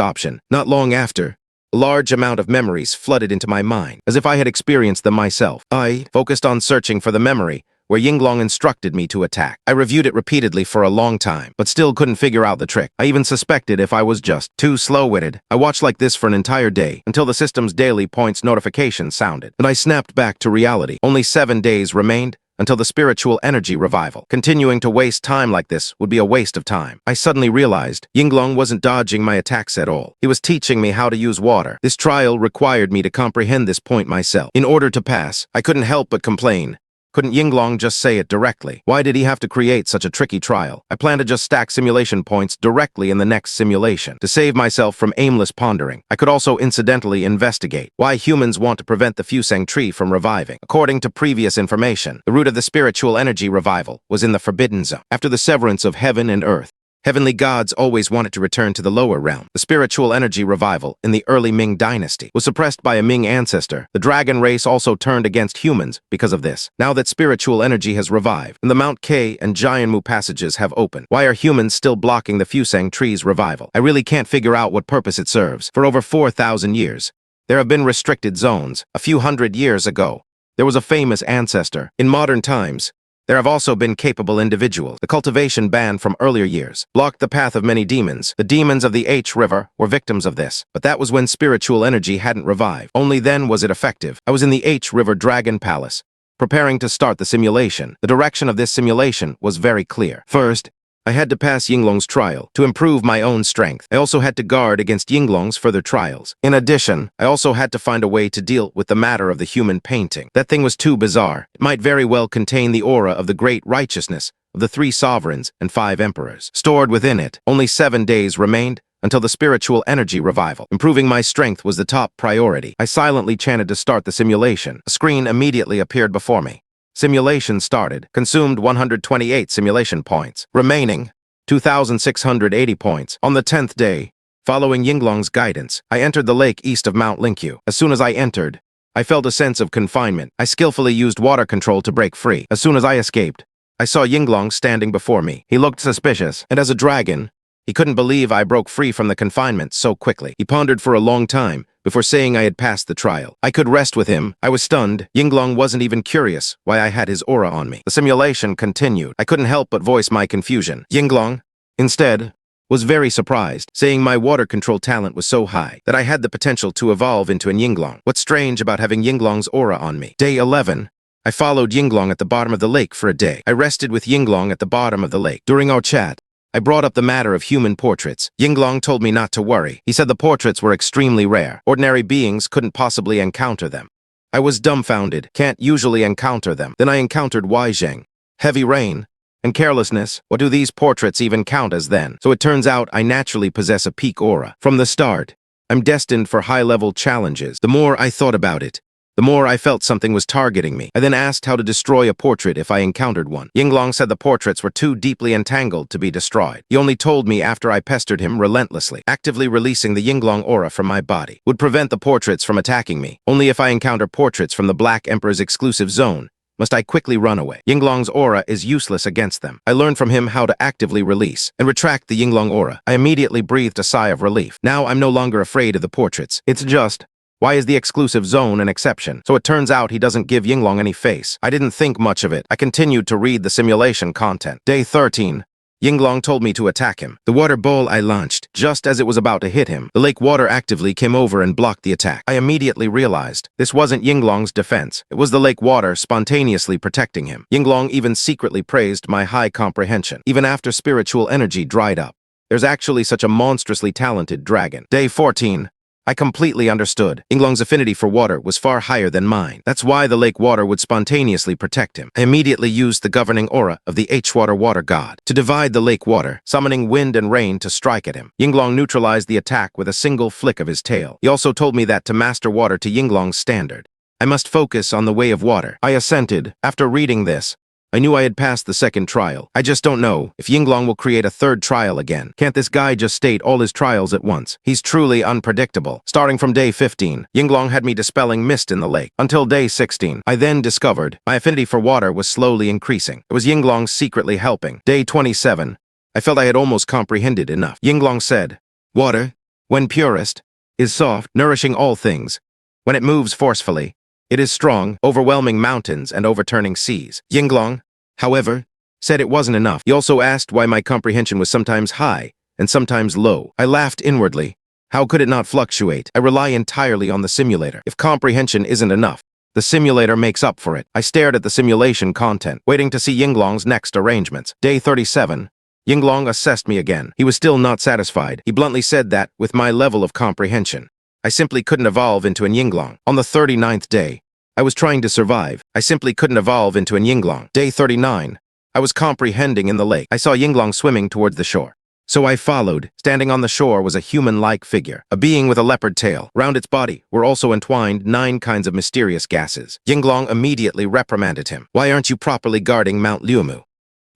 option. Not long after, a large amount of memories flooded into my mind, as if I had experienced them myself. I focused on searching for the memory where Yinglong instructed me to attack. I reviewed it repeatedly for a long time, but still couldn't figure out the trick. I even suspected if I was just too slow-witted. I watched like this for an entire day, until the system's daily points notification sounded, and I snapped back to reality. Only 7 days remained until the spiritual energy revival. Continuing to waste time like this would be a waste of time. I suddenly realized Yinglong wasn't dodging my attacks at all. He was teaching me how to use water. This trial required me to comprehend this point myself. In order to pass, I couldn't help but complain. Couldn't Yinglong just say it directly? Why did he have to create such a tricky trial? I plan to just stack simulation points directly in the next simulation, to save myself from aimless pondering. I could also incidentally investigate why humans want to prevent the Fusang tree from reviving. According to previous information, the root of the spiritual energy revival was in the Forbidden Zone. After the severance of heaven and earth, heavenly gods always wanted to return to the lower realm. The spiritual energy revival in the early Ming dynasty was suppressed by a Ming ancestor. The dragon race also turned against humans because of this. Now that spiritual energy has revived, and the Mount K and Jianmu passages have opened, why are humans still blocking the Fusang tree's revival? I really can't figure out what purpose it serves. For over 4,000 years, there have been restricted zones. A few hundred years ago, there was a famous ancestor. In modern times, there have also been capable individuals. The cultivation ban from earlier years blocked the path of many demons. The demons of the H River were victims of this, but that was when spiritual energy hadn't revived. Only then was it effective. I was in the H River Dragon Palace, preparing to start the simulation. The direction of this simulation was very clear. First, I had to pass Yinglong's trial to improve my own strength. I also had to guard against Yinglong's further trials. In addition, I also had to find a way to deal with the matter of the human painting. That thing was too bizarre. It might very well contain the aura of the great righteousness of the 3 sovereigns and 5 emperors. Stored within it, only 7 days remained until the spiritual energy revival. Improving my strength was the top priority. I silently chanted to start the simulation. A screen immediately appeared before me. Simulation started. Consumed 128 simulation points. Remaining 2,680 points. On the 10th day, following Yinglong's guidance, I entered the lake east of Mount Lingqiu. As soon as I entered, I felt a sense of confinement. I skillfully used water control to break free. As soon as I escaped, I saw Yinglong standing before me. He looked suspicious, and as a dragon, he couldn't believe I broke free from the confinement so quickly. He pondered for a long time before saying I had passed the trial. I could rest with him. I was stunned. Yinglong wasn't even curious why I had his aura on me. The simulation continued. I couldn't help but voice my confusion. Yinglong, instead, was very surprised, saying my water control talent was so high that I had the potential to evolve into an Yinglong. What's strange about having Yinglong's aura on me? Day 11. I followed Yinglong at the bottom of the lake for a day. I rested with Yinglong at the bottom of the lake. During our chat, I brought up the matter of human portraits. Yinglong told me not to worry. He said the portraits were extremely rare. Ordinary beings couldn't possibly encounter them. I was dumbfounded. Can't usually encounter them. Then I encountered Wuzhiqi, heavy rain, and carelessness. What do these portraits even count as then? So it turns out I naturally possess a peak aura. From the start, I'm destined for high-level challenges. The more I thought about it, the more I felt something was targeting me. I then asked how to destroy a portrait if I encountered one. Yinglong said the portraits were too deeply entangled to be destroyed. He only told me after I pestered him relentlessly. Actively releasing the Yinglong aura from my body would prevent the portraits from attacking me. Only if I encounter portraits from the Black Emperor's exclusive zone must I quickly run away. Yinglong's aura is useless against them. I learned from him how to actively release and retract the Yinglong aura. I immediately breathed a sigh of relief. Now I'm no longer afraid of the portraits. It's just, why is the exclusive zone an exception? So it turns out he doesn't give Yinglong any face. I didn't think much of it. I continued to read the simulation content. Day 13. Yinglong told me to attack him. The water ball I launched, just as it was about to hit him, the lake water actively came over and blocked the attack. I immediately realized this wasn't Yinglong's defense. It was the lake water spontaneously protecting him. Yinglong even secretly praised my high comprehension. Even after spiritual energy dried up, there's actually such a monstrously talented dragon. Day 14. I completely understood. Yinglong's affinity for water was far higher than mine. That's why the lake water would spontaneously protect him. I immediately used the governing aura of the H-water water god to divide the lake water, summoning wind and rain to strike at him. Yinglong neutralized the attack with a single flick of his tail. He also told me that to master water to Yinglong's standard, I must focus on the way of water. I assented. After reading this, I knew I had passed the second trial. I just don't know if Yinglong will create a third trial again. Can't this guy just state all his trials at once? He's truly unpredictable. Starting from day 15, Yinglong had me dispelling mist in the lake. Until day 16, I then discovered my affinity for water was slowly increasing. It was Yinglong secretly helping. Day 27, I felt I had almost comprehended enough. Yinglong said, water, when purest, is soft, nourishing all things. When it moves forcefully, it is strong, overwhelming mountains and overturning seas. Yinglong, however, said it wasn't enough. He also asked why my comprehension was sometimes high and sometimes low. I laughed inwardly. How could it not fluctuate? I rely entirely on the simulator. If comprehension isn't enough, the simulator makes up for it. I stared at the simulation content, waiting to see Yinglong's next arrangements. Day 37. Yinglong assessed me again. He was still not satisfied. He bluntly said that, with my level of comprehension, I simply couldn't evolve into an Yinglong. On the 39th day, I was trying to survive. I simply couldn't evolve into an Yinglong. Day 39. I was comprehending in the lake. I saw Yinglong swimming towards the shore. So I followed. Standing on the shore was a human-like figure, a being with a leopard tail. Round its body were also entwined 9 kinds of mysterious gases. Yinglong immediately reprimanded him. Why aren't you properly guarding Mount Liumu?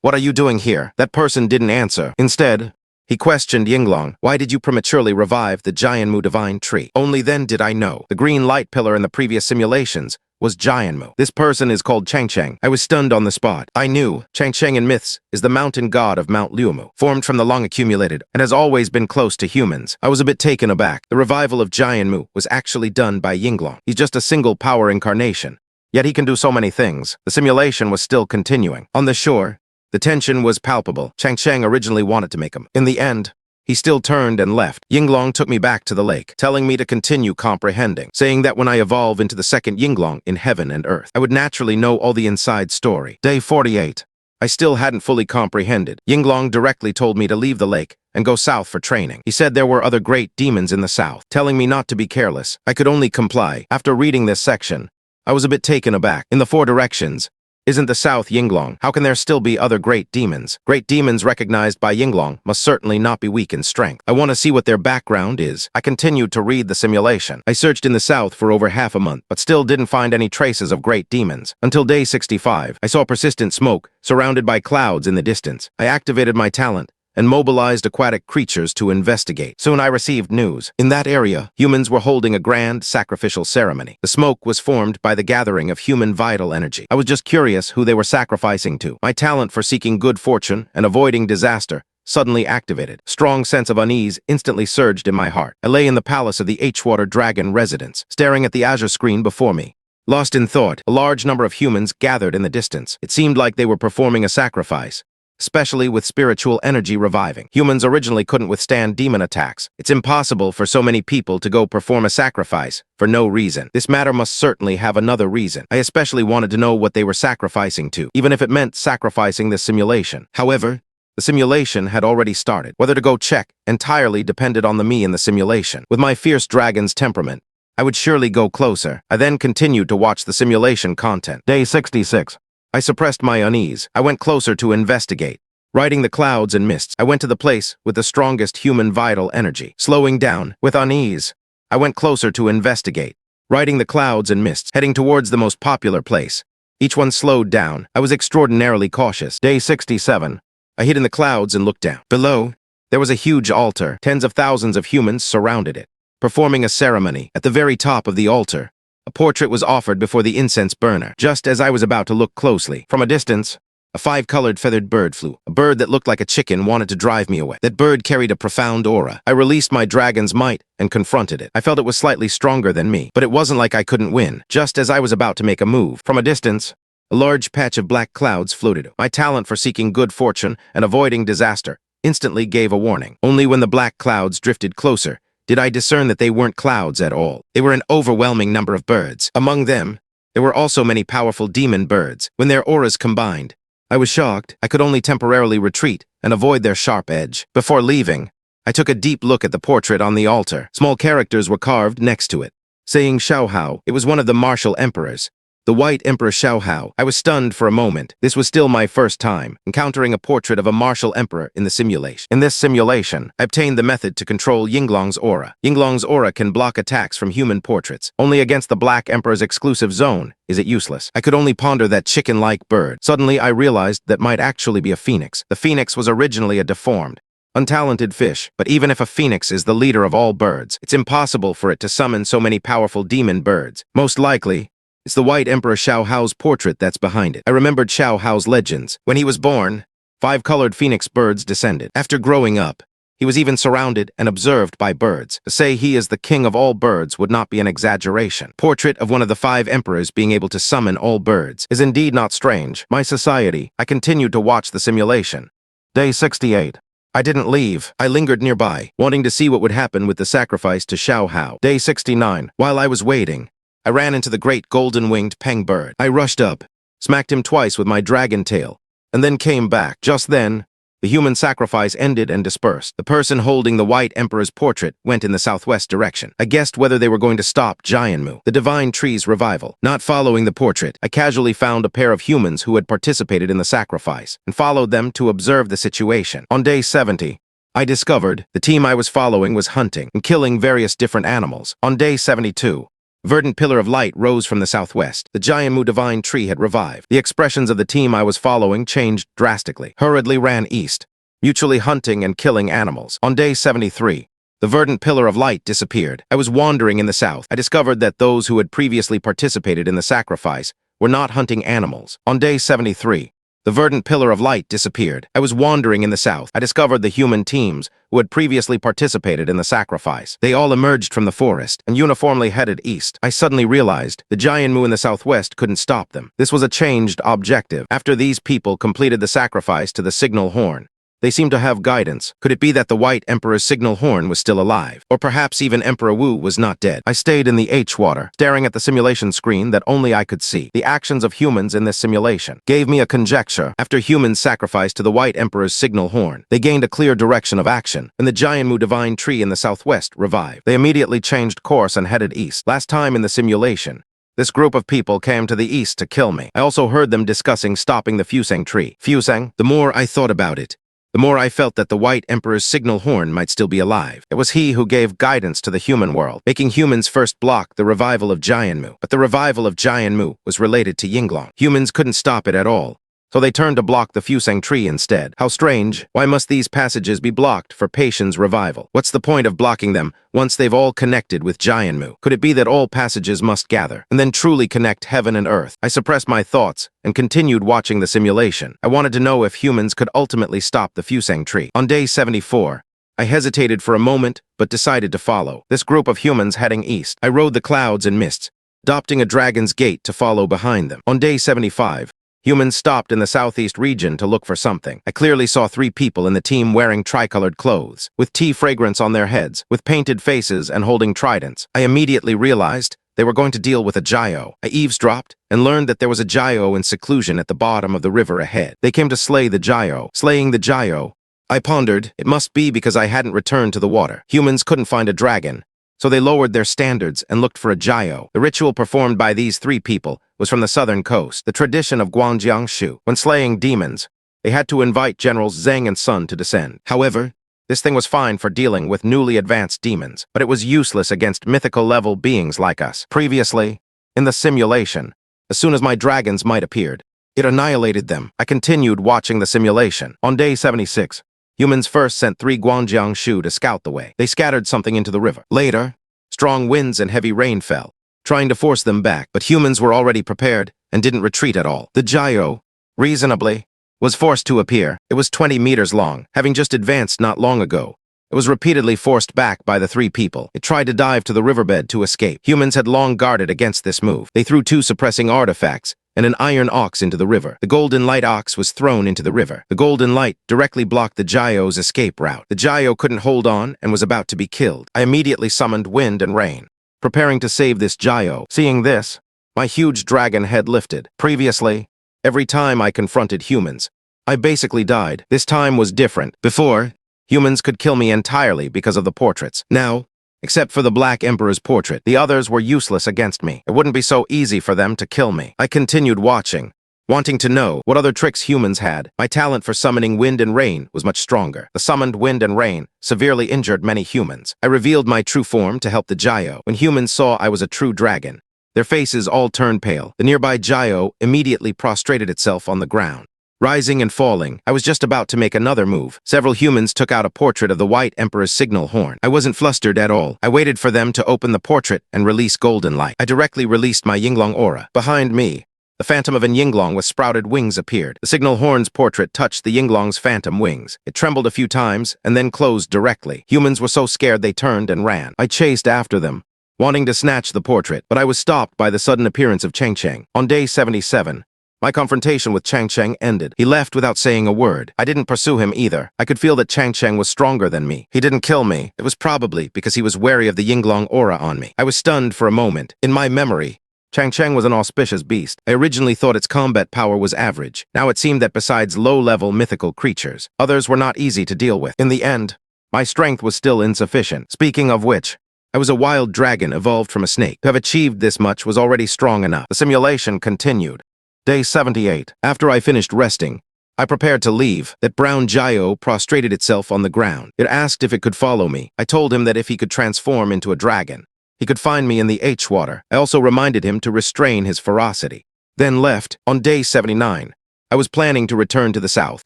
What are you doing here? That person didn't answer. Instead, he questioned Yinglong. Why did you prematurely revive the Jianmu divine tree? Only then did I know. The green light pillar in the previous simulations was Jianmu. This person is called Xianxia. I was stunned on the spot. I knew Xianxia in myths is the mountain god of Mount Liumu, formed from the long accumulated and has always been close to humans. I was a bit taken aback. The revival of Jianmu was actually done by Yinglong. He's just a single power incarnation, yet he can do so many things. The simulation was still continuing. On the shore, the tension was palpable. Xianxia originally wanted to make him. In the end, he still turned and left. Yinglong took me back to the lake, telling me to continue comprehending, saying that when I evolve into the second Yinglong in heaven and earth, I would naturally know all the inside story. Day 48. I still hadn't fully comprehended. Yinglong directly told me to leave the lake and go south for training. He said there were other great demons in the south, telling me not to be careless. I could only comply. After reading this section, I was a bit taken aback. In the 4 directions, isn't the South Yinglong? How can there still be other great demons? Great demons recognized by Yinglong must certainly not be weak in strength. I want to see what their background is. I continued to read the simulation. I searched in the South for over half a month, but still didn't find any traces of great demons. Until day 65, I saw persistent smoke, surrounded by clouds in the distance. I activated my talent and mobilized aquatic creatures to investigate. Soon I received news. In that area, humans were holding a grand sacrificial ceremony. The smoke was formed by the gathering of human vital energy. I was just curious who they were sacrificing to. My talent for seeking good fortune and avoiding disaster suddenly activated. Strong sense of unease instantly surged in my heart. I lay in the palace of the H-Water Dragon residence, staring at the azure screen before me. Lost in thought, a large number of humans gathered in the distance. It seemed like they were performing a sacrifice, especially with spiritual energy reviving. Humans originally couldn't withstand demon attacks. It's impossible for so many people to go perform a sacrifice for no reason. This matter must certainly have another reason. I especially wanted to know what they were sacrificing to, even if it meant sacrificing the simulation. However, the simulation had already started. Whether to go check entirely depended on me in the simulation. With my fierce dragon's temperament, I would surely go closer. I then continued to watch the simulation content. Day 66. I suppressed my unease. I went closer to investigate. Riding the clouds and mists, I went to the place with the strongest human vital energy. Slowing down, with unease, I went closer to investigate. Riding the clouds and mists, heading towards the most popular place. Each one slowed down. I was extraordinarily cautious. Day 67. I hid in the clouds and looked down. Below, there was a huge altar. Tens of thousands of humans surrounded it, performing a ceremony. At the very top of the altar, a portrait was offered before the incense burner. Just as I was about to look closely, from a distance, a five-colored feathered bird flew. A bird that looked like a chicken wanted to drive me away. That bird carried a profound aura. I released my dragon's might and confronted it. I felt it was slightly stronger than me, but it wasn't like I couldn't win. Just as I was about to make a move, from a distance, a large patch of black clouds floated. My talent for seeking good fortune and avoiding disaster instantly gave a warning. Only when the black clouds drifted closer did I discern that they weren't clouds at all. They were an overwhelming number of birds. Among them, there were also many powerful demon birds. When their auras combined, I was shocked. I could only temporarily retreat and avoid their sharp edge. Before leaving, I took a deep look at the portrait on the altar. Small characters were carved next to it, saying Xiaohao. It was one of the martial emperors, the White Emperor Xiaohao. I was stunned for a moment. This was still my first time encountering a portrait of a martial emperor in the simulation. In this simulation, I obtained the method to control Yinglong's aura. Yinglong's aura can block attacks from human portraits. Only against the Black Emperor's exclusive zone is it useless. I could only ponder that chicken-like bird. Suddenly, I realized that might actually be a phoenix. The phoenix was originally a deformed, untalented fish, but even if a phoenix is the leader of all birds, it's impossible for it to summon so many powerful demon birds. Most likely, it's the White Emperor Xiaohao's portrait that's behind it. I remembered Xiaohao's legends. When he was born, 5 colored phoenix birds descended. After growing up, he was even surrounded and observed by birds. To say he is the king of all birds would not be an exaggeration. Portrait of one of the 5 emperors being able to summon all birds is indeed not strange. My society, I continued to watch the simulation. Day 68. I didn't leave. I lingered nearby, wanting to see what would happen with the sacrifice to Xiaohao. Day 69. While I was waiting, I ran into the great golden-winged peng bird. I rushed up, smacked him twice with my dragon tail, and then came back. Just then, the human sacrifice ended and dispersed. The person holding the White Emperor's portrait went in the southwest direction. I guessed whether they were going to stop Jianmu, the divine tree's revival. Not following the portrait, I casually found a pair of humans who had participated in the sacrifice, and followed them to observe the situation. On day 70, I discovered the team I was following was hunting and killing various different animals. On day 72, verdant pillar of light rose from the southwest. The Jianmu divine tree had revived. The expressions of the team I was following changed drastically. Hurriedly ran east, mutually hunting and killing animals. On day 73, the verdant pillar of light disappeared. I was wandering in the south. I discovered that those who had previously participated in the sacrifice were not hunting animals. On day 73, the verdant pillar of light disappeared. I was wandering in the south. I discovered the human teams who had previously participated in the sacrifice. They all emerged from the forest and uniformly headed east. I suddenly realized the Jianmu in the southwest couldn't stop them. This was a changed objective. After these people completed the sacrifice to the signal horn, they seemed to have guidance. Could it be that the White Emperor's signal horn was still alive? Or perhaps even Emperor Wu was not dead? I stayed in the H-Water, staring at the simulation screen that only I could see. The actions of humans in this simulation gave me a conjecture. After humans sacrificed to the White Emperor's signal horn, they gained a clear direction of action, and the Jianmu divine tree in the southwest revived. They immediately changed course and headed east. Last time in the simulation, this group of people came to the east to kill me. I also heard them discussing stopping the Fusang tree. Fusang? The more I thought about it, the more I felt that the White Emperor's signal horn might still be alive. It was he who gave guidance to the human world, making humans first block the revival of Jianmu. But the revival of Jianmu was related to Yinglong. Humans couldn't stop it at all. So they turned to block the fusang tree instead. How strange. Why must these passages be blocked for Patien's revival? What's the point of blocking them once they've all connected with Jianmu? Could it be that all passages must gather and then truly connect heaven and earth? I suppressed my thoughts and continued watching the simulation. I wanted to know if humans could ultimately stop the fusang tree. On day 74, I hesitated for a moment, but decided to follow this group of humans heading east. I rode the clouds and mists, adopting a dragon's gait to follow behind them. On day 75, humans stopped in the southeast region to look for something. I clearly saw 3 people in the team wearing tricolored clothes, with tea fragrance on their heads, with painted faces and holding tridents. I immediately realized they were going to deal with a Jiao. I eavesdropped and learned that there was a Jiao in seclusion at the bottom of the river ahead. They came to slay the Jiao. Slaying the Jiao, I pondered, it must be because I hadn't returned to the water. Humans couldn't find a dragon, so they lowered their standards and looked for a Jiao. The ritual performed by these 3 people was from the southern coast, the tradition of Guangjiangshu. When slaying demons, they had to invite Generals Zheng and Sun to descend. However, this thing was fine for dealing with newly advanced demons, but it was useless against mythical-level beings like us. Previously, in the simulation, as soon as my dragon's might appeared, it annihilated them. I continued watching the simulation. On day 76, humans first sent 3 Guangjiangshu to scout the way. They scattered something into the river. Later, strong winds and heavy rain fell, trying to force them back, but humans were already prepared and didn't retreat at all. The Jiao, reasonably, was forced to appear. It was 20 meters long, having just advanced not long ago. It was repeatedly forced back by the 3 people. It tried to dive to the riverbed to escape. Humans had long guarded against this move. They threw 2 suppressing artifacts and an iron ox into the river. The golden light ox was thrown into the river. The golden light directly blocked the Jiao's escape route. The Jiao couldn't hold on and was about to be killed. I immediately summoned wind and rain, preparing to save this Jiao. Seeing this, my huge dragon head lifted. Previously, every time I confronted humans, I basically died. This time was different. Before, humans could kill me entirely because of the portraits. Now, except for the Black Emperor's portrait, the others were useless against me. It wouldn't be so easy for them to kill me. I continued watching, wanting to know what other tricks humans had. My talent for summoning wind and rain was much stronger. The summoned wind and rain severely injured many humans. I revealed my true form to help the Jiao. When humans saw I was a true dragon, their faces all turned pale. The nearby Jiao immediately prostrated itself on the ground. Rising and falling, I was just about to make another move. Several humans took out a portrait of the White Emperor's signal horn. I wasn't flustered at all. I waited for them to open the portrait and release golden light. I directly released my Yinglong aura. Behind me, the phantom of an Yinglong with sprouted wings appeared. The signal horn's portrait touched the Yinglong's phantom wings. It trembled a few times and then closed directly. Humans were so scared they turned and ran. I chased after them, wanting to snatch the portrait, but I was stopped by the sudden appearance of Xianxia. On day 77, my confrontation with Xianxia ended. He left without saying a word. I didn't pursue him either. I could feel that Xianxia was stronger than me. He didn't kill me. It was probably because he was wary of the Yinglong aura on me. I was stunned for a moment. In my memory, Xianxia was an auspicious beast. I originally thought its combat power was average. Now it seemed that besides low-level mythical creatures, others were not easy to deal with. In the end, my strength was still insufficient. Speaking of which, I was a wild dragon evolved from a snake. To have achieved this much was already strong enough. The simulation continued. Day 78. After I finished resting, I prepared to leave. That brown Jiao prostrated itself on the ground. It asked if it could follow me. I told him that if he could transform into a dragon, he could find me in the H-water. I also reminded him to restrain his ferocity. Then left. On day 79, I was planning to return to the south.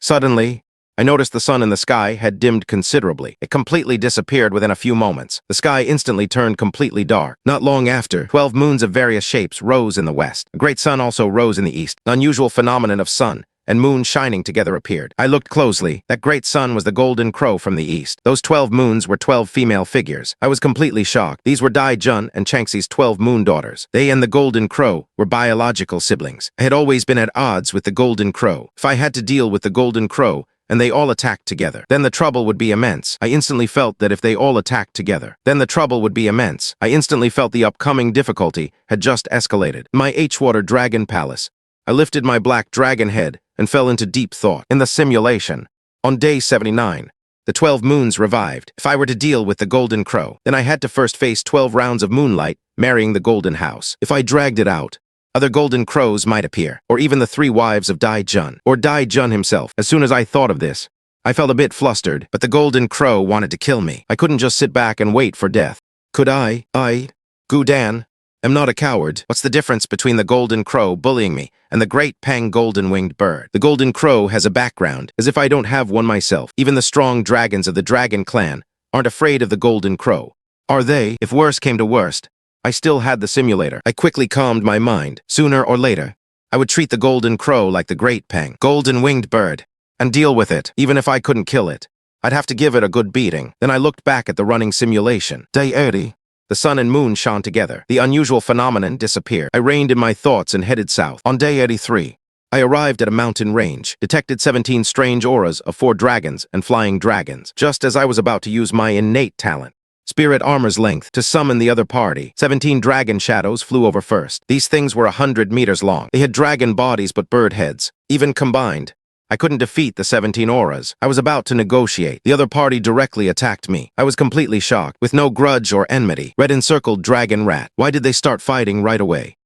Suddenly, I noticed the sun in the sky had dimmed considerably. It completely disappeared within a few moments. The sky instantly turned completely dark. Not long after, 12 moons of various shapes rose in the west. A great sun also rose in the east. An unusual phenomenon of sun and moon shining together appeared. I looked closely. That great sun was the golden crow from the east. Those 12 moons were 12 female figures. I was completely shocked. These were Dai Jun and Changxi's 12 moon daughters. They and the golden crow were biological siblings. I had always been at odds with the golden crow. If I had to deal with the golden crow, and they all attacked together, then the trouble would be immense. I instantly felt that if they all attacked together, then the trouble would be immense. I instantly felt the upcoming difficulty had just escalated. In my H-water dragon palace, I lifted my black dragon head and fell into deep thought. In the simulation, on day 79, the 12 moons revived. If I were to deal with the golden crow, then I had to first face 12 rounds of moonlight, marrying the golden house. If I dragged it out, other golden crows might appear, or even the 3 wives of Dai Jun, or Dai Jun himself. As soon as I thought of this, I felt a bit flustered, but the golden crow wanted to kill me. I couldn't just sit back and wait for death. Could I, Gu Dan, am not a coward. What's the difference between the golden crow bullying me and the great Pang golden-winged bird? The golden crow has a background, as if I don't have one myself. Even the strong dragons of the dragon clan aren't afraid of the golden crow. Are they? If worse came to worst, I still had the simulator. I quickly calmed my mind. Sooner or later, I would treat the golden crow like the great Pang golden-winged bird and deal with it, even if I couldn't kill it. I'd have to give it a good beating. Then I looked back at the running simulation. Day 80. The sun and moon shone together. The unusual phenomenon disappeared. I reined in my thoughts and headed south. On day 83, I arrived at a mountain range, detected 17 strange auras of 4 dragons and flying dragons, just as I was about to use my innate talent, spirit armor's length, to summon the other party. 17 dragon shadows flew over first. These things were 100 meters long. They had dragon bodies but bird heads. Even combined, I couldn't defeat the 17 auras. I was about to negotiate. The other party directly attacked me. I was completely shocked, with no grudge or enmity. Red encircled dragon rat. Why did they start fighting right away?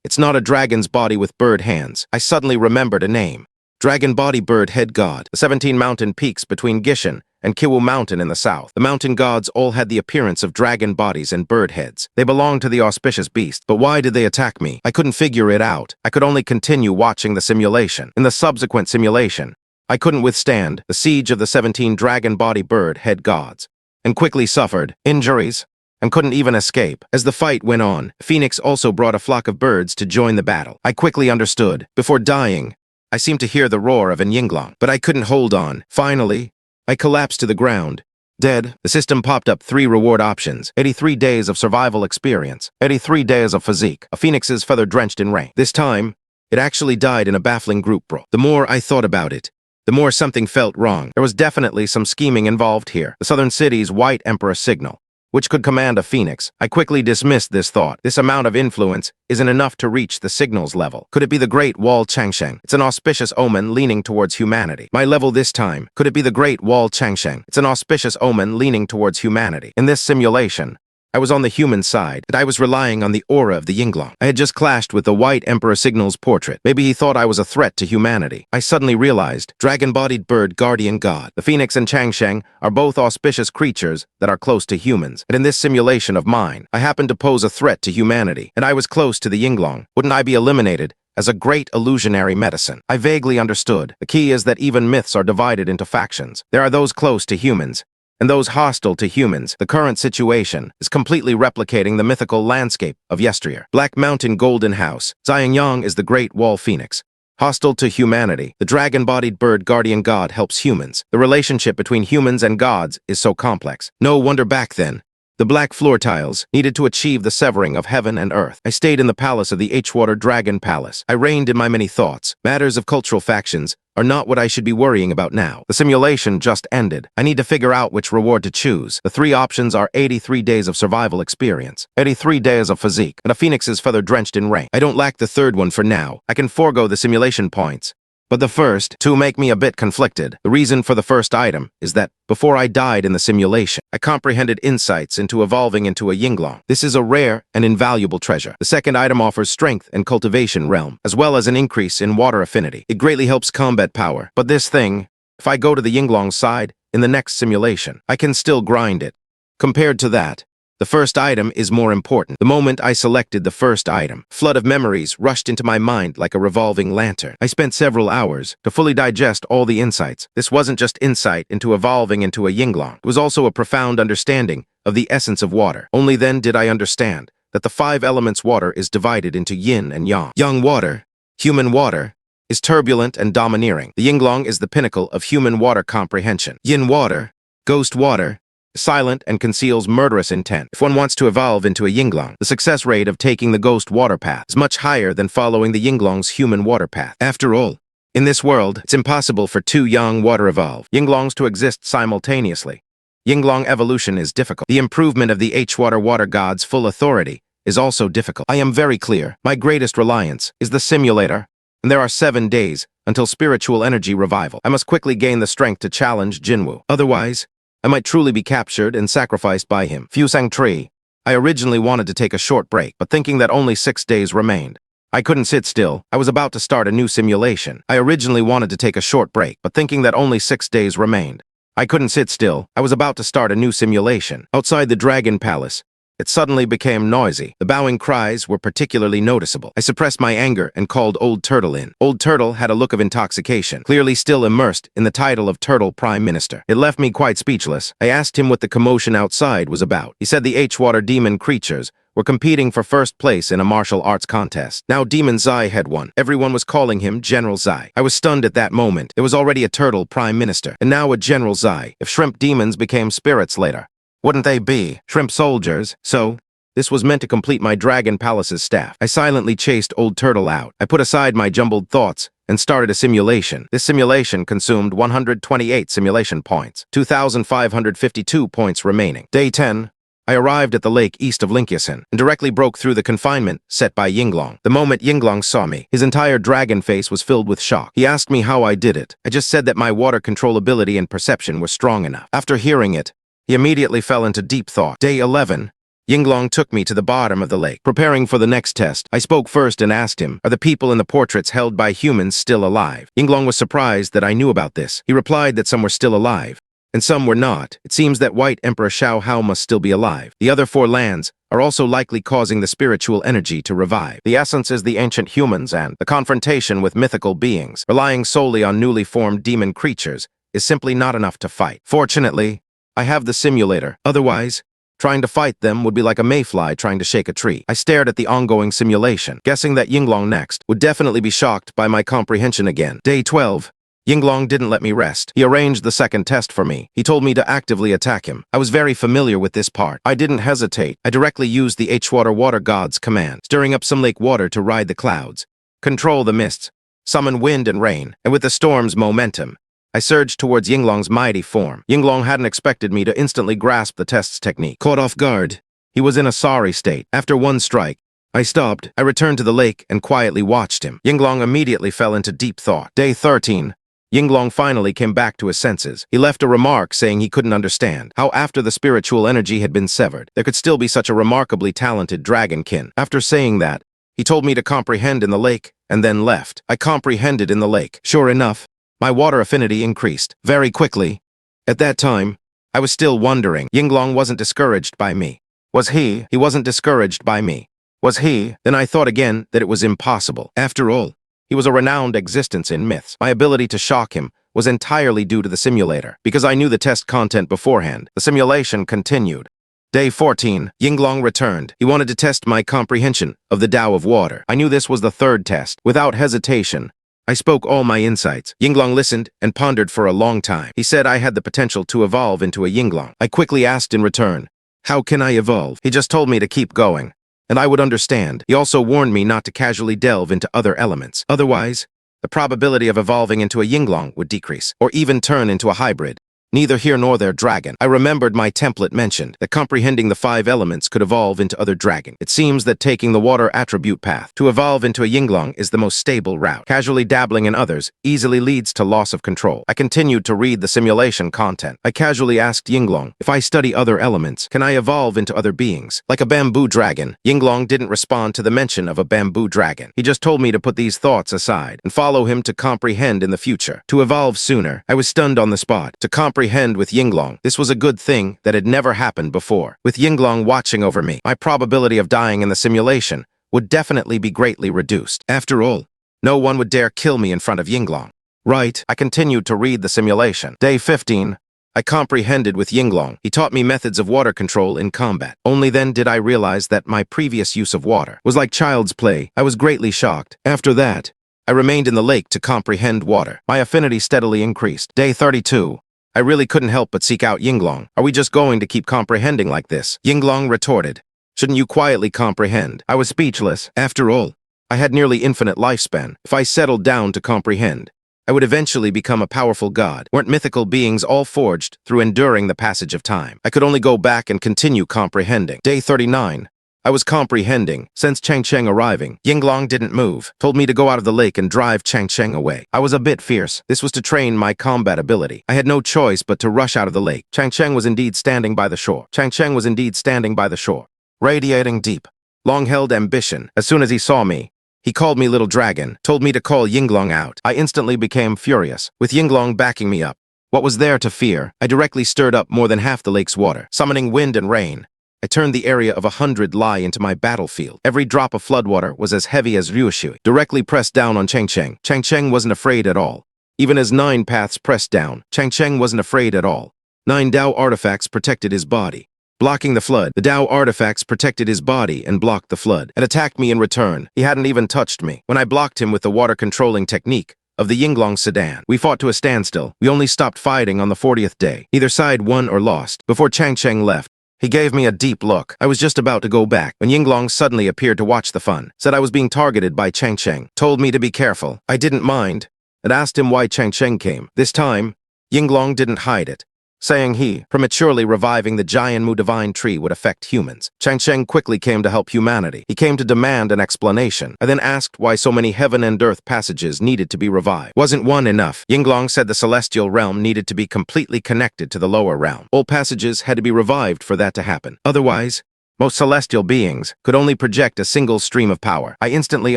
It's not a dragon's body with bird hands. I suddenly remembered a name. Dragon body bird head god. The 17 mountain peaks between Gishan and Kiwu Mountain in the south. The mountain gods all had the appearance of dragon bodies and bird heads. They belonged to the auspicious beast. But why did they attack me? I couldn't figure it out. I could only continue watching the simulation. In the subsequent simulation, I couldn't withstand the siege of the 17 dragon body bird head gods, and quickly suffered injuries and couldn't even escape. As the fight went on, Phoenix also brought a flock of birds to join the battle. I quickly understood. Before dying, I seemed to hear the roar of an Yinglong, but I couldn't hold on. Finally, I collapsed to the ground. Dead. The system popped up 3 reward options. 83 days of survival experience. 83 days of physique. A phoenix's feather drenched in rain. This time, it actually died in a baffling group brawl. The more I thought about it, the more something felt wrong. There was definitely some scheming involved here. The southern city's white emperor signal, which could command a phoenix. I quickly dismissed this thought. This amount of influence isn't enough to reach the signal's level. Could it be the great wall Xianxia? It's an auspicious omen leaning towards humanity. My level this time. Could it be the great wall Xianxia? It's an auspicious omen leaning towards humanity. In this simulation, I was on the human side, and I was relying on the aura of the Yinglong. I had just clashed with the White Emperor Signal's portrait. Maybe he thought I was a threat to humanity. I suddenly realized, dragon-bodied bird guardian god. The Phoenix and Xianxia are both auspicious creatures that are close to humans. And in this simulation of mine, I happened to pose a threat to humanity, and I was close to the Yinglong. Wouldn't I be eliminated as a great illusionary medicine? I vaguely understood. The key is that even myths are divided into factions. There are those close to humans, and those hostile to humans. The current situation is completely replicating the mythical landscape of yesteryear. Black Mountain Golden House. Xianxia is the Great Wall Phoenix. Hostile to humanity, the dragon-bodied bird guardian god helps humans. The relationship between humans and gods is so complex. No wonder back then, the black floor tiles needed to achieve the severing of heaven and earth. I stayed in the palace of the H-Water Dragon Palace. I reigned in my many thoughts. Matters of cultural factions are not what I should be worrying about now. The simulation just ended. I need to figure out which reward to choose. The 3 options are 83 days of survival experience, 83 days of physique, and a phoenix's feather drenched in rain. I don't lack the third one for now. I can forego the simulation points. But the first two make me a bit conflicted. The reason for the first item is that, before I died in the simulation, I comprehended insights into evolving into a Yinglong. This is a rare and invaluable treasure. The second item offers strength and cultivation realm, as well as an increase in water affinity. It greatly helps combat power. But this thing, if I go to the Yinglong side, in the next simulation, I can still grind it. Compared to that, the first item is more important. The moment I selected the first item, a flood of memories rushed into my mind like a revolving lantern. I spent several hours to fully digest all the insights. This wasn't just insight into evolving into a Yinglong. It was also a profound understanding of the essence of water. Only then did I understand that the 5 elements water is divided into yin and yang. Yang water, human water, is turbulent and domineering. The Yinglong is the pinnacle of human water comprehension. Yin water, ghost water, silent and conceals murderous intent. If one wants to evolve into a Yinglong, the success rate of taking the ghost water path is much higher than following the Yinglong's human water path. After all, in this world, it's impossible for 2 yang water evolved Yinglongs to exist simultaneously. Yinglong evolution is difficult. The improvement of the H-Water water god's full authority is also difficult. I am very clear. My greatest reliance is the simulator, and there are 7 days until spiritual energy revival. I must quickly gain the strength to challenge Jinwu. Otherwise, I might truly be captured and sacrificed by him. Fusang Tree. I originally wanted to take a short break, but thinking that only 6 days remained, I couldn't sit still. I was about to start a new simulation. I originally wanted to take a short break, but thinking that only 6 days remained, I couldn't sit still. I was about to start a new simulation. Outside the Dragon Palace, It suddenly became noisy. The bowing cries were particularly noticeable. I suppressed my anger and called Old Turtle in. Old Turtle had a look of intoxication, clearly still immersed in the title of Turtle Prime Minister. It left me quite speechless. I asked him what the commotion outside was about. He said the H-Water demon creatures were competing for first place in a martial arts contest. Now Demon Zai had won. Everyone was calling him General Zai. I was stunned at that moment. There was already a turtle prime minister, and now a General Zai. If shrimp demons became spirits later, wouldn't they be shrimp soldiers? So, this was meant to complete my Dragon Palace's staff. I silently chased Old Turtle out. I put aside my jumbled thoughts and started a simulation. This simulation consumed 128 simulation points, 2,552 points remaining. Day 10. I arrived at the lake east of Linkiasen and directly broke through the confinement set by Yinglong. The moment Yinglong saw me, his entire dragon face was filled with shock. He asked me how I did it. I just said that my water control ability and perception were strong enough. After hearing it, he immediately fell into deep thought. Day 11. Yinglong took me to the bottom of the lake. Preparing for the next test, I spoke first and asked him, are the people in the portraits held by humans still alive? Yinglong was surprised that I knew about this. He replied that some were still alive, and some were not. It seems that White Emperor Xiao Hao must still be alive. The other 4 lands are also likely causing the spiritual energy to revive. The essence is the ancient humans, and the confrontation with mythical beings, relying solely on newly formed demon creatures, is simply not enough to fight. Fortunately, I have the simulator. Otherwise, trying to fight them would be like a mayfly trying to shake a tree. I stared at the ongoing simulation, guessing that Yinglong next would definitely be shocked by my comprehension again. Day 12. Yinglong didn't let me rest. He arranged the second test for me. He told me to actively attack him. I was very familiar with this part. I didn't hesitate. I directly used the H-Water Water God's command, stirring up some lake water to ride the clouds, control the mists, summon wind and rain, and with the storm's momentum, I surged towards Yinglong's mighty form. Yinglong hadn't expected me to instantly grasp the test's technique. Caught off guard, he was in a sorry state. After one strike, I stopped. I returned to the lake and quietly watched him. Yinglong immediately fell into deep thought. Day 13. Yinglong finally came back to his senses. He left a remark saying he couldn't understand how after the spiritual energy had been severed, there could still be such a remarkably talented dragonkin. After saying that, he told me to comprehend in the lake and then left. I comprehended in the lake. Sure enough, my water affinity increased very quickly. At that time, I was still wondering. Yinglong wasn't discouraged by me. Was he? He wasn't discouraged by me. Was he? Then I thought again that it was impossible. After all, he was a renowned existence in myths. My ability to shock him was entirely due to the simulator. Because I knew the test content beforehand, the simulation continued. Day 14. Yinglong returned. He wanted to test my comprehension of the Dao of Water. I knew this was the third test. Without hesitation, I spoke all my insights. Yinglong listened and pondered for a long time. He said I had the potential to evolve into a Yinglong. I quickly asked in return, how can I evolve? He just told me to keep going, and I would understand. He also warned me not to casually delve into other elements. Otherwise, the probability of evolving into a Yinglong would decrease, or even turn into a hybrid. Neither here nor there dragon. I remembered my template mentioned that comprehending the 5 elements could evolve into other dragon. It seems that taking the water attribute path to evolve into a Yinglong is the most stable route. Casually dabbling in others easily leads to loss of control. I continued to read the simulation content. I casually asked Yinglong, if I study other elements, can I evolve into other beings? Like a bamboo dragon. Yinglong didn't respond to the mention of a bamboo dragon. He just told me to put these thoughts aside and follow him to comprehend in the future. To evolve sooner. I was stunned on the spot. To comprehend with Yinglong, this was a good thing that had never happened before. With Yinglong watching over me, my probability of dying in the simulation would definitely be greatly reduced. After all, no one would dare kill me in front of Yinglong. Right, I continued to read the simulation. Day 15. I comprehended with Yinglong. He taught me methods of water control in combat. Only then did I realize that my previous use of water was like child's play. I was greatly shocked. After that, I remained in the lake to comprehend water. My affinity steadily increased. Day 32. I really couldn't help but seek out Yinglong. Are we just going to keep comprehending like this? Yinglong retorted, shouldn't you quietly comprehend? I was speechless. After all, I had nearly infinite lifespan. If I settled down to comprehend, I would eventually become a powerful god. Weren't mythical beings all forged through enduring the passage of time? I could only go back and continue comprehending. Day 39. I was comprehending. Since Xianxia arriving, Yinglong didn't move, told me to go out of the lake and drive Xianxia away. I was a bit fierce. This was to train my combat ability. I had no choice but to rush out of the lake. Xianxia was indeed standing by the shore. Xianxia was indeed standing by the shore, radiating deep, long-held ambition. As soon as he saw me, he called me Little Dragon, told me to call Yinglong out. I instantly became furious, with Yinglong backing me up. What was there to fear? I directly stirred up more than half the lake's water, summoning wind and rain. I I turned the area of 100 Li into my battlefield. Every drop of floodwater was as heavy as Wuzhiqi, directly pressed down on Xianxia. Xianxia wasn't afraid at all. Even as 9 paths pressed down, Xianxia wasn't afraid at all. 9 Dao artifacts protected his body. Blocking the flood, the Dao artifacts protected his body and blocked the flood, and attacked me in return. He hadn't even touched me. When I blocked him with the water-controlling technique of the Yinglong sedan, we fought to a standstill. We only stopped fighting on the 40th day. Either side won or lost. Before Xianxia left, he gave me a deep look. I was just about to go back when Yinglong suddenly appeared to watch the fun, said I was being targeted by Xianxia, told me to be careful. I didn't mind, and asked him why Xianxia came. This time, Yinglong didn't hide it, saying he, prematurely reviving the Jianmu divine tree would affect humans. Xianxia quickly came to help humanity. He came to demand an explanation. I then asked why so many heaven and earth passages needed to be revived. Wasn't one enough? Yinglong said the celestial realm needed to be completely connected to the lower realm. All passages had to be revived for that to happen. Otherwise, most celestial beings could only project a single stream of power. I instantly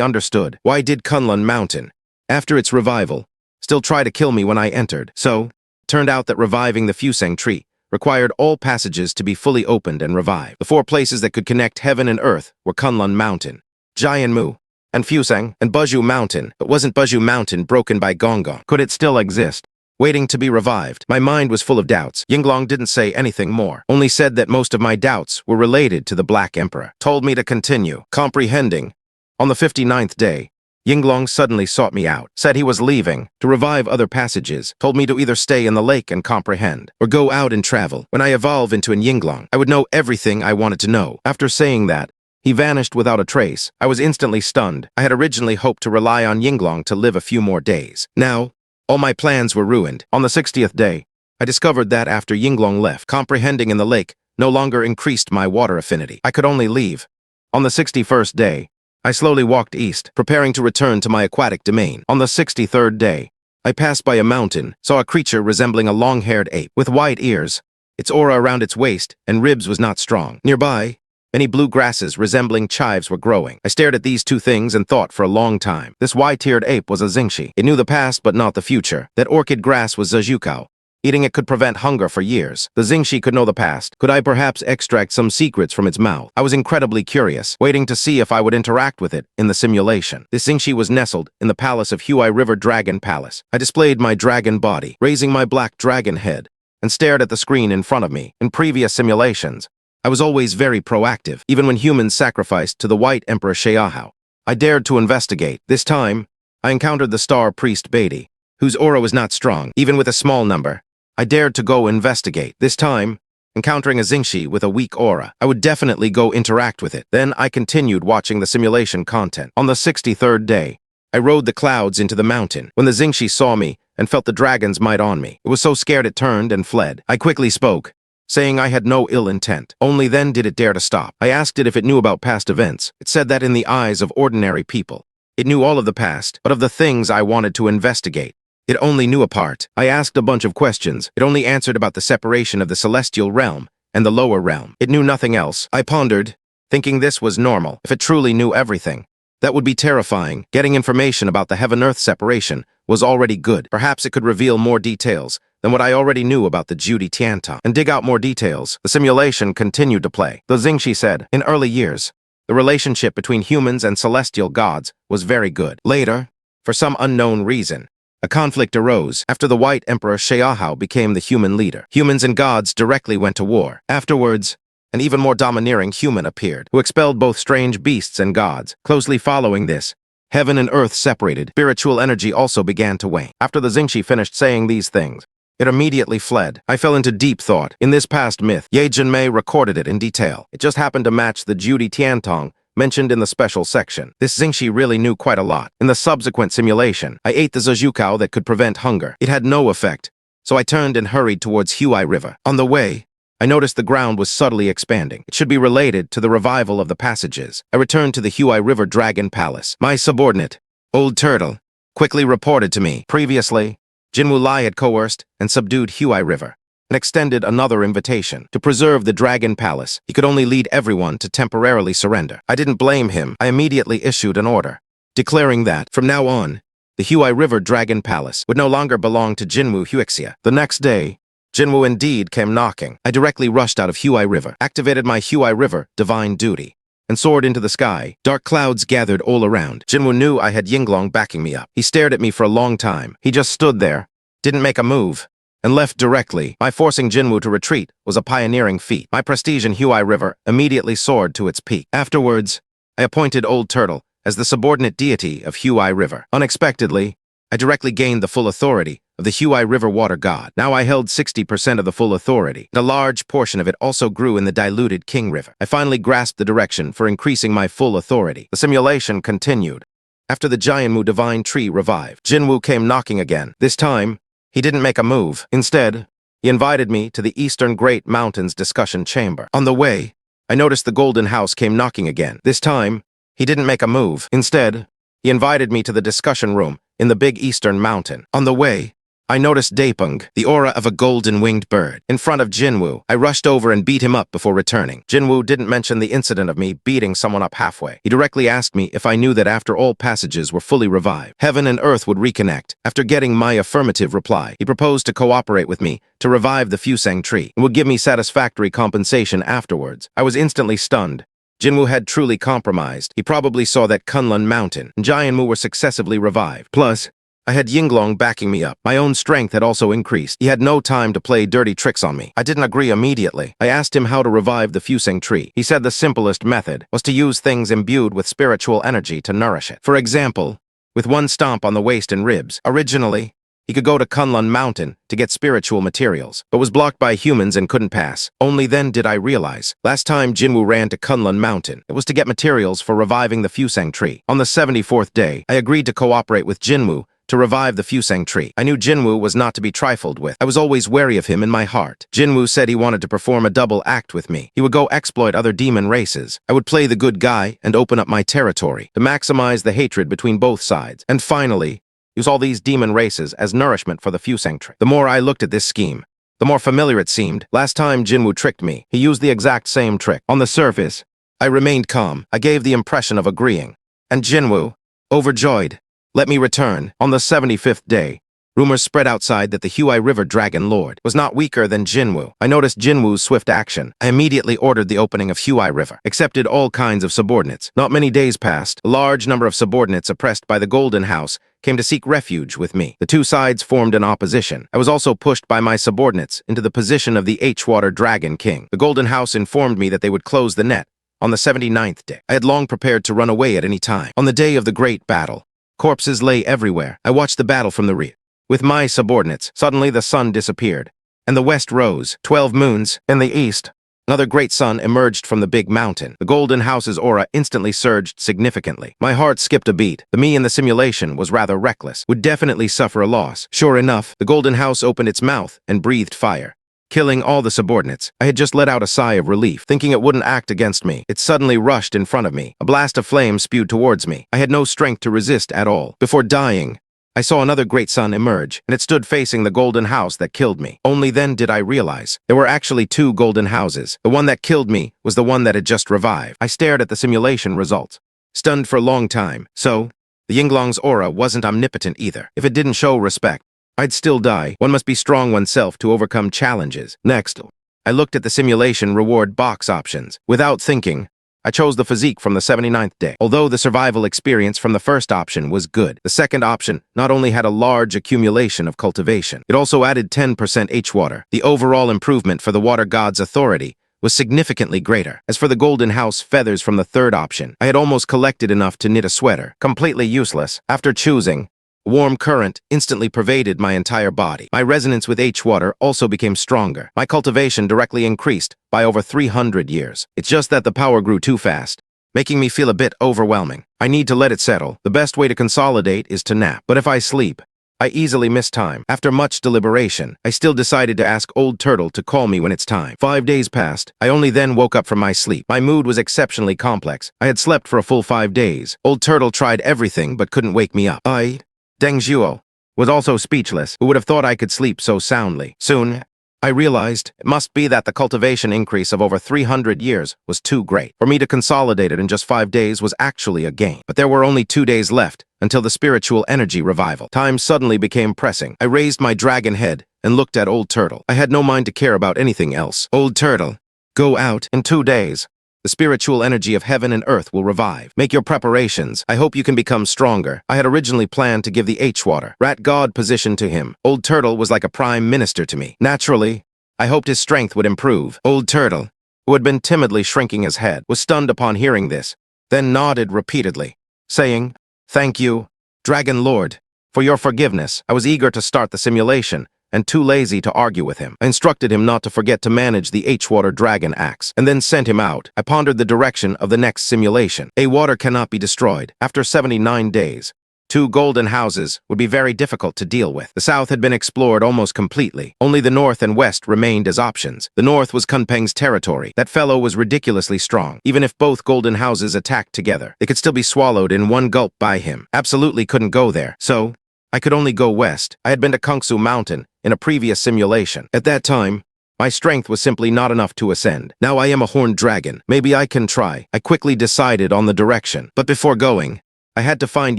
understood. Why did Kunlun Mountain, after its revival, still try to kill me when I entered? So, turned out that reviving the Fusang tree required all passages to be fully opened and revived. The 4 places that could connect heaven and earth were Kunlun Mountain, Jianmu, and Fusang, and Buzhu Mountain. But wasn't Buzhu Mountain broken by Gonggong? Could it still exist, waiting to be revived? My mind was full of doubts. Yinglong didn't say anything more, only said that most of my doubts were related to the Black Emperor. Told me to continue, comprehending. On the 59th day, Yinglong suddenly sought me out, said he was leaving to revive other passages, told me to either stay in the lake and comprehend, or go out and travel. When I evolve into an Yinglong, I would know everything I wanted to know. After saying that, he vanished without a trace. I was instantly stunned. I had originally hoped to rely on Yinglong to live a few more days. Now, all my plans were ruined. On the 60th day, I discovered that after Yinglong left, comprehending in the lake no longer increased my water affinity. I could only leave. On the 61st day, I slowly walked east, preparing to return to my aquatic domain. On the 63rd day, I passed by a mountain, saw a creature resembling a long-haired ape with wide ears. Its aura around its waist and ribs was not strong. Nearby, many blue grasses resembling chives were growing. I stared at these 2 things and thought for a long time. This wide-tiered ape was a Xianxia. It knew the past but not the future. That orchid grass was Wuzhiqi. Eating it could prevent hunger for years. The Xianxia could know the past. Could I perhaps extract some secrets from its mouth? I was incredibly curious, waiting to see if I would interact with it in the simulation. This Xianxia was nestled in the palace of Huai River Dragon Palace. I displayed my dragon body, raising my black dragon head, and stared at the screen in front of me. In previous simulations, I was always very proactive, even when humans sacrificed to the White Emperor Xiahao. I dared to investigate. This time, I encountered the star priest Beatty, whose aura was not strong, even with a small number. I dared to go investigate. This time, encountering a Xianxia with a weak aura, I would definitely go interact with it. Then I continued watching the simulation content. On the 63rd day, I rode the clouds into the mountain. When the Xianxia saw me and felt the dragon's might on me, it was so scared it turned and fled. I quickly spoke, saying I had no ill intent. Only then did it dare to stop. I asked it if it knew about past events. It said that in the eyes of ordinary people, it knew all of the past, but of the things I wanted to investigate, it only knew a part. I asked a bunch of questions. It only answered about the separation of the celestial realm and the lower realm. It knew nothing else. I pondered, thinking this was normal. If it truly knew everything, that would be terrifying. Getting information about the heaven-earth separation was already good. Perhaps it could reveal more details than what I already knew about the Judy Tianta, and dig out more details. The simulation continued to play. The Xianxia said, in early years, the relationship between humans and celestial gods was very good. Later, for some unknown reason, a conflict arose after the White Emperor Xiahao became the human leader. Humans and gods directly went to war. Afterwards, an even more domineering human appeared, who expelled both strange beasts and gods. Closely following this, heaven and earth separated. Spiritual energy also began to wane. After the Xianxia finished saying these things, it immediately fled. I fell into deep thought. In this past myth, Ye Jinmei recorded it in detail. It just happened to match the Judy Tiantong mentioned in the special section. This Xianxia really knew quite a lot. In the subsequent simulation, I ate the Wuzhiqi that could prevent hunger. It had no effect, so I turned and hurried towards Huai River. On the way, I noticed the ground was subtly expanding. It should be related to the revival of the passages. I returned to the Huai River Dragon Palace. My subordinate, Old Turtle, quickly reported to me. Previously, Jinwu Lai had coerced and subdued Huai River, and extended another invitation. To preserve the Dragon Palace, he could only lead everyone to temporarily surrender. I didn't blame him. I immediately issued an order, declaring that, from now on, the Huai River Dragon Palace would no longer belong to Jinwu Wuxia. The next day, Jinwu indeed came knocking. I directly rushed out of Huai River, activated my Huai River divine duty, and soared into the sky. Dark clouds gathered all around. Jinwu knew I had Yinglong backing me up. He stared at me for a long time. He just stood there, didn't make a move, and left directly. My forcing Jinwu to retreat was a pioneering feat. My prestige in Huai River immediately soared to its peak. Afterwards, I appointed Old Turtle as the subordinate deity of Huai River. Unexpectedly, I directly gained the full authority of the Huai River water god. Now I held 60% of the full authority, and a large portion of it also grew in the diluted King River. I finally grasped the direction for increasing my full authority. The simulation continued. After the Jianmu divine tree revived, Jinwu came knocking again. This time, he didn't make a move. Instead, he invited me to the Eastern Great Mountains discussion chamber. On the way, I noticed the Golden House came knocking again. This time, he didn't make a move. Instead, he invited me to the discussion room in the Big Eastern Mountain. On the way, I noticed Daepeng, the aura of a golden-winged bird, in front of Jinwu. I rushed over and beat him up before returning. Jinwu didn't mention the incident of me beating someone up halfway. He directly asked me if I knew that after all passages were fully revived, heaven and earth would reconnect. After getting my affirmative reply, he proposed to cooperate with me to revive the Fusang tree and would give me satisfactory compensation afterwards. I was instantly stunned. Jinwu had truly compromised. He probably saw that Kunlun mountain and Jianmu were successively revived. Plus, I had Yinglong backing me up. My own strength had also increased. He had no time to play dirty tricks on me. I didn't agree immediately. I asked him how to revive the Fusang tree. He said the simplest method was to use things imbued with spiritual energy to nourish it. For example, with one stomp on the waist and ribs. Originally, he could go to Kunlun Mountain to get spiritual materials, but was blocked by humans and couldn't pass. Only then did I realize. Last time Jinwu ran to Kunlun Mountain, it was to get materials for reviving the Fusang tree. On the 74th day, I agreed to cooperate with Jinwu to revive the Fusang tree. I knew Jinwu was not to be trifled with. I was always wary of him in my heart. Jinwu said he wanted to perform a double act with me. He would go exploit other demon races. I would play the good guy and open up my territory to maximize the hatred between both sides. And finally, use all these demon races as nourishment for the Fusang tree. The more I looked at this scheme, the more familiar it seemed. Last time Jinwu tricked me, he used the exact same trick. On the surface, I remained calm. I gave the impression of agreeing. And Jinwu, overjoyed, let me return. On the 75th day, rumors spread outside that the Huai River Dragon Lord was not weaker than Jinwu. I noticed Jinwu's swift action. I immediately ordered the opening of Huai River, accepted all kinds of subordinates. Not many days passed. A large number of subordinates oppressed by the Golden House came to seek refuge with me. The two sides formed an opposition. I was also pushed by my subordinates into the position of the H-Water Dragon King. The Golden House informed me that they would close the net on the 79th day. I had long prepared to run away at any time. On the day of the great battle, corpses lay everywhere. I watched the battle from the rear. With my subordinates, suddenly the sun disappeared, and the west rose. 12 moons. In the east, another great sun emerged from the big mountain. The Golden House's aura instantly surged significantly. My heart skipped a beat. The me in the simulation was rather reckless, would definitely suffer a loss. Sure enough, the Golden House opened its mouth and breathed fire, killing all the subordinates. I had just let out a sigh of relief, thinking it wouldn't act against me. It suddenly rushed in front of me. A blast of flame spewed towards me. I had no strength to resist at all. Before dying, I saw another great sun emerge, and it stood facing the Golden House that killed me. Only then did I realize there were actually two Golden Houses. The one that killed me was the one that had just revived. I stared at the simulation results, stunned for a long time. So, the Yinglong's aura wasn't omnipotent either. If it didn't show respect, I'd still die. One must be strong oneself to overcome challenges. Next, I looked at the simulation reward box options. Without thinking, I chose the physique from the 79th day. Although the survival experience from the first option was good, the second option not only had a large accumulation of cultivation, it also added 10% H-water. The overall improvement for the water god's authority was significantly greater. As for the Golden House feathers from the third option, I had almost collected enough to knit a sweater. Completely useless. After choosing, a warm current instantly pervaded my entire body. My resonance with H-water also became stronger. My cultivation directly increased by over 300 years. It's just that the power grew too fast, making me feel a bit overwhelming. I need to let it settle. The best way to consolidate is to nap. But if I sleep, I easily miss time. After much deliberation, I still decided to ask Old Turtle to call me when it's time. 5 days passed. I only then woke up from my sleep. My mood was exceptionally complex. I had slept for a full 5 days. Old Turtle tried everything but couldn't wake me up. Deng Zhuo was also speechless. Who would have thought I could sleep so soundly? Soon, I realized it must be that the cultivation increase of over 300 years was too great. For me to consolidate it in just 5 days was actually a gain. But there were only 2 days left until the spiritual energy revival. Time suddenly became pressing. I raised my dragon head and looked at Old Turtle. I had no mind to care about anything else. Old Turtle, go out in 2 days. The spiritual energy of heaven and earth will revive. Make your preparations. I hope you can become stronger. I had originally planned to give the H-Water Rat God position to him. Old Turtle was like a prime minister to me. Naturally, I hoped his strength would improve. Old Turtle, who had been timidly shrinking his head, was stunned upon hearing this, then nodded repeatedly, saying, "Thank you, Dragon Lord, for your forgiveness." I was eager to start the simulation, and too lazy to argue with him. I instructed him not to forget to manage the H-Water Dragon Axe, and then sent him out. I pondered the direction of the next simulation. A-Water cannot be destroyed. After 79 days, 2 golden houses would be very difficult to deal with. The south had been explored almost completely. Only the north and west remained as options. The north was Kunpeng's territory. That fellow was ridiculously strong. Even if both golden houses attacked together, they could still be swallowed in one gulp by him. Absolutely couldn't go there. So, I could only go west. I had been to Kungsu Mountain in a previous simulation. At that time, my strength was simply not enough to ascend. Now I am a horned dragon. Maybe I can try. I quickly decided on the direction. But before going, I had to find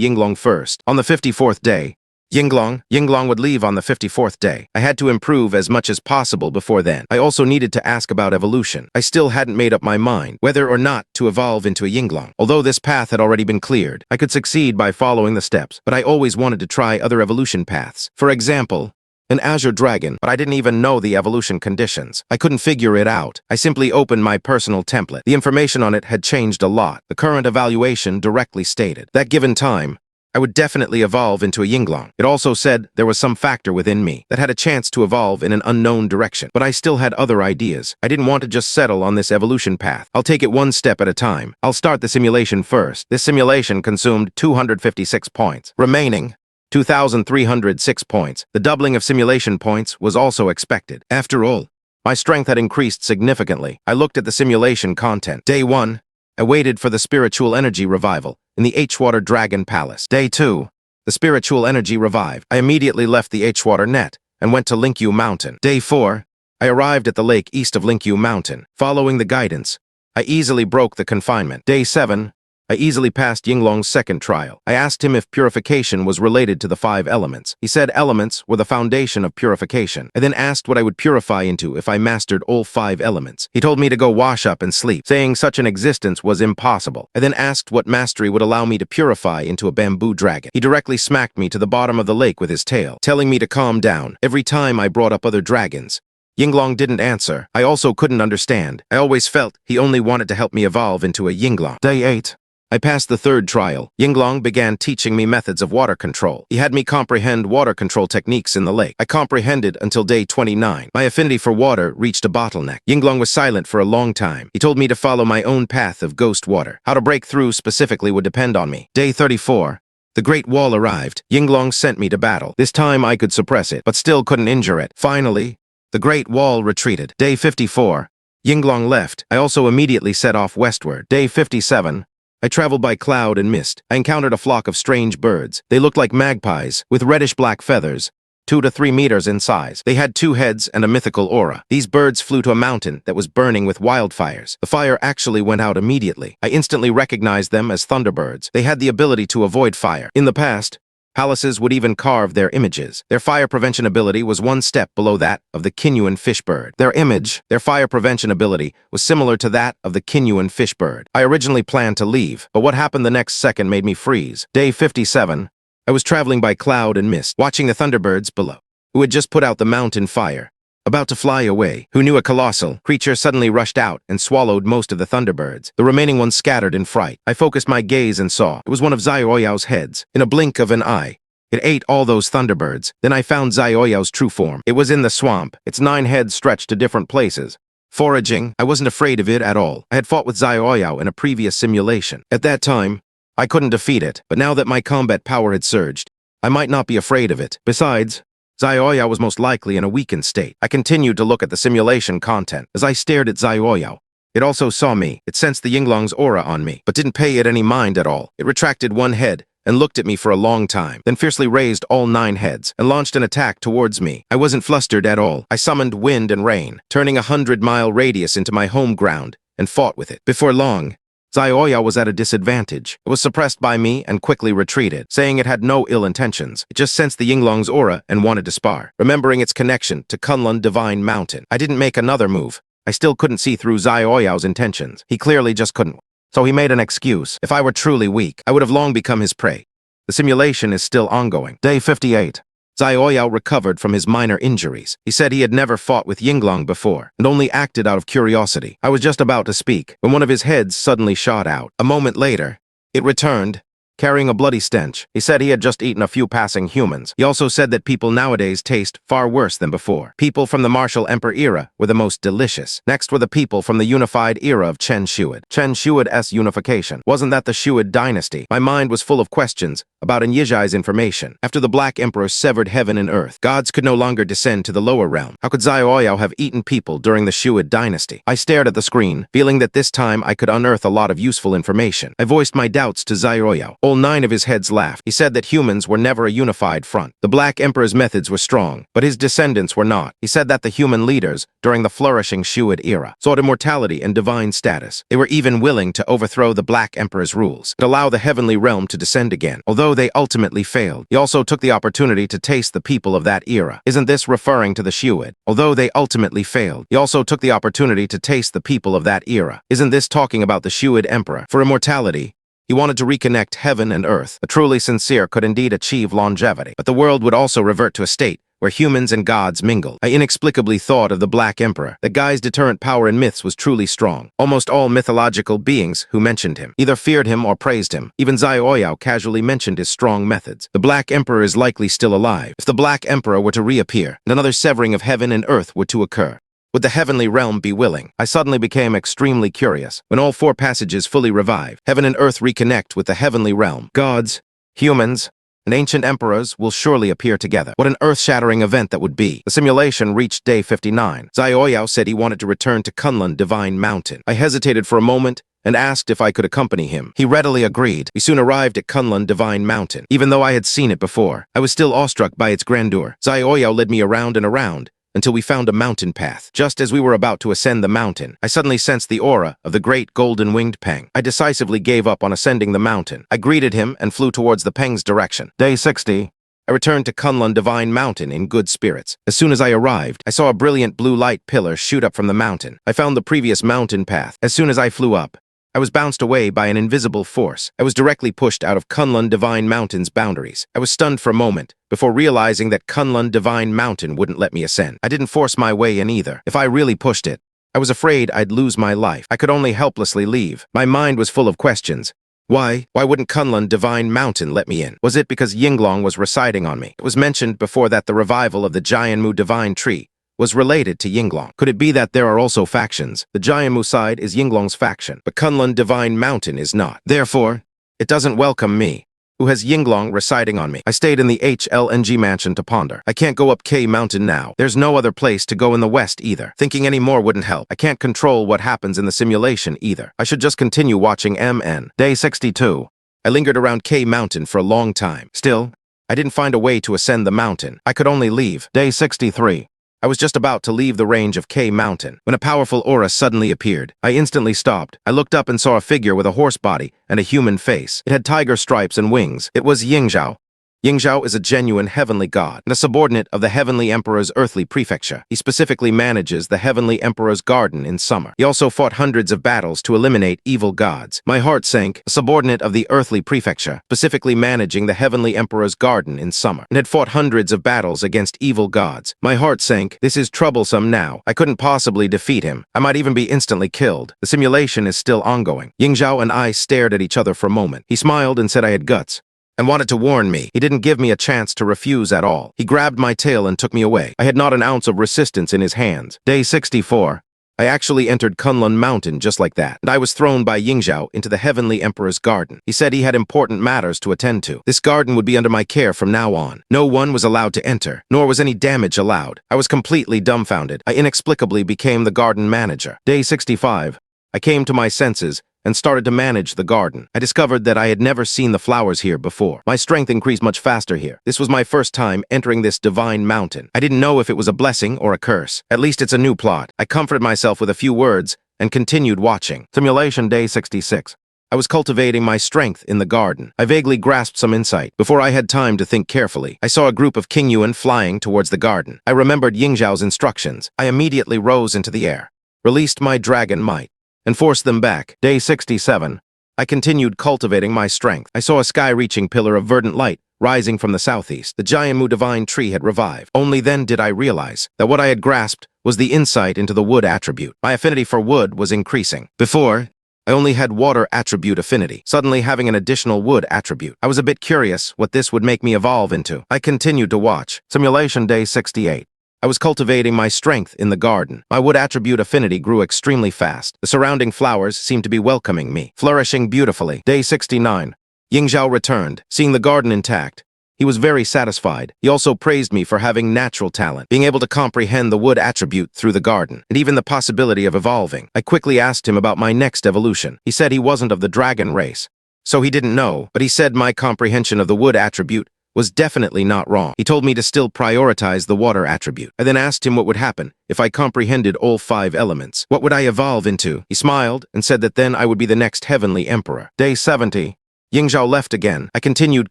Yinglong first. On the 54th day, Yinglong would leave on the 54th day. I had to improve as much as possible before then. I also needed to ask about evolution. I still hadn't made up my mind whether or not to evolve into a Yinglong. Although this path had already been cleared, I could succeed by following the steps, but I always wanted to try other evolution paths. For example, an azure dragon, but I didn't even know the evolution conditions. I couldn't figure it out. I simply opened my personal template. The information on it had changed a lot. The current evaluation directly stated that given time, I would definitely evolve into a Yinglong. It also said there was some factor within me that had a chance to evolve in an unknown direction, but I still had other ideas. I didn't want to just settle on this evolution path. I'll take it one step at a time. I'll start the simulation first. This simulation consumed 256 points. Remaining 2,306 points. The doubling of simulation points was also expected. After all, my strength had increased significantly. I looked at the simulation content. Day 1, I waited for the spiritual energy revival in the H-Water Dragon Palace. Day 2, the spiritual energy revived. I immediately left the H-Water net and went to Linkyu Mountain. Day 4, I arrived at the lake east of Linkyu Mountain. Following the guidance, I easily broke the confinement. Day 7, I easily passed Yinglong's second trial. I asked him if purification was related to the 5 elements. He said elements were the foundation of purification. I then asked what I would purify into if I mastered all 5 elements. He told me to go wash up and sleep, saying such an existence was impossible. I then asked what mastery would allow me to purify into a bamboo dragon. He directly smacked me to the bottom of the lake with his tail, telling me to calm down. Every time I brought up other dragons, Yinglong didn't answer. I also couldn't understand. I always felt he only wanted to help me evolve into a Yinglong. Day 8. I passed the 3rd trial. Yinglong began teaching me methods of water control. He had me comprehend water control techniques in the lake. I comprehended until day 29. My affinity for water reached a bottleneck. Yinglong was silent for a long time. He told me to follow my own path of ghost water. How to break through specifically would depend on me. Day 34. The Great Wall arrived. Yinglong sent me to battle. This time I could suppress it, but still couldn't injure it. Finally, the Great Wall retreated. Day 54. Yinglong left. I also immediately set off westward. Day 57. I traveled by cloud and mist. I encountered a flock of strange birds. They looked like magpies, with reddish-black feathers, 2 to 3 meters in size. They had 2 heads and a mythical aura. These birds flew to a mountain that was burning with wildfires. The fire actually went out immediately. I instantly recognized them as thunderbirds. They had the ability to avoid fire. In the past, palaces would even carve their images. Their fire prevention ability was 1 step below that of the Kunlun fishbird. Their fire prevention ability was similar to that of the Kunlun fishbird. I originally planned to leave, but what happened the next second made me freeze. Day 57, I was traveling by cloud and mist, watching the thunderbirds below, who had just put out the mountain fire. About to fly away, who knew a colossal creature suddenly rushed out and swallowed most of the thunderbirds. The remaining ones scattered in fright. I focused my gaze and saw it was one of Xiaoyao's heads. In a blink of an eye, it ate all those thunderbirds. Then I found Xiaoyao's true form. It was in the swamp, its 9 heads stretched to different places. Foraging, I wasn't afraid of it at all. I had fought with Xiaoyao in a previous simulation. At that time, I couldn't defeat it, but now that my combat power had surged, I might not be afraid of it. Besides, Xiaoyao was most likely in a weakened state. I continued to look at the simulation content. As I stared at Xiaoyao, it also saw me. It sensed the Yinglong's aura on me, but didn't pay it any mind at all. It retracted 1 head and looked at me for a long time, then fiercely raised all 9 heads and launched an attack towards me. I wasn't flustered at all. I summoned wind and rain, turning a 100-mile radius into my home ground, and fought with it. Before long, Xiaoya was at a disadvantage. It was suppressed by me and quickly retreated, saying it had no ill intentions. It just sensed the Yinglong's aura and wanted to spar, remembering its connection to Kunlun Divine Mountain. I didn't make another move. I still couldn't see through Xiaoyao's intentions. He clearly just couldn't. So he made an excuse. If I were truly weak, I would have long become his prey. The simulation is still ongoing. Day 58. Xiaoyao recovered from his minor injuries. He said he had never fought with Yinglong before, and only acted out of curiosity. I was just about to speak, when one of his heads suddenly shot out. A moment later, it returned, carrying a bloody stench. He said he had just eaten a few passing humans. He also said that people nowadays taste far worse than before. People from the martial emperor era were the most delicious. Next were the people from the unified era of Chen Shuid. Chen Shuid's unification. Wasn't that the Shuid dynasty? My mind was full of questions about Yizhai's information. After the Black Emperor severed heaven and earth, gods could no longer descend to the lower realm. How could Xiaoyao have eaten people during the Shuid dynasty? I stared at the screen, feeling that this time I could unearth a lot of useful information. I voiced my doubts to Xiaoyao. All 9 of his heads laughed. He said that humans were never a unified front. The Black Emperor's methods were strong, but his descendants were not. He said that the human leaders, during the flourishing Shuid era, sought immortality and divine status. They were even willing to overthrow the Black Emperor's rules and allow the heavenly realm to descend again. Although they ultimately failed, he also took the opportunity to taste the people of that era. Isn't this referring to the Shuid? Although they ultimately failed, he also took the opportunity to taste the people of that era. Isn't this talking about the Shuid Emperor? For immortality, he wanted to reconnect heaven and earth. A truly sincere could indeed achieve longevity, but the world would also revert to a state where humans and gods mingled. I inexplicably thought of the Black Emperor. The guy's deterrent power in myths was truly strong. Almost all mythological beings who mentioned him either feared him or praised him. Even Xiaoyao casually mentioned his strong methods. The Black Emperor is likely still alive. If the Black Emperor were to reappear, and another severing of heaven and earth were to occur, would the heavenly realm be willing? I suddenly became extremely curious. When all 4 passages fully revive, heaven and earth reconnect with the heavenly realm. Gods, humans, and ancient emperors will surely appear together. What an earth-shattering event that would be. The simulation reached day 59. Xiaoyao said he wanted to return to Kunlun Divine Mountain. I hesitated for a moment and asked if I could accompany him. He readily agreed. We soon arrived at Kunlun Divine Mountain. Even though I had seen it before, I was still awestruck by its grandeur. Xiaoyao led me around and around until we found a mountain path. Just as we were about to ascend the mountain, I suddenly sensed the aura of the great golden-winged Peng. I decisively gave up on ascending the mountain. I greeted him and flew towards the Peng's direction. Day 60. I returned to Kunlun Divine Mountain in good spirits. As soon as I arrived, I saw a brilliant blue light pillar shoot up from the mountain. I found the previous mountain path. As soon as I flew up, I was bounced away by an invisible force. I was directly pushed out of Kunlun Divine Mountain's boundaries. I was stunned for a moment, before realizing that Kunlun Divine Mountain wouldn't let me ascend. I didn't force my way in either. If I really pushed it, I was afraid I'd lose my life. I could only helplessly leave. My mind was full of questions. Why wouldn't Kunlun Divine Mountain let me in? Was it because Yinglong was residing on me? It was mentioned before that the revival of the Jianmu Divine Tree was related to Yinglong. Could it be that there are also factions? The Jianmu side is Yinglong's faction, but Kunlun Divine Mountain is not. Therefore, it doesn't welcome me, who has Yinglong residing on me. I stayed in the HLNG mansion to ponder. I can't go up K Mountain now. There's no other place to go in the west either. Thinking any more wouldn't help. I can't control what happens in the simulation either. I should just continue watching MN. Day 62. I lingered around K Mountain for a long time. Still, I didn't find a way to ascend the mountain. I could only leave. Day 63. I was just about to leave the range of K Mountain when a powerful aura suddenly appeared. I instantly stopped. I looked up and saw a figure with a horse body and a human face. It had tiger stripes and wings. It was Yingzhao. Yingzhao is a genuine heavenly god and a subordinate of the Heavenly Emperor's earthly prefecture. He specifically manages the Heavenly Emperor's garden in summer. He also fought hundreds of battles to eliminate evil gods. My heart sank. A subordinate of the earthly prefecture, specifically managing the Heavenly Emperor's garden in summer, and had fought hundreds of battles against evil gods. My heart sank. This is troublesome now. I couldn't possibly defeat him. I might even be instantly killed. The simulation is still ongoing. Yingzhao and I stared at each other for a moment. He smiled and said I had guts and wanted to warn me. He didn't give me a chance to refuse at all. He grabbed my tail and took me away. I had not an ounce of resistance in his hands. Day 64. I actually entered Kunlun Mountain just like that, and I was thrown by Yingzhao into the Heavenly Emperor's garden. He said he had important matters to attend to. This garden would be under my care from now on. No one was allowed to enter, nor was any damage allowed. I was completely dumbfounded. I inexplicably became the garden manager. Day 65. I came to my senses and started to manage the garden. I discovered that I had never seen the flowers here before. My strength increased much faster here. This was my first time entering this divine mountain. I didn't know if it was a blessing or a curse. At least it's a new plot. I comforted myself with a few words and continued watching. Simulation Day 66. I was cultivating my strength in the garden. I vaguely grasped some insight. Before I had time to think carefully, I saw a group of Kunlun flying towards the garden. I remembered Yingzhao's instructions. I immediately rose into the air, released my dragon might, and forced them back. Day 67. I continued cultivating my strength. I saw a sky-reaching pillar of verdant light rising from the southeast. The giant Mu divine tree had revived. Only then did I realize that what I had grasped was the insight into the wood attribute. My affinity for wood was increasing. Before, I only had water attribute affinity, suddenly having an additional wood attribute. I was a bit curious what this would make me evolve into. I continued to watch. Simulation Day 68. I was cultivating my strength in the garden. My wood attribute affinity grew extremely fast. The surrounding flowers seemed to be welcoming me, flourishing beautifully. Day 69. Yingzhao returned, seeing the garden intact. He was very satisfied. He also praised me for having natural talent, being able to comprehend the wood attribute through the garden, and even the possibility of evolving. I quickly asked him about my next evolution. He said he wasn't of the dragon race, so he didn't know, but he said my comprehension of the wood attribute was definitely not wrong. He told me to still prioritize the water attribute. I then asked him what would happen if I comprehended all 5 elements. What would I evolve into? He smiled and said that then I would be the next heavenly emperor. Day 70. Yingzhao left again. I continued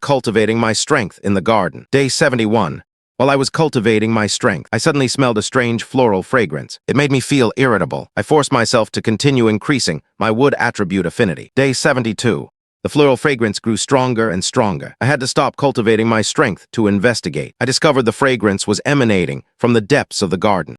cultivating my strength in the garden. Day 71. While I was cultivating my strength, I suddenly smelled a strange floral fragrance. It made me feel irritable. I forced myself to continue increasing my wood attribute affinity. Day 72. The floral fragrance grew stronger and stronger. I had to stop cultivating my strength to investigate. I discovered the fragrance was emanating from the depths of the garden.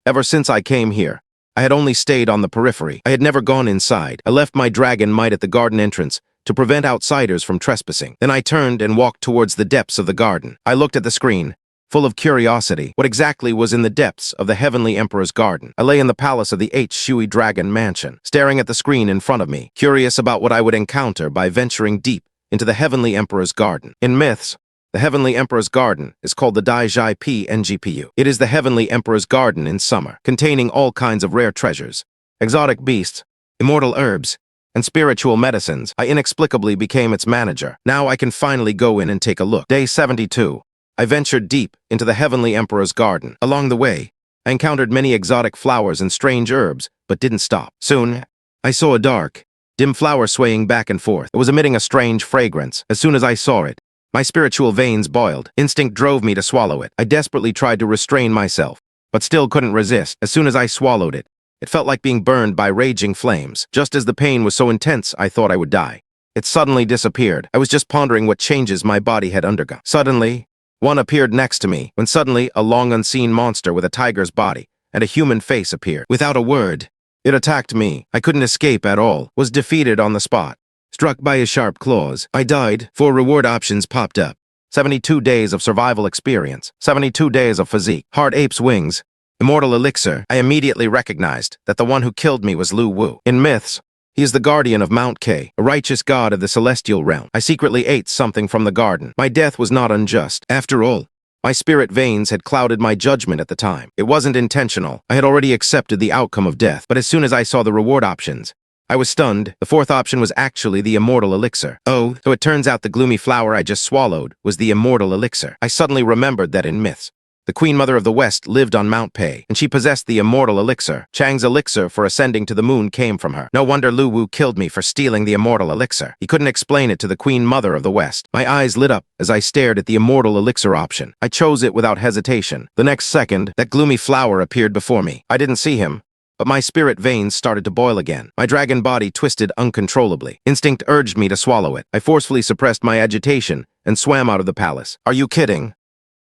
Ever since I came here, I had only stayed on the periphery. I had never gone inside. I left my dragon might at the garden entrance to prevent outsiders from trespassing. Then I turned and walked towards the depths of the garden. I looked at the screen, full of curiosity. What exactly was in the depths of the Heavenly Emperor's garden? I lay in the palace of the Shui Dragon Mansion, staring at the screen in front of me, curious about what I would encounter by venturing deep into the Heavenly Emperor's garden. In myths, the Heavenly Emperor's garden is called the Daijai P NGPU. It is the Heavenly Emperor's garden in summer, containing all kinds of rare treasures, exotic beasts, immortal herbs, and spiritual medicines. I inexplicably became its manager. Now I can finally go in and take a look. Day 72. I ventured deep into the Heavenly Emperor's garden. Along the way, I encountered many exotic flowers and strange herbs, but didn't stop. Soon, I saw a dark, dim flower swaying back and forth. It was emitting a strange fragrance. As soon as I saw it, my spiritual veins boiled. Instinct drove me to swallow it. I desperately tried to restrain myself, but still couldn't resist. As soon as I swallowed it, it felt like being burned by raging flames. Just as the pain was so intense, I thought I would die. It suddenly disappeared. I was just pondering what changes my body had undergone. Suddenly, one appeared next to me, when suddenly a long unseen monster with a tiger's body and a human face appeared. Without a word, it attacked me. I couldn't escape at all, was defeated on the spot. Struck by his sharp claws, I died. 4 reward options popped up. 72 days of survival experience, 72 days of physique, hard ape's wings, immortal elixir. I immediately recognized that the one who killed me was Lu Wu. In myths, he is the guardian of Mount K, a righteous god of the celestial realm. I secretly ate something from the garden. My death was not unjust. After all, my spirit veins had clouded my judgment at the time. It wasn't intentional. I had already accepted the outcome of death. But as soon as I saw the reward options, I was stunned. The 4th option was actually the immortal elixir. Oh, so it turns out the gloomy flower I just swallowed was the immortal elixir. I suddenly remembered that in myths, the Queen Mother of the West lived on Mount Pei, and she possessed the immortal elixir. Chang's elixir for ascending to the moon came from her. No wonder Lu Wu killed me for stealing the immortal elixir. He couldn't explain it to the Queen Mother of the West. My eyes lit up as I stared at the immortal elixir option. I chose it without hesitation. The next second, that gloomy flower appeared before me. I didn't see him, but my spirit veins started to boil again. My dragon body twisted uncontrollably. Instinct urged me to swallow it. I forcefully suppressed my agitation and swam out of the palace. Are you kidding?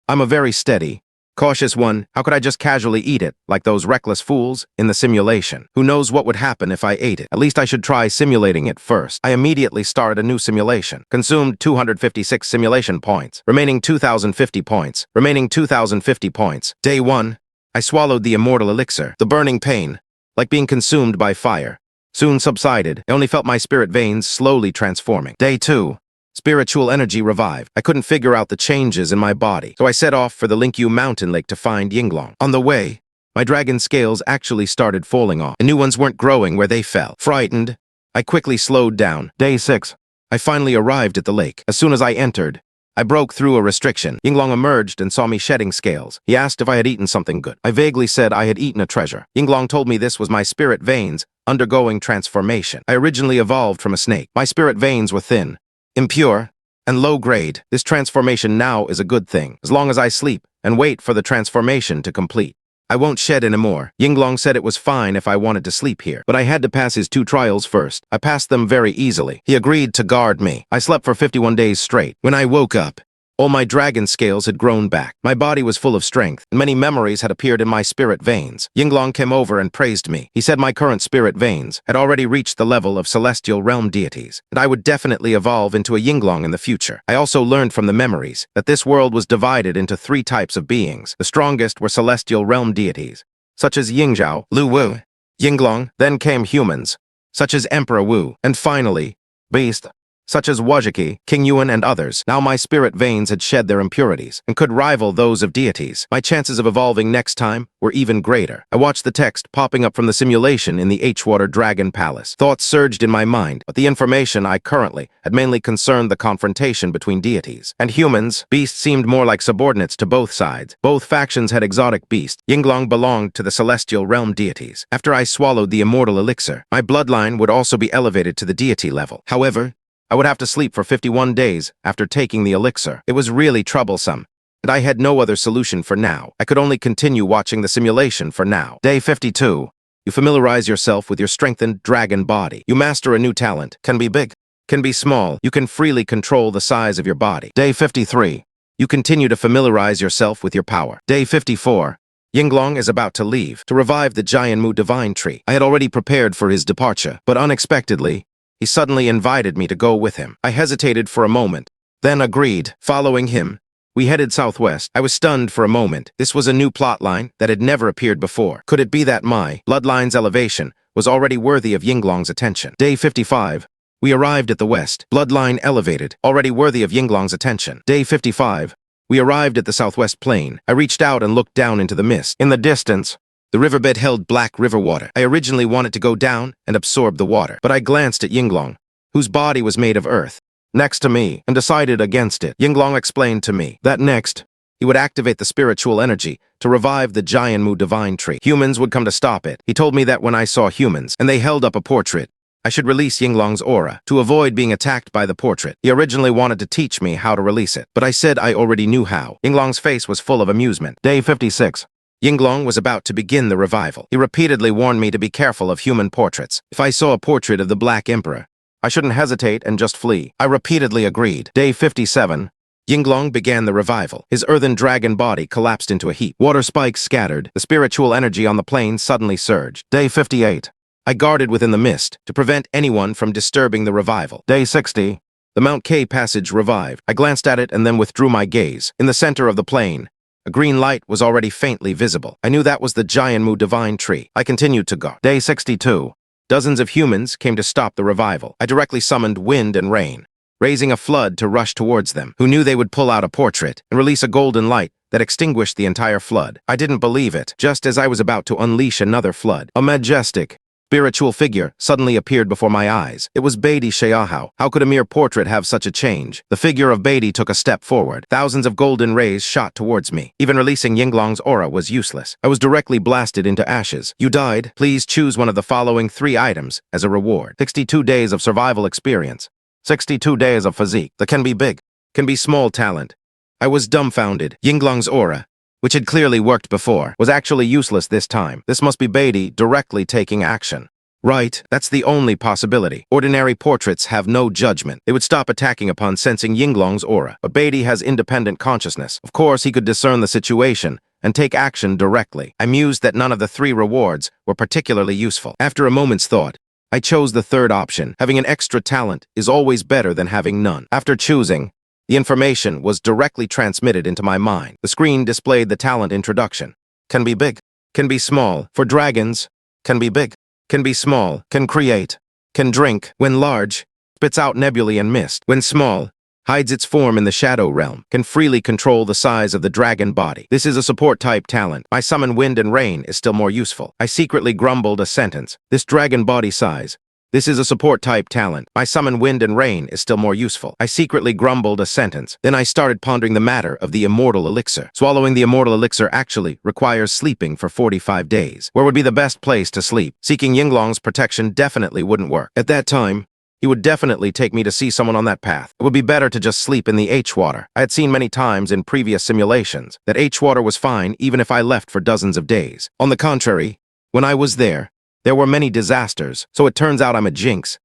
I'm a very steady, cautious one. How could I just casually eat it, like those reckless fools in the simulation? Who knows what would happen if I ate it? At least I should try simulating it first. I immediately started a new simulation. Consumed 256 simulation points. Remaining 2,050 points. Remaining 2,050 points. Day 1. I swallowed the immortal elixir. The burning pain, like being consumed by fire, soon subsided. I only felt my spirit veins slowly transforming. Day 2. Spiritual energy revived. I couldn't figure out the changes in my body, so I set off for the Lingyu mountain lake to find Yinglong. On the way, my dragon scales actually started falling off, and new ones weren't growing where they fell. Frightened, I quickly slowed down. Day 6. I finally arrived at the lake. As soon as I entered, I broke through a restriction. Yinglong emerged and saw me shedding scales. He asked if I had eaten something good. I vaguely said I had eaten a treasure. Yinglong told me this was my spirit veins undergoing transformation. I originally evolved from a snake. My spirit veins were thin, impure, and low grade. This transformation now is a good thing, as long as I sleep and wait for the transformation to complete. I won't shed anymore. Yinglong said it was fine if I wanted to sleep here, but I had to pass his 2 trials first. I passed them very easily. He agreed to guard me. I slept for 51 days straight. When I woke up, all my dragon scales had grown back. My body was full of strength, and many memories had appeared in my spirit veins. Yinglong came over and praised me. He said my current spirit veins had already reached the level of celestial realm deities, and I would definitely evolve into a Yinglong in the future. I also learned from the memories that this world was divided into 3 types of beings. The strongest were celestial realm deities, such as Yingzhao, Lu Wu, Yinglong. Then came humans, such as Emperor Wu, and finally, beast, such as Wuzhiqi, King Yuan, and others. Now my spirit veins had shed their impurities and could rival those of deities. My chances of evolving next time were even greater. I watched the text popping up from the simulation in the H-Water Dragon Palace. Thoughts surged in my mind, but the information I currently had mainly concerned the confrontation between deities and humans. Beasts seemed more like subordinates to both sides. Both factions had exotic beasts. Yinglong belonged to the celestial realm deities. After I swallowed the immortal elixir, my bloodline would also be elevated to the deity level. However, I would have to sleep for 51 days after taking the elixir. It was really troublesome, and I had no other solution for now. I could only continue watching the simulation for now. Day 52. You familiarize yourself with your strengthened dragon body. You master a new talent. Can be big, can be small. You can freely control the size of your body. Day 53. You continue to familiarize yourself with your power. Day 54. Yinglong is about to leave to revive the Jianmu divine tree. I had already prepared for his departure, but unexpectedly, he suddenly invited me to go with him. I hesitated for a moment, then agreed. Following him, we headed southwest. I was stunned for a moment. This was a new plotline that had never appeared before. Could it be that my bloodline's elevation was already worthy of Yinglong's attention? Day 55. We arrived at the west. Bloodline elevated, already worthy of Yinglong's attention. Day 55. We arrived at the southwest plain. I reached out and looked down into the mist. In the distance, the riverbed held black river water. I originally wanted to go down and absorb the water, but I glanced at Yinglong, whose body was made of earth, next to me, and decided against it. Yinglong explained to me that next, he would activate the spiritual energy to revive the Jianmu divine tree. Humans would come to stop it. He told me that when I saw humans, and they held up a portrait, I should release Yinglong's aura to avoid being attacked by the portrait. He originally wanted to teach me how to release it, but I said I already knew how. Yinglong's face was full of amusement. Day 56. Yinglong was about to begin the revival. He repeatedly warned me to be careful of human portraits. If I saw a portrait of the Black Emperor, I shouldn't hesitate and just flee. I repeatedly agreed. Day 57. Yinglong began the revival. His earthen dragon body collapsed into a heap. Water spikes scattered. The spiritual energy on the plain suddenly surged. Day 58. I guarded within the mist to prevent anyone from disturbing the revival. Day 60. The Mount K passage revived. I glanced at it and then withdrew my gaze. In the center of the plain, a green light was already faintly visible. I knew that was the Jianmu divine tree. I continued to guard. Day 62. Dozens of humans came to stop the revival. I directly summoned wind and rain, raising a flood to rush towards them, who knew they would pull out a portrait and release a golden light that extinguished the entire flood. I didn't believe it. Just as I was about to unleash another flood, a majestic, spiritual figure suddenly appeared before my eyes. It was Beatty Xiaohao. How could a mere portrait have such a change? The figure of Beatty took a step forward. Thousands of golden rays shot towards me. Even releasing Yinglong's aura was useless. I was directly blasted into ashes. You died. Please choose one of the following 3 items as a reward. 62 days of survival experience. 62 days of physique. That can be big, can be small talent. I was dumbfounded. Yinglong's aura, which had clearly worked before, was actually useless this time. This must be Beatty directly taking action. Right, that's the only possibility. Ordinary portraits have no judgment. They would stop attacking upon sensing Yinglong's aura. But Beatty has independent consciousness. Of course, he could discern the situation and take action directly. I mused that none of the 3 rewards were particularly useful. After a moment's thought, I chose the third option. Having an extra talent is always better than having none. After choosing, the information was directly transmitted into my mind. The screen displayed the talent introduction. Can be big, can be small. For dragons, can be big, can be small. Can create, can drink. When large, spits out nebulae and mist. When small, hides its form in the shadow realm. Can freely control the size of the dragon body. This is a support-type talent. My summon wind and rain is still more useful. I secretly grumbled a sentence. This dragon body size This is a support-type talent. My summon wind and rain is still more useful. I secretly grumbled a sentence. Then I started pondering the matter of the immortal elixir. Swallowing the immortal elixir actually requires sleeping for 45 days. Where would be the best place to sleep? Seeking Yinglong's protection definitely wouldn't work. At that time, he would definitely take me to see someone on that path. It would be better to just sleep in the H-water. I had seen many times in previous simulations that H-water was fine even if I left for dozens of days. On the contrary, when I was there were many disasters, so it turns out I'm a jinx.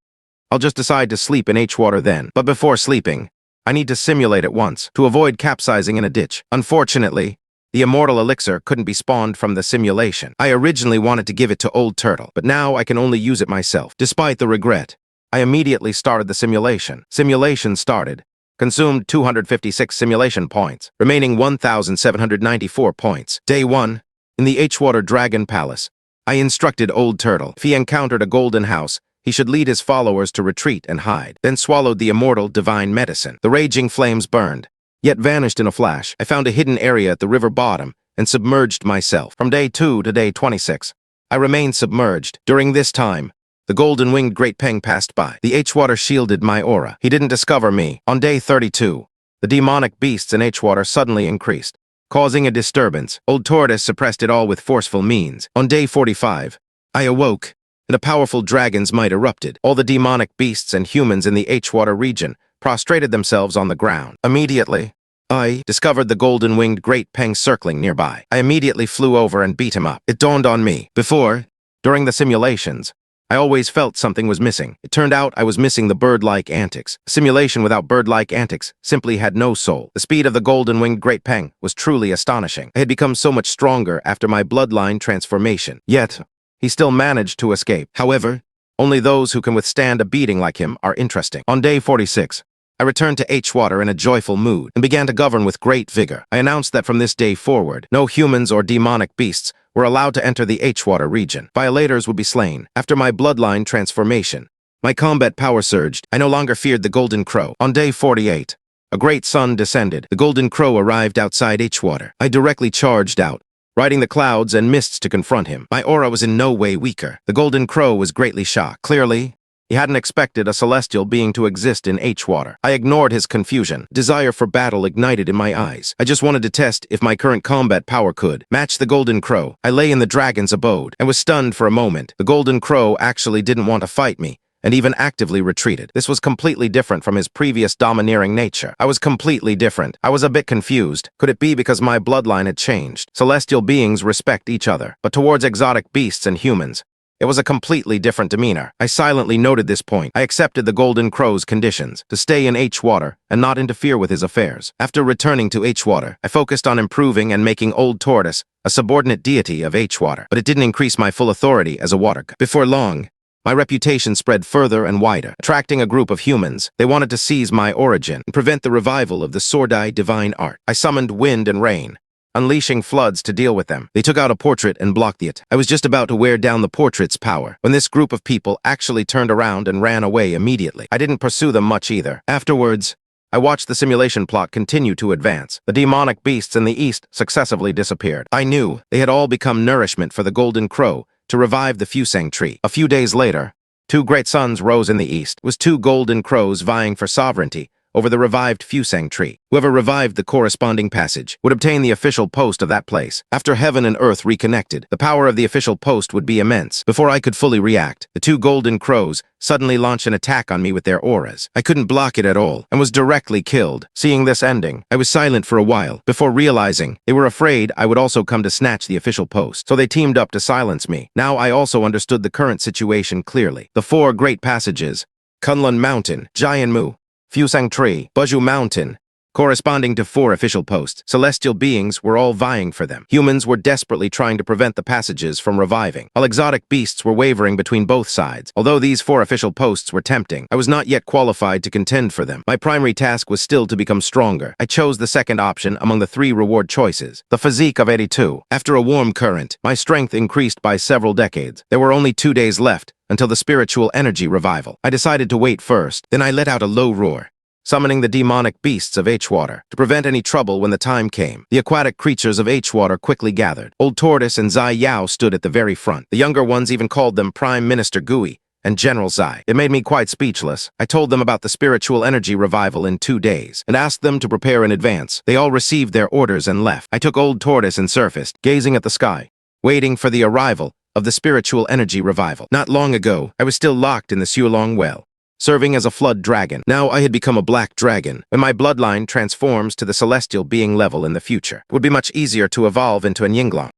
I'll just decide to sleep in H-water then. But before sleeping, I need to simulate it once, to avoid capsizing in a ditch. Unfortunately, the immortal elixir couldn't be spawned from the simulation. I originally wanted to give it to Old Turtle, but now I can only use it myself. Despite the regret, I immediately started the simulation. Simulation started. Consumed 256 simulation points, remaining 1,794 points. Day 1. In the H-water Dragon Palace, I instructed Old Turtle, if he encountered a golden house, he should lead his followers to retreat and hide, then swallowed the immortal divine medicine. The raging flames burned, yet vanished in a flash. I found a hidden area at the river bottom and submerged myself. From day 2 to day 26, I remained submerged. During this time, the golden-winged Great Peng passed by. The H-water shielded my aura. He didn't discover me. On day 32, the demonic beasts in H-water suddenly increased, causing a disturbance. Old Tortoise suppressed it all with forceful means. On day 45, I awoke, and a powerful dragon's might erupted. All the demonic beasts and humans in the H-water region prostrated themselves on the ground. Immediately, I discovered the golden-winged Great Peng circling nearby. I immediately flew over and beat him up. It dawned on me. During the simulations, I always felt something was missing. It turned out I was missing the bird-like antics. A simulation without bird-like antics simply had no soul. The speed of the golden-winged Great Peng was truly astonishing. I had become so much stronger after my bloodline transformation. Yet, he still managed to escape. However, only those who can withstand a beating like him are interesting. On day 46, I returned to H-water in a joyful mood and began to govern with great vigor. I announced that from this day forward, no humans or demonic beasts were allowed to enter the H-water region. Violators would be slain. After my bloodline transformation, my combat power surged. I no longer feared the Golden Crow. On day 48, a great sun descended. The Golden Crow arrived outside H-water. I directly charged out, riding the clouds and mists to confront him. My aura was in no way weaker. The Golden Crow was greatly shocked. Clearly, he hadn't expected a celestial being to exist in H-water. I ignored his confusion. Desire for battle ignited in my eyes. I just wanted to test if my current combat power could match the Golden Crow. I lay in the dragon's abode and was stunned for a moment. The Golden Crow actually didn't want to fight me and even actively retreated. This was completely different from his previous domineering nature. I was completely different. I was a bit confused. Could it be because my bloodline had changed? Celestial beings respect each other, but towards exotic beasts and humans, it was a completely different demeanor. I silently noted this point. I accepted the Golden Crow's conditions to stay in H-water and not interfere with his affairs. After returning to H-water, I focused on improving and making Old Tortoise a subordinate deity of H-water, but it didn't increase my full authority as a water god. Before long, my reputation spread further and wider, attracting a group of humans. They wanted to seize my origin and prevent the revival of the Sordai divine art. I summoned wind and rain, unleashing floods to deal with them. They took out a portrait and blocked it. I was just about to wear down the portrait's power when this group of people actually turned around and ran away immediately. I didn't pursue them much either. Afterwards, I watched the simulation plot continue to advance. The demonic beasts in the east successively disappeared. I knew they had all become nourishment for the Golden Crow to revive the Fusang tree. A few days later, 2 great suns rose in the east. It was 2 golden crows vying for sovereignty over the revived Fusang tree. Whoever revived the corresponding passage would obtain the official post of that place. After heaven and earth reconnected, the power of the official post would be immense. Before I could fully react, the 2 golden crows suddenly launched an attack on me with their auras. I couldn't block it at all and was directly killed. Seeing this ending, I was silent for a while before realizing they were afraid I would also come to snatch the official post, so they teamed up to silence me. Now I also understood the current situation clearly. The 4 great passages, Kunlun Mountain, Jianmu, Fusang Tree, Buzhu Mountain, corresponding to 4 official posts. Celestial beings were all vying for them. Humans were desperately trying to prevent the passages from reviving, while exotic beasts were wavering between both sides. Although these 4 official posts were tempting, I was not yet qualified to contend for them. My primary task was still to become stronger. I chose the second option among the 3 reward choices, the physique of 82. After a warm current, my strength increased by several decades. There were only 2 days left until the spiritual energy revival. I decided to wait first, then I let out a low roar, summoning the demonic beasts of H-water to prevent any trouble when the time came. The aquatic creatures of H-water quickly gathered. Old Tortoise and Zai Yao stood at the very front. The younger ones even called them Prime Minister Gui and General Zai. It made me quite speechless. I told them about the spiritual energy revival in 2 days and asked them to prepare in advance. They all received their orders and left. I took Old Tortoise and surfaced, gazing at the sky, waiting for the arrival of the spiritual energy revival. Not long ago, I was still locked in the Xiulong well, serving as a flood dragon. Now I had become a black dragon. When my bloodline transforms to the celestial being level in the future, it would be much easier to evolve into an Yinglong.